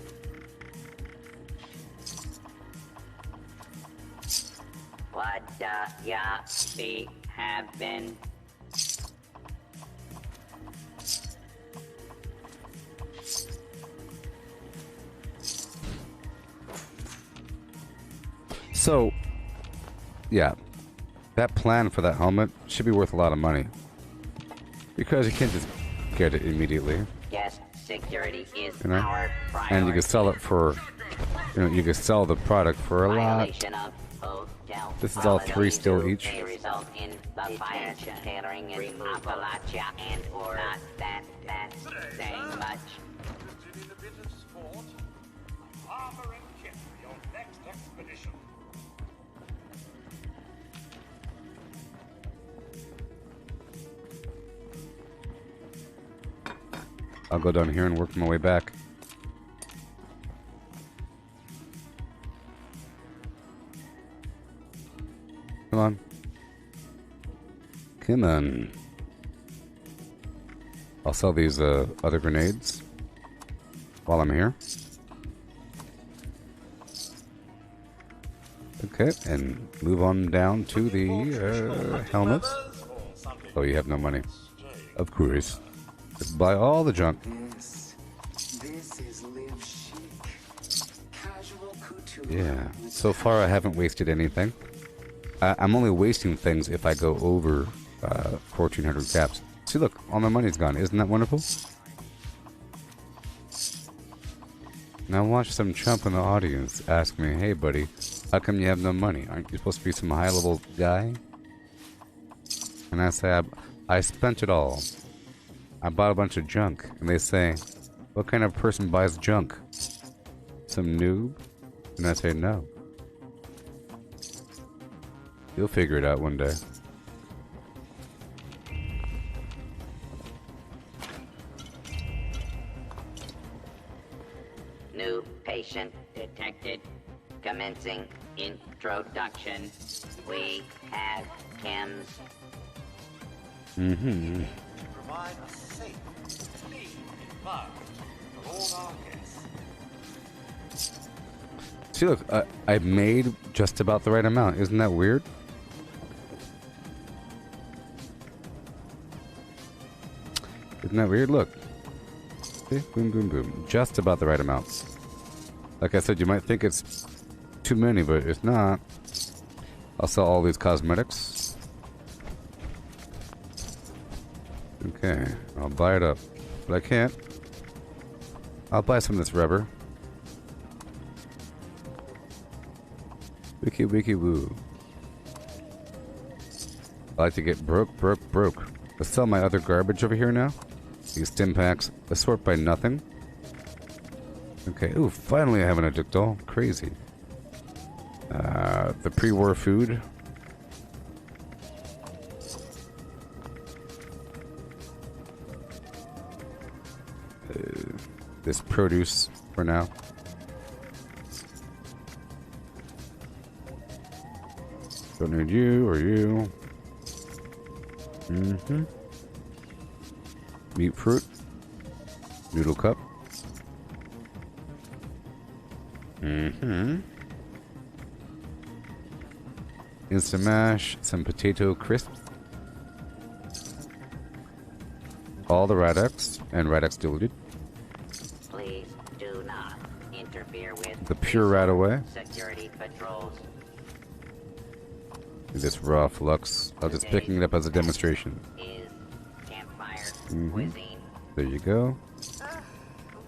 What ya be have been? So, yeah, that plan for that helmet should be worth a lot of money. Because you can't just get it immediately. Yes, security is You know? our priority. And you can sell it for, you know, you can sell the product for a lot. Violation of hotel This is all 3 still each. may result in the detention, tailoring in Appalachia and or not that saying much. Armor and kit for your next expedition. I'll go down here and work my way back. Come on. Come on. I'll sell these other grenades while I'm here. Okay, and move on down to the helmets. Oh, you have no money. Of course. Just buy all the junk. This is live chic. Casual couture. Yeah. So far, I haven't wasted anything. I'm only wasting things if I go over 1,400 caps. See, look, all my money's gone. Isn't that wonderful? Now watch some chump in the audience ask me, "Hey, buddy, how come you have no money? Aren't you supposed to be some high-level guy?" And I say, I spent it all. I bought a bunch of junk. And they say, "What kind of person buys junk? Some noob?" And I say, "No. You'll figure it out one day." New patient detected. Commencing introduction. We have chems. Mm-hmm. Provide a safe, clean environment for all our guests. See, look, I made just about the right amount. Isn't that weird? Isn't that weird? Look. See? Boom, boom, boom. Just about the right amount. Like I said, you might think it's too many, but it's not. I'll sell all these cosmetics. Okay, I'll buy it up. But I can't. I'll buy some of this rubber. Wiki wiki woo. I like to get broke. Let's sell my other garbage over here now. These stim packs. Let's sort by nothing. Okay, ooh, finally I have an addictol. Crazy. The pre-war food. This produce for now. Don't need you or you. Mm-hmm. Meat fruit. Noodle cup. Mm-hmm. Instant mash. Some potato crisps. All the Radex and Radex diluted. Please do not interfere with The pure rat away. security patrols. This raw flux. I'm just picking it up as a demonstration. Is campfire Mm-hmm. cuisine. There you go.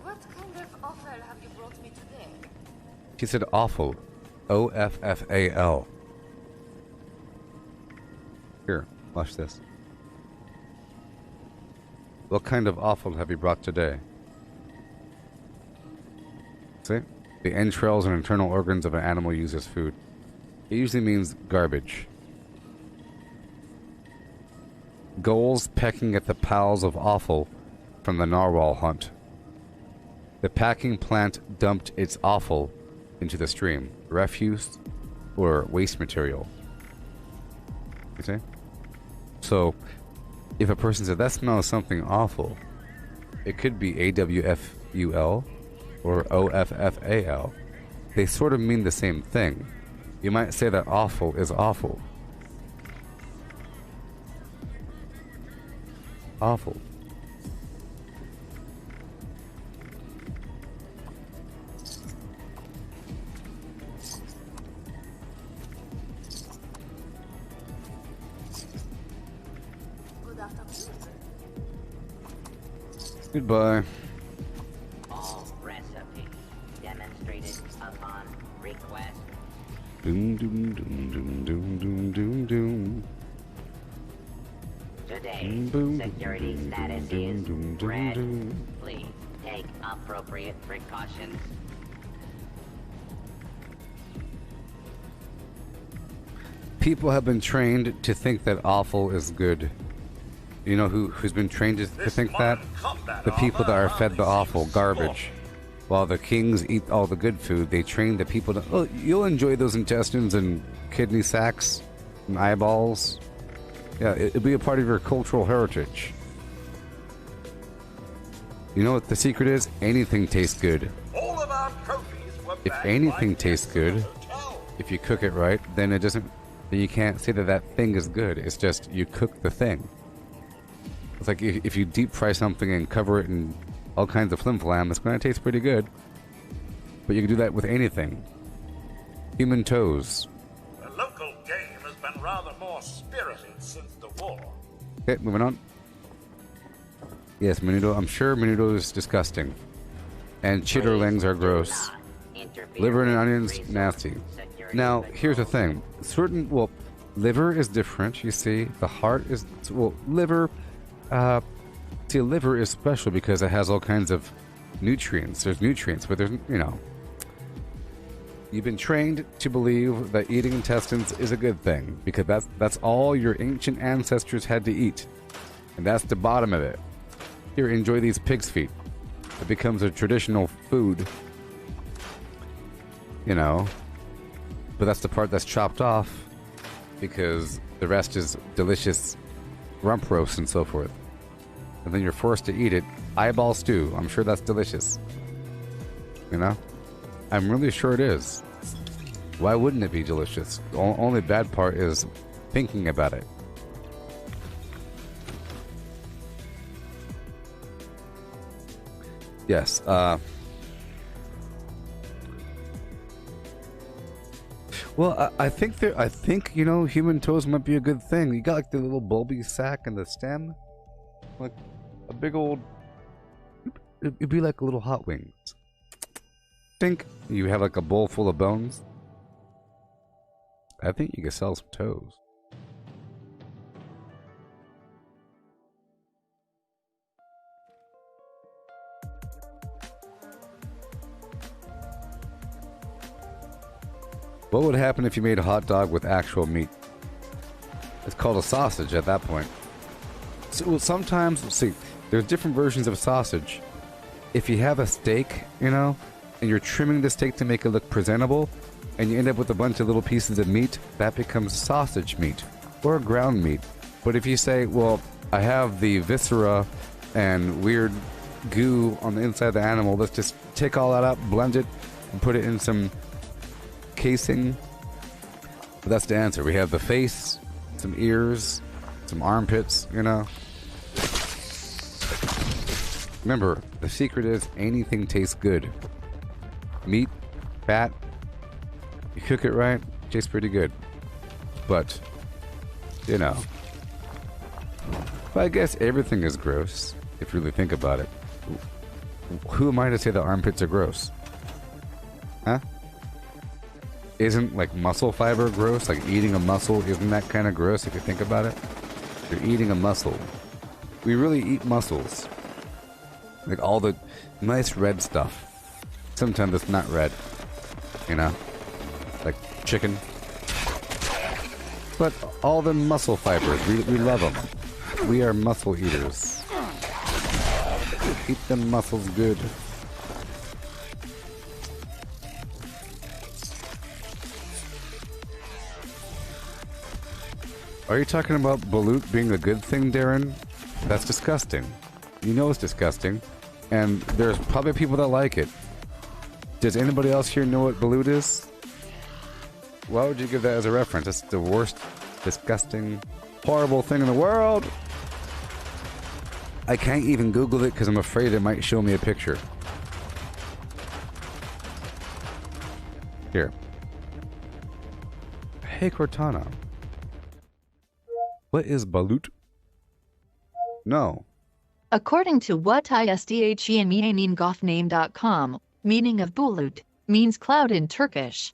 What kind of offal have you brought me today? She said awful. O-F-F-A-L. Here, watch this. What kind of offal have you brought today? See? The entrails and internal organs of an animal used as food. It usually means garbage. Goals pecking at the piles of offal from the narwhal hunt. The packing plant dumped its offal into the stream. refuse, or waste material. You see? So, if a person said, that smells something awful, it could be AWFUL or OFFAL. They sort of mean the same thing. You might say that awful is awful. Awful. Goodbye. All recipes demonstrated upon request. Doom doom doom doom doom doom doom doom. Today, security status is red. Please take appropriate precautions. People have been trained to think that awful is good. You know who's been trained to think that? The people that are fed the awful garbage. While the kings eat all the good food, they train the people to, oh, you'll enjoy those intestines and kidney sacs and eyeballs. Yeah, it'll be a part of your cultural heritage. You know what the secret is? Anything tastes good. If anything tastes good, if you cook it right, then it doesn't. Then you can't say that that thing is good. It's just you cook the thing. It's like if you deep fry something and cover it in all kinds of flim flam, it's going to taste pretty good. But you can do that with anything. Human toes. The local game has been rather more spirited since the war. Okay, moving on. Yes, menudo. I'm sure menudo is disgusting. And chitterlings are gross. Liver and onions, nasty. Now, here's the thing. Well, liver is different, you see. The heart is, well, liver, see, liver is special because it has all kinds of nutrients. There's nutrients, but there's, you know. You've been trained to believe that eating intestines is a good thing because that's all your ancient ancestors had to eat. And that's the bottom of it. Here, enjoy these pig's feet. It becomes a traditional food. You know. But that's the part that's chopped off because the rest is delicious rump roast and so forth. And then you're forced to eat it. Eyeball stew. I'm sure that's delicious. You know? I'm really sure it is. Why wouldn't it be delicious? The only bad part is thinking about it. Yes, well, I think, you know, human toes might be a good thing. You got like the little bulby sac and the stem. Like a big old... It'd be like little hot wings. Think you have like a bowl full of bones. I think you could sell some toes. What would happen if you made a hot dog with actual meat? It's called a sausage at that point. So, well, sometimes, see, there's different versions of sausage. If you have a steak, you know, and you're trimming the steak to make it look presentable, and you end up with a bunch of little pieces of meat, that becomes sausage meat, or ground meat. But if you say, well, I have the viscera and weird goo on the inside of the animal, let's just take all that out, blend it, and put it in some casing. But that's the answer. We have the face, some ears, some armpits, you know. Remember, the secret is anything tastes good. Meat, fat, you cook it right, tastes pretty good. But, you know, I guess everything is gross, if you really think about it. Who am I to say that armpits are gross? Huh? Isn't like muscle fiber gross? Like eating a muscle, isn't that kind of gross if you think about it? You're eating a muscle. We really eat muscles. Like all the nice red stuff. Sometimes it's not red. You know? Like chicken. But all the muscle fibers, we love them. We are muscle eaters. Eat them muscles good. Are you talking about balut being a good thing, Darren? That's disgusting. You know it's disgusting. And there's probably people that like it. Does anybody else here know what balut is? Why would you give that as a reference? It's the worst, disgusting, horrible thing in the world. I can't even Google it because I'm afraid it might show me a picture. Here. Hey Cortana. What is balut? No. According to what isdhnmeaningofname.com, meaning of bulut means cloud in Turkish.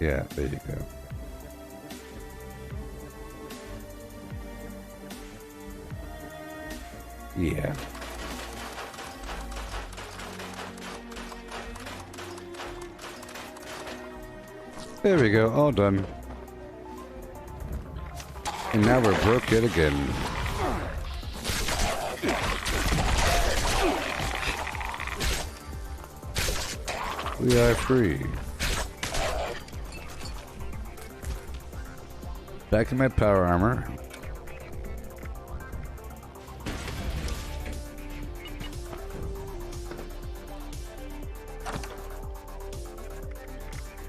Yeah, there you go. Yeah. There we go, all done. And now we're broke yet again. We are free. Back in my power armor.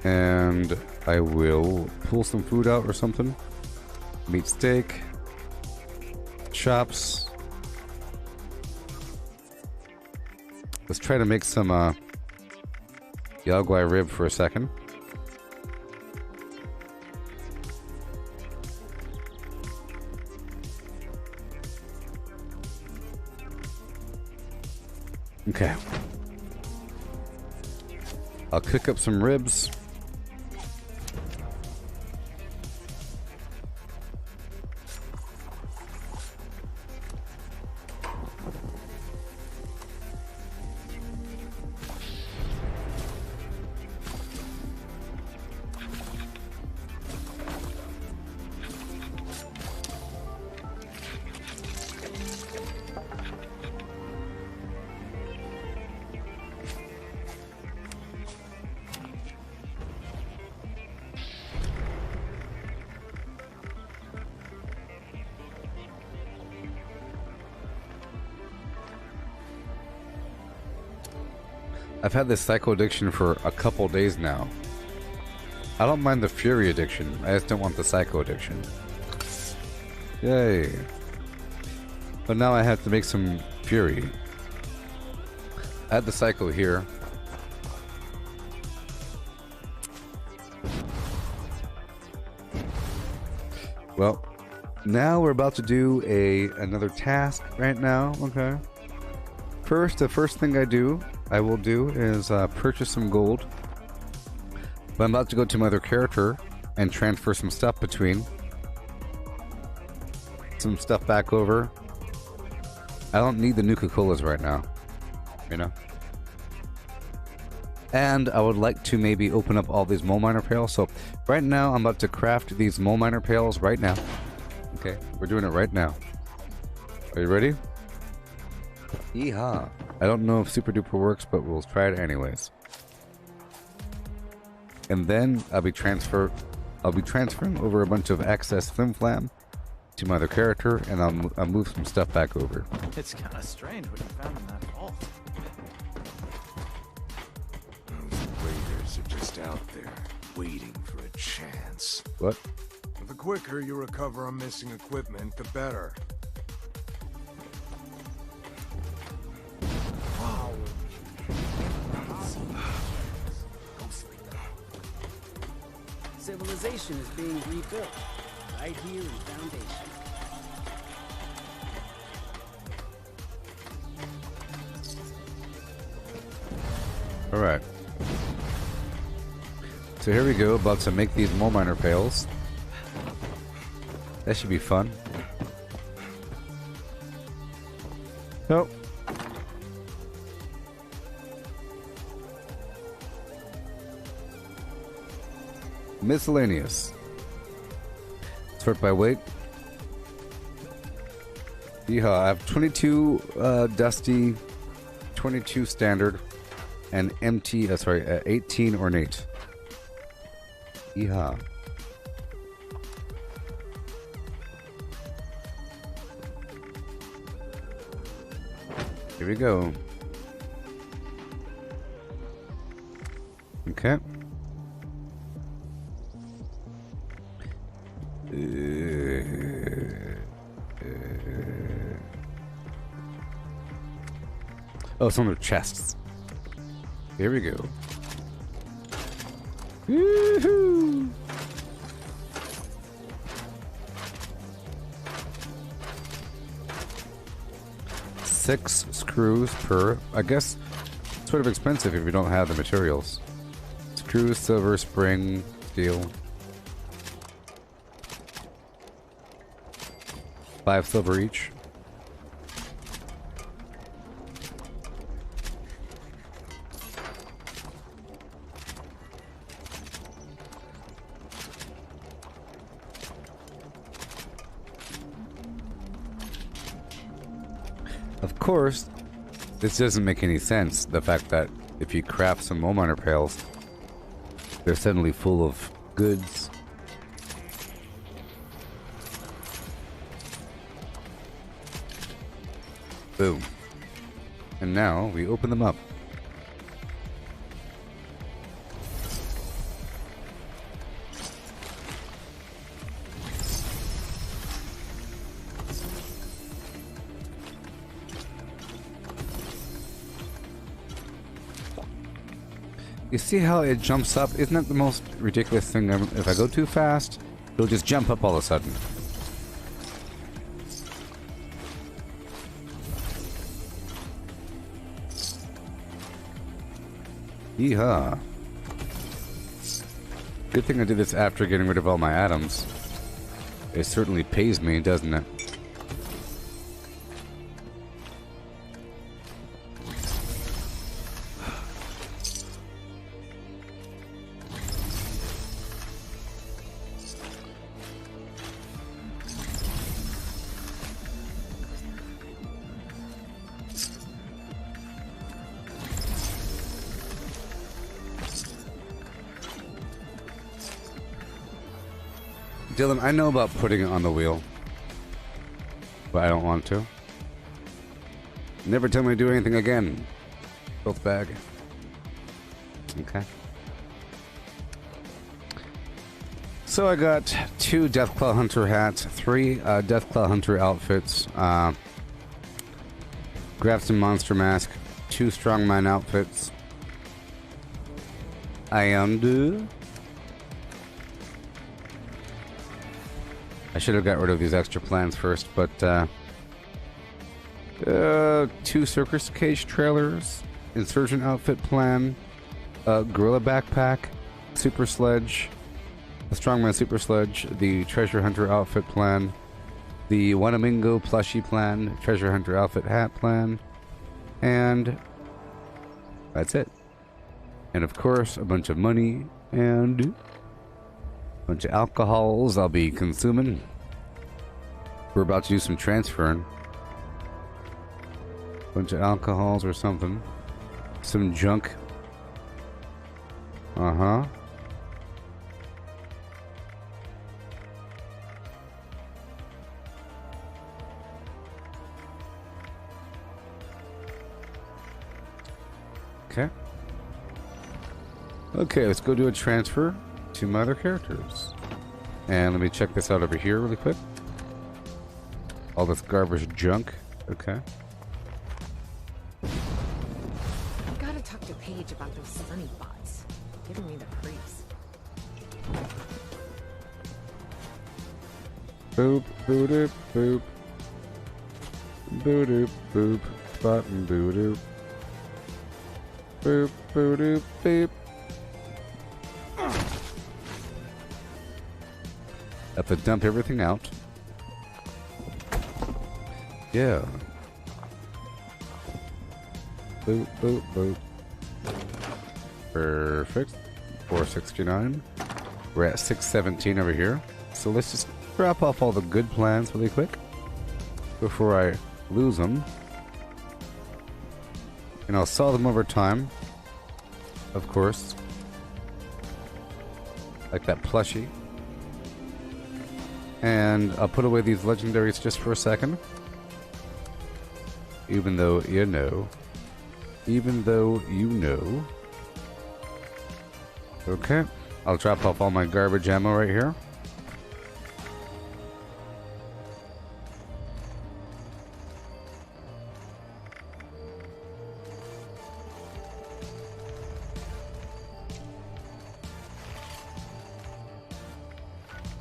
And I will pull some food out or something. Meat steak. Chops. Let's try to make some Yagwai rib for a second. Okay. I'll cook up some ribs. I've had this psycho addiction for a couple days now. I don't mind the fury addiction, I just don't want the psycho addiction. Yay. But now I have to make some fury. I had the psycho here. Well, now we're about to do another task right now, okay? First, the first thing I will do is purchase some gold. But I'm about to go to my other character and transfer some stuff between. Some stuff back over. I don't need the Nuka-Colas right now, you know? And I would like to maybe open up all these mole miner pails. So right now I'm about to craft these mole miner pails right now. Okay, we're doing it right now. Are you ready? Yeehaw. I don't know if Super Duper works, but we'll try it anyways. And then I'll be transferring over a bunch of excess flim flam to my other character, and I'll move some stuff back over. It's kind of strange what you found in that vault. Those raiders are just out there, waiting for a chance. What? The quicker you recover on missing equipment, the better. Civilization is being rebuilt, right here in Foundation. Alright. So here we go, about to make these mole miner pails. That should be fun. Nope. Miscellaneous. Sort by weight. Yeehaw, I have 22 dusty, 22 standard, and empty, 18 ornate. Yeehaw. Here we go. Okay. Oh, some of their chests. Here we go. Woohoo! Six screws per. I guess it's sort of expensive if you don't have the materials. Screws, silver, spring, steel. 5 silver each. Of course, this doesn't make any sense. The fact that if you craft some more miner pails, they're suddenly full of goods. Boom. And now we open them up. You see how it jumps up? Isn't that the most ridiculous thing ever? If I go too fast, it'll just jump up all of a sudden. Yeehaw. Good thing I did this after getting rid of all my atoms. It certainly pays me, doesn't it? Dylan, I know about putting it on the wheel, but I don't want to. Never tell me to do anything again. Filth bag. Okay. So I got 2 Deathclaw Hunter hats, 3 Deathclaw Hunter outfits, Grafton Monster Mask, 2 Strongman outfits, and I should have got rid of these extra plans first, but 2 Circus Cage trailers, Insurgent outfit plan, Gorilla backpack, Super Sledge, the Strongman Super Sledge, the Treasure Hunter outfit plan, the Wanamingo plushie plan, Treasure Hunter outfit hat plan, and that's it. And of course, a bunch of money and bunch of alcohols I'll be consuming. We're about to do some transferring. Bunch of alcohols or something. Some junk. Uh-huh. Okay. Okay, let's go do a transfer to my other characters. And let me check this out over here really quick. All this garbage junk. Okay. Gotta talk to Paige about those sunny bots. Giving me the creeps. Boop, boop, doop, boop. Boop, doop, boop. Button, boop, doop. Boop, boop, doop, beep. Have to dump everything out. Yeah. Boop, boop, boop. Perfect. 469. We're at 617 over here. So let's just drop off all the good plans really quick before I lose them. And I'll sell them over time, of course. like that plushie. And I'll put away these legendaries just for a second. Even though you know. Okay. I'll drop off all my garbage ammo right here.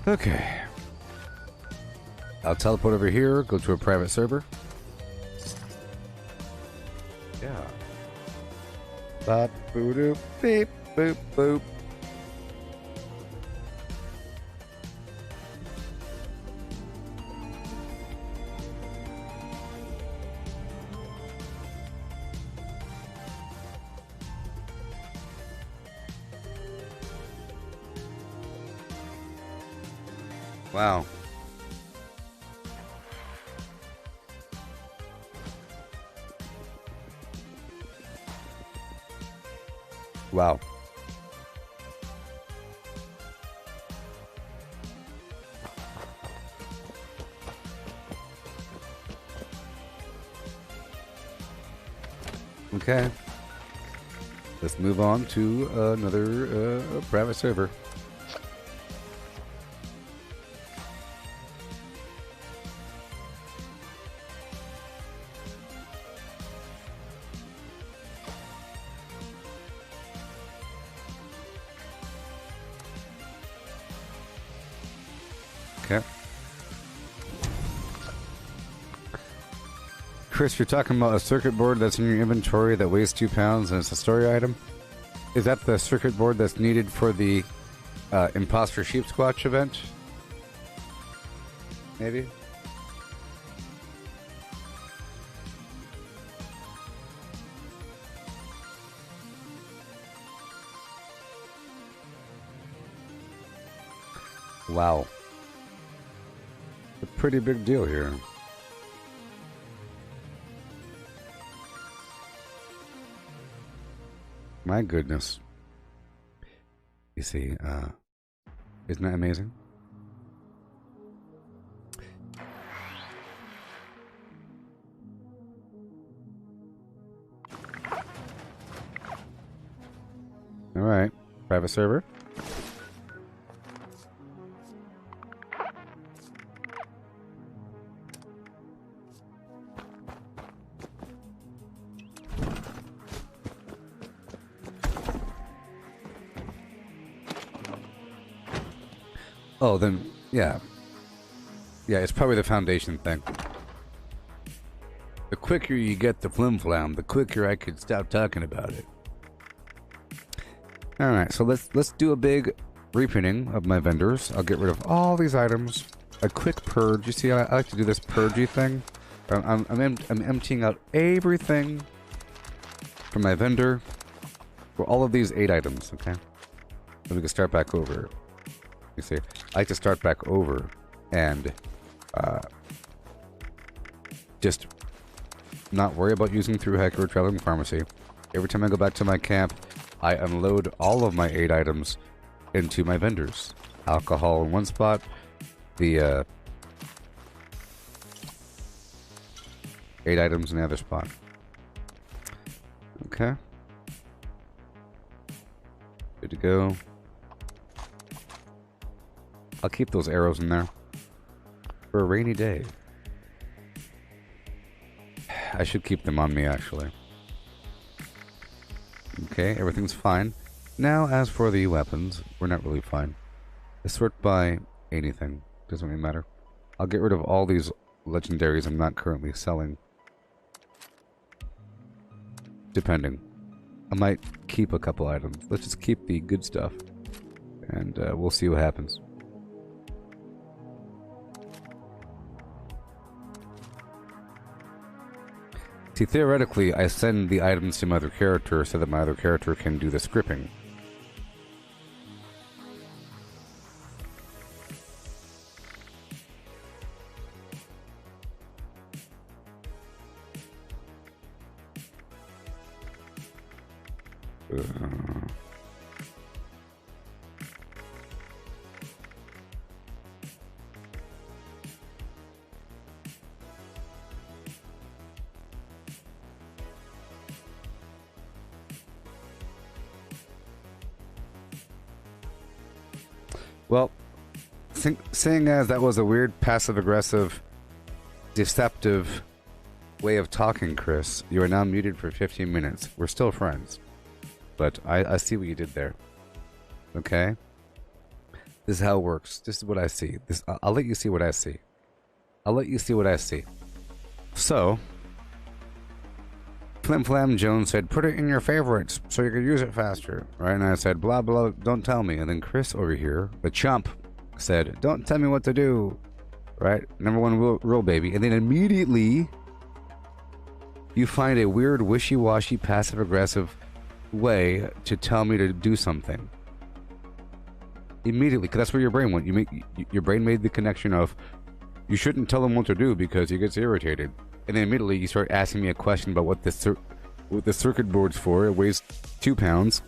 Okay. I'll teleport over here, go to a private server. Yeah. Bop, boo doop, beep, boop, boop. Wow. Wow. Okay. Let's move on to another private server. Okay. Chris, you're talking about a circuit board that's in your inventory that weighs 2 pounds and it's a story item? Is that the circuit board that's needed for the Imposter Sheep Squatch event? Maybe? Wow. A pretty big deal here. My goodness. You see, isn't that amazing? All right, private server. Oh, then, yeah. Yeah, it's probably the foundation thing. The quicker you get the flim-flam, the quicker I could stop talking about it. Alright, so let's do a big reprinting of my vendors. I'll get rid of all these items. A quick purge. You see, I like to do this purgy thing. I'm emptying out everything from my vendor for all of these 8 items, okay? So we can start back over. You see, I like to start back over and just not worry about using through hacker or traveling pharmacy. Every time I go back to my camp, I unload all of my 8 items into my vendors. Alcohol in one spot, the 8 items in the other spot. Okay. Good to go. I'll keep those arrows in there for a rainy day. I should keep them on me, actually. Okay, everything's fine. Now, as for the weapons, we're not really fine. I sort by anything. Doesn't really matter. I'll get rid of all these legendaries I'm not currently selling. Depending. I might keep a couple items. Let's just keep the good stuff. And we'll see what happens. See, theoretically, I send the items to my other character so that my other character can do the scripting. Well, seeing as that was a weird passive-aggressive, deceptive way of talking, Chris, you are now muted for 15 minutes. We're still friends. But I see what you did there. Okay? This is how it works. This is what I see. I'll let you see what I see. I'll let you see what I see. So, Flim Flam Jones said, put it in your favorites so you can use it faster. Right? And I said, blah, blah, don't tell me. And then Chris over here, the chump, said, don't tell me what to do. Right? Number one rule, baby. And then immediately, you find a weird, wishy-washy, passive-aggressive way to tell me to do something. Immediately, because that's where your brain went. Your brain made the connection of, you shouldn't tell him what to do because he gets irritated. And then immediately you start asking me a question about what the circuit board's for. It weighs 2 pounds.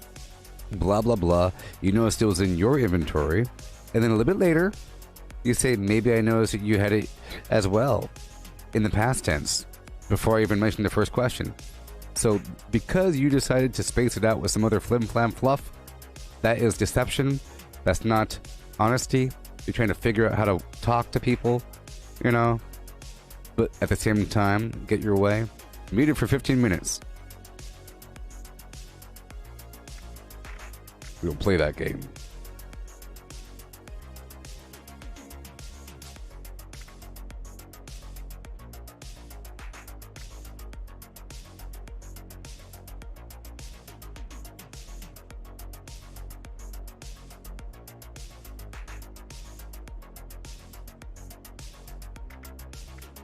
Blah, blah, blah. You noticed it was in your inventory. And then a little bit later, you say, maybe I noticed that you had it as well in the past tense before I even mentioned the first question. So because you decided to space it out with some other flim-flam fluff, that is deception. That's not honesty. You're trying to figure out how to talk to people, you know, but at the same time, get your way. Muted for 15 minutes. We'll play that game.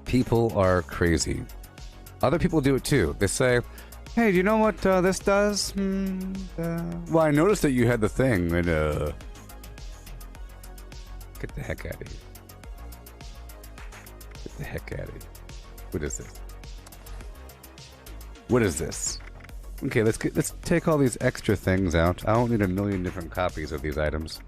People are crazy. Other people do it too. They say, hey, do you know what this does? Well, I noticed that you had the thing, and get the heck out of here. Get the heck out of here. What is this? What is this? Okay, let's take all these extra things out. I don't need a million different copies of these items.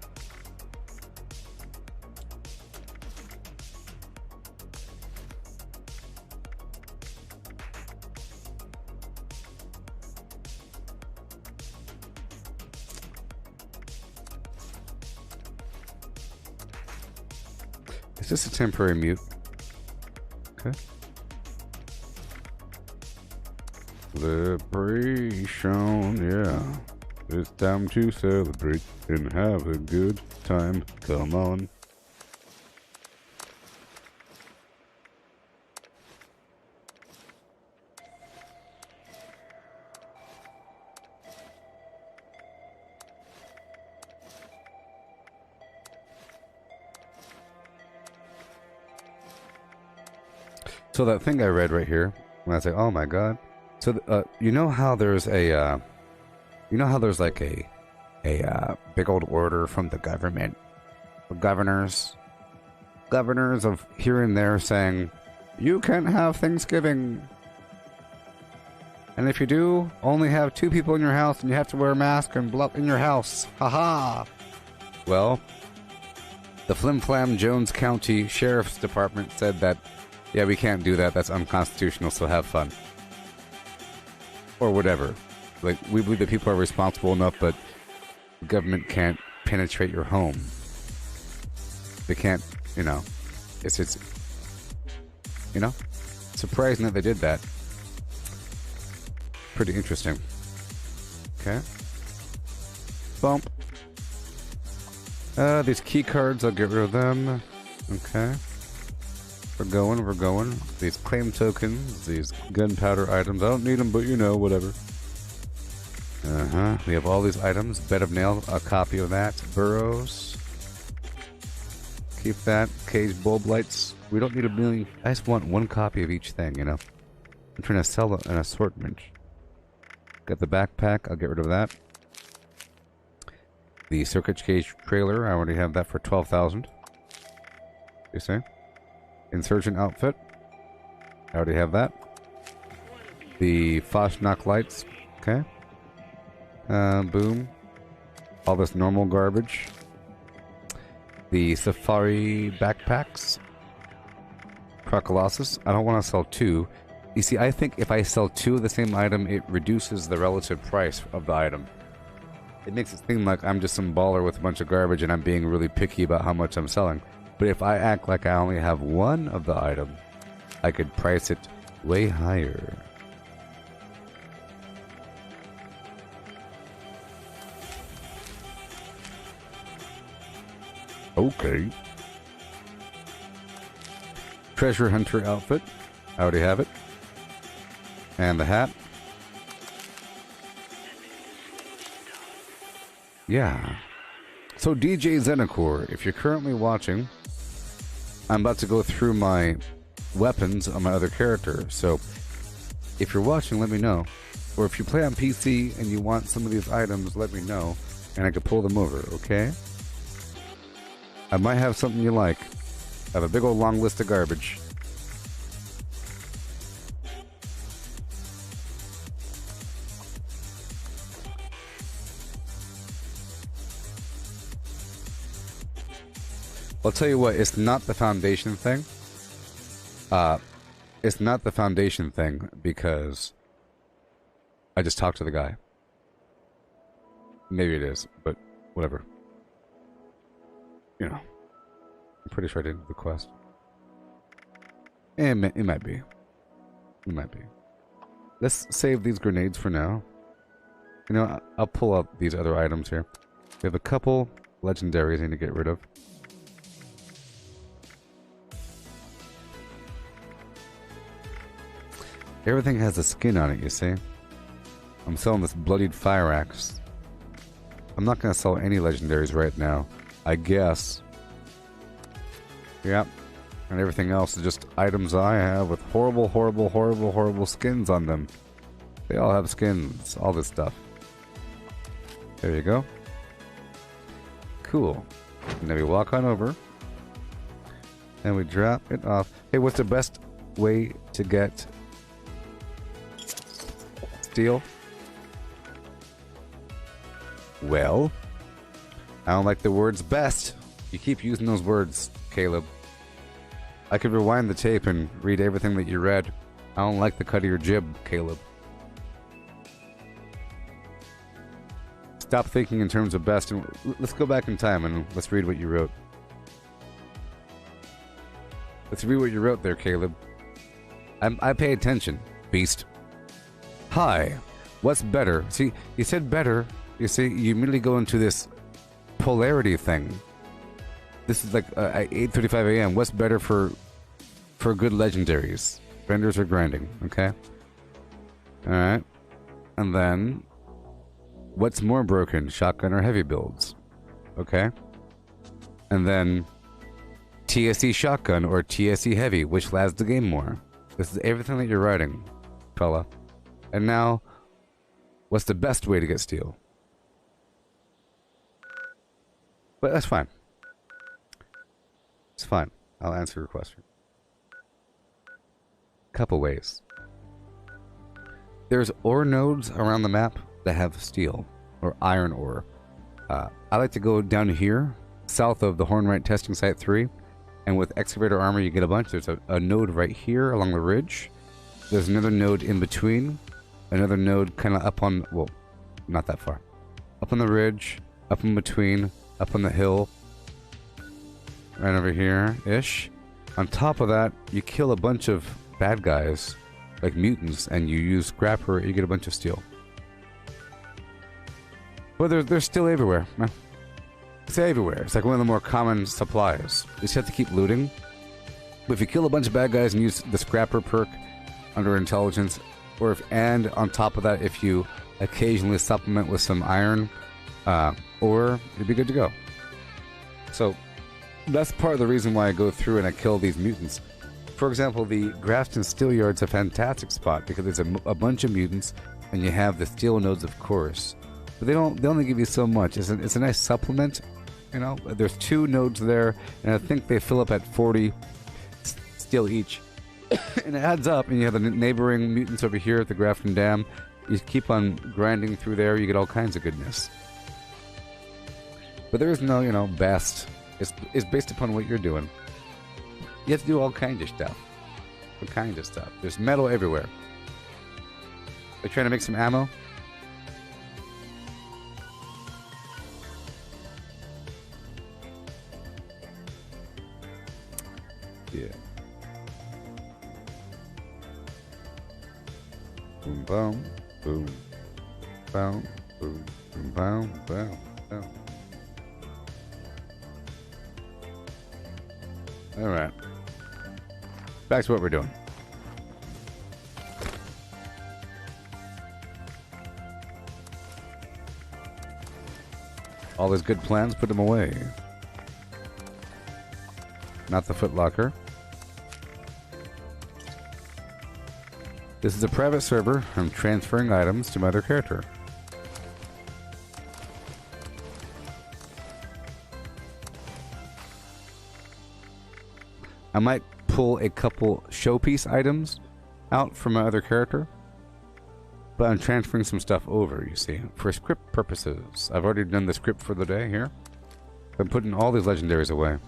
Is this a temporary mute? Okay. Celebration, yeah. It's time to celebrate and have a good time. Come on. So that thing I read right here, when I say, "Oh my God," so you know how there's a, like a big old order from the government, governors of here and there saying, you can't have Thanksgiving, and if you do, only have 2 people in your house, and you have to wear a mask and bluff in your house. Haha. Well, the Flim Flam Jones County Sheriff's Department said that. Yeah, we can't do that. That's unconstitutional, so have fun. Or whatever. Like, we believe that people are responsible enough, but the government can't penetrate your home. They can't, you know. It's you know? Surprising that they did that. Pretty interesting. Okay. Bump. These key cards, I'll get rid of them. Okay. We're going. These claim tokens, these gunpowder items. I don't need them, but you know, whatever. We have all these items. Bed of nail, a copy of that. Burrows. Keep that. Cage bulb lights. We don't need a million. I just want 1 copy of each thing, you know. I'm trying to sell an assortment. Got the backpack. I'll get rid of that. The circuit cage trailer. I already have that for 12,000. You see? Insurgent outfit. I already have that. The Foshnock lights. Okay. Boom. All this normal garbage. The Safari backpacks. Procolosus. I don't want to sell 2. You see, I think if I sell 2 of the same item, it reduces the relative price of the item. it makes it seem like I'm just some baller with a bunch of garbage and I'm being really picky about how much I'm selling. But if I act like I only have one of the item, I could price it way higher. Okay. Treasure hunter outfit. I already have it. And the hat. Yeah. So DJ Zenacor, if you're currently watching, I'm about to go through my weapons on my other character. So if you're watching, let me know. Or if you play on PC and you want some of these items, let me know. And I can pull them over, okay? I might have something you like. I have a big old long list of garbage. I'll tell you what, it's not the foundation thing. It's not the foundation thing because I just talked to the guy. Maybe it is, but whatever. You know, I'm pretty sure I did the quest. It might be. It might be. Let's save these grenades for now. You know, I'll pull out these other items here. We have a couple legendaries I need to get rid of. Everything has a skin on it, you see? I'm selling this bloodied fire axe. I'm not going to sell any legendaries right now. I guess. Yep. And everything else is just items I have with horrible, horrible, horrible, horrible skins on them. They all have skins. All this stuff. There you go. Cool. And then we walk on over. And we drop it off. Hey, what's the best way to get steel? Well, I don't like the words best. You keep using those words, Caleb. I could rewind the tape and read everything that you read. I don't like the cut of your jib, Caleb. Stop thinking in terms of best and let's go back in time and let's read what you wrote. Let's read what you wrote there, Caleb. I pay attention, beast. Hi, what's better? See, you said better. You see, you immediately go into this polarity thing. This is like at 8:35 a.m. What's better for good legendaries? Vendors or grinding, okay? Alright. And then, what's more broken? Shotgun or heavy builds? Okay? And then, TSE shotgun or TSE heavy, which lasts the game more? This is everything that you're writing, fella. And now, what's the best way to get steel? But that's fine. It's fine. I'll answer your question. Couple ways. There's ore nodes around the map that have steel or iron ore. I like to go down here, south of the Hornwright Testing Site 3, and with excavator armor you get a bunch. There's a node right here along the ridge. There's another node in between. Another node kind of up on, well, not that far. Up on the ridge, up in between, up on the hill. Right over here-ish. On top of that, you kill a bunch of bad guys, like mutants, and you use scrapper, you get a bunch of steel. Well, they're still everywhere. It's everywhere. It's like one of the more common supplies. You just have to keep looting. But if you kill a bunch of bad guys and use the scrapper perk under intelligence, or and on top of that, if you occasionally supplement with some iron, or you'd be good to go. So that's part of the reason why I go through and I kill these mutants. For example, the Grafton Steel Yard's a fantastic spot because there's a bunch of mutants, and you have the steel nodes, of course. But they only give you so much. It's a nice supplement, you know. There's 2 nodes there, and I think they fill up at 40 steel each. And it adds up, and you have the neighboring mutants over here at the Grafton Dam. You keep on grinding through there, you get all kinds of goodness. But there is no, you know, best. It's based upon what you're doing. You have to do all kinds of stuff. All kinds of stuff. There's metal everywhere. Are you trying to make some ammo? Boom, boom, boom, boom, boom, boom, boom, boom, boom. All right. Back to what we're doing. All those good plans, put them away. Not the footlocker. This is a private server. I'm transferring items to my other character. I might pull a couple showpiece items out from my other character, but I'm transferring some stuff over, you see, for script purposes. I've already done the script for the day here. I'm putting all these legendaries away.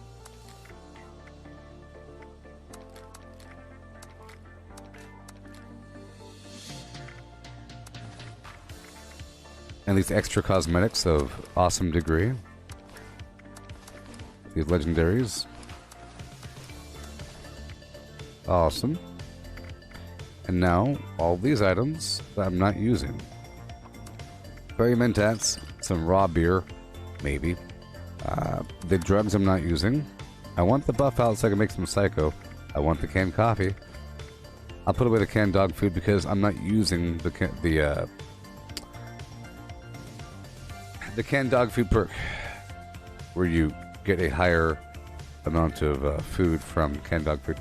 And these extra cosmetics of awesome degree. These legendaries. Awesome. And now, all these items that I'm not using. Berry mentats, some raw beer, maybe. The drugs I'm not using. I want the buff out so I can make some psycho. I want the canned coffee. I'll put away the canned dog food because I'm not using the canned dog food perk, where you get a higher amount of food from canned dog food.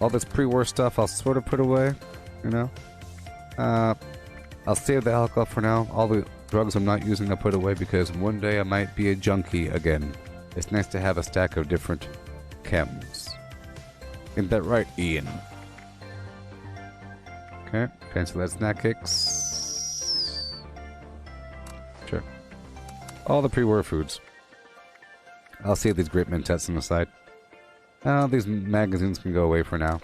All this pre-war stuff I'll sort of put away, you know. I'll save the alcohol for now. All the drugs I'm not using I'll put away because one day I might be a junkie again. It's nice to have a stack of different chems. Isn't that right, Ian? Okay, cancel that snack kicks. Sure. All the pre-war foods. I'll save these grape mentats on the side. These magazines can go away for now.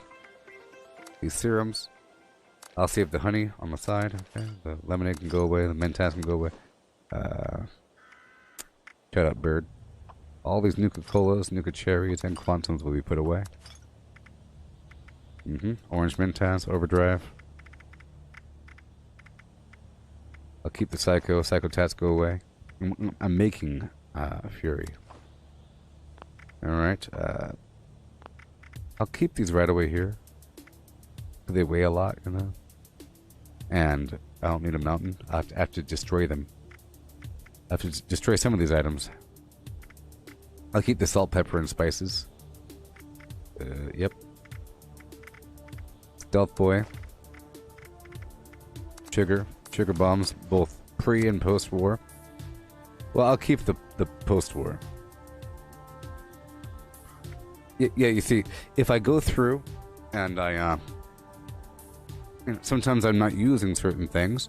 These serums. I'll save the honey on the side. Okay. The lemonade can go away. The mentats can go away. Shut up, bird. All these Nuka-Colas, Nuka-Cherries, and Quantums will be put away. Orange mentats, overdrive. I'll keep the Psycho. Psychotats go away. I'm making Fury. Alright. I'll keep these right away here. They weigh a lot, you know. And I don't need a mountain. I have to destroy them. I have to destroy some of these items. I'll keep the salt, pepper, and spices. Yep. Stealth Boy. Sugar. Sugar bombs, both pre- and post-war. Well, I'll keep the post-war. Yeah, you see, if I go through and I, sometimes I'm not using certain things,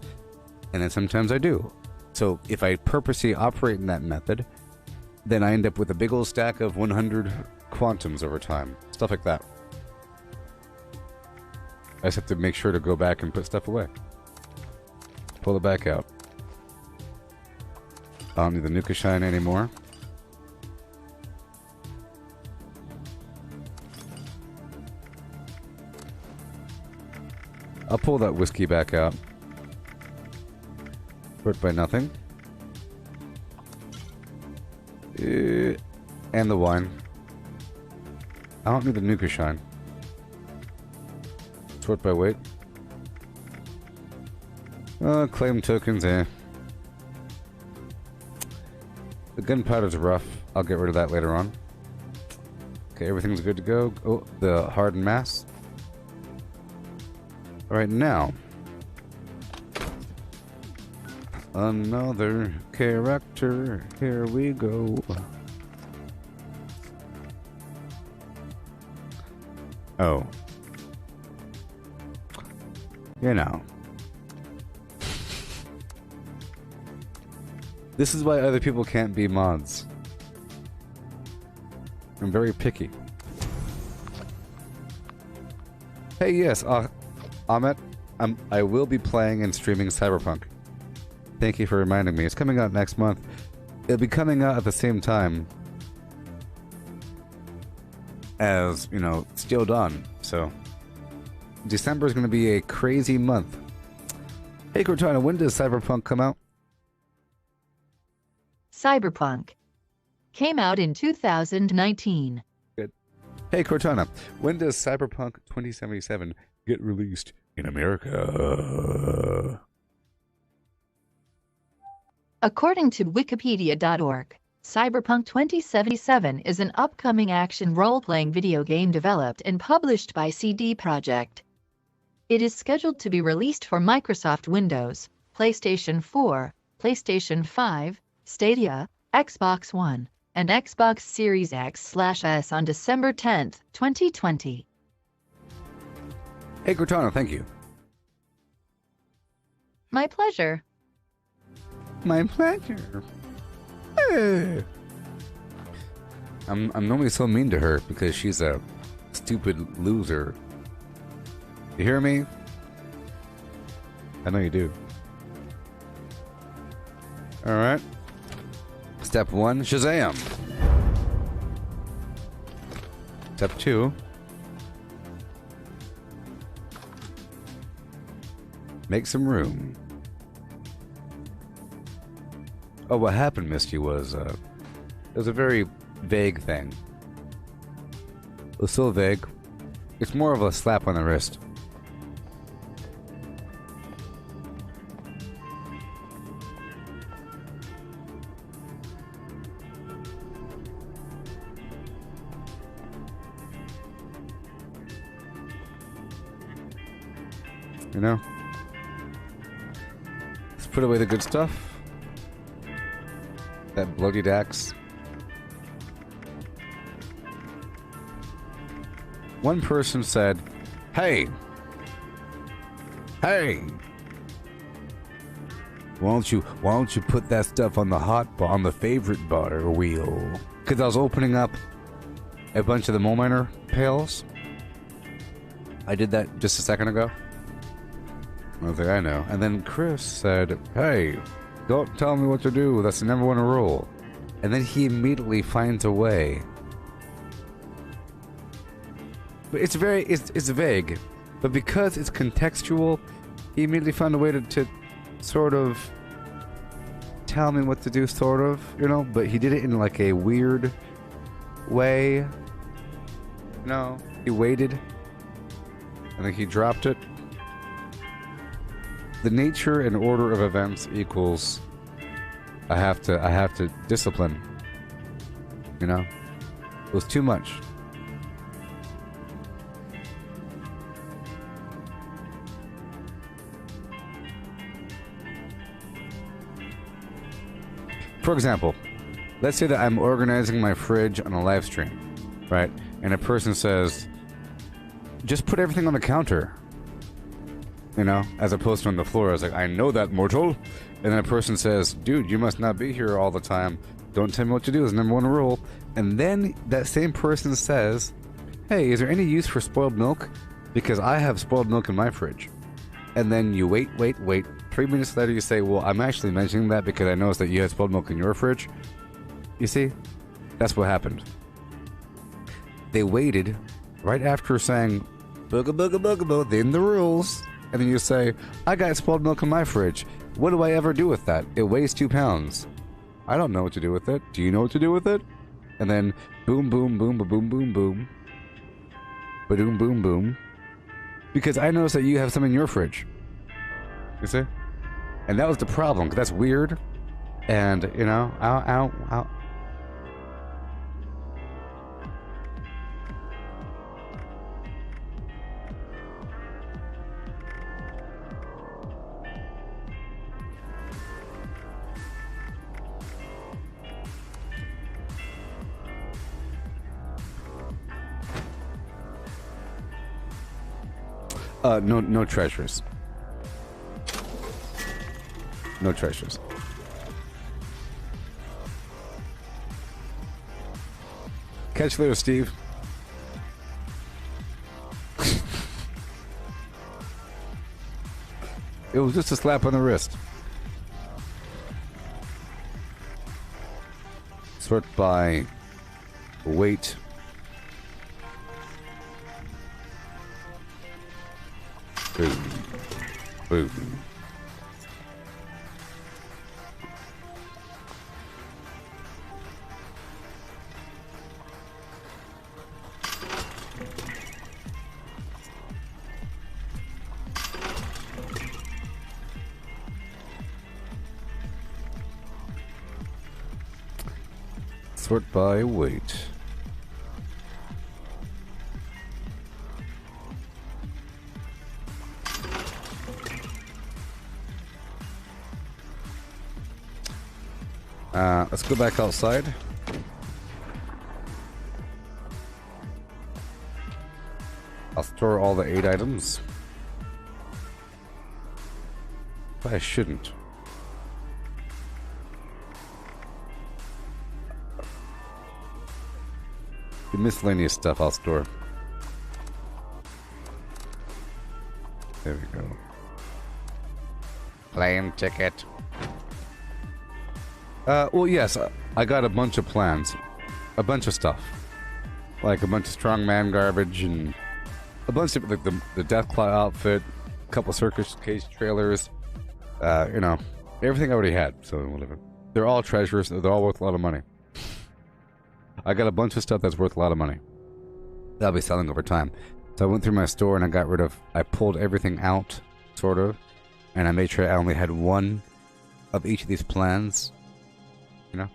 and then sometimes I do. So if I purposely operate in that method, then I end up with a big old stack of 100 quantums over time. Stuff like that. I just have to make sure to go back and put stuff away. Pull it back out. I don't need the Nuka Shine anymore. I'll pull that whiskey back out. Hurt by nothing. And the wine. I don't need the Nuka Shine. Sort by weight. Claim tokens, The gunpowder's rough. I'll get rid of that later on. Okay, everything's good to go. Oh, the hardened mass. Alright, now. Another character. Here we go. Oh. You know. This is why other people can't be mods. I'm very picky. Hey, yes, Ahmet, I will be playing and streaming Cyberpunk. Thank you for reminding me. It's coming out next month. It'll be coming out at the same time as, you know, Steel Dawn. So, December is going to be a crazy month. Hey, Cortana, when does Cyberpunk come out? Cyberpunk came out in 2019. Good. Hey, Cortana, when does Cyberpunk 2077 get released in America? According to Wikipedia.org, Cyberpunk 2077 is an upcoming action role-playing video game developed and published by CD Projekt. It is scheduled to be released for Microsoft Windows, PlayStation 4, PlayStation 5, Stadia, Xbox One, and Xbox Series X/S on December 10th, 2020. Hey, Cortana, thank you. My pleasure. My pleasure. Hey. I'm normally so mean to her because she's a stupid loser. You hear me? I know you do. Alright. Step 1, Shazam. Step 2. Make some room. Oh, what happened, Misty, was it was a very vague thing. It was so vague. It's more of a slap on the wrist. You know? Let's put away the good stuff. That bloody Dax. One person said, "Hey, hey, why don't you put that stuff on the hot bar, on the favorite bar wheel?" Because I was opening up a bunch of the Mole Miner pails. I did that just a second ago. I was like, I know. And then Chris said, "Hey, don't tell me what to do. That's the #1 rule." And then he immediately finds a way. But it's vague. But because it's contextual, he immediately found a way to sort of tell me what to do, sort of, you know? But he did it in like a weird way. No, he waited. And then he dropped it. The nature and order of events equals I have to discipline. You know? It was too much. For example, let's say that I'm organizing my fridge on a live stream, right? And a person says, "Just put everything on the counter." You know, as opposed to on the floor. I was like, "I know that, mortal." And then a person says, "Dude, you must not be here all the time. Don't tell me what to do. It's #1 rule." And then that same person says, "Hey, is there any use for spoiled milk? Because I have spoiled milk in my fridge." And then you wait. 3 minutes later you say, "Well, I'm actually mentioning that because I noticed that you had spoiled milk in your fridge." You see? That's what happened. They waited right after saying, "Booga booga booga booga, in the rules." And then you say, "I got spoiled milk in my fridge. What do I ever do with that? It weighs 2 pounds. I don't know what to do with it. Do you know what to do with it?" And then boom, boom, boom, boom, boom, boom. Ba-doom, boom, boom. Because I noticed that you have some in your fridge. You see? And that was the problem, because that's weird. And, you know, ow. No treasures. No treasures. Catch you later, Steve. It was just a slap on the wrist. Sort by weight. Boom. Boom. Sort by weight. Let's go back outside. I'll store all the 8 items. But I shouldn't. The miscellaneous stuff I'll store. There we go. Plane ticket. Well, yes, I got a bunch of plans. A bunch of stuff. Like a bunch of strongman garbage and a bunch of, like, the Deathclaw outfit, a couple circus case trailers, you know, everything I already had, so whatever. They're all treasures, they're all worth a lot of money. I got a bunch of stuff that's worth a lot of money. That'll be selling over time. So I went through my store and I pulled everything out, sort of, and I made sure I only had one of each of these plans. You know?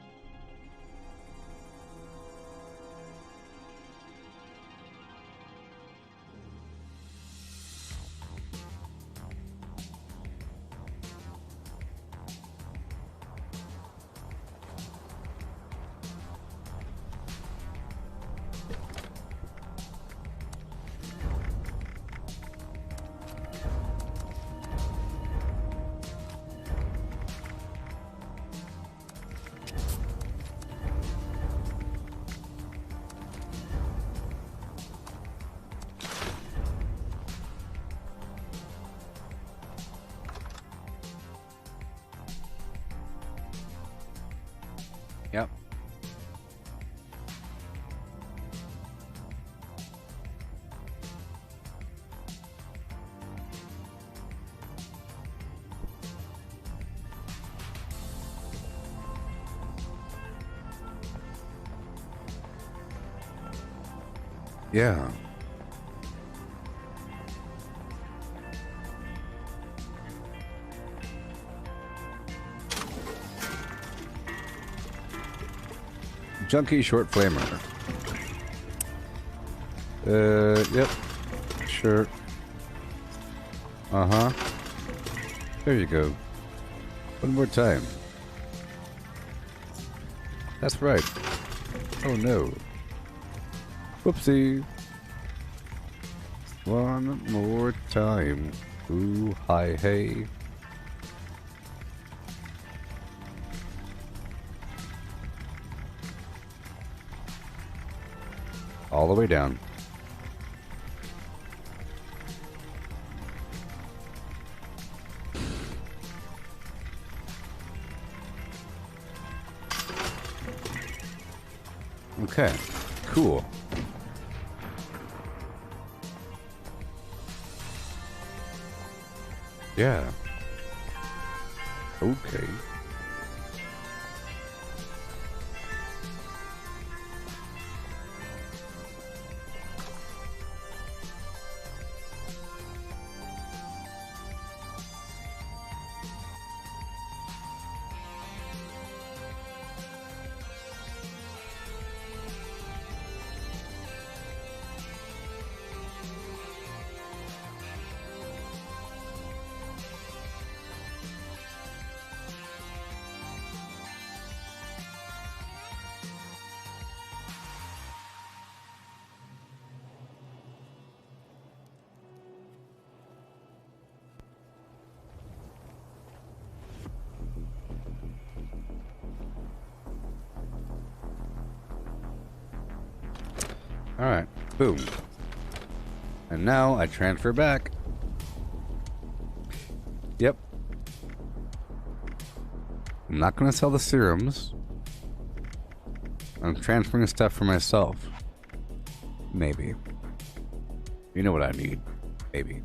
Yep. Yeah. Junkie short flamer. Yep. Sure. Uh-huh. There you go. One more time. That's right. Oh no. Whoopsie. One more time. Ooh, hi, hey. All the way down. Okay, cool. Yeah. Okay. Alright, boom. And now I transfer back. Yep. I'm not going to sell the serums. I'm transferring stuff for myself. Maybe. You know what I need. Maybe.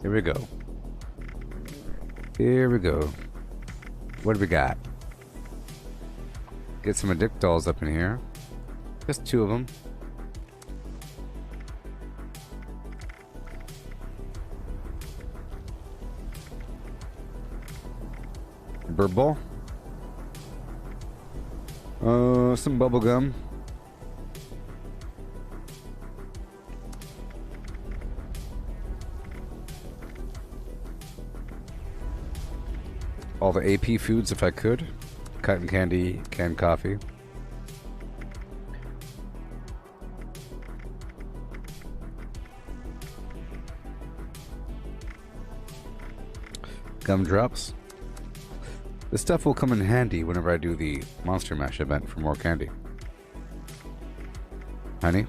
Here we go. Here we go. What do we got? Get some addict dolls up in here. Just 2 of them. Bird ball. Some bubble gum. All the AP foods if I could. Cotton candy, canned coffee. Gumdrops. This stuff will come in handy whenever I do the Monster Mash event for more candy. Honey.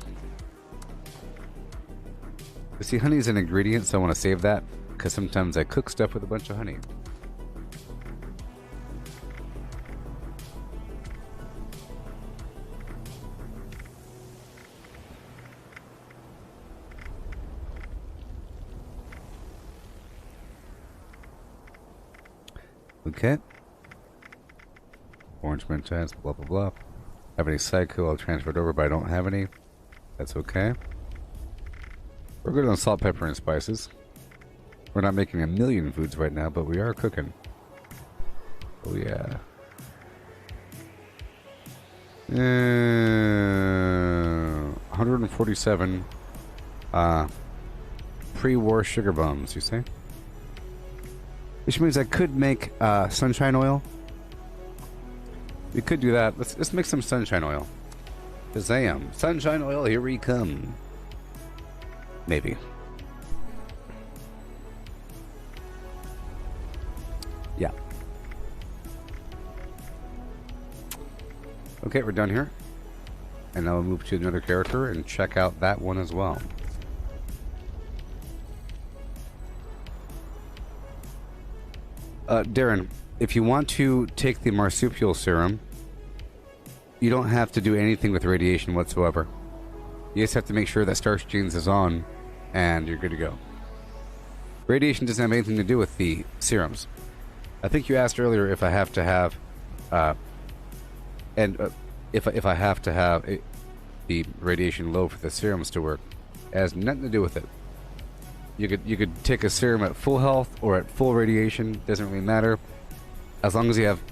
You see, honey is an ingredient, so I want to save that, because sometimes I cook stuff with a bunch of honey. Okay. Orange Mentas, blah blah blah. Have any Psycho? I'll transfer it over, but I don't have any. That's okay. We're good on salt, pepper, and spices. We're not making a million foods right now, but we are cooking. Oh yeah. 147 pre-war sugar bombs, you say? Which means I could make sunshine oil. We could do that. Let's make some sunshine oil. Shazam. Sunshine oil, here we come. Maybe. Yeah. Okay, we're done here. And now we'll move to another character and check out that one as well. Darren, if you want to take the marsupial serum, you don't have to do anything with radiation whatsoever. You just have to make sure that Starch Genes is on, and you're good to go. Radiation doesn't have anything to do with the serums. I think you asked earlier if I have to have, if I have to have the radiation low for the serums to work. It has nothing to do with it. You could take a serum at full health or at full radiation. Doesn't really matter. As long as you have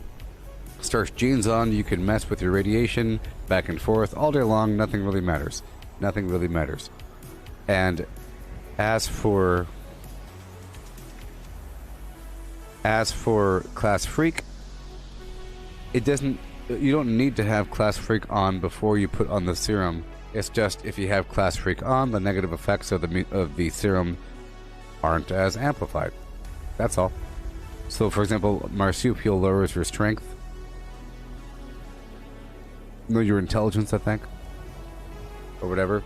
Starch Genes on, you can mess with your radiation back and forth all day long. Nothing really matters. Nothing really matters. And as for Class Freak, it doesn't. You don't need to have Class Freak on before you put on the serum. It's just if you have Class Freak on, the negative effects of the serum aren't as amplified. That's all. So, for example, marsupial lowers your strength. No, your intelligence, I think. Or whatever.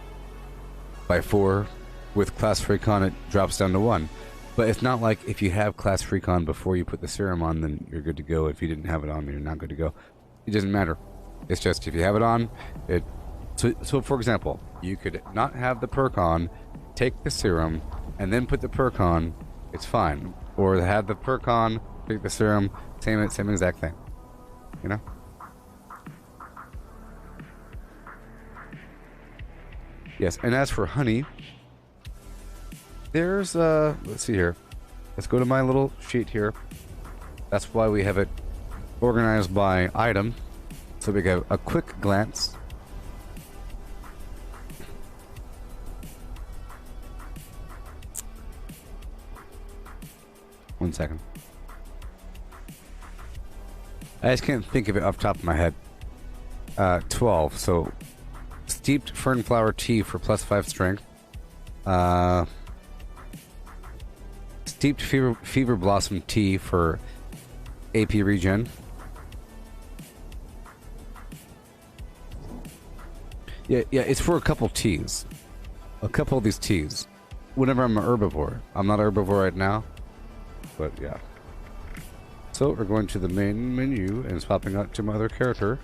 By 4. With Class Freak on, it drops down to 1. But it's not like if you have Class Freak on before you put the serum on, then you're good to go. If you didn't have it on, then you're not good to go. It doesn't matter. It's just if you have it on, it... So for example, you could not have the perk on, take the serum, and then put the perk on, it's fine. Or have the perk on, take the serum, same exact thing. You know? Yes, and as for honey, there's, let's see here. Let's go to my little sheet here. That's why we have it organized by item. So we get a quick glance. One second. I just can't think of it off the top of my head. 12. So, steeped fernflower tea for +5 strength. Steeped fever blossom tea for AP regen. Yeah, it's for a couple teas. A couple of these teas. Whenever I'm an herbivore. I'm not an herbivore right now. But yeah. So we're going to the main menu and swapping out to my other character.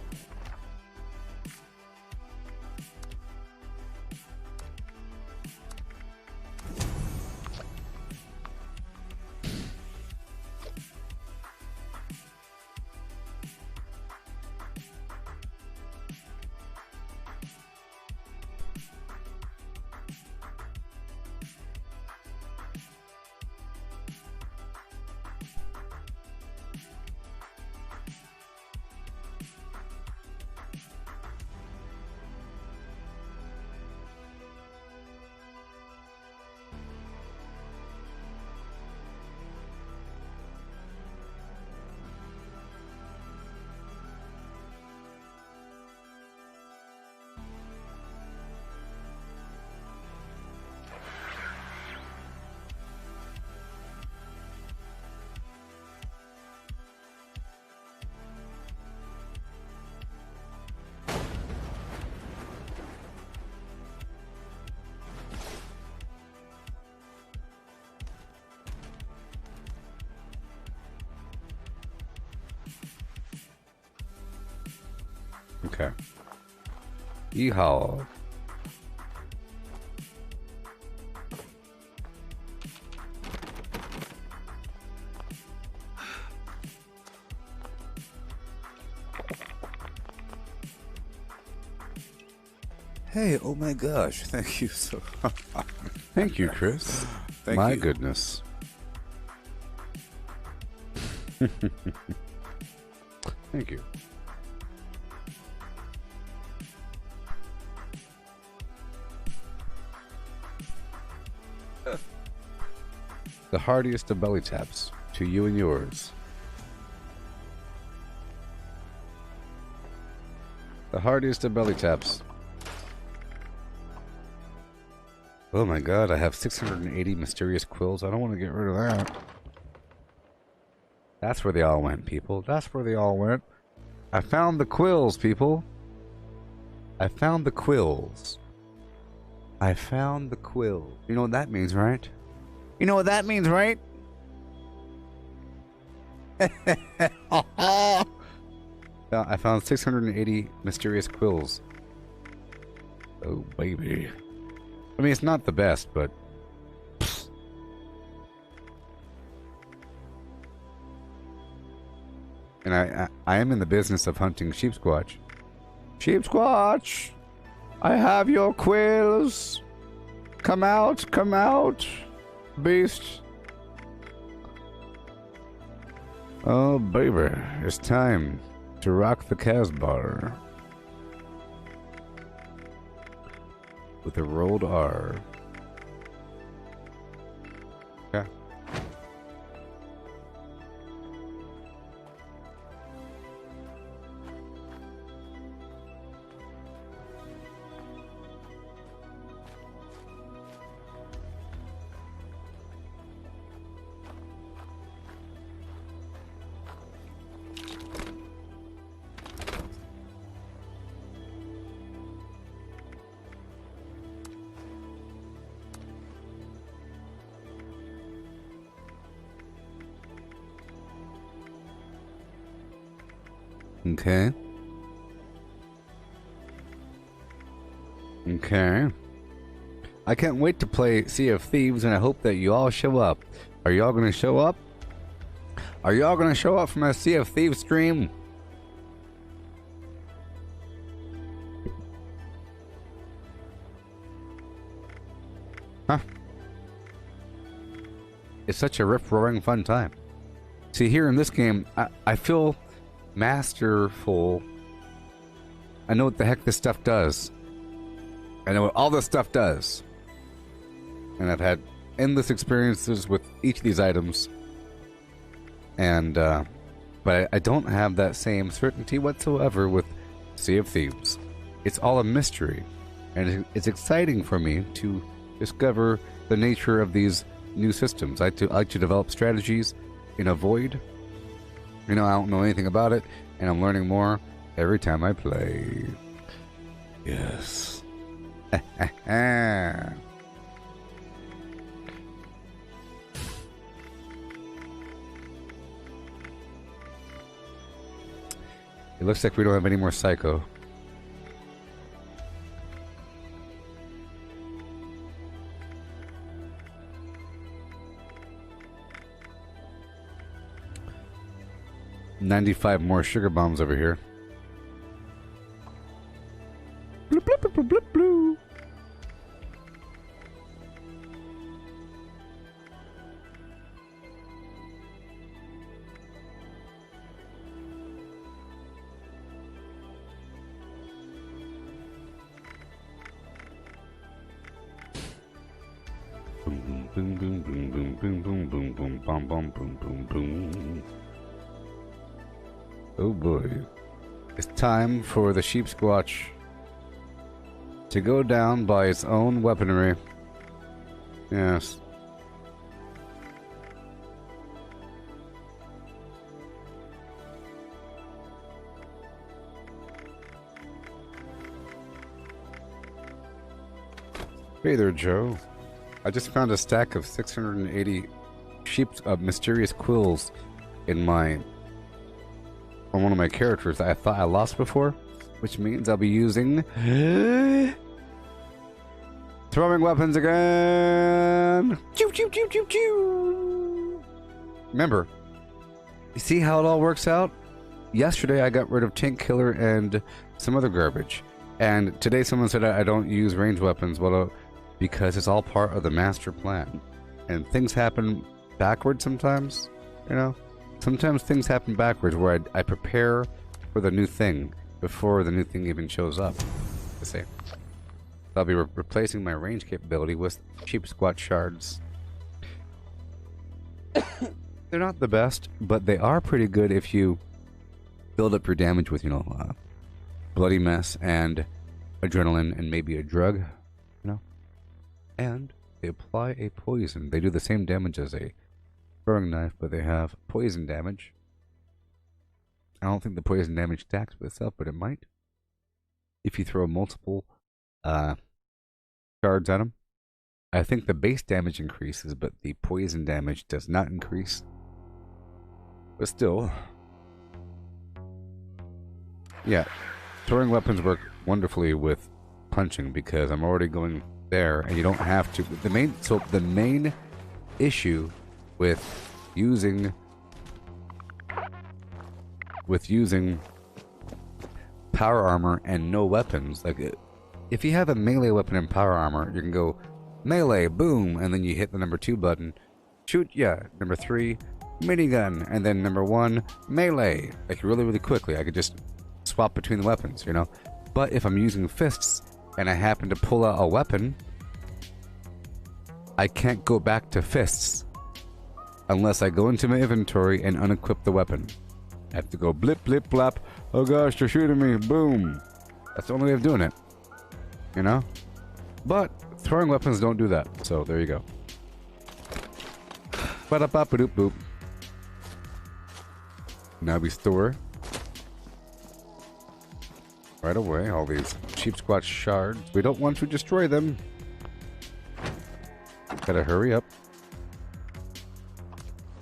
Okay. Yeehaw. Hey, oh my gosh, thank you so Thank you, Chris. Thank My you. goodness. Thank you. The heartiest of belly taps to you and yours. The heartiest of belly taps. Oh my god, I have 680 mysterious quills. I don't want to get rid of that. That's where they all went, people. That's where they all went. I found the quills, people. I found the quills. I found the quills. You know what that means, right? You know what that means, right? I found 680 mysterious quills. Oh, baby. I mean, it's not the best, but... And I am in the business of hunting sheep squatch. Sheep squatch! I have your quills! Come out, beast! Oh, baby, it's time to rock the Casbah. With a rolled R. Okay. Okay. Okay. I can't wait to play Sea of Thieves, and I hope that you all show up. Are y'all gonna show up? Are y'all gonna show up from a Sea of Thieves stream? Huh? It's such a rip-roaring fun time. See, here in this game, I feel masterful. I know what the heck this stuff does. I know what all this stuff does. And I've had endless experiences with each of these items. And, but I don't have that same certainty whatsoever with Sea of Thieves. It's all a mystery. And it's exciting for me to discover the nature of these new systems. I like to develop strategies in a void. You know, I don't know anything about it, and I'm learning more every time I play. Yes. It looks like we don't have any more Psycho. $95 more sugar bombs over here. Bloop, bloop, bloop, bloop, bloop. Boom, boom, boom, boom, boom, boom, boom, boom, boom, bum, bum, boom, boom, boom. Oh boy. It's time for the sheep squatch to go down by its own weaponry. Yes. Hey there, Joe. I just found a stack of 680 mysterious quills in my... on one of my characters that I thought I lost before. which means I'll be using throwing weapons again. Choo choo choo choo choo. Remember, you see how it all works out? Yesterday I got rid of Tank Killer and some other garbage, and today someone said I don't use ranged weapons. Well, because it's all part of the master plan, and things happen backwards sometimes. You know, sometimes things happen backwards where I prepare for the new thing before the new thing even shows up. To say, I'll be replacing my range capability with cheap squat shards. They're not the best, but they are pretty good if you build up your damage with, bloody mess and adrenaline and maybe a drug, And they apply a poison. They do the same damage as a throwing knife, but they have poison damage. I don't think the poison damage stacks with itself, but it might. If you throw multiple shards at them. I think the base damage increases, but the poison damage does not increase. But still. Yeah, throwing weapons work wonderfully with punching because I'm already going there and you don't have to. The main issue with using power armor and no weapons, like if you have a melee weapon and power armor, you can go melee, boom, and then you hit the number 2 button, shoot, yeah, number 3, minigun, and then number 1, melee, like really quickly. I could just swap between the weapons, But if I'm using fists and I happen to pull out a weapon, I can't go back to fists unless I go into my inventory and unequip the weapon. I have to go blip, blip, blap. Oh gosh, they're shooting me. Boom. That's the only way of doing it. But throwing weapons don't do that. So there you go. Ba-da-ba-ba-doop boop. Now we store right away all these cheap squat shards. We don't want to destroy them. Gotta hurry up.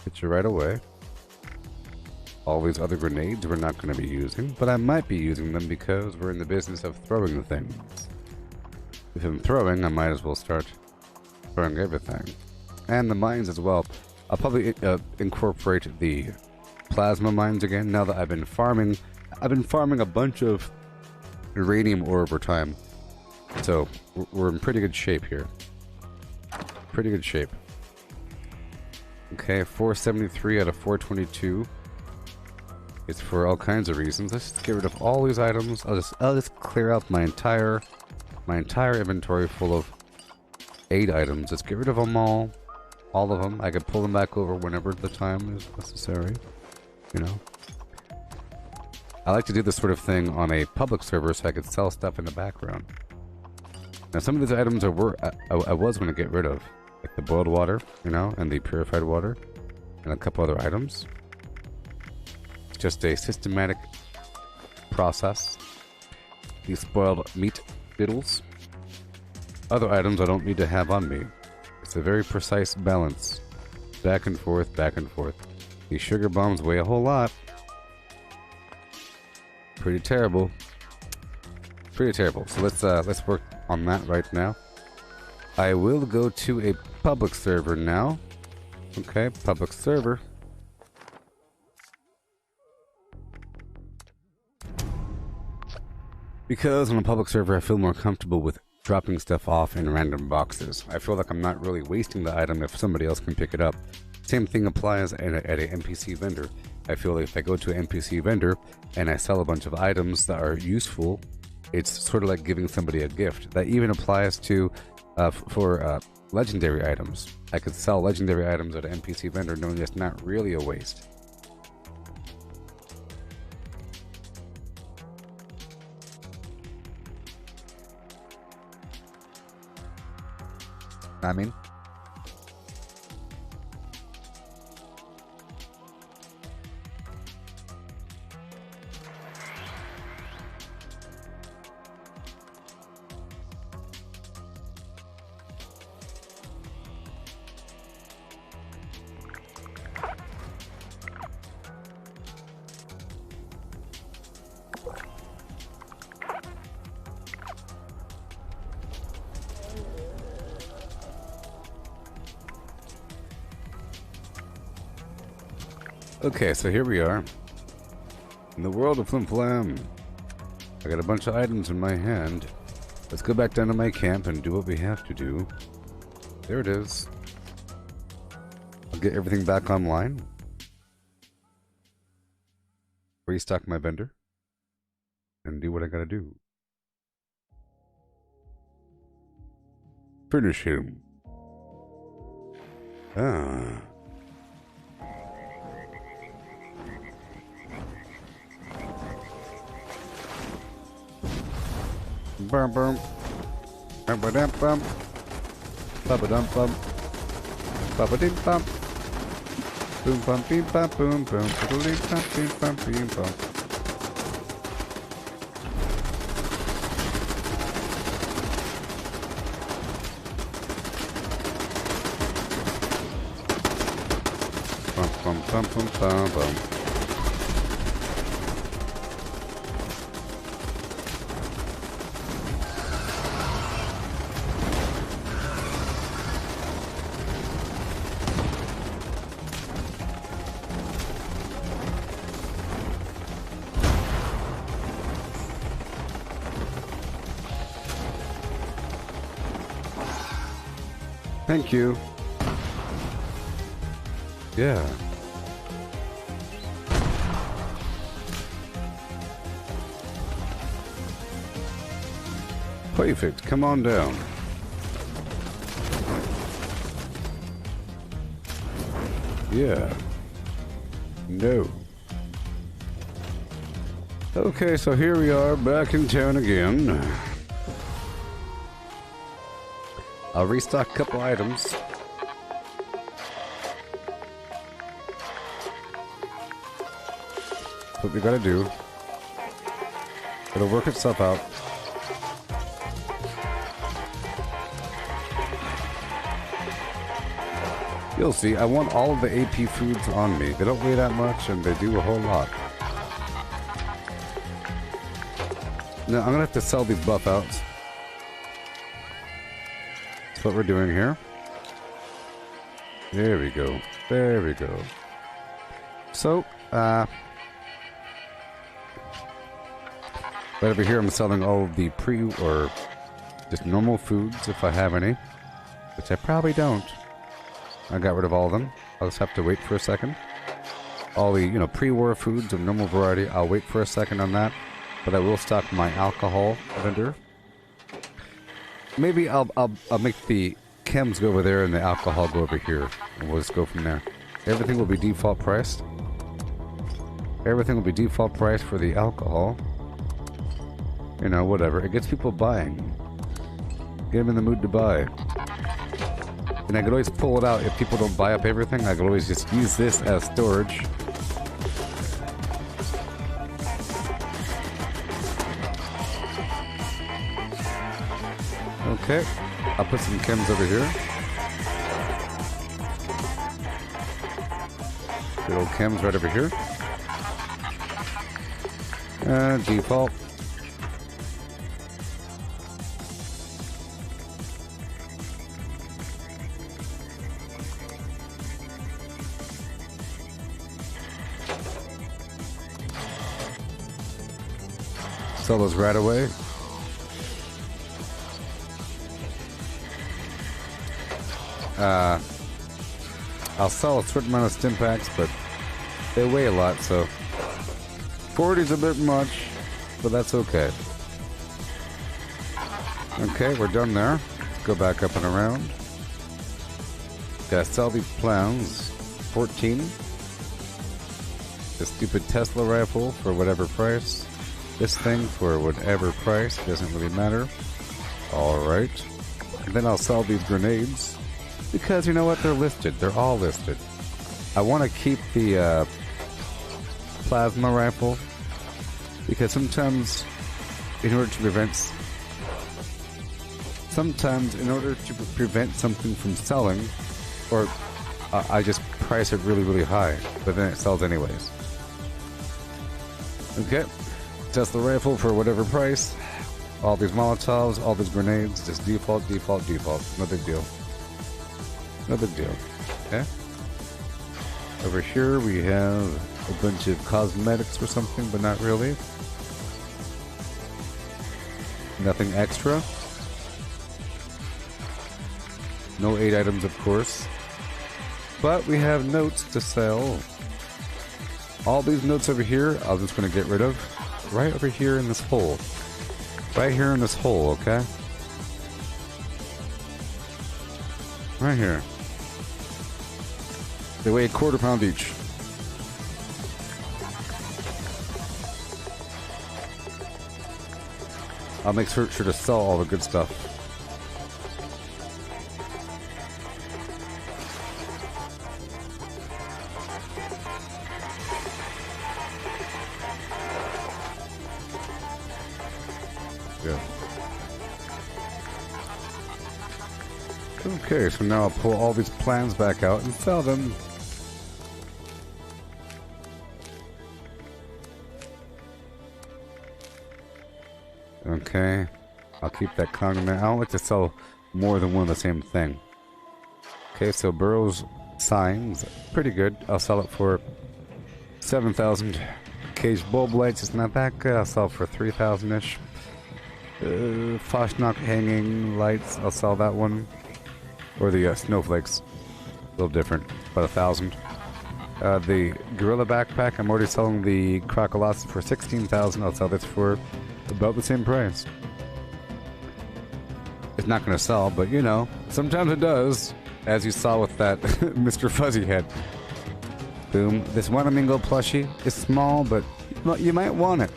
Get you right away. All these other grenades we're not going to be using, but I might be using them because we're in the business of throwing things. If I'm throwing, I might as well start throwing everything. And the mines as well. I'll probably incorporate the plasma mines again now that I've been farming a bunch of uranium ore over time. So we're in pretty good shape here. Pretty good shape. Okay, 473 out of 422. It's for all kinds of reasons. Let's just get rid of all these items. I'll just clear out my entire inventory full of 8 items. Let's get rid of them all of them. I can pull them back over whenever the time is necessary. I like to do this sort of thing on a public server so I could sell stuff in the background. Now some of these items I was going to get rid of, like the boiled water, and the purified water, and a couple other items. It's just a systematic process. These spoiled meat diddles. Other items I don't need to have on me. It's a very precise balance. Back and forth, back and forth. These sugar bombs weigh a whole lot. Pretty terrible. Pretty terrible. So let's work on that right now. I will go to a public server now. Okay, public server. Because on a public server I feel more comfortable with dropping stuff off in random boxes. I feel like I'm not really wasting the item if somebody else can pick it up. Same thing applies at an NPC vendor. I feel like if I go to an NPC vendor and I sell a bunch of items that are useful, it's sort of like giving somebody a gift. That even applies to for legendary items. I could sell legendary items at an NPC vendor knowing it's not really a waste. I mean, Okay, so here we are. In the world of Flim Flam. I got a bunch of items in my hand. Let's go back down to my camp and do what we have to do. There it is. I'll get everything back online. Restock my vendor. And do what I gotta do. Finish him. Ah. Bum bum. Bum ba dum bum. Bum dum bum. Bum dim bum. Boom bum bim bum boom boom. Boom bum bim bum bim bum. Bum bum bum bum bum bum. Thank you. Yeah. Perfect. Come on down. Yeah. No. Okay, so here we are back in town again. I'll restock a couple items. What we gotta do. It'll work itself out. You'll see, I want all of the AP foods on me. They don't weigh that much and they do a whole lot. Now I'm gonna have to sell these buff outs. That's what we're doing here. There we go. There we go. So, right over here I'm selling all of the or just normal foods if I have any. Which I probably don't. I got rid of all of them. I'll just have to wait for a second. All the, pre-war foods of normal variety, I'll wait for a second on that. But I will stock my alcohol vendor. Maybe I'll make the chems go over there and the alcohol go over here. And we'll just go from there. Everything will be default priced. Everything will be default priced for the alcohol. Whatever. It gets people buying. Get them in the mood to buy. And I could always pull it out if people don't buy up everything. I could always just use this as storage. Okay, I'll put some chems over here. Good old chems right over here. Default. Sell those right away. I'll sell a certain amount of stim packs, but they weigh a lot, so 40's a bit much, but that's okay. Okay, we're done there. Let's go back up and around. Gotta sell these plans. 14. The stupid Tesla rifle for whatever price. This thing for whatever price, doesn't really matter. Alright. And then I'll sell these grenades. Because you know what? They're listed. They're all listed. I want to keep the plasma rifle. Because sometimes, in order to prevent something from selling, or I just price it really, really high. But then it sells anyways. Okay. Test the rifle for whatever price. All these Molotovs, all these grenades, just default, default, default. No big deal. No big deal. Okay? Over here we have a bunch of cosmetics or something, but not really. Nothing extra. No 8 items, of course. But we have notes to sell. All these notes over here, I'm just going to get rid of. Right over here in this hole. Right here in this hole, okay? Right here. They weigh £1/4 pound each. I'll make sure to sell all the good stuff. Yeah. Okay, so now I'll pull all these plans back out and sell them. Okay, I'll keep that condiment. I don't like to sell more than one of the same thing. Okay, so Burrow's signs, pretty good. I'll sell it for 7,000. Cage bulb lights is not that good. I'll sell for 3,000-ish. Foshnock hanging lights, I'll sell that one. Or the snowflakes, a little different, about 1,000. The gorilla backpack, I'm already selling the crocodiles for 16,000. I'll sell this for about the same price. It's not going to sell, but you know, sometimes it does, as you saw with that Mr. Fuzzy Head. Boom. This Wanamingo plushie is small, but you might want it.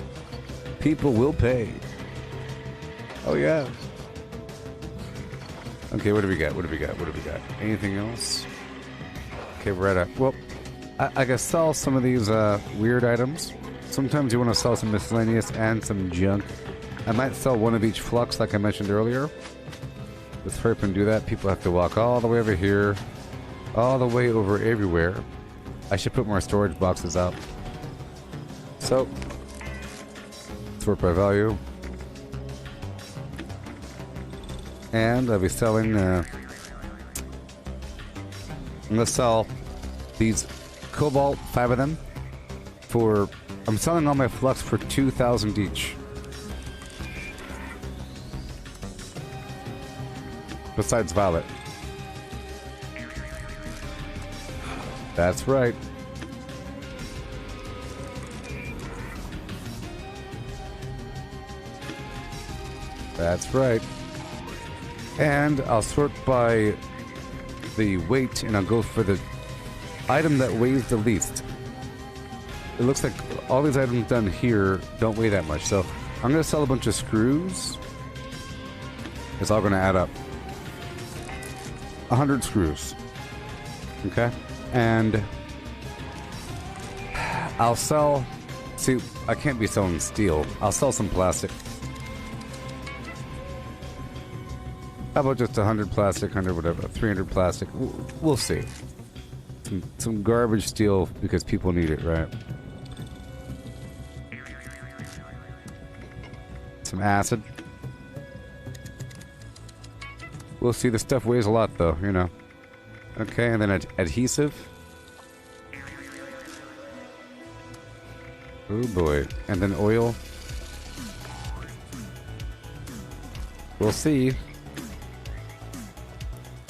People will pay. Oh yeah. Okay, what do we got? What do we got? What do we got? Anything else? Okay, we're at a... Well, I can sell some of these weird items. Sometimes you want to sell some miscellaneous and some junk. I might sell one of each flux, like I mentioned earlier. Let's hurry up and do that. People have to walk all the way over here, all the way over everywhere. I should put more storage boxes out. So, sort by value. And I'll be selling, I'm going to sell these Cobalt, 5 of them, for, I'm selling all my flux for 2,000 each. Besides Violet. That's right. That's right. And I'll sort by the weight, and I'll go for the item that weighs the least. It looks like all these items done here don't weigh that much, so I'm going to sell a bunch of screws. It's all going to add up. 100 screws. Okay? And I'll sell... See, I can't be selling steel. I'll sell some plastic. How about just 100 plastic, 100 whatever, 300 plastic? We'll see. Some garbage steel because people need it, right? Some acid. We'll see. The stuff weighs a lot, though, you know. Okay, and then adhesive. Oh boy. And then oil. We'll see.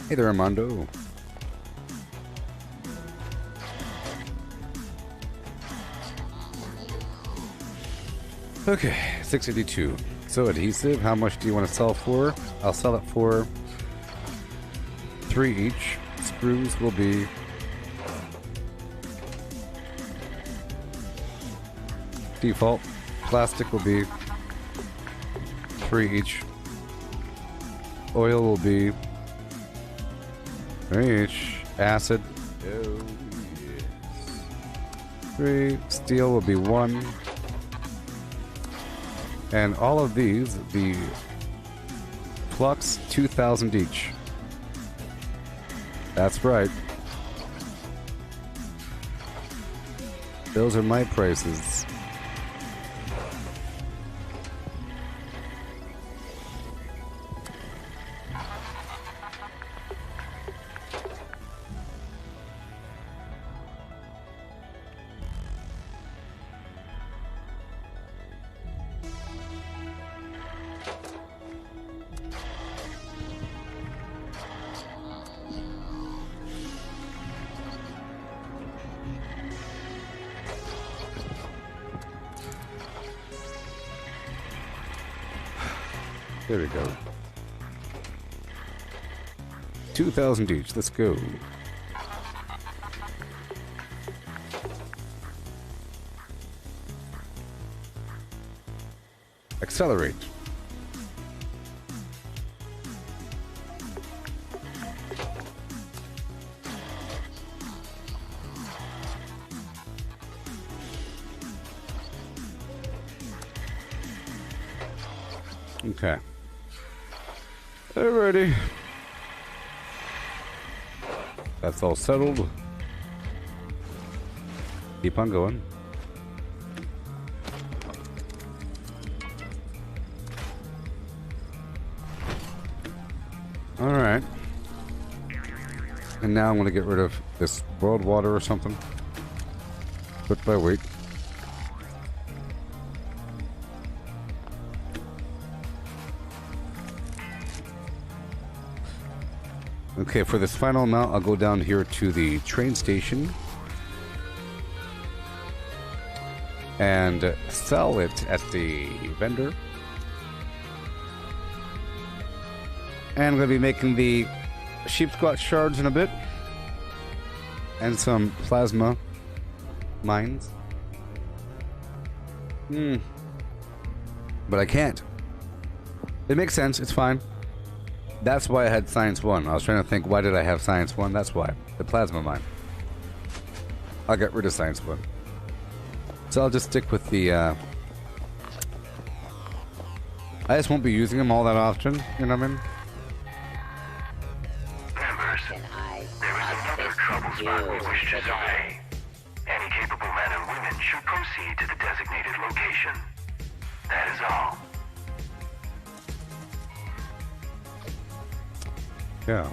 Hey there, Armando. Okay, 682. So adhesive, how much do you want to sell for? I'll sell it for 3 each. Screws will be default. Plastic will be 3 each. Oil will be 3 each. Acid. Oh, yes. 3. Steel will be 1. And all of these, the flux, 2,000 each. That's right. Those are my prices. There we go. 2,000 each. Let's go. Accelerate. Okay. Alrighty. That's all settled. Keep on going. Alright. And now I'm going to get rid of this world water or something. Put by weight. Okay, for this final amount, I'll go down here to the train station and sell it at the vendor. And I'm going to be making the sheep squat shards in a bit. And some plasma mines. But I can't. It makes sense, it's fine. That's why I had Science 1. I was trying to think, why did I have Science 1? That's why. The plasma mine. I'll get rid of Science 1. So I'll just stick with the, I just won't be using them all that often, you know what I mean? Members, there is another trouble spot we wish to survey. Any capable men and women should proceed to the designated location. That is all. Yeah.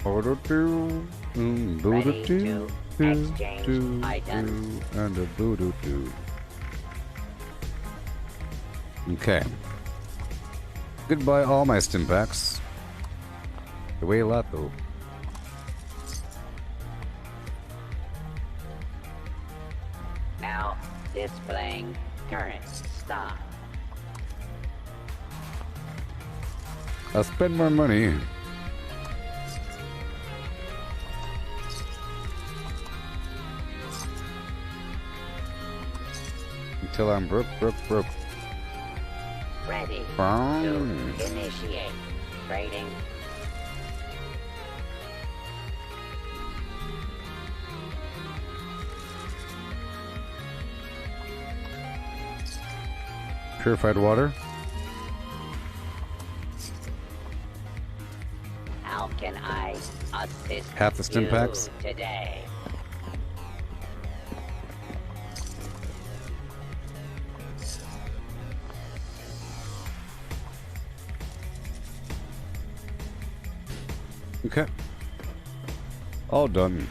Order to Ready to exchange items. And a boo-doo-doo. Okay. Goodbye, all my stim packs. They weigh a lot, though. Now displaying current stock. I'll spend more money. Until I'm broke. Ready Boom. to initiate trading. Purified water. How can I assist Half the stim you packs. today? Okay. All done.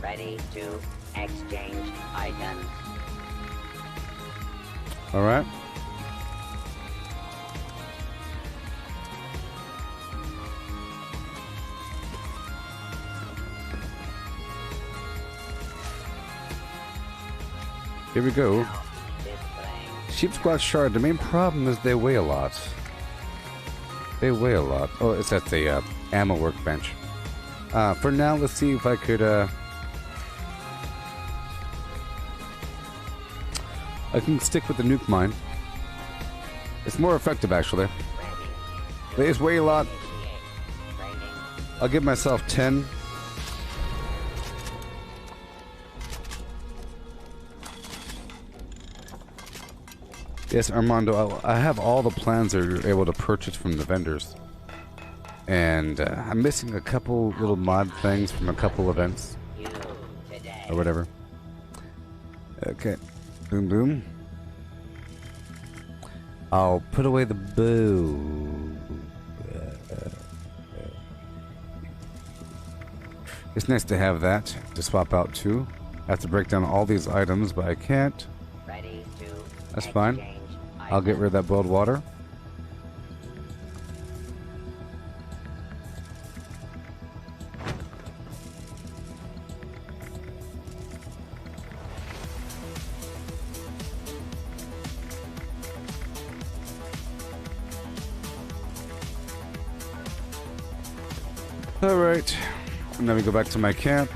Ready to exchange items. All right. Here we go. Sheep squat shard. The main problem is they weigh a lot. They weigh a lot. Oh, it's at the ammo workbench. For now, let's see if I could. I can stick with the nuke mine. It's more effective, actually. They just weigh a lot. I'll give myself 10. Yes, Armando, I have all the plans that you're able to purchase from the vendors. And I'm missing a couple little mod things from a couple events. Or whatever. Okay. Boom, boom. I'll put away the bow. It's nice to have that to swap out too. I have to break down all these items, but I can't. That's fine. I'll get rid of that boiled water. Alright. And then we go back to my camp.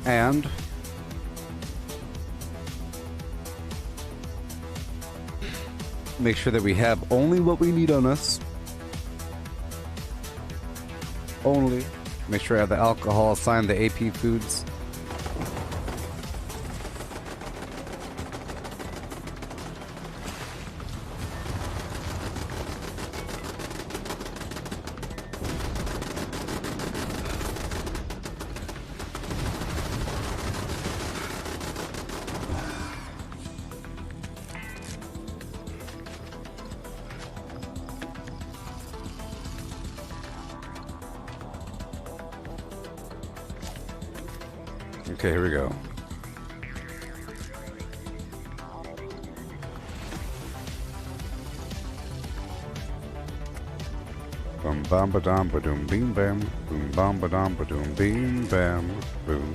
And make sure that we have only what we need on us. Only. Make sure I have the alcohol assigned the AP foods. Okay, here we go. Boom bam ba dum ba doom beam bam. Boom bam ba dum ba doom beam bam. Boom.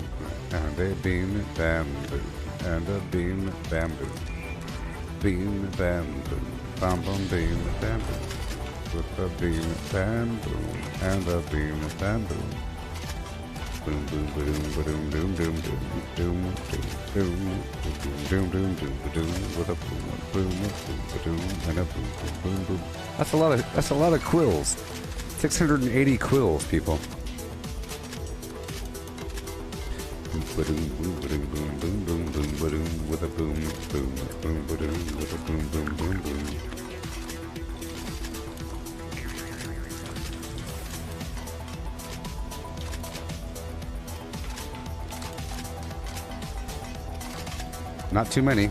And a beam bam boom. And a beam bam boom. Beam bam boom. Bam bam beam bam boom. With a beam bam boom. And a beam bam boom. Boom boom boom boom doom doom doom doom doom doom doom doom doom doom with a boom boom boom and a boom boom boom. That's a lot of quills. 680 quills, people. Boom boom boom boom boom boom boom boom with a boom boom boom boom with a boom boom boom boom. Not too many.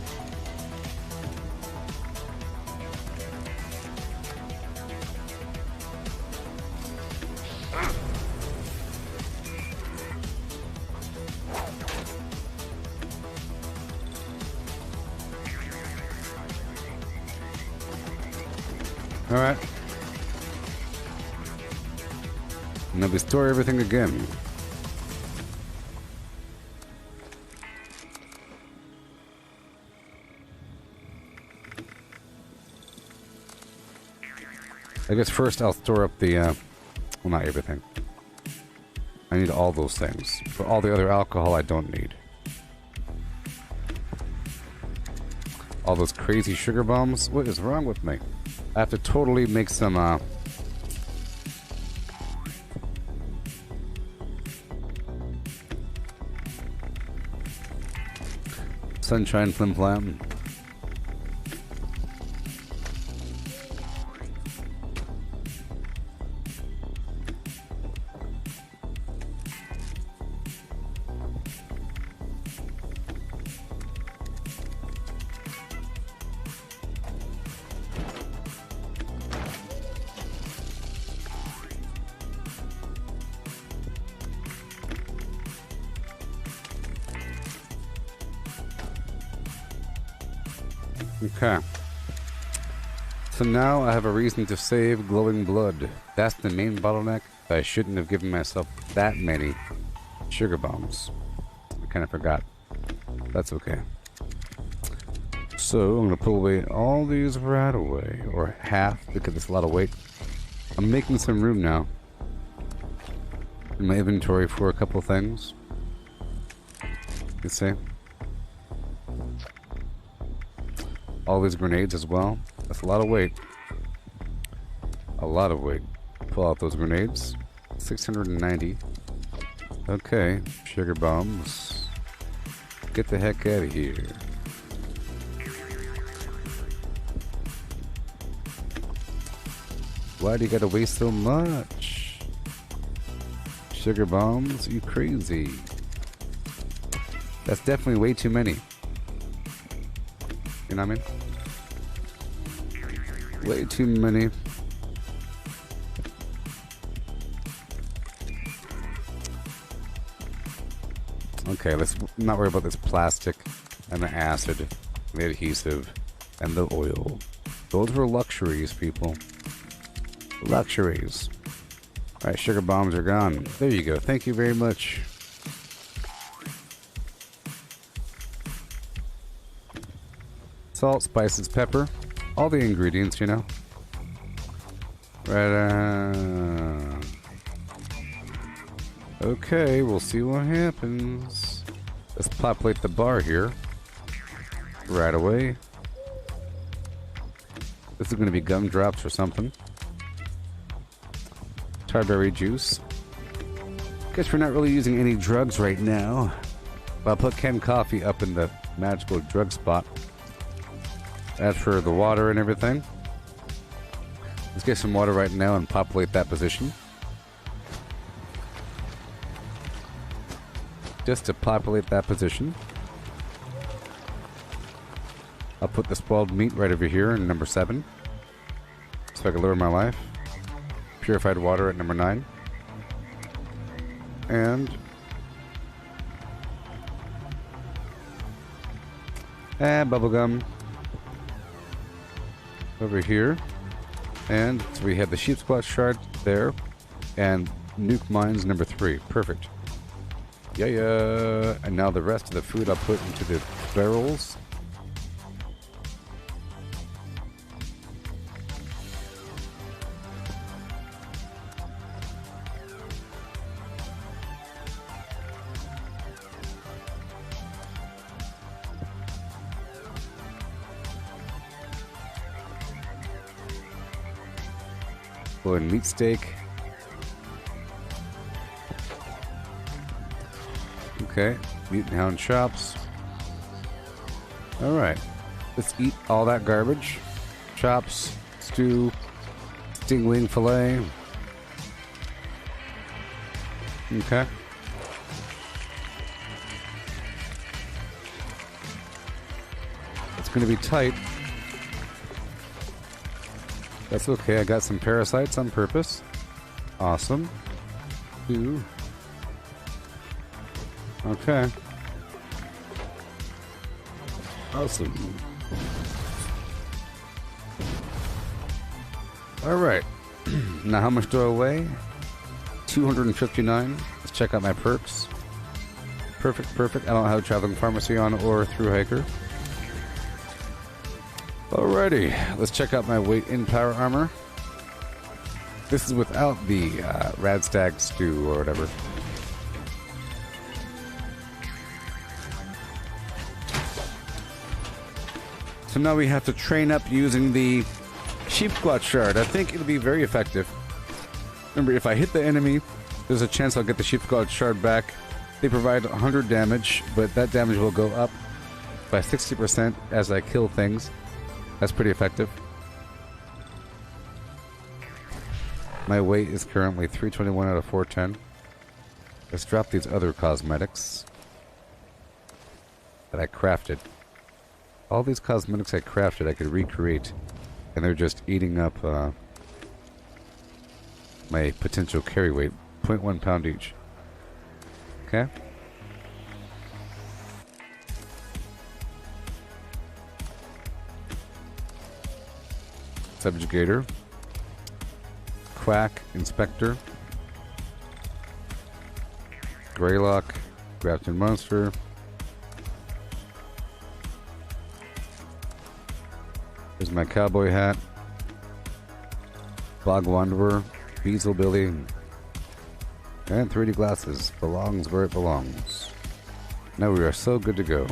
All right. And then we store everything again. I guess first I'll store up the, well, not everything. I need all those things. But all the other alcohol I don't need. All those crazy sugar bombs? What is wrong with me? I have to totally make some, sunshine flim flam. Okay. So now I have a reason to save glowing blood. That's the main bottleneck. I shouldn't have given myself that many sugar bombs. I kind of forgot. That's okay. So I'm going to pull away all these right away. Or half, because it's a lot of weight. I'm making some room now in my inventory for a couple things. You see? All these grenades as well. That's a lot of weight. A lot of weight. Pull out those grenades. 690. Okay. Sugar bombs. Get the heck out of here. Why do you gotta waste so much? Sugar bombs? You crazy. That's definitely way too many. You know what I mean? Way too many. Okay, let's not worry about this plastic and the acid, the adhesive, and the oil. Those were luxuries, people. Luxuries. Alright, sugar bombs are gone. There you go. Thank you very much. Salt, spices, pepper. All the ingredients, you know. Right. Okay, we'll see what happens. Let's populate the bar here. Right away. This is going to be gumdrops or something. Tarberry juice. Guess we're not really using any drugs right now. But I'll put canned coffee up in the magical drug spot. As for the water and everything, let's get some water right now and populate that position. Just to populate that position. I'll put the spoiled meat right over here in number 7. So I can lower my life. Purified water at number 9. And bubblegum over here. And so we have the sheep squat shard there. And nuke mines number 3. Perfect. Yeah. And now the rest of the food I'll put into the barrels. And meat steak. Okay, meat and hound chops. Alright, let's eat all that garbage. Chops, stew, stingwing fillet. Okay. It's going to be tight. That's okay, I got some parasites on purpose. Awesome. Ooh. Okay. Awesome. Alright. Now how much do I weigh? 259. Let's check out my perks. Perfect. I don't have traveling pharmacy on or through hiker. Alrighty, let's check out my weight in power armor. This is without the Radstag stew or whatever. So now we have to train up using the sheep squat shard. I think it'll be very effective. Remember, if I hit the enemy, there's a chance I'll get the sheep squat shard back. They provide 100 damage, but that damage will go up by 60% as I kill things. That's pretty effective. My weight is currently 321 out of 410. Let's drop these other cosmetics that I crafted. All these cosmetics I crafted I could recreate, and they're just eating up my potential carry weight. 0.1 pound each. Okay? Subjugator, Quack, Inspector, Greylock, Grafton Monster, here's my cowboy hat, Bog Wanderer, Beazle Billy, and 3D glasses. Belongs where it belongs. Now we are so good to go.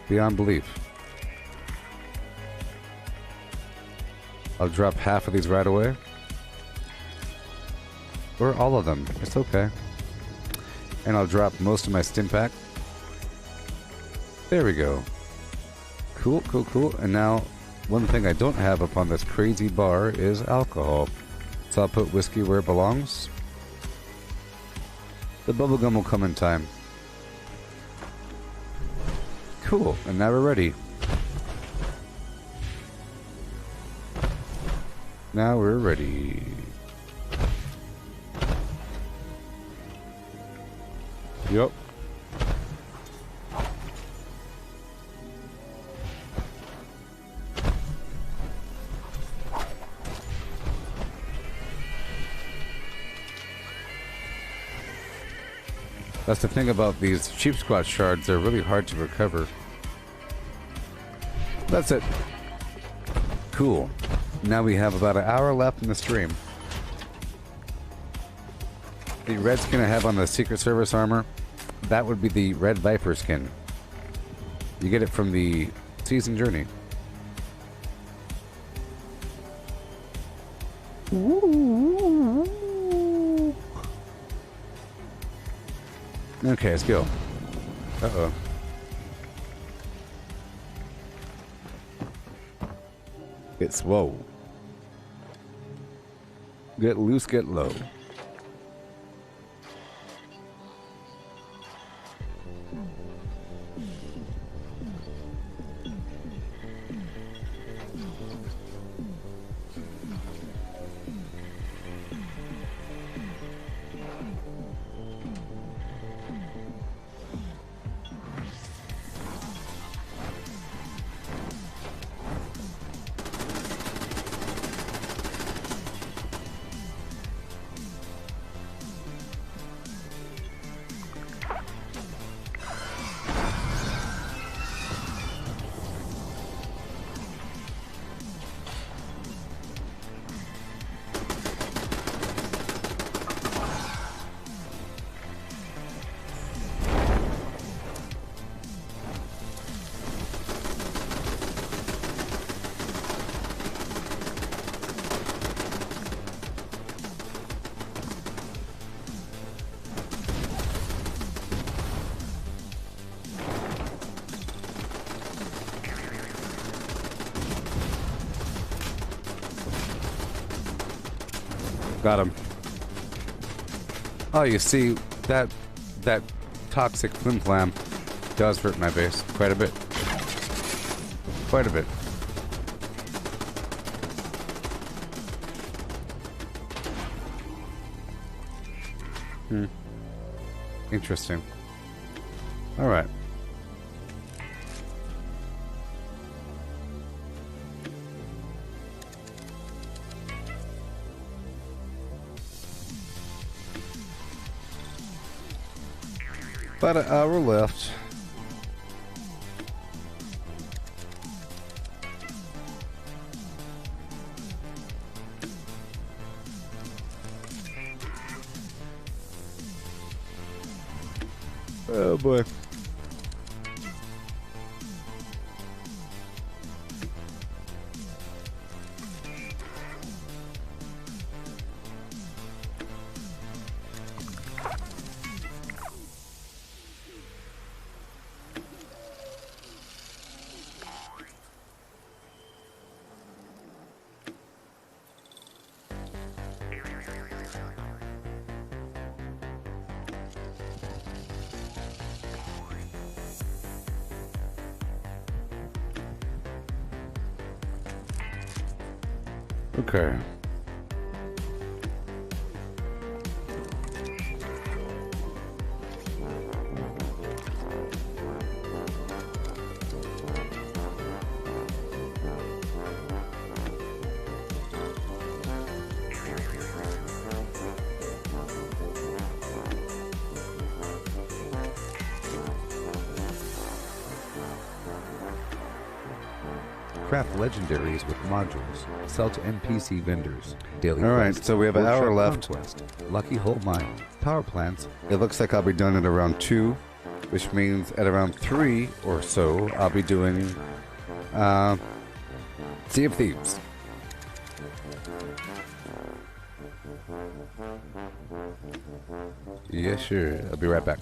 Beyond belief. I'll drop half of these right away. Or all of them. It's okay. And I'll drop most of my stim pack. There we go. Cool. And now, one thing I don't have up on this crazy bar is alcohol. So I'll put whiskey where it belongs. The bubblegum will come in time. Cool. And now we're ready. Now we're ready. Yup. That's the thing about these sheep squat shards, they're really hard to recover. That's it. Cool. now we have about an hour left in the stream. The red skin I have on the Secret Service armor, that would be the Red Viper skin. You get it from the Season Journey. Okay, let's go. Uh-oh. Get swole. Get loose, get low. Got him. Oh, you see, that toxic flim flam does hurt my base quite a bit. Quite a bit. Interesting. All right. About an hour left. Oh boy. Okay. Craft legendaries with modules. Sell to NPC vendors. Daily All right, quests, so we have an hour workshop left. Conquest, Lucky Hole Mine. Power plants. It looks like I'll be done at around 2, which means at around 3 or so, I'll be doing Sea of Thieves. Yeah, sure. I'll be right back.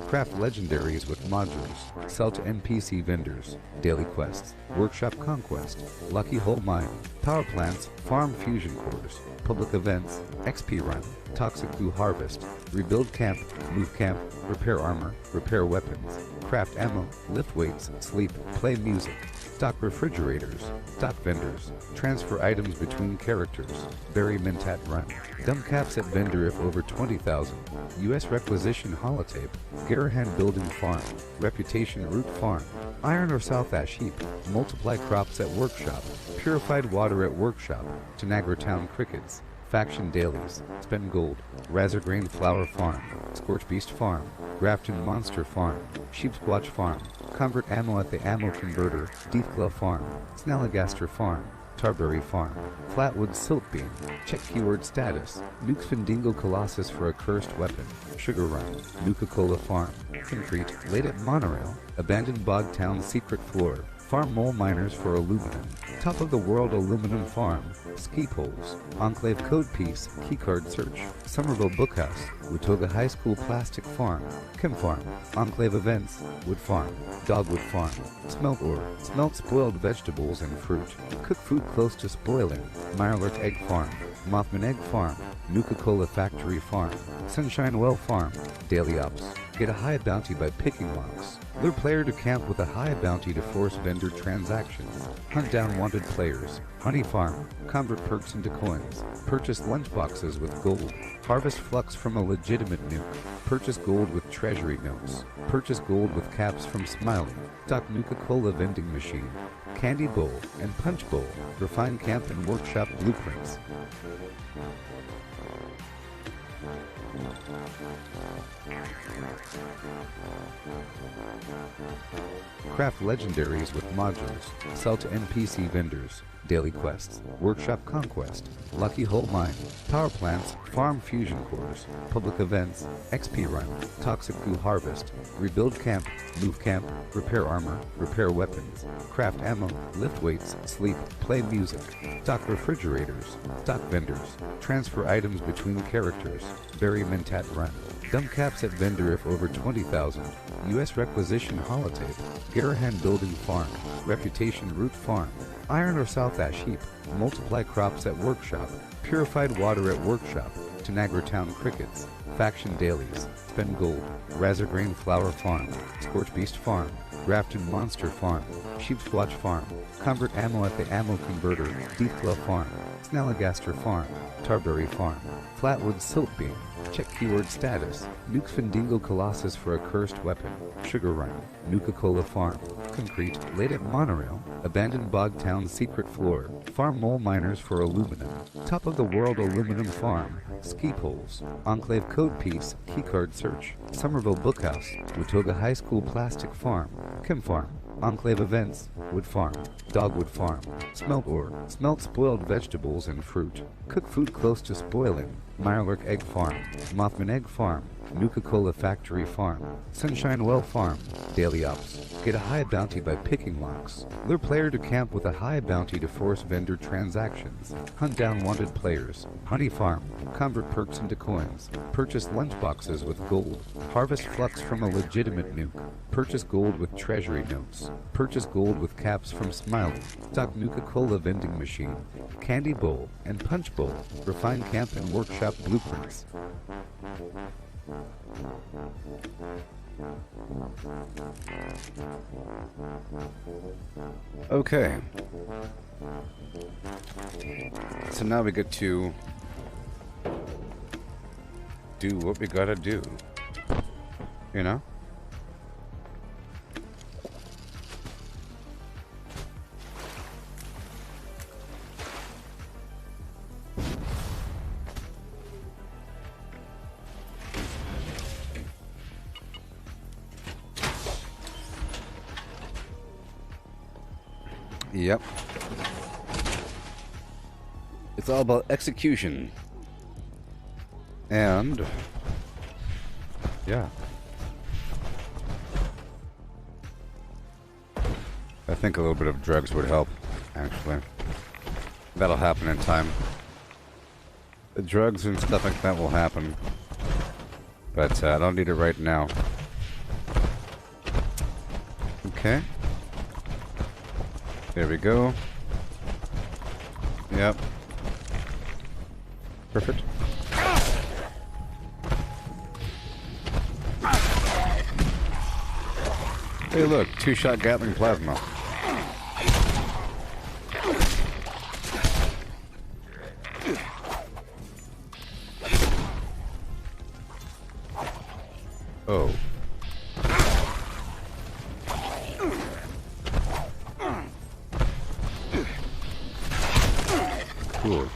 Craft legendaries with modules. Sell to NPC vendors. Daily quests. Workshop Conquest. Lucky Hole Mine. Power plants. Farm fusion cores. Public events. XP run. Toxic Goo harvest. Rebuild camp. Move camp. Repair armor. Repair weapons. Craft ammo. Lift weights. Sleep. Play music. Stock refrigerators. Stock vendors. Transfer items between characters. Bury Mentat run. Dump caps at vendor if over 20,000. U.S. requisition holotape. Garahan building farm. Reputation root farm. Iron or South Ash heap. Multiply crops at workshop. Purified water at workshop. Tanagra Town crickets. Faction dailies. Spend gold. Razor grain flour farm. Scorch Beast Farm, Grafton Monster Farm, Sheepsquatch Farm, Convert Ammo at the Ammo Converter, Deathglow Farm, Snalligaster Farm, Tarberry Farm, Flatwood Siltbeam, check keyword status, Nukes Findingo Colossus for a cursed weapon, Sugar Run, Nuka-Cola Farm, Concrete, Late at Monorail, Abandoned Bog Town Secret Floor, Farm Mole Miners for Aluminum, Top of the World Aluminum Farm, Ski Poles, Enclave Code Piece, Keycard Search, Somerville Bookhouse, Watoga High School Plastic Farm, Chem Farm, Enclave Events, Wood Farm, Dogwood Farm, Smelt Ore, Smelt Spoiled Vegetables and Fruit, Cook Food Close to Spoiling, Mirelurk Egg Farm, Mothman Egg Farm, Nuka-Cola Factory Farm, Sunshine Well Farm, Daily Ops. Get a high bounty by picking locks. Lure player to camp with a high bounty to force vendor transactions. Hunt down wanted players. Honey Farm. Convert perks into coins. Purchase lunchboxes with gold. Harvest flux from a legitimate nuke. Purchase gold with treasury notes. Purchase gold with caps from Smiley. Stock Nuka-Cola vending machine. Candy Bowl and Punch Bowl. Refine camp and workshop blueprints. Craft legendaries with modules. Sell to NPC vendors. Daily quests. Workshop conquest. Lucky Hole Mine. Power plants. Farm fusion cores. Public events. XP run. Toxic goo harvest. Rebuild camp. Move camp. Repair armor. Repair weapons. Craft ammo. Lift weights. Sleep. Play music. Stock refrigerators. Stock vendors. Transfer items between characters. Bury Mentat run. Dump caps at vendor if over 20,000. U.S. requisition holotape. Garahan building farm. Reputation root farm. Iron or South Ash heap. Multiply crops at workshop. Purified water at workshop. Tanagra Town crickets. Faction dailies. Spend gold. Razorgrain flower farm. Scorch Beast farm. Grafton Monster Farm, Sheepsquatch Farm, Convert Ammo at the Ammo Converter, Deathglow Farm, Snalligaster Farm, Tarberry Farm, Flatwood Siltbeam, check keyword status, Nukes Findingo Colossus for a cursed weapon, Sugar Run, Nuka-Cola Farm, Concrete, Late at Monorail, Abandoned Bog Town Secret Floor, Farm Mole Miners for Aluminum, Top of the World Aluminum Farm, Ski Poles, Enclave Code Piece, Keycard Search, Somerville Bookhouse, Watoga High School Plastic Farm, Chem Farm, Enclave Events, Wood Farm, Dogwood Farm, Smelt Ore, Smelt Spoiled Vegetables and Fruit, Cook Food Close to Spoiling, Mirelurk Egg Farm, Mothman Egg Farm, Nuka-Cola Factory Farm, Sunshine Well Farm, Daily Ops. Get a high bounty by picking locks. Lure player to camp with a high bounty to force vendor transactions. Hunt down wanted players. Honey Farm. Convert perks into coins. Purchase lunchboxes with gold. Harvest flux from a legitimate nuke. Purchase gold with treasury notes. Purchase gold with caps from Smiley. Stock Nuka-Cola vending machine. Candy Bowl and Punch Bowl. Refine camp and workshop blueprints. Okay. So now we get to do what we gotta do. You know? Yep. It's all about execution. And yeah. I think a little bit of drugs would help, actually. That'll happen in time. The drugs and stuff like that will happen. But I don't need it right now. Okay. There we go. Yep. Perfect. Hey look, two-shot Gatling plasma. Oh. Cool.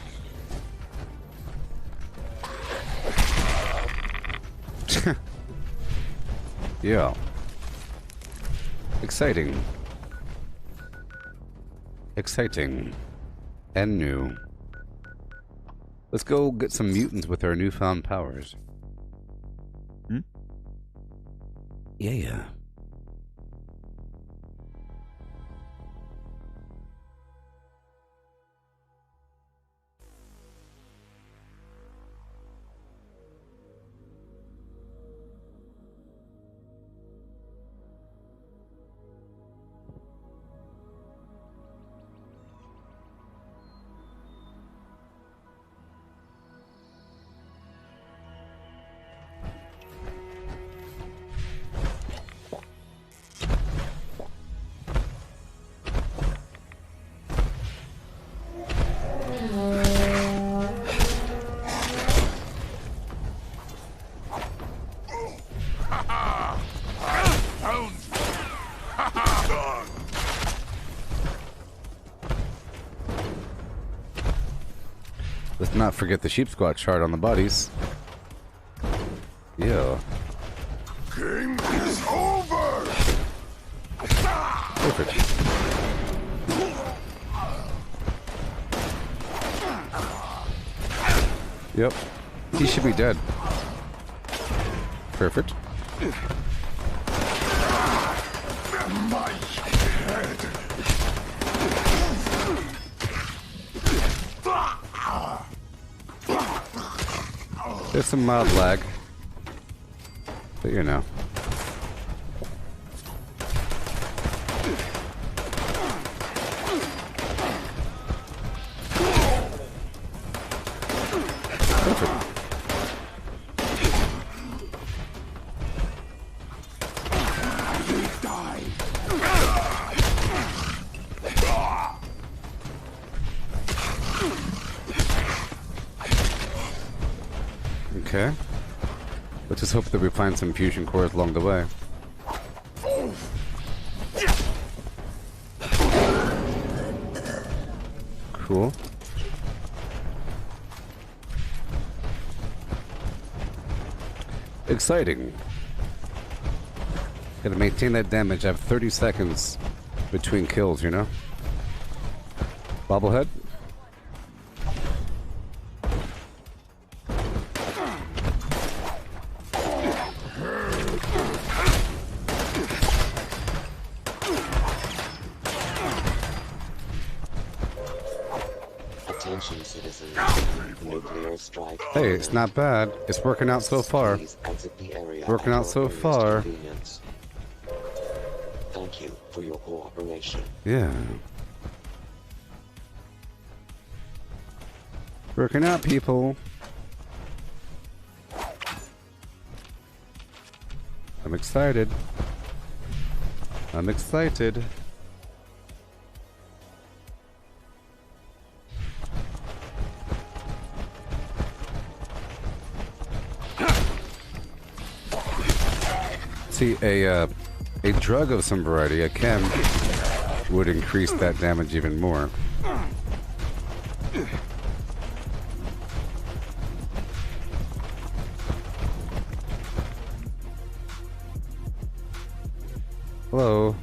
Yeah. Exciting. Exciting. And new. Let's go get some mutants with our newfound powers. Hmm? Yeah. Let's not forget the sheep squat chart on the bodies. Yeah. Game is over! Perfect. Yep. He should be dead. Perfect. My head! There's some mild lag. But you know. Okay. Let's just hope that we find some fusion cores along the way. Cool. Exciting. Gotta maintain that damage. I have 30 seconds between kills, you know? Bobblehead? Attention, citizens. Nuclear strike. Hey, it's not bad. It's working out so far. Please exit the area Working at out so your earliest far. convenience. Thank you for your cooperation. Yeah. Working out, people. I'm excited. I'm excited. See, a drug of some variety, a chem, would increase that damage even more. Hello.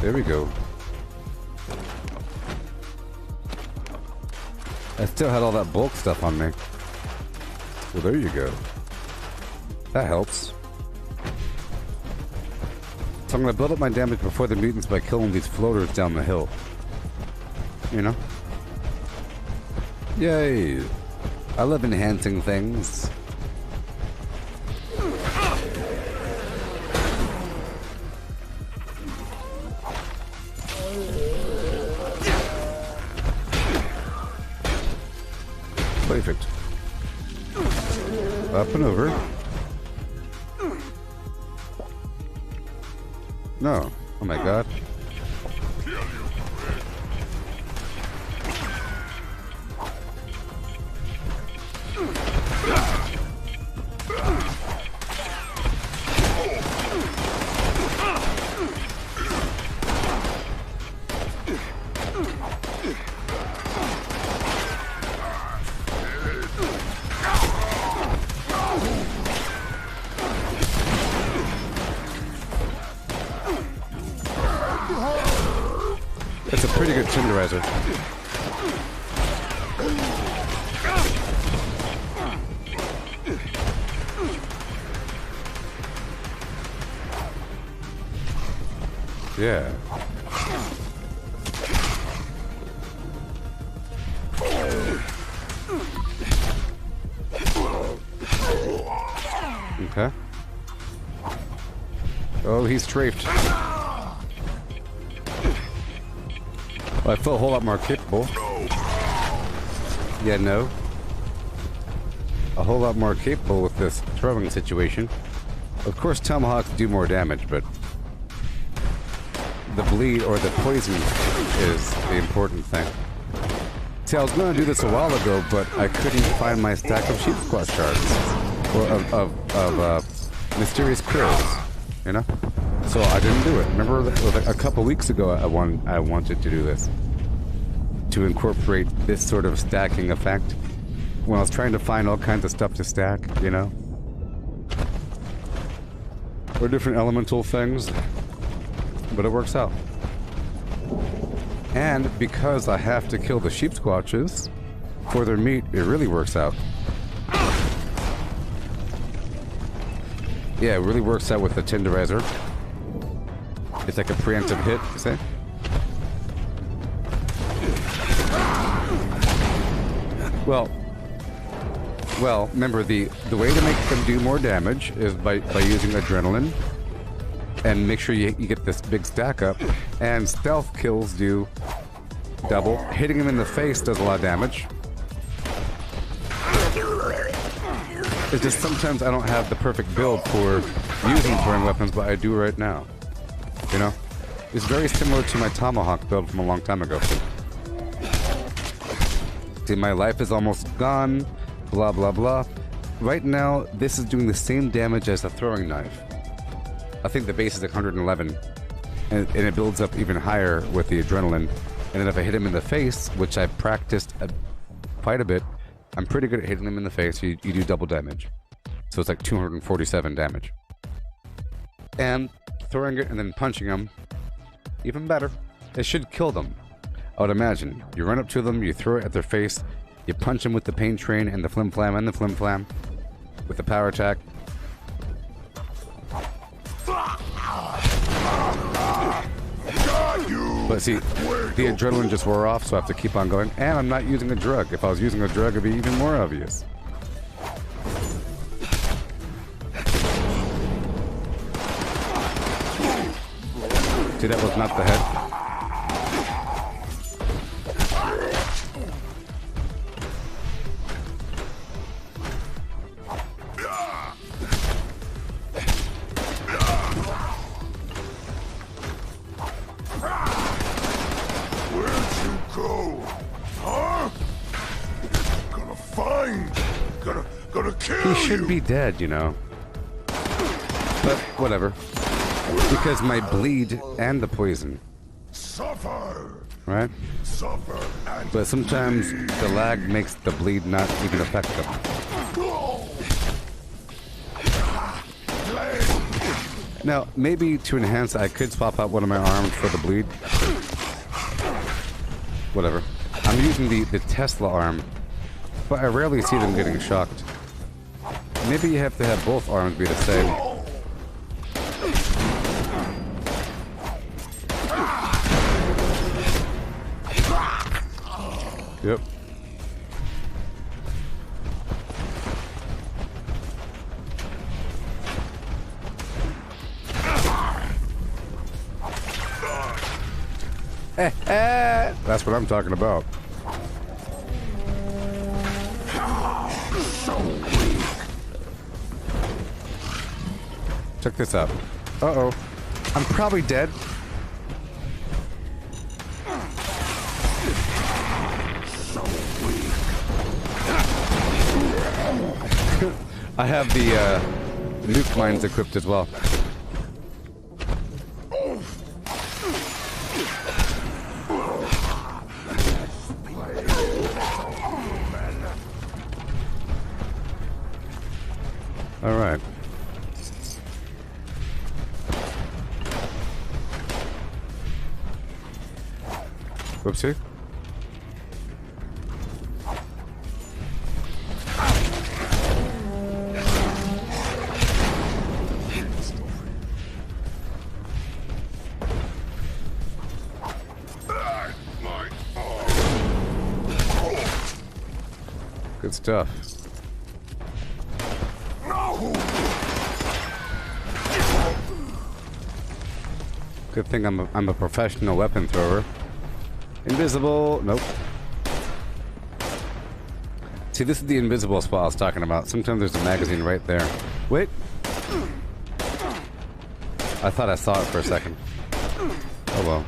There we go. I still had all that bulk stuff on me. Well, there you go. That helps. So I'm gonna build up my damage before the mutants by killing these floaters down the hill. You know? Yay! I love enhancing things. Perfect. Up and over. No. Oh my god. tenderizer. Yeah. Okay. Oh, he's strafed. Well, I feel a whole lot more capable. Yeah, no. A whole lot more capable with this throwing situation. Of course, tomahawks do more damage, but the bleed or the poison is the important thing. See, I was going to do this a while ago, but I couldn't find my stack of sheep squat shards. Or of mysterious crows, you know? So I didn't do it. Remember, like a couple weeks ago, I wanted to do this. To incorporate this sort of stacking effect. When I was trying to find all kinds of stuff to stack, you know? Or different elemental things. But it works out. And because I have to kill the sheep squatches for their meat, it really works out. Yeah, it really works out with the tenderizer. It's like a preemptive hit, you say? Well, remember the way to make them do more damage is by using adrenaline. And make sure you get this big stack up. And stealth kills do double. Hitting him in the face does a lot of damage. It's just sometimes I don't have the perfect build for using throwing weapons, but I do right now. You know? It's very similar to my tomahawk build from a long time ago. See, my life is almost gone. Blah, blah, blah. Right now, this is doing the same damage as a throwing knife. I think the base is like 111, and it builds up even higher with the adrenaline. And then if I hit him in the face, which I've practiced quite a bit, I'm pretty good at hitting him in the face. You do double damage. So it's like 247 damage. And throwing it and then punching him, even better. It should kill them. I would imagine. You run up to them, you throw it at their face, you punch them with the pain train and the flim flam and the flim flam with the power attack. But see, the adrenaline just wore off, so I have to keep on going. And I'm not using a drug. If I was using a drug, it'd be even more obvious. See, that was not the head. He should be dead, you know. But whatever. Because my bleed and the poison. Suffer. Right? Suffer. But sometimes the lag makes the bleed not even affect them. Now, maybe to enhance, I could swap out one of my arms for the bleed. Whatever. I'm using the Tesla arm, but I rarely see them getting shocked. Maybe you have to have both arms be the same. Yep. That's what I'm talking about. Check this out. Uh-oh. I'm probably dead. I have the nuke mines equipped as well. All right. Whoopsie. Good stuff. Good thing I'm a professional weapon thrower. Invisible. Nope. See, this is the invisible spot I was talking about. Sometimes there's a magazine right there. Wait. I thought I saw it for a second. Oh well.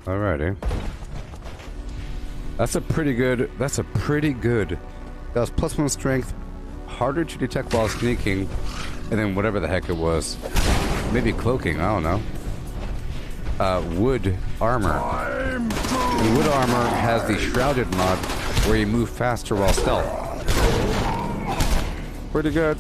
Alrighty. That's a pretty good. That was +1 strength, harder to detect while sneaking, and then whatever the heck it was. Maybe cloaking, I don't know. Wood armor. And wood armor has the shrouded mod where you move faster while stealth. Pretty good.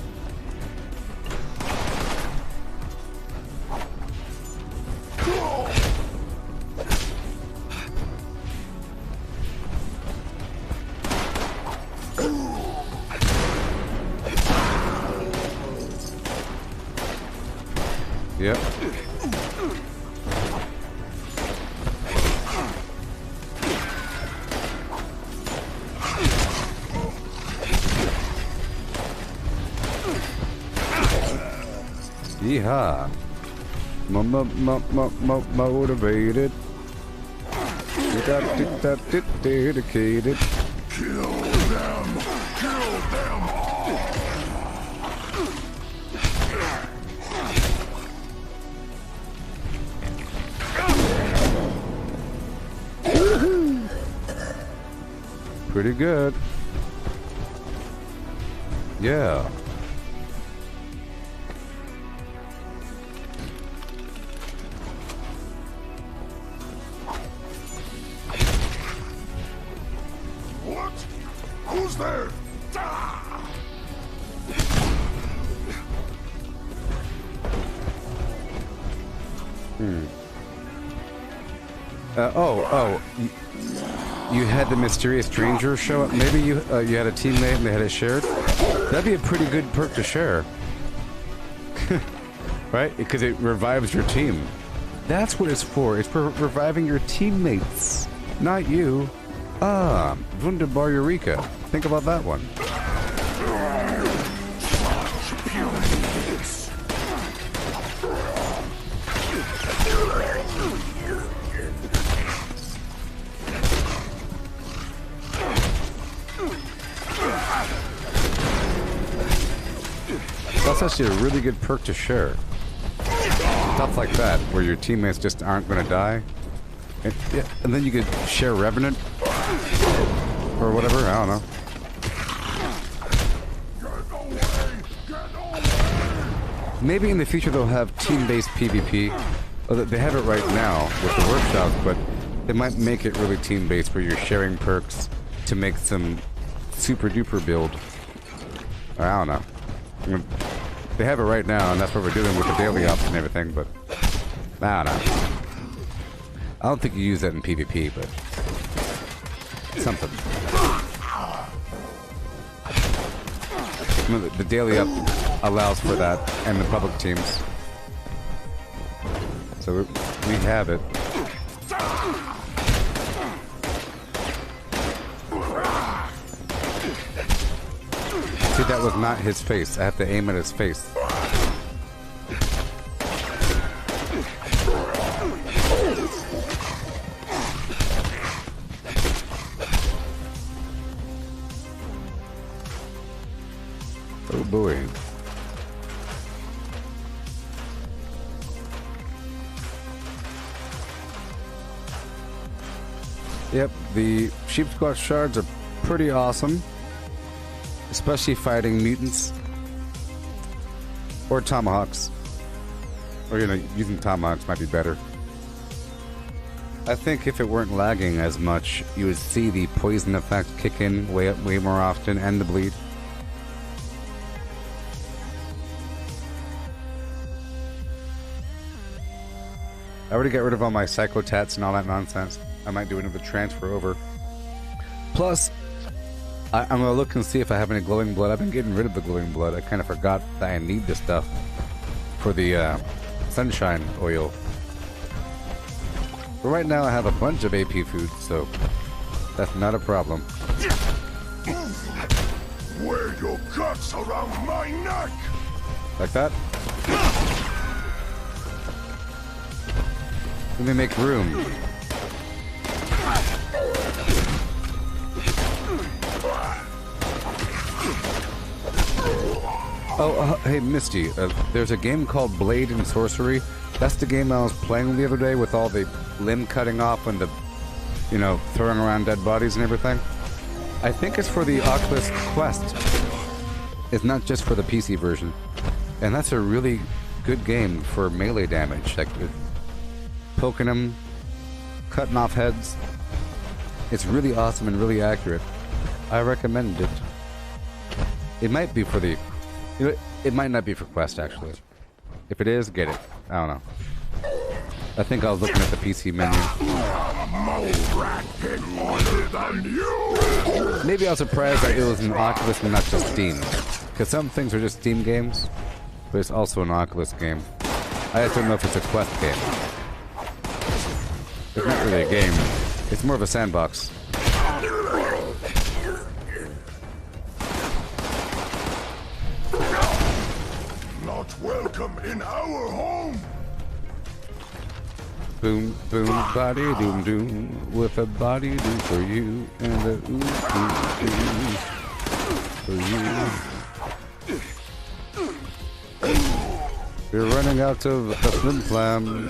Yep. Yeehaw. Motivated. You got dedicated. Kill them! Kill them all! Pretty good. Yeah. What? Who's there? You had the mysterious stranger show up. Maybe you had a teammate and they had it shared. That'd be a pretty good perk to share, right? Because it revives your team. That's what it's for. It's for reviving your teammates, not you. Ah, wunderbar Eureka. Think about that one. That's actually a really good perk to share. Stuff like that, where your teammates just aren't going to die. And then you could share Revenant. Or whatever, I don't know. Maybe in the future they'll have team-based PvP. They have it right now with the workshops, but they might make it really team-based where you're sharing perks to make some super-duper build. Or I don't know. They have it right now, and that's what we're doing with the daily ops and everything, but I don't know. I don't think you use that in PvP, but something. The daily up allows for that, and the public teams. So we have it. See, that was not his face. I have to aim at his face. Oh boy. Yep, the sheep squat shards are pretty awesome. Especially fighting mutants. Or tomahawks. Or, using tomahawks might be better. I think if it weren't lagging as much, you would see the poison effect kick in way more often, and the bleed. I already got rid of all my psychotats and all that nonsense. I might do another transfer over. Plus, I'm gonna look and see if I have any glowing blood. I've been getting rid of the glowing blood. I kind of forgot that I need this stuff for the sunshine oil. But right now I have a bunch of AP food, so that's not a problem. Wear your guts around my neck! Like that? Let me make room. Oh, hey Misty, there's a game called Blade and Sorcery. That's the game I was playing the other day with all the limb cutting off and the, you know, throwing around dead bodies and everything. I think it's for the Oculus Quest. It's not just for the PC version. And that's a really good game for melee damage, like poking them, cutting off heads. It's really awesome and really accurate. I recommend it. It might be for the... It might not be for Quest, actually. If it is, get it. I don't know. I think I was looking at the PC menu. Maybe I was surprised that it was an Oculus and not just Steam. Because some things are just Steam games, but it's also an Oculus game. I just don't know if it's a Quest game. It's not really a game. It's more of a sandbox. Not welcome in our home! Boom, boom, body, doom, doom, with a body do for you, and a ooh, ooh, ooh, for you. You're running out of the flim flam.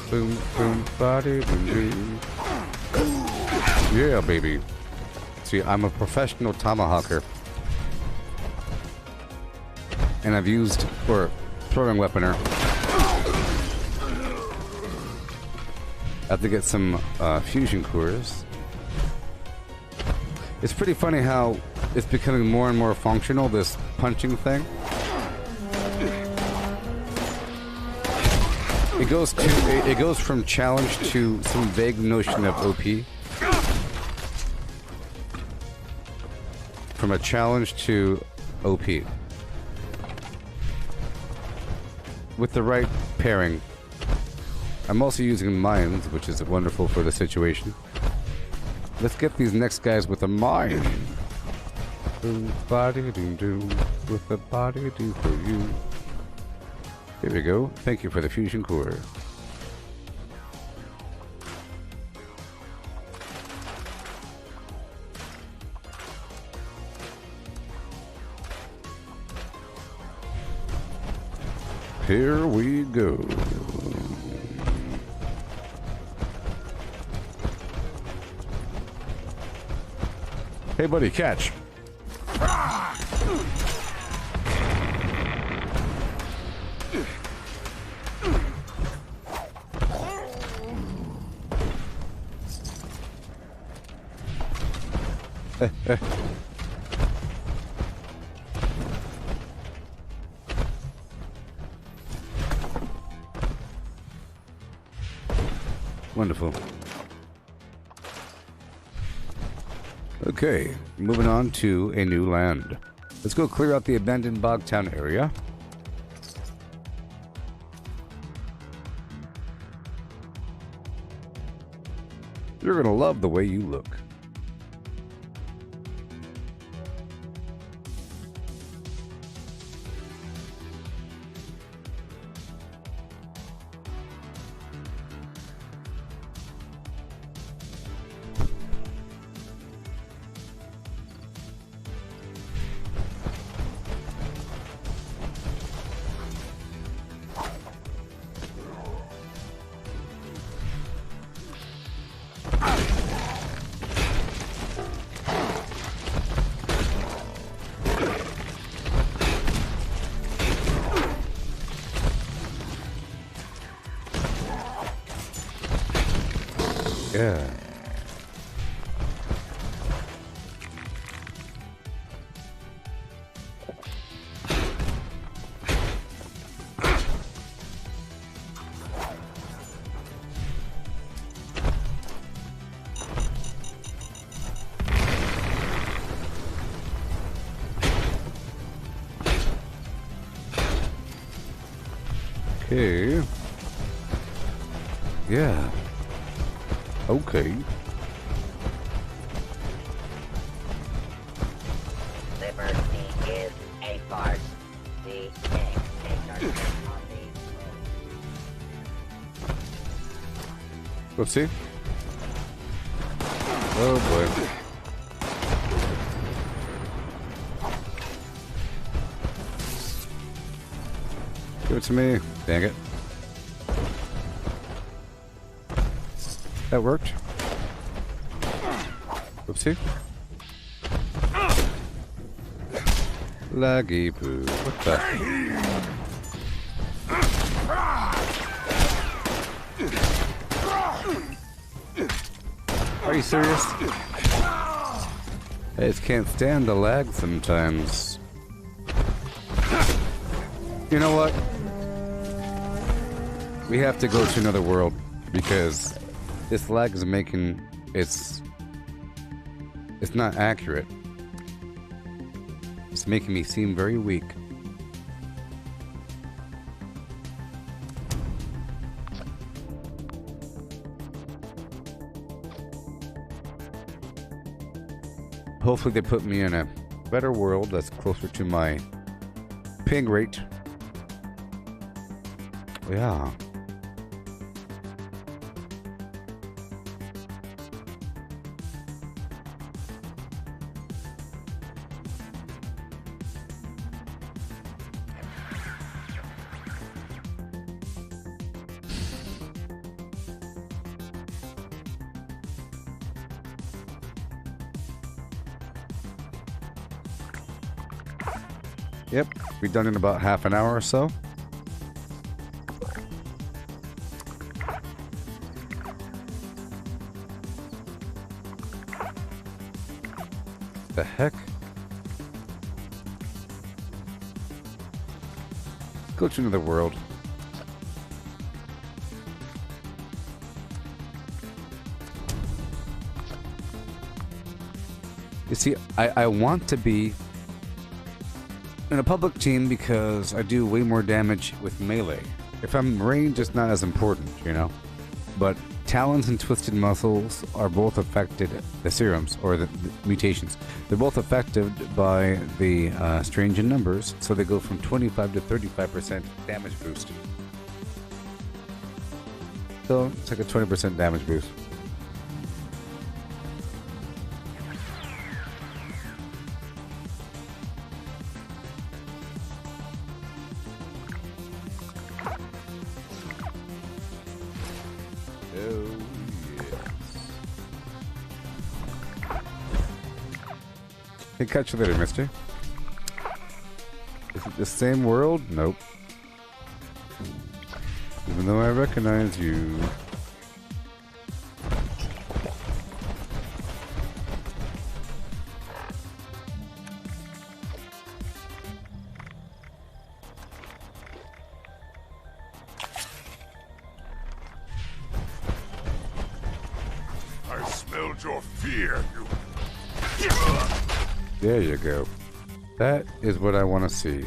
Boom, boom, body, doom, doom. Yeah, baby. See, I'm a professional tomahawker. And I've used, or throwing weaponer. I have to get some fusion cores. It's pretty funny how it's becoming more and more functional, this punching thing. It goes from challenge to some vague notion of OP. From a challenge to OP. With the right pairing. I'm also using mines, which is wonderful for the situation. Let's get these next guys with a mine. Boom, body, doom, doom, with a body do for you. Here we go. Thank you for the fusion core. Here we go. Hey, buddy, catch. Wonderful. Okay, moving on to a new land. Let's go clear out the abandoned Bogtown area. You're gonna love the way you look. Okay. Yeah. Okay. Liberty is a farce. The Whoopsie. Oh boy. Give it to me. Dang it. That worked. Whoopsie. Laggy poo. What the? Are you serious? I just can't stand the lag sometimes. You know what? We have to go to another world because this lag is making it's not accurate. It's making me seem very weak. Hopefully they put me in a better world that's closer to my ping rate. Yeah. Yep, be done in about half an hour or so. The heck? Go to another world. You see, I want to be in a public team because I do way more damage with melee. If I'm ranged, it's not as important, you know? But talons and twisted muscles are both affected, the serums, or the mutations. They're both affected by the strange in numbers, so they go from 25 to 35% damage boost. So it's like a 20% damage boost. Hey, catch you later, mister. Is it the same world? Nope. Even though I recognize you. I smelled your fear, you. There you go. That is what I want to see.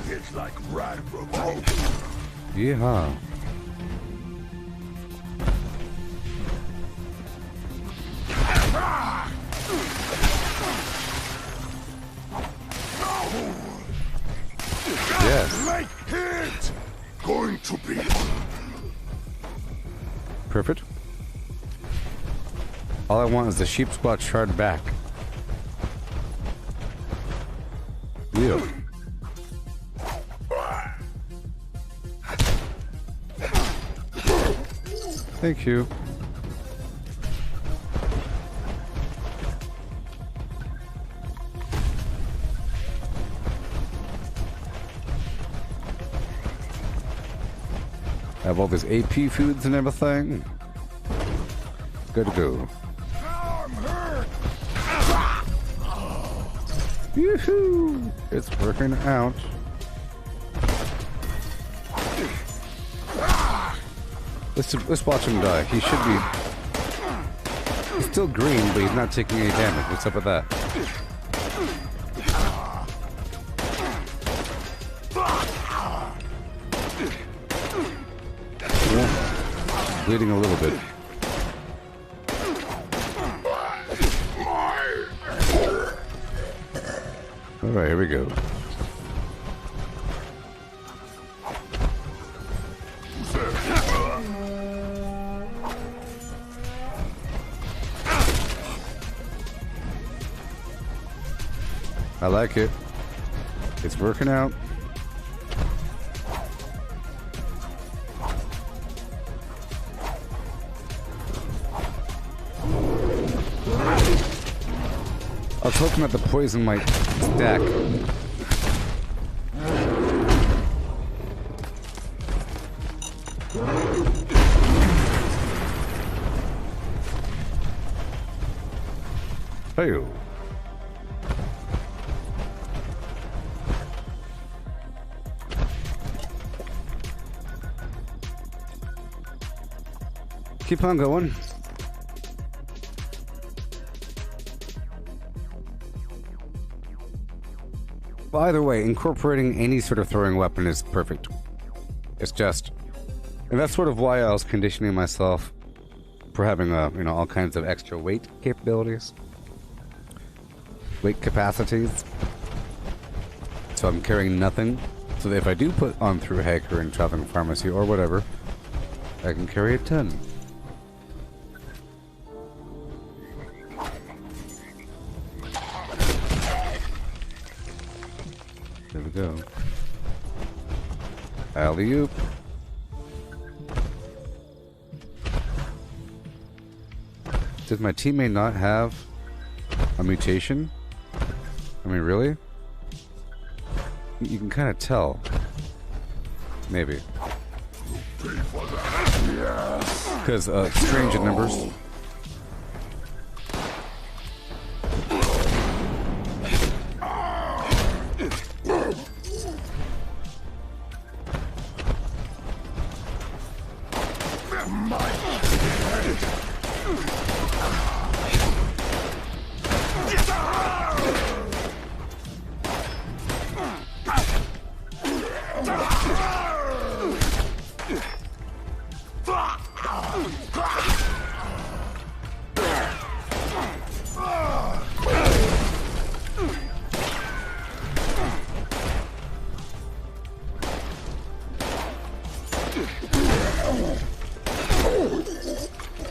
It's like right remote. Yeehaw. Yes. Like it. Going to be. Perfect. All I want is the sheep squat shard back. Yeah. Thank you. I have all these AP foods and everything. Good to go. Yoo-hoo! It's working out. Let's watch him die. He should be He's still green, but he's not taking any damage. What's up with that? Yeah. Bleeding a little bit. Alright, here we go. I like it. It's working out. I was hoping that the poison might stack. Hey-o. Keep on going. Well, either way, incorporating any sort of throwing weapon is perfect. It's just, and that's sort of why I was conditioning myself for having all kinds of extra weight capabilities, weight capacities. So I'm carrying nothing, so that if I do put on through hacker and traveling pharmacy or whatever, I can carry a ton. There we go. Alley-oop. Does my teammate not have a mutation? I mean, really? You can kind of tell. Maybe. Because, strange in numbers.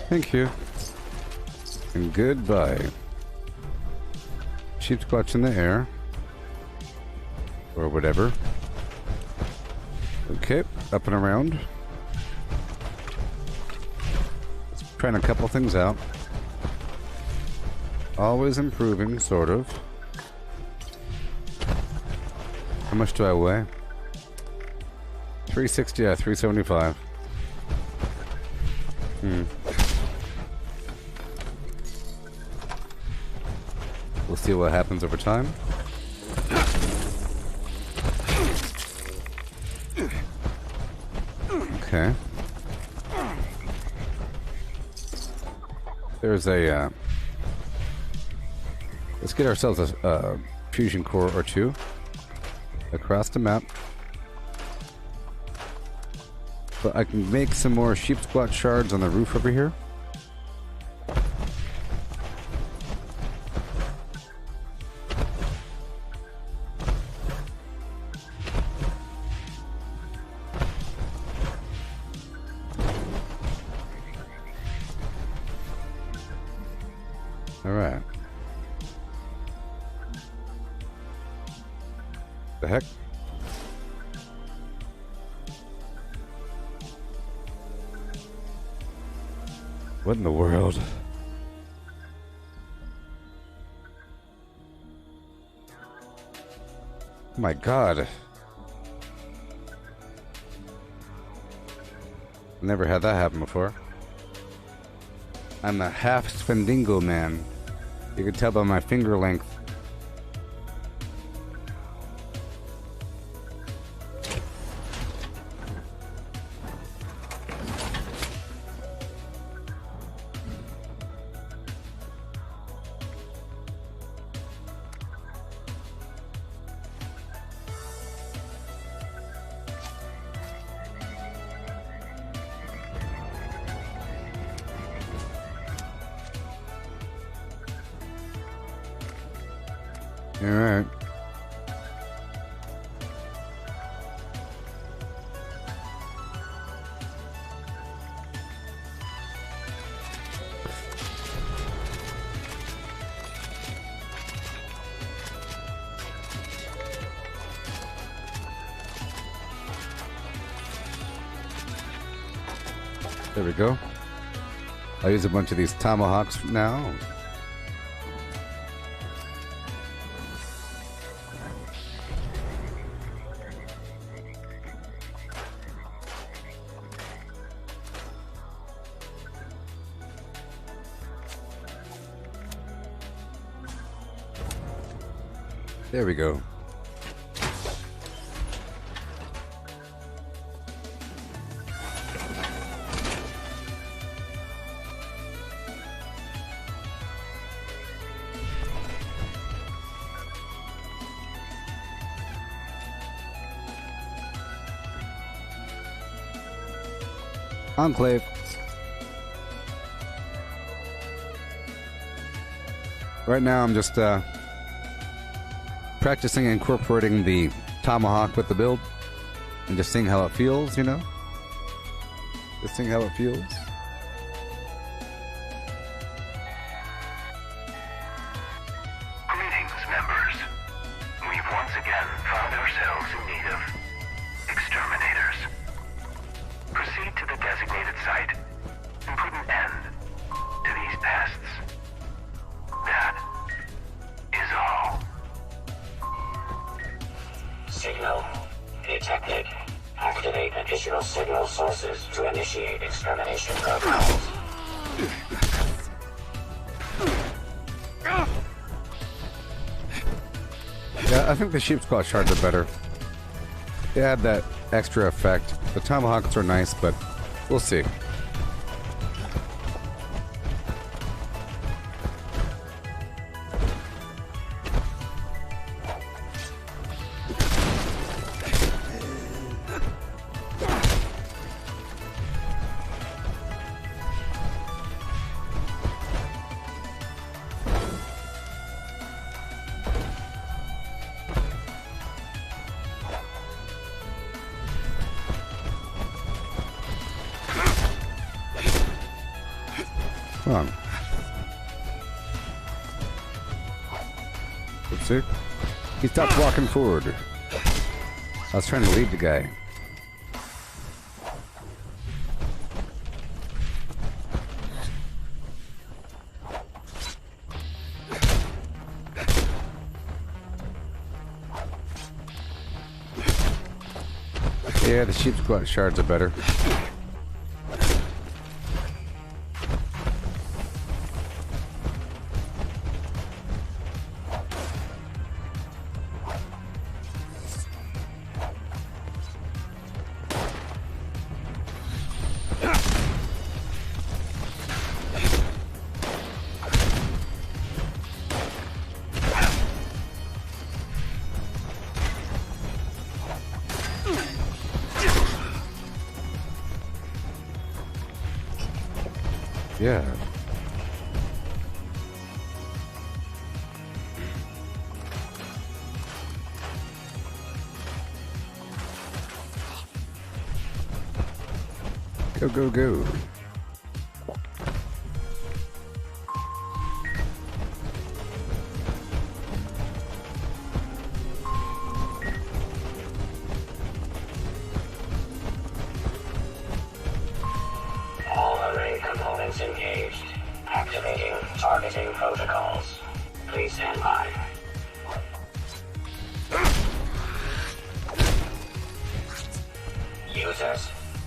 Thank you. And goodbye. Sheep squatch in the air. Or whatever. Okay, up and around. Let's try a couple things out. Always improving, sort of. How much do I weigh? 360, yeah, 375. We'll see what happens over time. Okay. There's a, let's get ourselves a fusion core or two across the map. But I can make some more sheep squat shards on the roof over here. Alright. The heck? What in the world? Oh my god. Never had that happen before. I'm a half Spendingo man. You can tell by my finger length. All right. There we go. I'll use a bunch of these tomahawks now. There we go. Enclave. Right now I'm just practicing incorporating the tomahawk with the build and just seeing how it feels, you know? Just seeing how it feels. Greetings, members. We've once again found ourselves in need of exterminators. Proceed to the designated site and put an end to these pests. That is all. Signal detected. Activate additional signal sources to initiate extermination protocols. Yeah, I think the sheep squat shards are better. They add that extra effect. The tomahawks are nice, but we'll see. Come on. Let's see. He stopped walking forward. I was trying to lead the guy. Yeah, the sheep squat shards are better. Yeah. Go, go, go. All array components engaged. Activating targeting protocols. Please stand by.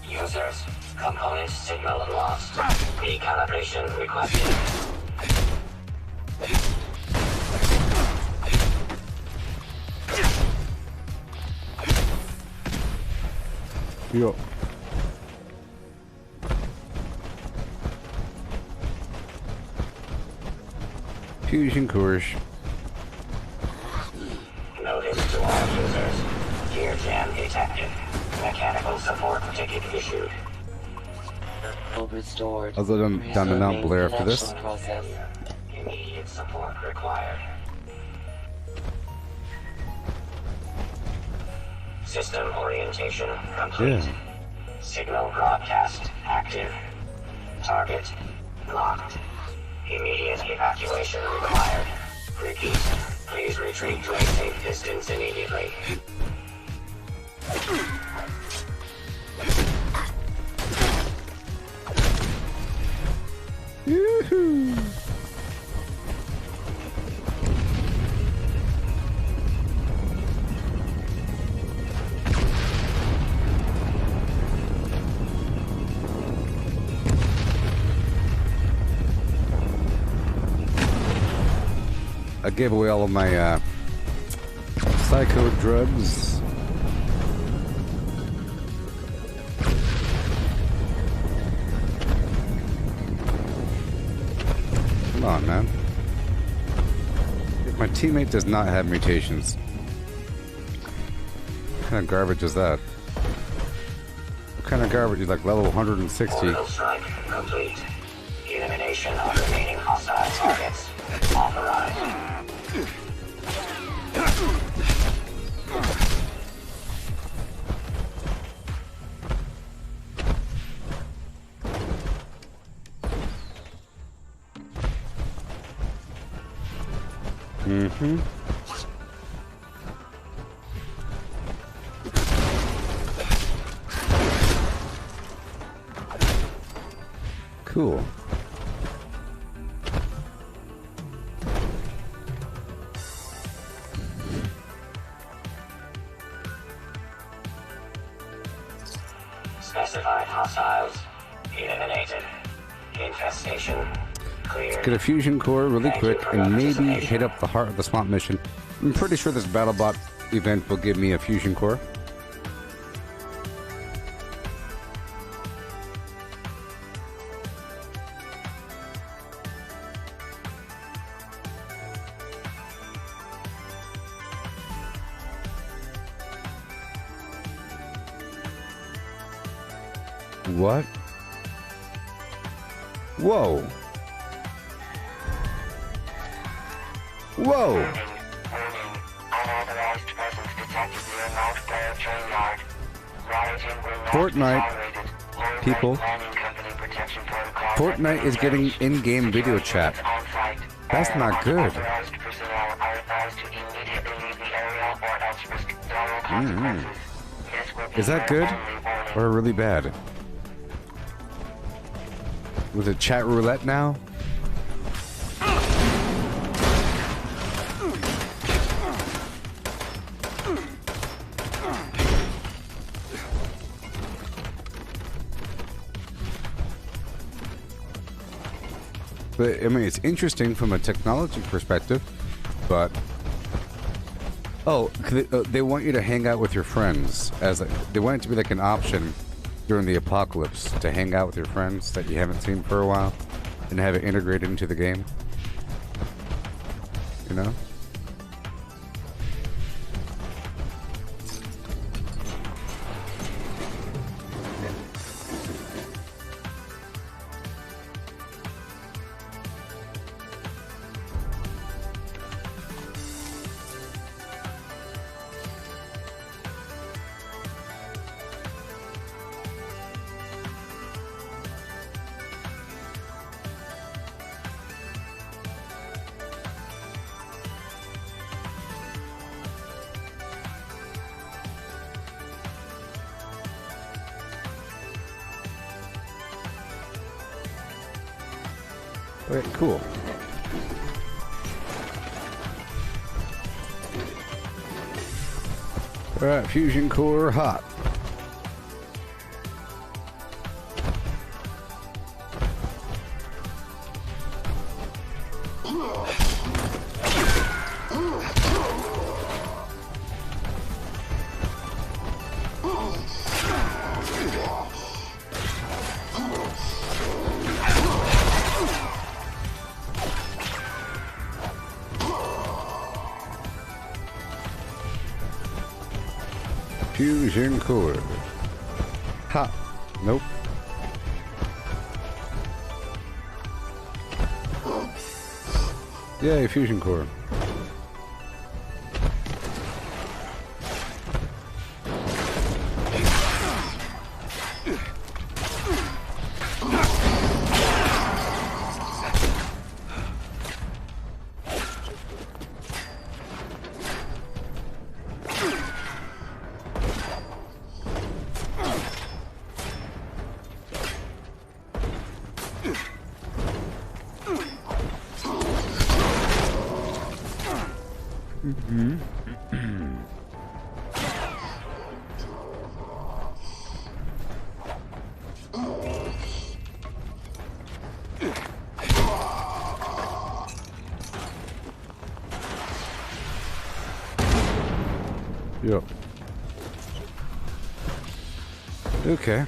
Users. Component signal lost. Recalibration requested. Yo. Fusion course. Notice to all users. Gear jam detected. Mechanical support ticket issued. Restored. I'll go down to Mount Blair after this. Immediate support required. System orientation complete. Yeah. Signal broadcast active. Target locked. Immediate evacuation required. Repeat. Please retreat to a safe distance immediately. Yoo-hoo. I gave away all of my psycho drugs. Come on, man. My teammate does not have mutations. What kind of garbage is that? What kind of garbage is like level 160? Orbital strike complete. Elimination of remaining hostile targets. Authorized. Mm-hmm. Cool. Specified hostiles eliminated. Infestation cleared. Get a fusion core really quick and maybe hit up the heart of the swamp mission. I'm pretty sure this BattleBot event will give me a fusion core. What? Whoa. Whoa. Unauthorized presence detected near multiplayer train yard. Routing will not Fortnite. be tolerated. People. Planning company protection protocol. Fortnite is getting in-game video chat. That's not good. Authorized personnel are advised to immediately leave the area or else risk dire consequences. This will be Is that good or really bad? Was it chat roulette now? But I mean, it's interesting from a technology perspective, but they want you to hang out with your friends as they want it to be like an option during the apocalypse to hang out with your friends that you haven't seen for a while and have it integrated into the game. You know? Okay, cool. Alright, fusion core hot. Fusion core. Ha. Nope. Yay, fusion core. Yep. Okay.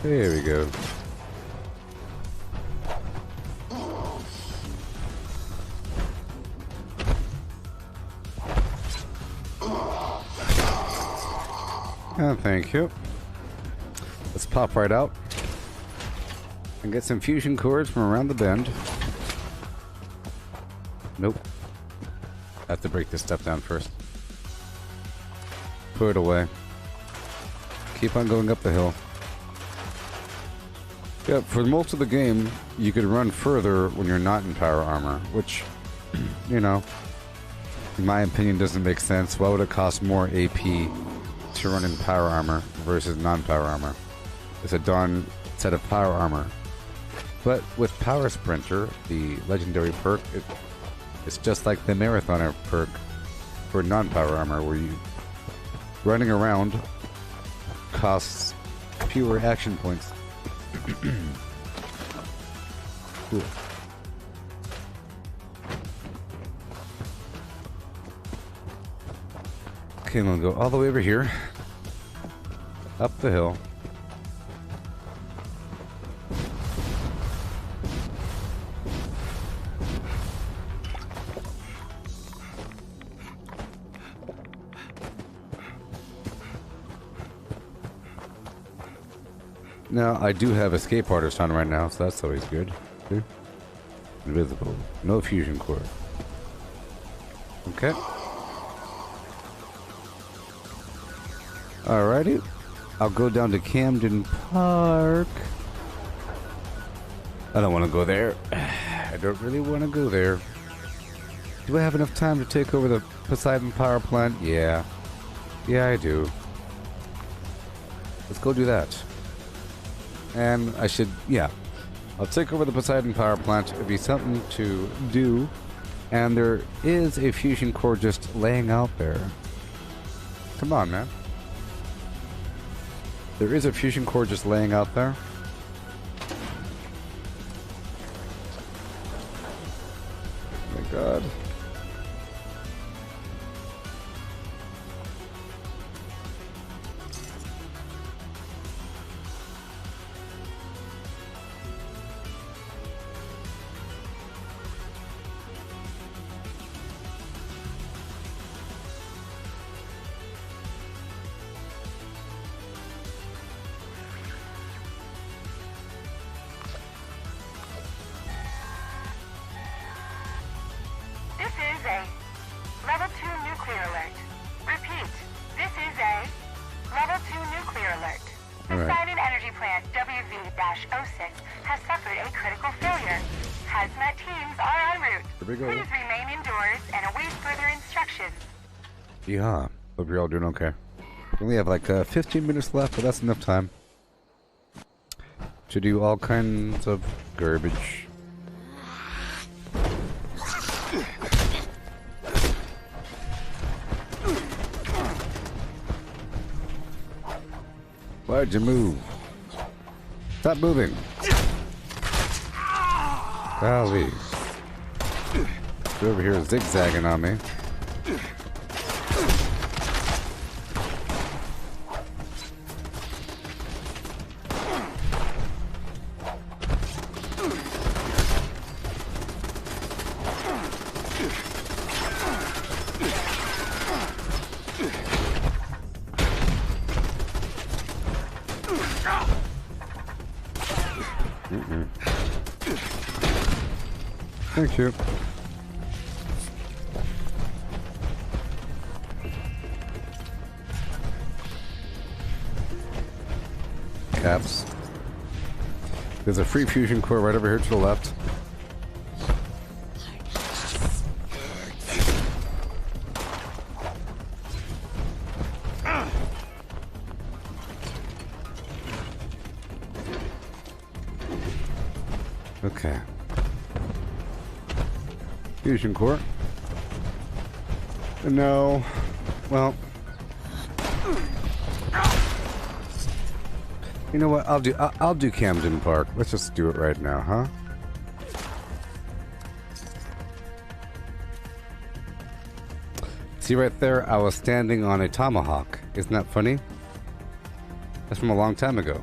There we go. Oh, thank you. Let's pop right out and get some fusion cores from around the bend. Nope. I have to break this stuff down first. Put it away. Keep on going up the hill. Yeah, for most of the game, you could run further when you're not in power armor, which, you know, in my opinion, doesn't make sense. Why would it cost more AP to run in power armor versus non-power armor? It's a darn set of power armor. But with Power Sprinter, the legendary perk, it's just like the Marathoner perk for non-power armor, where you running around costs fewer action points. Cool. Okay, we'll go all the way over here, up the hill. Now, I do have Escape Artist on right now, so that's always good. See? Invisible. No fusion core. Okay. Alrighty. I'll go down to Camden Park. I don't want to go there. I don't really want to go there. Do I have enough time to take over the Poseidon power plant? Yeah. Yeah, I do. Let's go do that. And I should, yeah. I'll take over the Poseidon power plant. It'd be something to do. And there is a fusion core just laying out there. Come on, man. There is a fusion core just laying out there. Oh my god. Yeah, hope you're all doing okay. We only have like 15 minutes left, but that's enough time to do all kinds of garbage. Why'd you move? Stop moving. Golly. You're over here zigzagging on me. Thank you. Caps. There's a free fusion core right over here to the left. Okay. Fusion core. No. Well. You know what? I'll do Camden Park. Let's just do it right now, huh? See right there, I was standing on a tomahawk. Isn't that funny? That's from a long time ago.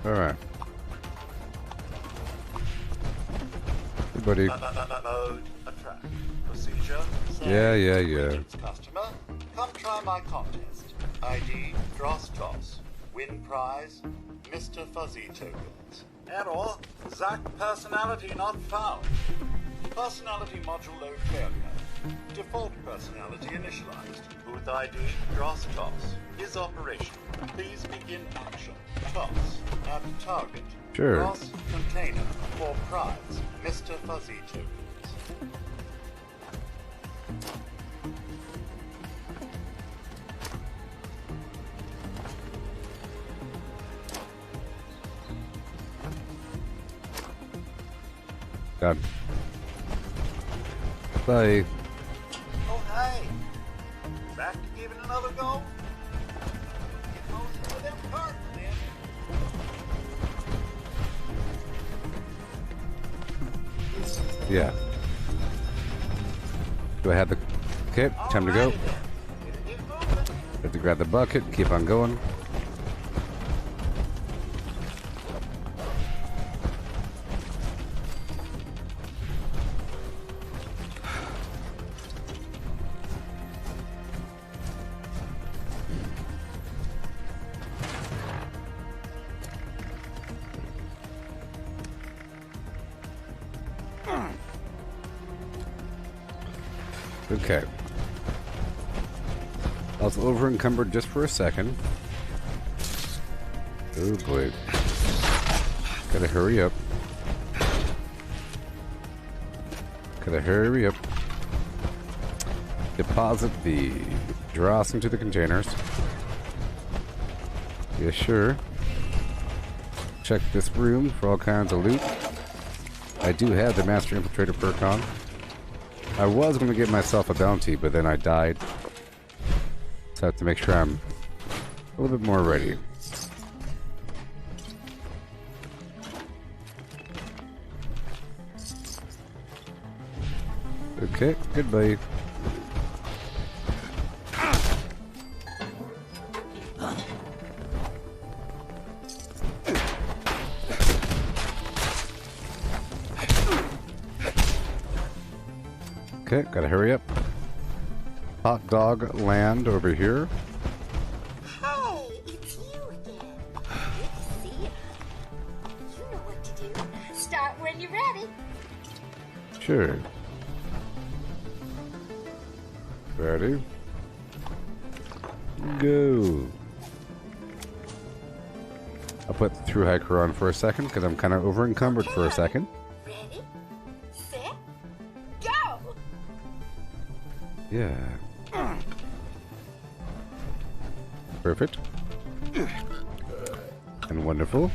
Alright. Hey, buddy. Mode attract. Procedure. Yeah. Customer, come try my contest. ID, Dross. Win prize, Mr. Fuzzy tokens. Error, Zack personality not found. Personality module load failure. Default personality initialized. Booth ID, Dross. Is operational. Please begin action. Toss. At target. Sure. Dross container for prize, Mr. Fuzzy tokens. God. Bye. Oh, hey. Back to giving another go? Get most of them parts, then. Yeah. Do I have the... Okay, time to go. Have to grab the bucket and keep on going. Okay. I was over encumbered just for a second. Oh boy. Gotta hurry up. Gotta hurry up. Deposit the dross into the containers. Yeah, sure. Check this room for all kinds of loot. I do have the Master Infiltrator perk on. I was going to give myself a bounty, but then I died. So I have to make sure I'm a little bit more ready. Okay, goodbye. Okay, gotta hurry up. Hot dog land over here. Hey, it's you again. Good to see you. You know what to do. Start when you're ready. Sure. Ready? Go. I'll put the through hiker on for a second because I'm kind of over encumbered for a second. Ready, set, go. Yeah. Perfect. And wonderful.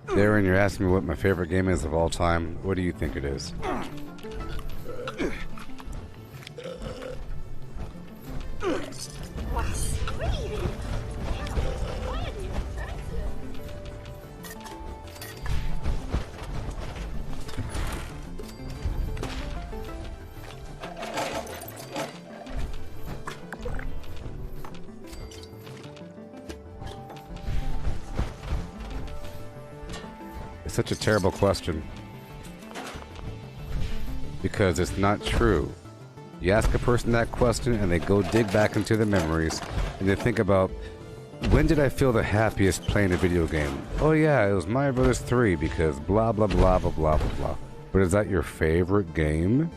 Darren, you're asking me what my favorite game is of all time. What do you think it is? Why, sweetie. such a terrible question. Because it's not true. You ask a person that question and they go dig back into their memories and they think about, when did I feel the happiest playing a video game? Oh yeah, it was Mario Bros. 3 because blah blah blah blah blah blah blah. But is that your favorite game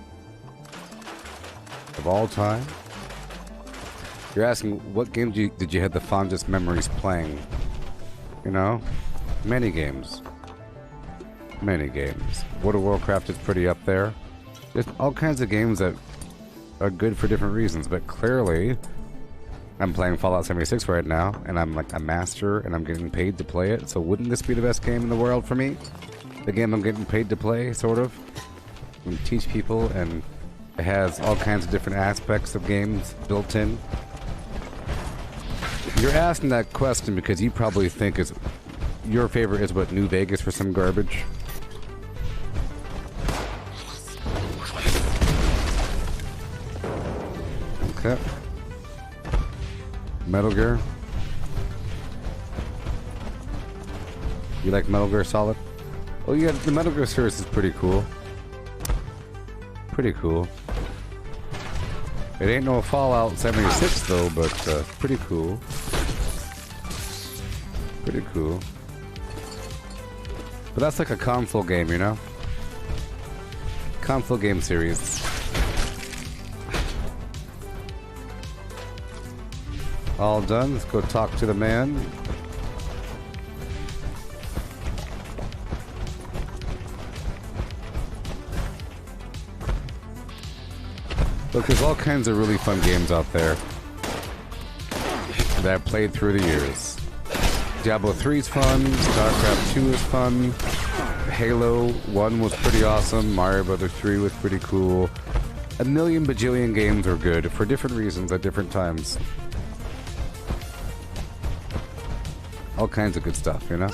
of all time? You're asking what game did you have the fondest memories playing? You know? Many games. Many games. World of Warcraft is pretty up there. There's all kinds of games that are good for different reasons, but clearly I'm playing Fallout 76 right now, and I'm like a master, and I'm getting paid to play it, so wouldn't this be the best game in the world for me? The game I'm getting paid to play, sort of? And teach people, and it has all kinds of different aspects of games built in. You're asking that question because you probably think your favorite is what, New Vegas or some garbage? Okay. Metal Gear. You like Metal Gear Solid? Oh yeah, the Metal Gear series is pretty cool. Pretty cool. It ain't no Fallout 76 though, but pretty cool. Pretty cool. But that's like a console game, you know? Console game series. All done. Let's go talk to the man. Look, there's all kinds of really fun games out there that I've played through the years. Diablo 3 is fun, StarCraft 2 is fun, Halo 1 was pretty awesome, Mario Bros. 3 was pretty cool. A million bajillion games are good for different reasons at different times. All kinds of good stuff, you know?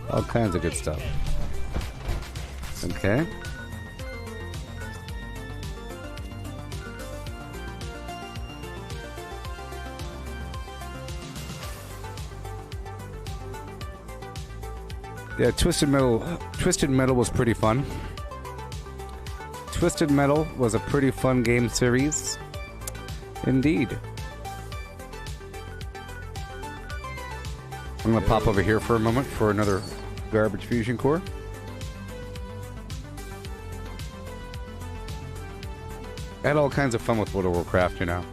All kinds of good stuff. Okay. Yeah, Twisted Metal was pretty fun. Twisted Metal was a pretty fun game series. Indeed. I'm gonna pop over here for a moment for another garbage fusion core. I had all kinds of fun with World of Warcraft, you know.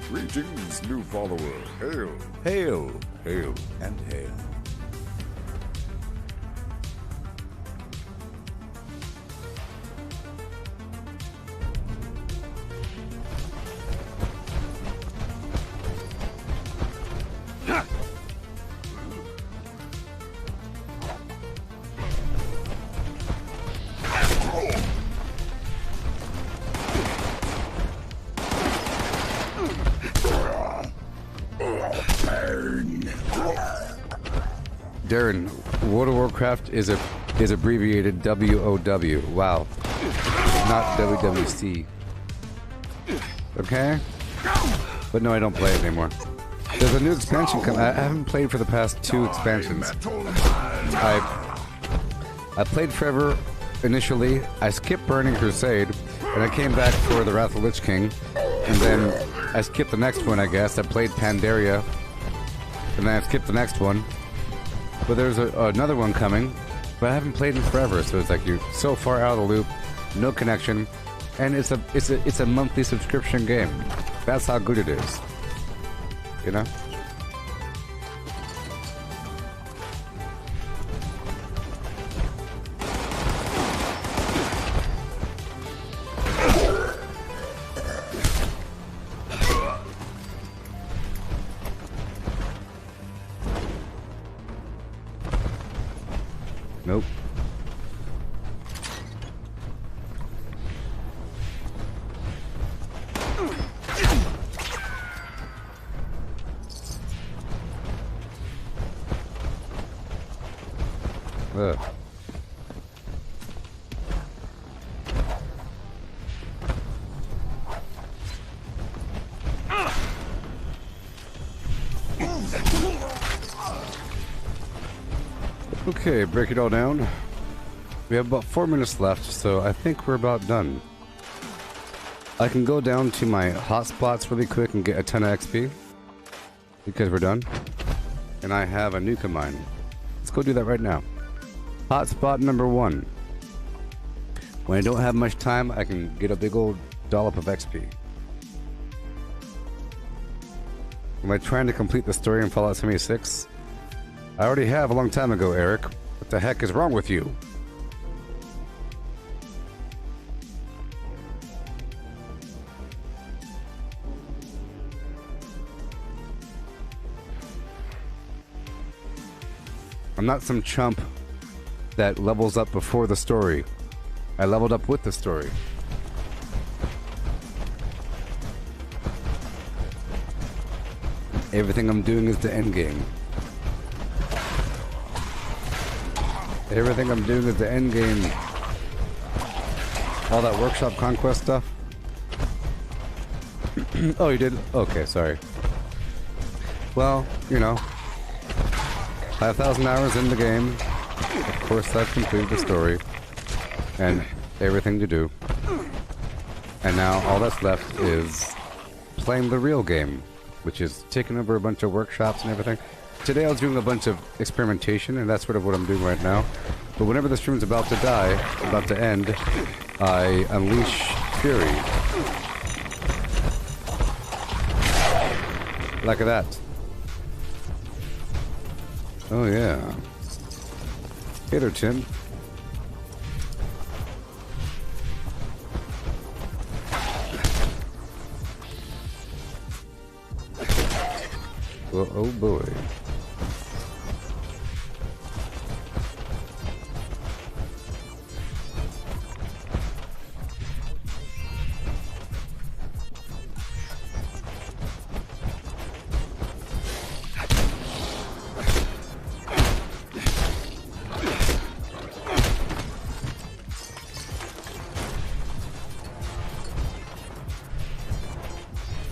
Greetings, new follower. Hail. Hail, hail, and hail. Darren, World of Warcraft is abbreviated WOW. Wow. Not WWC. Okay? But no, I don't play it anymore. There's a new expansion coming. I haven't played for the past 2 expansions. I played forever initially. I skipped Burning Crusade, and I came back for the Wrath of the Lich King. And then I skipped the next one, I guess. I played Pandaria. And then I skipped the next one. But there's another one coming, but I haven't played in forever, so it's like you're so far out of the loop, no connection, and it's a monthly subscription game. That's how good it is, you know. Nope. Ugh. Okay, break it all down. We have about 4 minutes left, so I think we're about done. I can go down to my hotspots really quick and get a ton of XP. Because we're done. And I have a nuke of mine. Let's go do that right now. Hotspot number 1. When I don't have much time, I can get a big old dollop of XP. Am I trying to complete the story in Fallout 76? I already have a long time ago, Eric. What the heck is wrong with you? I'm not some chump that levels up before the story. I leveled up with the story. Everything I'm doing is the end game. Everything I'm doing is the end game. All that workshop conquest stuff. Oh, you did? Okay, sorry. Well, you know. 5,000 hours in the game. Of course, I've completed the story. And everything to do. And now all that's left is playing the real game, which is taking over a bunch of workshops and everything. Today I was doing a bunch of experimentation, and that's sort of what I'm doing right now. But whenever the stream's about to die, about to end, I unleash fury. Like that. Oh yeah. Hey there, Tim. Well, oh boy.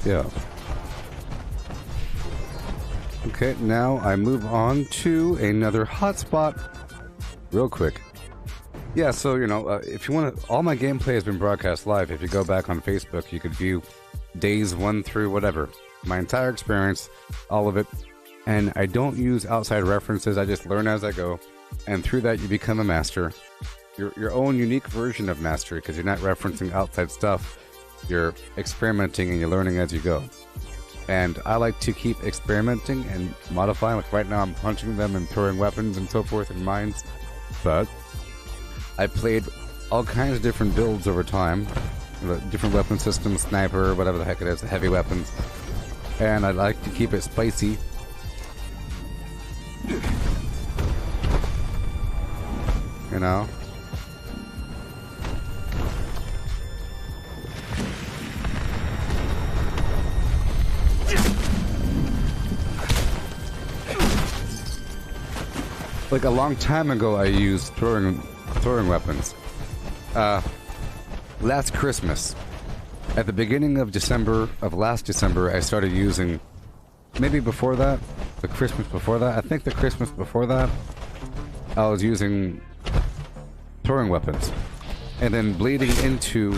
Yeah. Okay, now I move on to another hotspot real quick. Yeah, so, you know, if you want to, all my gameplay has been broadcast live. If you go back on Facebook, you could view days 1 through whatever. My entire experience, all of it. And I don't use outside references, I just learn as I go. And through that, you become a master. Your own unique version of mastery, because you're not referencing outside stuff. You're experimenting and you're learning as you go. And I like to keep experimenting and modifying. Like right now I'm punching them and throwing weapons and so forth in mines. But I played all kinds of different builds over time. Different weapon systems, sniper, whatever the heck it is, heavy weapons. And I like to keep it spicy. You know? Like a long time ago, I used throwing weapons. Last Christmas, at the beginning of December of last December, I started using. Maybe before that, the Christmas before that. I think the Christmas before that, I was using throwing weapons, and then bleeding into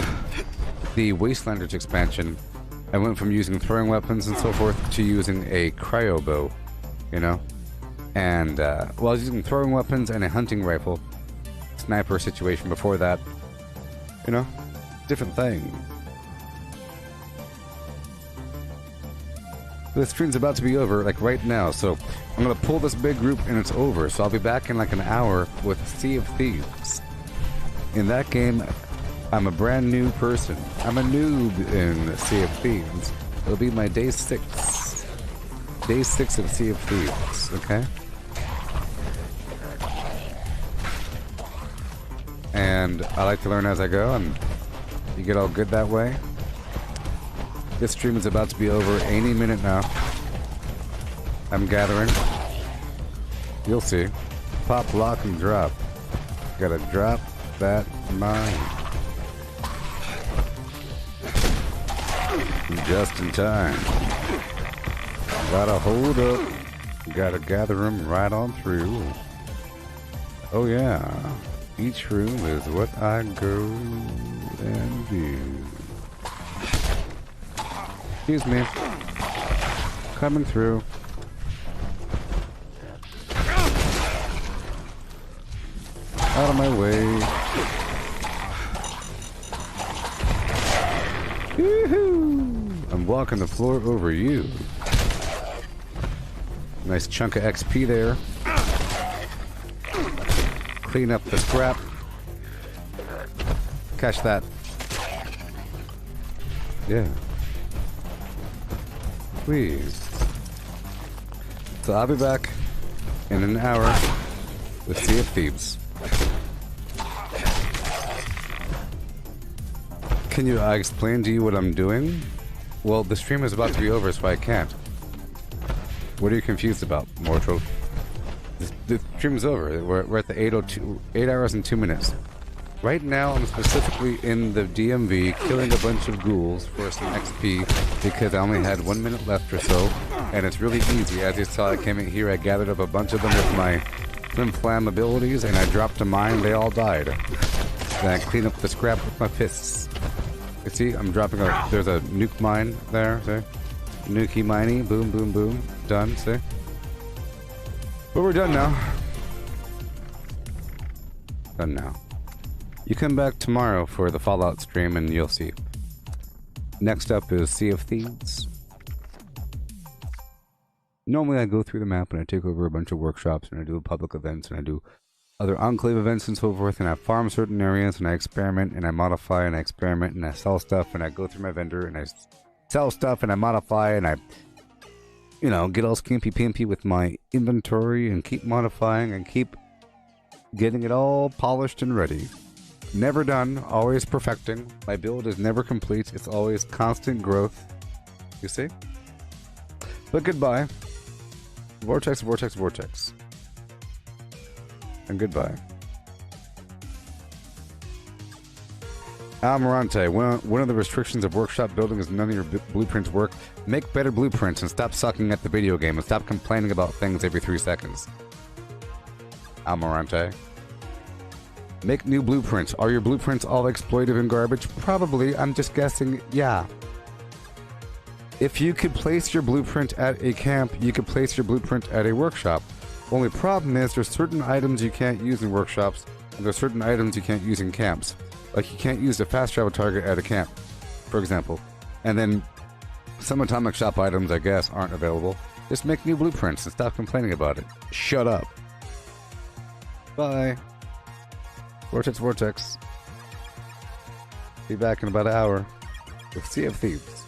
the Wastelanders expansion, I went from using throwing weapons and so forth to using a cryo bow. You know. And, well, I was using throwing weapons and a hunting rifle. Sniper situation before that. You know? Different thing. This stream's about to be over, like, right now, so I'm gonna pull this big group and it's over, so I'll be back in, like, an hour with Sea of Thieves. In that game, I'm a brand new person. I'm a noob in Sea of Thieves. It'll be my day 6. Day 6 of Sea of Thieves, okay? And I like to learn as I go, and you get all good that way. This stream is about to be over any minute now. I'm gathering. You'll see. Pop, lock, and drop. Gotta drop that mine. Just in time. Gotta hold up. Gotta gather them right on through. Oh yeah, each room is what I go and do. Excuse me. Coming through. Out of my way. Woohoo! I'm walking the floor over you. Nice chunk of XP there. Clean up the scrap. Catch that. Yeah. Please. So I'll be back in an hour with Sea of Thieves. Can you explain to you what I'm doing? Well, the stream is about to be over, so I can't. What are you confused about, Mortal? The stream is over. We're at the 8 hours and 2 minutes. Right now, I'm specifically in the DMV killing a bunch of ghouls for some XP because I only had 1 minute left or so, and it's really easy. As you saw, I came in here, I gathered up a bunch of them with my flim flam abilities, and I dropped a mine. They all died. Then I cleaned up the scrap with my fists. You see, I'm dropping a. There's a nuke mine there. See, nukey miney, boom, boom, boom, done. See, but we're done now. Done now. You come back tomorrow for the Fallout stream and you'll see. Next up is Sea of Thieves. Normally I go through the map and I take over a bunch of workshops and I do public events and I do other enclave events and so forth, and I farm certain areas and I experiment and I modify and I experiment and I sell stuff and I go through my vendor and I sell stuff and I modify and I, you know, get all skimpy pimpy with my inventory and keep modifying and keep getting it all polished and ready. Never done, always perfecting. My build is never complete, it's always constant growth. You see? But goodbye. Vortex, vortex, vortex. And goodbye. Almirante, one of the restrictions of workshop building is none of your blueprints work. Make better blueprints and stop sucking at the video game and stop complaining about things every 3 seconds. Almirante. Make new blueprints. Are your blueprints all exploitive and garbage? Probably. I'm just guessing. Yeah. If you could place your blueprint at a camp, you could place your blueprint at a workshop. Only problem is there's certain items you can't use in workshops, and there's certain items you can't use in camps. Like you can't use a fast travel target at a camp, for example. And then some atomic shop items, I guess, aren't available. Just make new blueprints and stop complaining about it. Shut up. Bye. Vortex, vortex. Be back in about an hour with Sea of Thieves.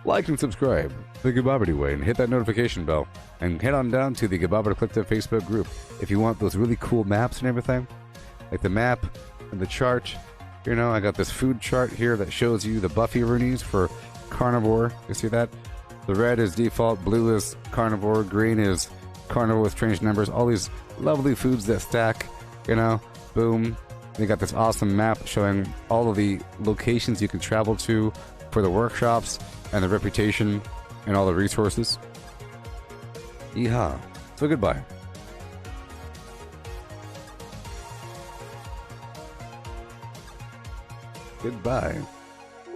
Like and subscribe the Gooboberti way and hit that notification bell. And head on down to the Gooboberti Collective Facebook group if you want those really cool maps and everything. Like the map and the chart. You know, I got this food chart here that shows you the Buffy Roonies for carnivore. You see that? The red is default, blue is carnivore, green is carnivore with strange numbers. All these lovely foods that stack. You know, boom. They got this awesome map showing all of the locations you can travel to for the workshops and the reputation and all the resources. Yeehaw. So goodbye. Goodbye.